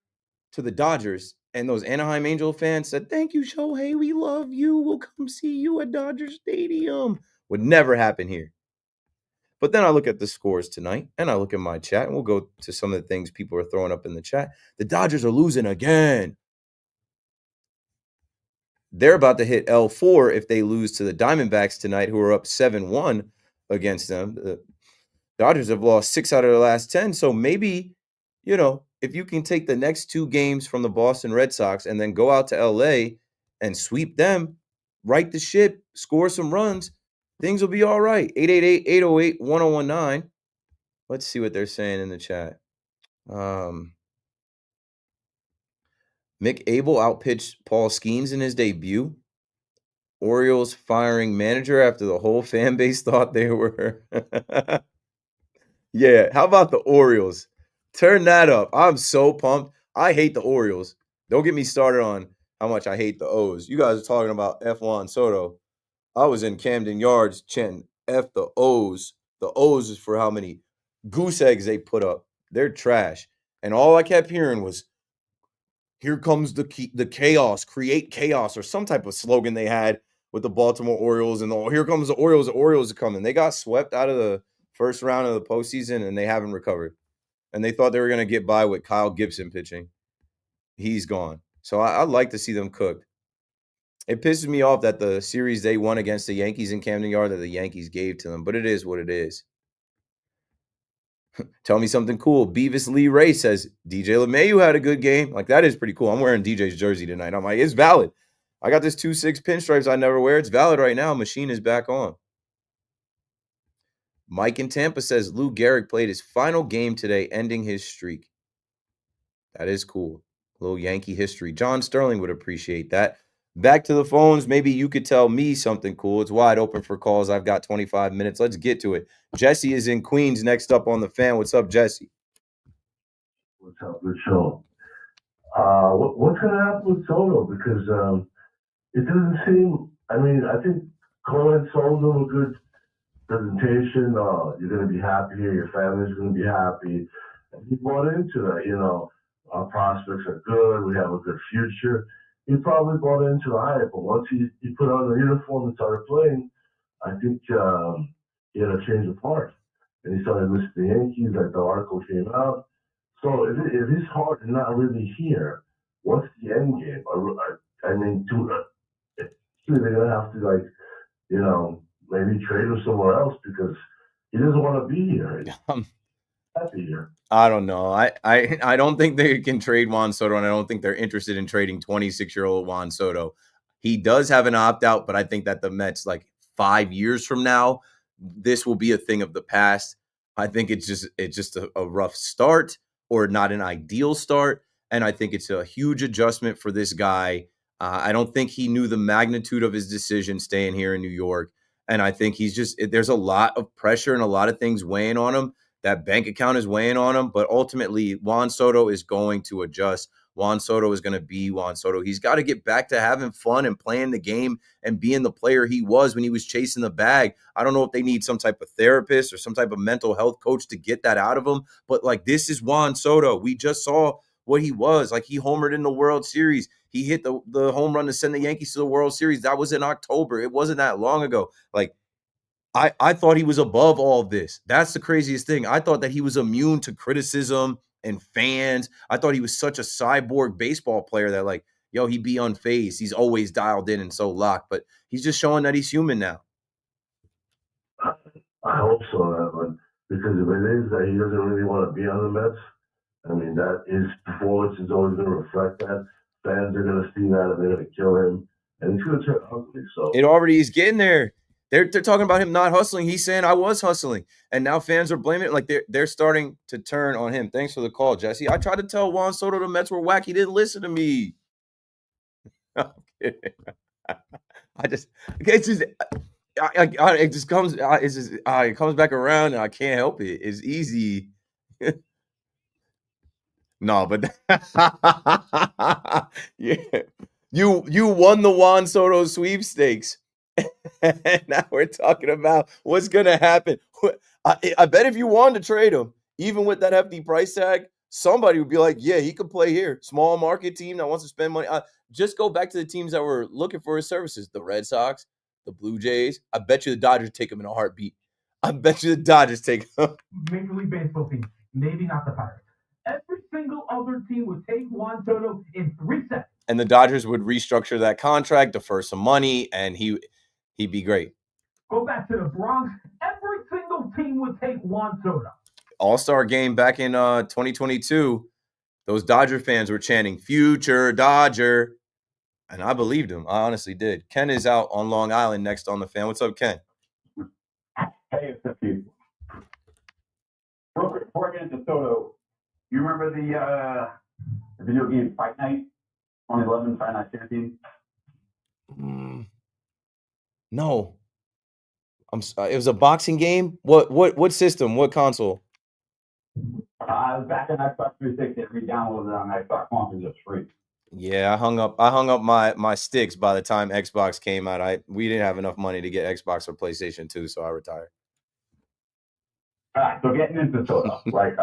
to the Dodgers. And those Anaheim Angel fans said, "Thank you, Shohei. We love you. We'll come see you at Dodger Stadium." Would never happen here. But then I look at the scores tonight and I look at my chat, and we'll go to some of the things people are throwing up in the chat. The Dodgers are losing again. They're about to hit L4 if they lose to the Diamondbacks tonight, who are up 7-1 against them. The Dodgers have lost 6 out of their last 10. So maybe, if you can take the next 2 games from the Boston Red Sox and then go out to LA and sweep them, right the ship, score some runs, things will be all right. 888-808-1019. Let's see what they're saying in the chat. Mick Abel outpitched Paul Skeens in his debut. Orioles firing manager after the whole fan base thought they were. Yeah, how about the Orioles? Turn that up. I'm so pumped. I hate the Orioles. Don't get me started on how much I hate the O's. You guys are talking about F. Juan Soto. I was in Camden Yards chanting F the O's. The O's is for how many goose eggs they put up. They're trash. And all I kept hearing was, "Here comes the chaos, create chaos," or some type of slogan they had with the Baltimore Orioles. And "Here comes the Orioles are coming." They got swept out of the first round of the postseason, and they haven't recovered. And they thought they were going to get by with Kyle Gibson pitching. He's gone. So I'd like to see them cooked. It pisses me off that the series they won against the Yankees in Camden Yard that the Yankees gave to them, but it is what it is. Tell me something cool. Beavis Lee Ray says, DJ LeMahieu had a good game. Like, that is pretty cool. I'm wearing DJ's jersey tonight. I'm like, it's valid. I got this 2-6 pinstripes I never wear. It's valid right now. Machine is back on. Mike in Tampa says Lou Gehrig played his final game today, ending his streak. That is cool. A little Yankee history. John Sterling would appreciate that. Back to the phones. Maybe you could tell me something cool. It's wide open for calls. I've got 25 minutes. Let's get to it. Jesse is in Queens next up on the fan. What's up, Jesse? What's up, good show. What's going to happen with Soto? Because it doesn't seem, I think Colin Soto doing a good presentation. You're going to be happy here. Your family's going to be happy. And he bought into that, our prospects are good. We have a good future. He probably bought into the hype. But once he put on the uniform and started playing, I think he had a change of heart. And he started listening to the Yankees, like the article came out. So if his heart is not really here, what's the end game? They're gonna have to maybe trade him somewhere else because he doesn't want to be here. He's happy here. I don't know. I don't think they can trade Juan Soto, and I don't think they're interested in trading 26-year-old Juan Soto. He does have an opt-out, but I think that the Mets, like 5 years from now, this will be a thing of the past. I think it's just a rough start, or not an ideal start, and I think it's a huge adjustment for this guy. I don't think he knew the magnitude of his decision staying here in New York, and I think there's a lot of pressure and a lot of things weighing on him. That bank account is weighing on him, but ultimately Juan Soto is going to adjust. Juan Soto is going to be Juan Soto. He's got to get back to having fun and playing the game and being the player he was when he was chasing the bag. I don't know if they need some type of therapist or some type of mental health coach to get that out of him, but like, this is Juan Soto. We just saw what he was. Like, he homered in the World Series. He hit the home run to send the Yankees to the World Series. That was in October. It wasn't that long ago. Like, I thought he was above all of this. That's the craziest thing. I thought that he was immune to criticism and fans. I thought he was such a cyborg baseball player that, like, yo, he'd be unfazed. He's always dialed in and so locked, but he's just showing that he's human now. I hope so, Evan, because if it is that he doesn't really want to be on the Mets, I mean, that his performance is always going to reflect that. Fans are going to see that and they're going to kill him, and it's going to turn ugly. So it already is getting there. They're talking about him not hustling. He's saying I was hustling, and now fans are blaming it. Like, they're starting to turn on him. Thanks for the call, Jesse. I tried to tell Juan Soto the Mets were whack. He didn't listen to me. I'm kidding. It comes back around, and I can't help it. It's easy. No, but yeah, you won the Juan Soto sweepstakes. And now we're talking about what's gonna happen. I bet if you wanted to trade him, even with that hefty price tag, somebody would be like, "Yeah, he could play here." Small market team that wants to spend money. Just go back to the teams that were looking for his services: the Red Sox, the Blue Jays. I bet you the Dodgers take him in a heartbeat. I bet you the Dodgers take him. Major League Baseball team, maybe not the Pirates. Every single other team would take Juan Soto in 3 seconds. And the Dodgers would restructure that contract, defer some money, and he'd be great. Go back to the Bronx. Every single team would take Juan Soto. All-Star game back in 2022, those Dodger fans were chanting "Future Dodger," and I believed them. I honestly did. Ken is out on Long Island next on the Fan. What's up, Ken? Hey, it's you. Real quick, before I get into Soto, you remember the video game Fight Night, 2011 Fight Night Champion? No. It was a boxing game. What system? What console? I was back in Xbox 360 and re-downloaded it on Xbox One because it's free. Yeah, I hung up my sticks by the time Xbox came out. We didn't have enough money to get Xbox or PlayStation 2, so I retired. All right, so getting into Soto, like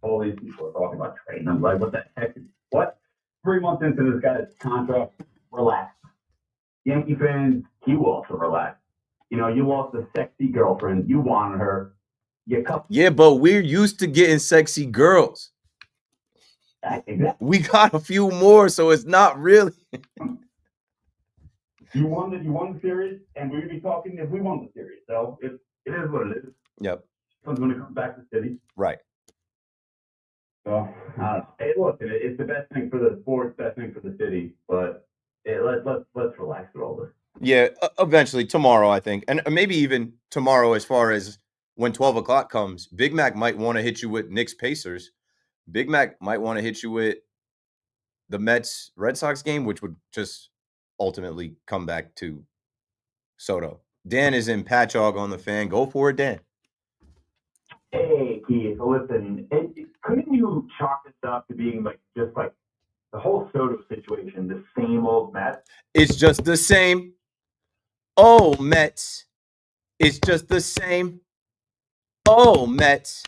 all these people are talking about trading. I'm like, what the heck? What? 3 months into this guy's contract, relax. Yankee fans, you also relax. You know, you lost a sexy girlfriend. You wanted her. Yeah, but we're used to getting sexy girls. Exactly. We got a few more, so it's not really. You won the series, and we'd be talking if we won the series. So it is what it is. Yep. Someone's going to come back to the city. Right. So I don't know. Hey, look, it's the best thing for the sport, best thing for the city. But let's relax with all this. Yeah, eventually tomorrow, I think, and maybe even tomorrow, as far as when 12 o'clock comes, Big Mac might want to hit you with Knicks Pacers. Big Mac might want to hit you with the Mets Red Sox game, which would just ultimately come back to Soto. Dan is in Patchogue on the Fan. Go for it, Dan. Hey, Keith. So listen, couldn't you chalk this up to being just like the whole Soto situation, the same old Mets? It's just the same. Oh, Mets. It's just the same. Oh, Mets.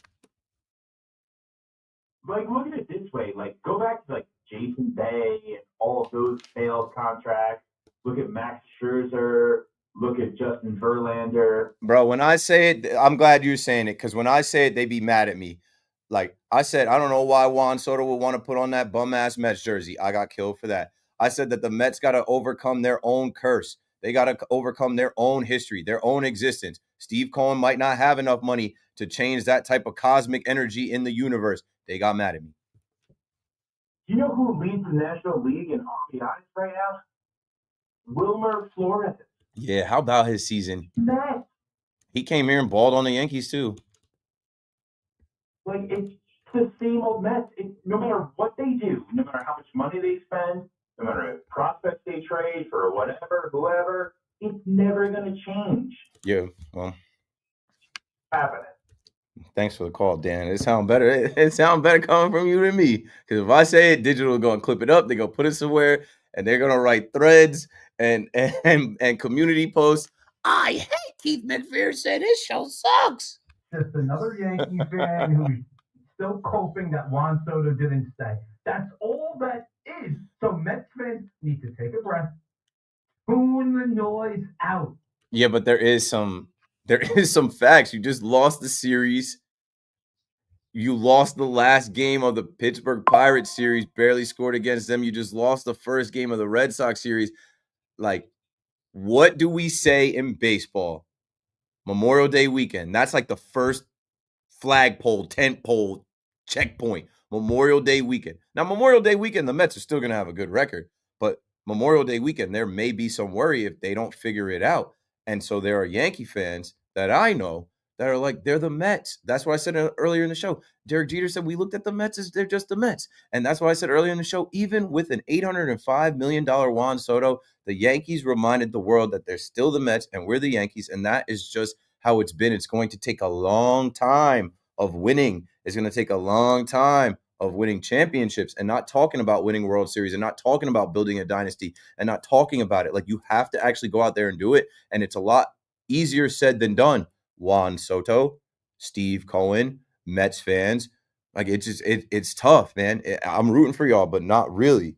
Like, look at it this way. Like, go back to Jason Bay and all of those failed contracts. Look at Max Scherzer. Look at Justin Verlander. Bro, when I say it, I'm glad you're saying it, because when I say it, they be mad at me. Like I said, I don't know why Juan Soto would want to put on that bum-ass Mets jersey. I got killed for that. I said that the Mets got to overcome their own curse. They got to overcome their own history, their own existence. Steve Cohen might not have enough money to change that type of cosmic energy in the universe. They got mad at me. You know who leads the National League in RBIs right now? Wilmer Flores. Yeah, how about his season? That, He came here and balled on the Yankees too. like, it's the same old Mets. No matter what they do, no matter how much money they spend, no matter what prospects they trade for whatever, whoever, it's never going to change. Yeah, well, Happening. thanks for the call, Dan. It sounds better. It sounds better coming from you than me. Because if I say it, digital is going to clip it up. They're going to put it somewhere, and they're going to write threads and community posts. I hate Keith McPherson. His show sucks. Just another Yankee fan who's still coping that Juan Soto didn't stay. That's all that is. So Mets fans need to take a breath, tune the noise out. Yeah, but there is some facts. You just lost the series. You lost the last game of the Pittsburgh Pirates series, barely scored against them. You just lost the first game of the Red Sox series. Like, what do we say in baseball? Memorial Day weekend. That's like the first flagpole, tent pole, checkpoint. Memorial Day weekend. Now, Memorial Day weekend, the Mets are still going to have a good record. But Memorial Day weekend, there may be some worry if they don't figure it out. And so there are Yankee fans that I know that are like, they're the Mets. That's what I said earlier in the show. Derek Jeter said, we looked at the Mets as they're just the Mets. And that's why I said earlier in the show, even with an $805 million Juan Soto, the Yankees reminded the world that they're still the Mets and we're the Yankees. And that is just how it's been. It's going to take a long time of winning. It's going to take a long time of winning championships and not talking about winning World Series and not talking about building a dynasty and not talking about it. Like, you have to actually go out there and do it. And it's a lot easier said than done. Juan Soto, Steve Cohen, Mets fans. Like, it's tough, man. I'm rooting for y'all, but not really.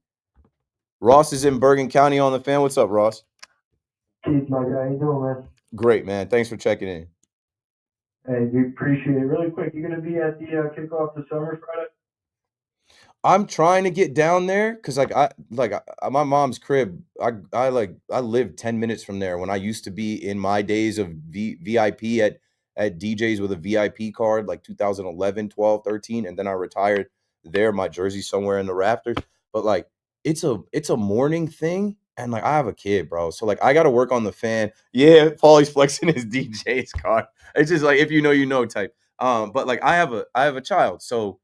Ross is in Bergen County on the fan. What's up, Ross? Keith, my guy, how you doing, man? Great, man. Thanks for checking in. Hey, we appreciate it. Really quick, you gonna be at the kickoff this summer Friday? I'm trying to get down there because my mom's crib. I lived 10 minutes from there when I used to be in my days of VIP at DJs with a VIP card, like 2011, 12, 13, and then I retired there. My jersey's somewhere in the rafters. But like, it's a morning thing, and like, I have a kid, bro. So like, I got to work on the fan. Yeah, Paulie's flexing his DJ's card. It's just like, if you know type. But like, I have a child, so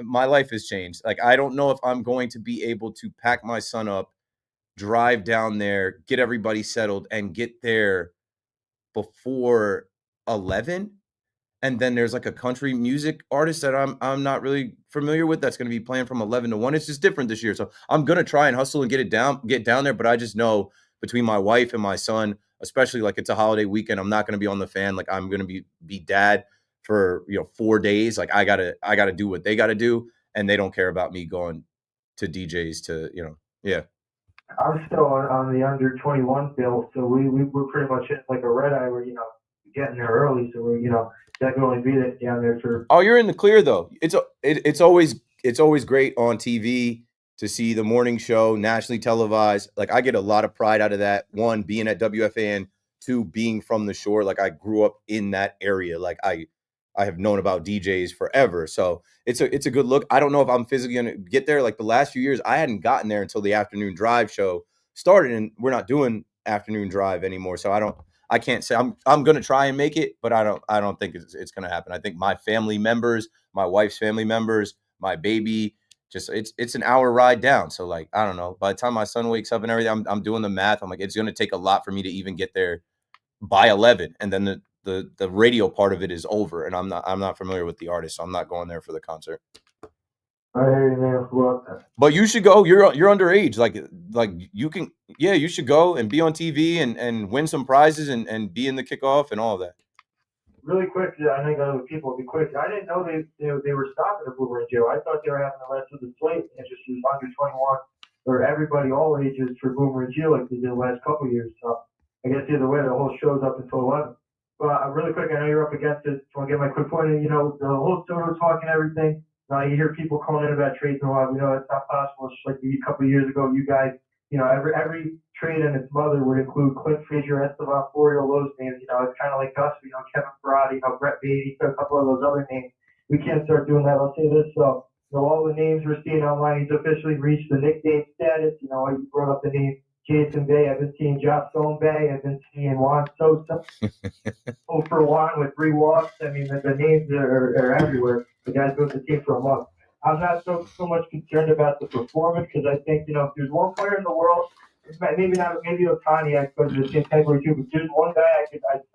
my life has changed. Like, I don't know if I'm going to be able to pack my son up, drive down there, get everybody settled, and get there before 11. And then there's like a country music artist that I'm not really familiar with that's going to be playing from 11 to 1. It's just different this year. So I'm going to try and hustle and get down there. But I just know between my wife and my son, especially like it's a holiday weekend, I'm not going to be on the fan. Like, I'm going to be dad for 4 days. Like, I gotta do what they got to do. And they don't care about me going to DJs to, yeah. I'm still on the under 21 bill, so we're pretty much in like a red eye. We're getting there early, so we're definitely be down there for. Oh, you're in the clear though. It's always great on TV to see the morning show nationally televised. Like, I get a lot of pride out of that. One, being at WFAN. Two, being from the shore. Like, I grew up in that area. Like, I have known about DJs forever. So it's a good look. I don't know if I'm physically going to get there. Like, the last few years, I hadn't gotten there until the afternoon drive show started, and we're not doing afternoon drive anymore. So I can't say I'm going to try and make it, but I don't think it's going to happen. I think my family members, my wife's family members, my baby, just it's an hour ride down. So like, I don't know. By the time my son wakes up and everything, I'm doing the math. I'm like, it's going to take a lot for me to even get there by 11, and then the radio part of it is over, and I'm not familiar with the artist, so I'm not going there for the concert. I hear you, man. Well, but you should go. You're underage. Like you can. Yeah, you should go and be on TV and win some prizes and be in the kickoff and all of that. Really quick, I think other people will be quick. I didn't know they were stopping the Boomer and Joe. I thought they were having the rest of the slate and just use under 21 or everybody all ages for Boomer and Joe like they did the last couple of years. So I guess either way, the whole show's up until 11. But really quick, I know you're up against it. Just want to get my quick point. The whole Soto talk and everything. Now you hear people calling in about trades and all that. We know it's not possible. It's just like a couple of years ago, you guys every trade and its mother would include Clint Frazier, Esteban Florio, those names. It's kind of like us, Kevin Ferrati, Brett Beatty, a couple of those other names. We can't start doing that. I'll say this. So, all the names we're seeing online, he's officially reached the nickname status. You brought up the name Jason Bay. I've been seeing Josh Stone Bay. I've been seeing Juan Sosa. For Juan with 3 walks. I mean, the names are everywhere. The guy's been with the team for a month. I'm not so much concerned about the performance because I think, if there's one player in the world, maybe Otani, because of his integrity too, but there's one guy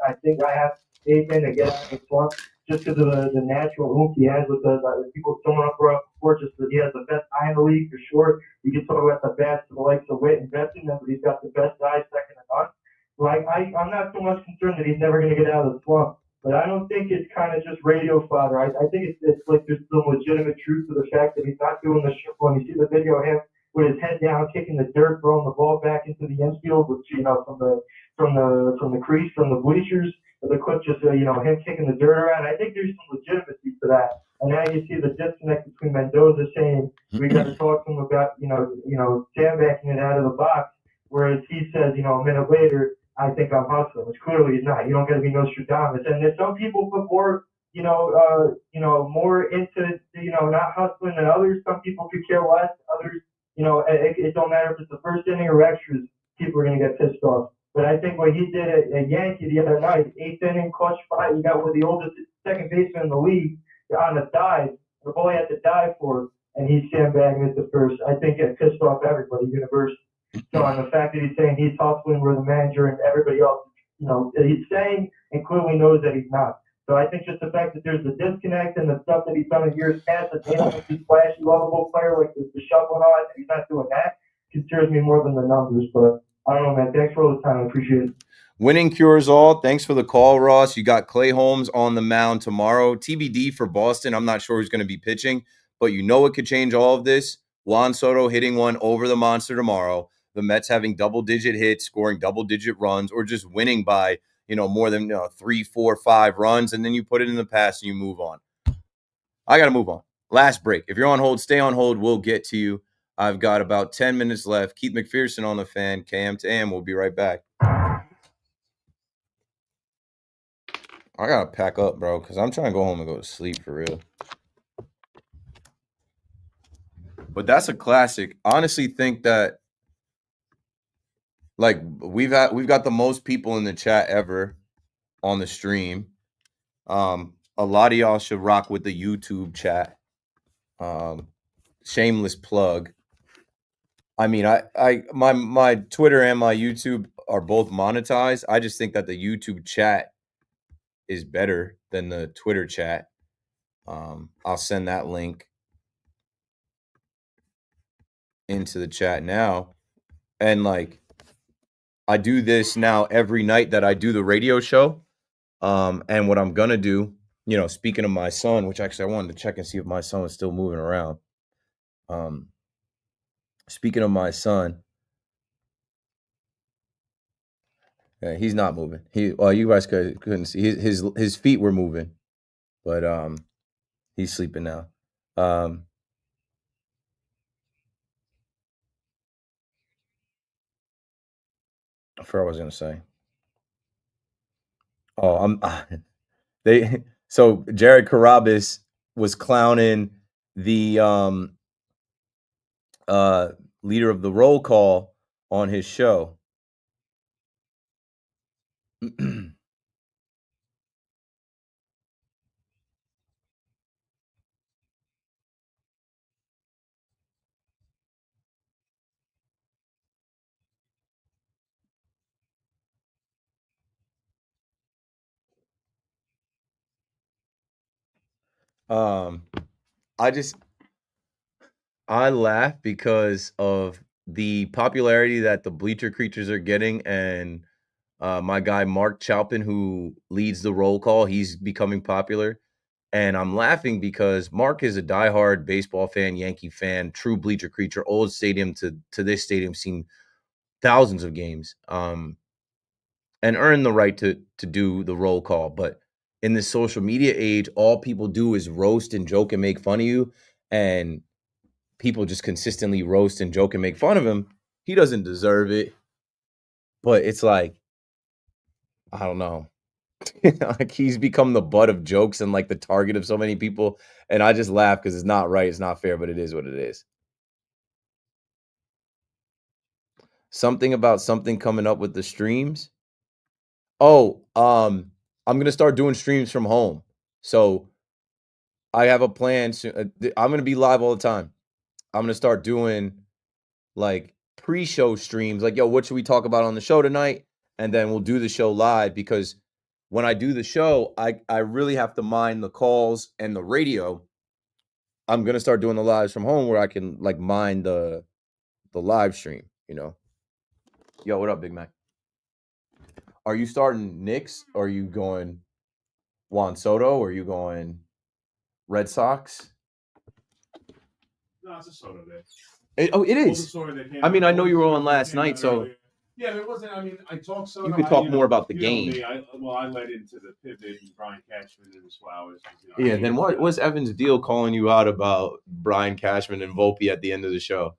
I think I have faith in to get out of the slump just because of the natural oomph he has with the people someone up brought up before, just that he has the best eye in the league for sure. You can talk about the best to the likes of Witt and Besson, but he's got the best eye second to none. Like I'm not so much concerned that he's never going to get out of the slump, but I don't think it's kind of just radio fodder. I think it's like there's some legitimate truth to the fact that he's not doing the shit. When you see the video of him with his head down, kicking the dirt, throwing the ball back into the infield, which from the crease, from the bleachers, the clip just him kicking the dirt around. I think there's some legitimacy to that. And now you see the disconnect between Mendoza saying we got to talk to him about sandbagging it out of the box, whereas he says a minute later, I think I'm hustling, which clearly he's not. You don't got to be Nostradamus. And there's some people put more, more into, not hustling than others. Some people could care less. Others, it don't matter if it's the first inning or extras. People are going to get pissed off. But I think what he did at Yankee the other night, 8th inning, clutch spot, you got one of the oldest second baseman in the league on a dive. The ball he had to dive for, and he's sandbagging at the first. I think it pissed off everybody, universally. So, on the fact that he's saying he's hustling where the manager and everybody else, he's saying and clearly knows that he's not. So I think just the fact that there's the disconnect and the stuff that he's done in years past, that they don't be flashy, lovable player like the shovel and all that, he's not doing that, concerns me more than the numbers. But I don't know, man. Thanks for all the time. I appreciate it. Winning cures all. Thanks for the call, Ross. You got Clay Holmes on the mound tomorrow. TBD for Boston. I'm not sure who's going to be pitching, but it could change all of this. Juan Soto hitting one over the monster tomorrow. The Mets having double-digit hits, scoring double-digit runs, or just winning by, more than 3, 4, 5 runs, and then you put it in the past and you move on. I got to move on. Last break. If you're on hold, stay on hold. We'll get to you. I've got about 10 minutes left. Keith McPherson on the Fan, KM to AM. We'll be right back. I got to pack up, bro, because I'm trying to go home and go to sleep for real. But that's a classic. Honestly, think that we've got the most people in the chat ever on the stream. A lot of y'all should rock with the YouTube chat. Shameless plug. I mean, my Twitter and my YouTube are both monetized. I just think that the YouTube chat is better than the Twitter chat. I'll send that link into the chat now. And I do this now every night that I do the radio show. And what I'm going to do, speaking of my son, which actually I wanted to check and see if my son was still moving around. Speaking of my son, yeah, he's not moving. You guys couldn't see his feet were moving, but he's sleeping now. I forgot what I was gonna say. Oh, so Jared Carabas was clowning the leader of the roll call on his show. I laugh because of the popularity that the Bleacher Creatures are getting, and my guy Mark Chalpin, who leads the roll call, he's becoming popular. And I'm laughing because Mark is a diehard baseball fan, Yankee fan, true Bleacher Creature, old stadium to this stadium, seen thousands of games, and earned the right to do the roll call. But in this social media age, all people do is roast and joke and make fun of you, and people just consistently roast and joke and make fun of him. he doesn't deserve it. But it's like, I don't know. Like he's become the butt of jokes and like the target of so many people. And I just laugh because it's not right. It's not fair, but it is what it is. Something about something coming up with the streams. Oh, I'm gonna start doing streams from home. So I have a plan. I'm gonna be live all the time. I'm gonna start doing like pre-show streams. Like, yo, what should we talk about on the show tonight? And then we'll do the show live because when I do the show, I really have to mind the calls and the radio. I'm gonna start doing the lives from home where I can like mind the live stream. Yo, what up, Big Mac? Are you starting Knicks? Or are you going Juan Soto? Or are you going Red Sox? No, it's a Soto day. It is. I mean, I know you were on last night, so Yeah, it wasn't. I mean, I talked Soto. you could talk more about the you game. Know me, I led into the pivot and Brian Cashman and his flowers. Yeah, then what was Evan's deal calling you out about Brian Cashman and Volpe at the end of the show?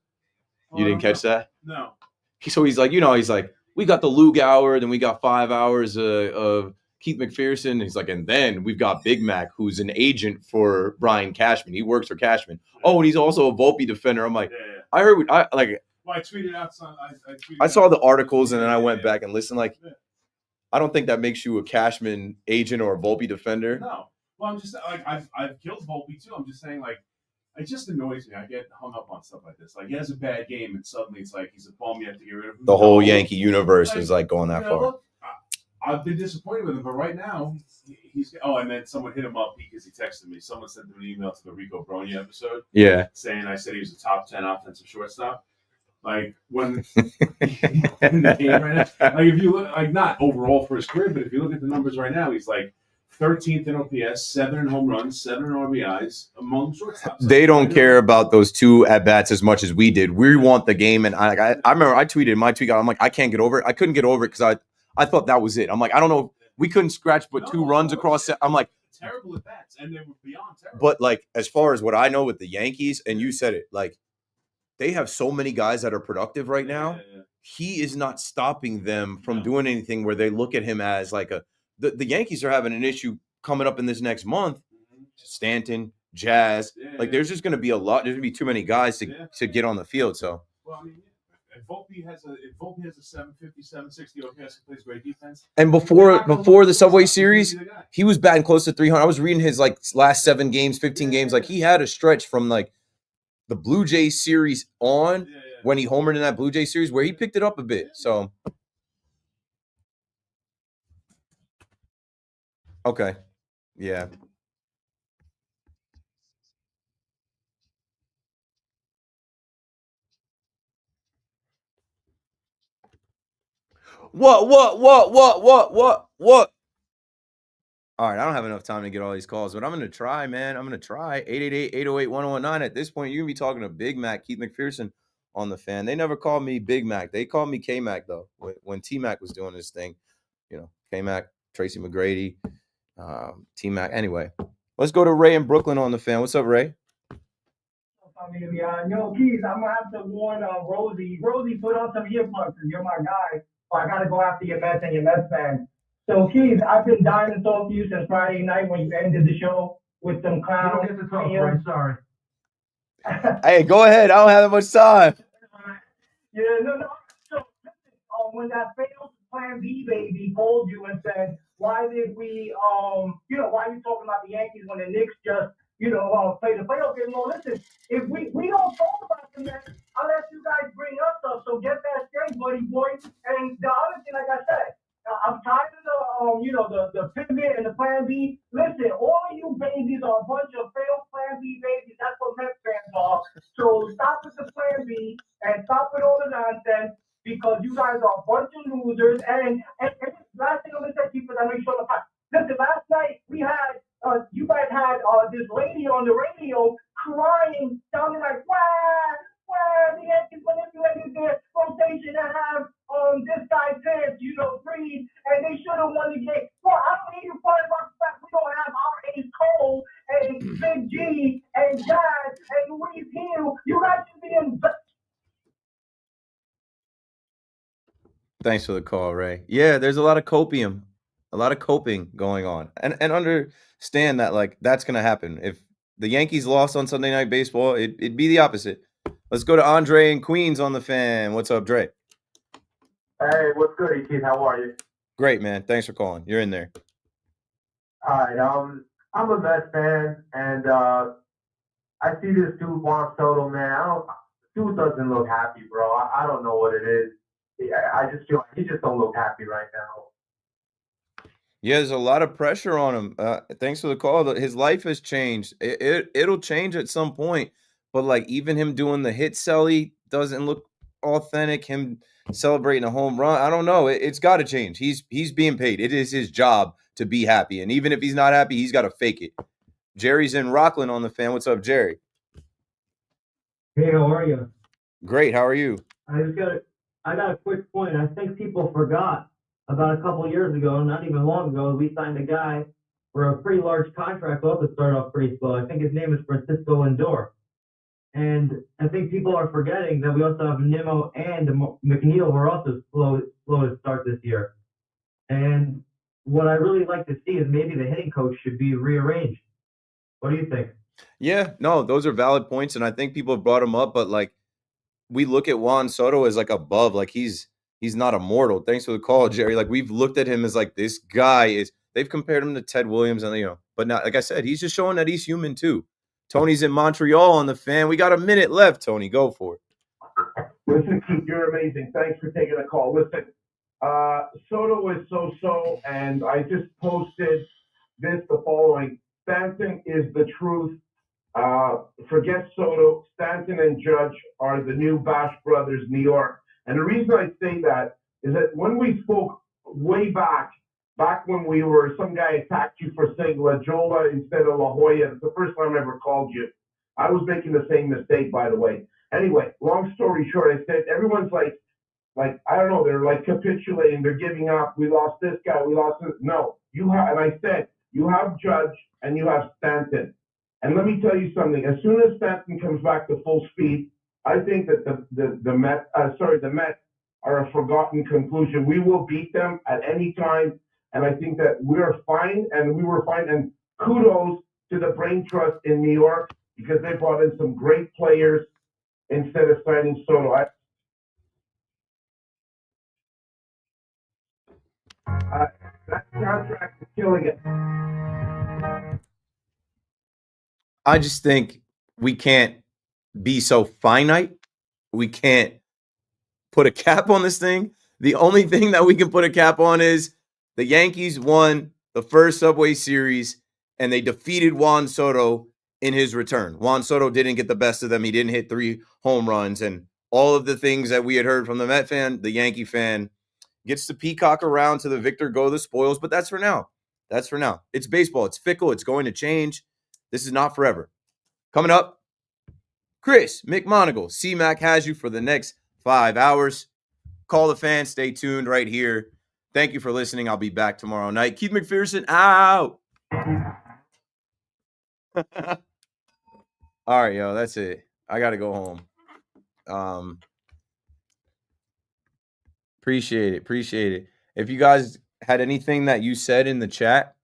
You didn't catch that? No. So he's like, he's like, we got the Lug hour, then we got 5 hours of Keith McPherson. He's like, and then we've got Big Mac, who's an agent for Brian Cashman. He works for Cashman. Oh, and he's also a Volpe defender. I'm like, I heard, Well, I tweeted out some. I saw the articles and then I went back and listened. Like, I don't think that makes you a Cashman agent or a Volpe defender. No. Well, I'm just like I've killed Volpe too. I'm just saying like it just annoys me. I get hung up on stuff like this. Like he has a bad game and suddenly it's like he's a bum. You have to get rid of him. The whole Yankee universe is like going that far. Look, I've been disappointed with him, but right now he's. Oh, and then someone hit him up because he texted me. Someone sent him an email to the Rico Brony episode. Yeah. Saying I said he was a top 10 offensive shortstop. Like when in the game right now, like if you look, like not overall for his career, but if you look at the numbers right now, he's like 13th in OPS, 7 in home runs, 7 in RBIs among shortstops. They don't care about those 2 at bats as much as we did. We want the game, and I remember I tweeted my tweet out. I'm like, I can't get over it. I couldn't get over it because I thought that was it. I'm like, I don't know. We couldn't scratch but 2 runs across. I'm like, terrible at bats, and they were beyond terrible. But like as far as what I know with the Yankees, and you said it, like they have so many guys that are productive right now. Yeah. He is not stopping them from doing anything where they look at him as like the Yankees are having an issue coming up in this next month. Stanton, Jazz, like there's just going to be a lot. There's going to be too many guys to get on the field. So. Well, I mean, if Volpe has a 750, 760 OPS, he plays great defense. And before the Subway Series, he was batting close to 300. I was reading his like last 7 games, 15 games. Like he had a stretch from like the Blue Jays series on when he homered in that Blue Jays series where he picked it up a bit. So, okay. Yeah. What? All right, I don't have enough time to get all these calls, but I'm going to try, man. I'm going to try 888-808-1019. At this point, you're going to be talking to Big Mac, Keith McPherson on the Fan. They never called me Big Mac. They called me K-Mac, though, when T-Mac was doing his thing. K-Mac, Tracy McGrady, T-Mac. Anyway, let's go to Ray in Brooklyn on the Fan. What's up, Ray? Yo, Keith, I'm going to have to warn Rosie. Rosie, put on some earplugs because you're my guy. So I got to go after your Mets and your Mets fans. So, Keith, I've been dying to talk to you since Friday night when you ended the show with some clowns. You don't get to talk, Ray. Sorry. Hey, go ahead. I don't have that much time. Yeah, no. So, listen, when that failed Plan B baby called you and said, why did we, why are you talking about the Yankees when the Knicks just, play the playoff game? Well, listen, if we don't talk about the Mets unless you guys bring us up, so get that straight, buddy boy. And the other thing, like I said, I'm tired of the pivot and the Plan B. Listen, all of you babies are a bunch of failed Plan B babies. That's what Mets fans are. So stop with the Plan B and stop with all the nonsense because you guys are a bunch of losers. And last thing I'm going to say, because I know you're short of time. Listen, last night we had, you guys had this lady on the radio crying, sounding like, the Yankees manipulated their rotation to have this guy Pence, Freed, and they should have won the game. Well, I don't need you fighting about the fact we don't have our Ace Cole and Big G and Jazz and Luis Hill. You guys should be in. Thanks for the call, Ray. Yeah, there's a lot of copium, a lot of coping going on, and understand that like that's gonna happen. If the Yankees lost on Sunday Night Baseball, it'd be the opposite. Let's go to Andre in Queens on the fan. What's up, Dre? Hey, what's good, Keith? How are you? Great, man. Thanks for calling. You're in there. All right, I'm a Mets fan, and I see this dude Juan Soto, man. Dude doesn't look happy, bro. I don't know what it is. I just feel like he just don't look happy right now. Yeah, there's a lot of pressure on him. Thanks for the call. His life has changed. It'll change at some point, but like even him doing the hit celly doesn't look authentic. Him celebrating a home run, I don't know. It's got to change. He's being paid. It is his job to be happy, and even if he's not happy, he's got to fake it. Jerry's in Rockland on the fan. What's up, Jerry? Hey, how are you? Great. How are you? I got a quick point. I think people forgot about a couple of years ago, not even long ago, we signed a guy for a pretty large contract. Also started off pretty slow. I think his name is Francisco Lindor. And I think people are forgetting that we also have Nimmo and McNeil were also slow to start this year. And what I really like to see is maybe the hitting coach should be rearranged. What do you think? Yeah, no, those are valid points, and I think people have brought him up, but like we look at Juan Soto as like above, like he's not immortal. Thanks for the call, Jerry. Like we've looked at him as like this guy is. They've compared him to Ted Williams, and but not like I said, he's just showing that he's human too. Tony's in Montreal on the fan. We got a minute left. Tony, go for it. Listen, Keith, you're amazing. Thanks for taking the call. Listen, Soto is so, and I just posted the following. Stanton is the truth. Forget Soto. Stanton and Judge are the new Bash Brothers, New York. And the reason I say that is that when we spoke way back when we were, some guy attacked you for saying La Jolla instead of La Jolla. It's the first time I ever called you. I was making the same mistake, by the way. Anyway, long story short, I said everyone's like I don't know, they're like capitulating, they're giving up. We lost this guy, we lost this. No, you have, and I said you have Judge and you have Stanton. And let me tell you something. As soon as Stanton comes back to full speed, I think that the Mets are a forgotten conclusion. We will beat them at any time, and I think that we are fine, and we were fine. And kudos to the Brain Trust in New York because they brought in some great players instead of signing Soto. That contract is killing it. I just think we can't be so finite. We can't put a cap on this thing. The only thing that we can put a cap on is the Yankees won the first Subway Series and they defeated Juan Soto in his return. Juan Soto didn't get the best of them. He didn't hit 3 home runs, and all of the things that we had heard from the Met fan, the Yankee fan gets to peacock around to the victor go the spoils, but that's for now. That's for now. It's baseball. It's fickle. It's going to change. This is not forever. Coming up, Chris McMonagle. C-Mac has you for the next 5 hours. Call the fan. Stay tuned right here. Thank you for listening. I'll be back tomorrow night. Keith McPherson out. All right, yo, that's it. I got to go home. Appreciate it. If you guys had anything that you said in the chat,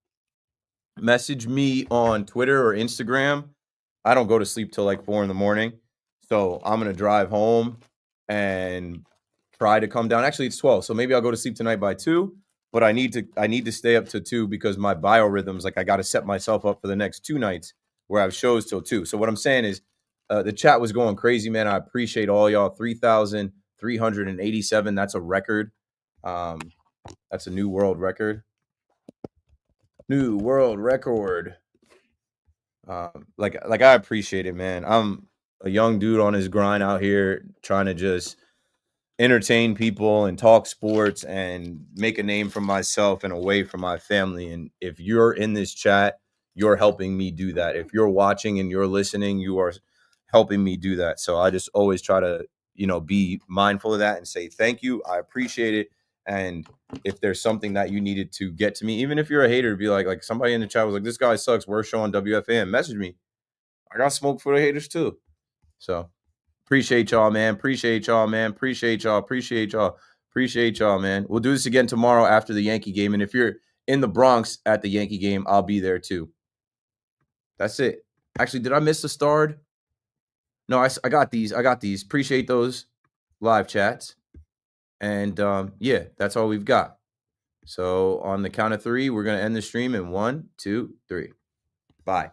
message me on Twitter or Instagram. I don't go to sleep till like 4 a.m. So I'm going to drive home and try to come down. Actually, it's 12. So maybe I'll go to sleep tonight by 2, but I need to stay up to 2 because my biorhythms, like I got to set myself up for the next 2 nights where I have shows till 2. So what I'm saying is the chat was going crazy, man. I appreciate all y'all. 3,387. That's a record. That's a new world record. Like I appreciate it, man. I'm a young dude on his grind out here trying to just entertain people and talk sports and make a name for myself and a way for my family. And if you're in this chat, you're helping me do that. If you're watching and you're listening, you are helping me do that. So I just always try to, be mindful of that and say thank you. I appreciate it. And if there's something that you needed to get to me, even if you're a hater, be like somebody in the chat was like, this guy sucks, worst show on WFAN, message me. I got smoke for the haters too. So appreciate y'all, man. Appreciate y'all. Appreciate y'all, man. We'll do this again tomorrow after the Yankee game. And if you're in the Bronx at the Yankee game, I'll be there too. That's it. Actually, did I miss the starred? No, I got these. Appreciate those live chats. And yeah, that's all we've got. So on the count of 3, we're going to end the stream in 1, 2, 3. Bye.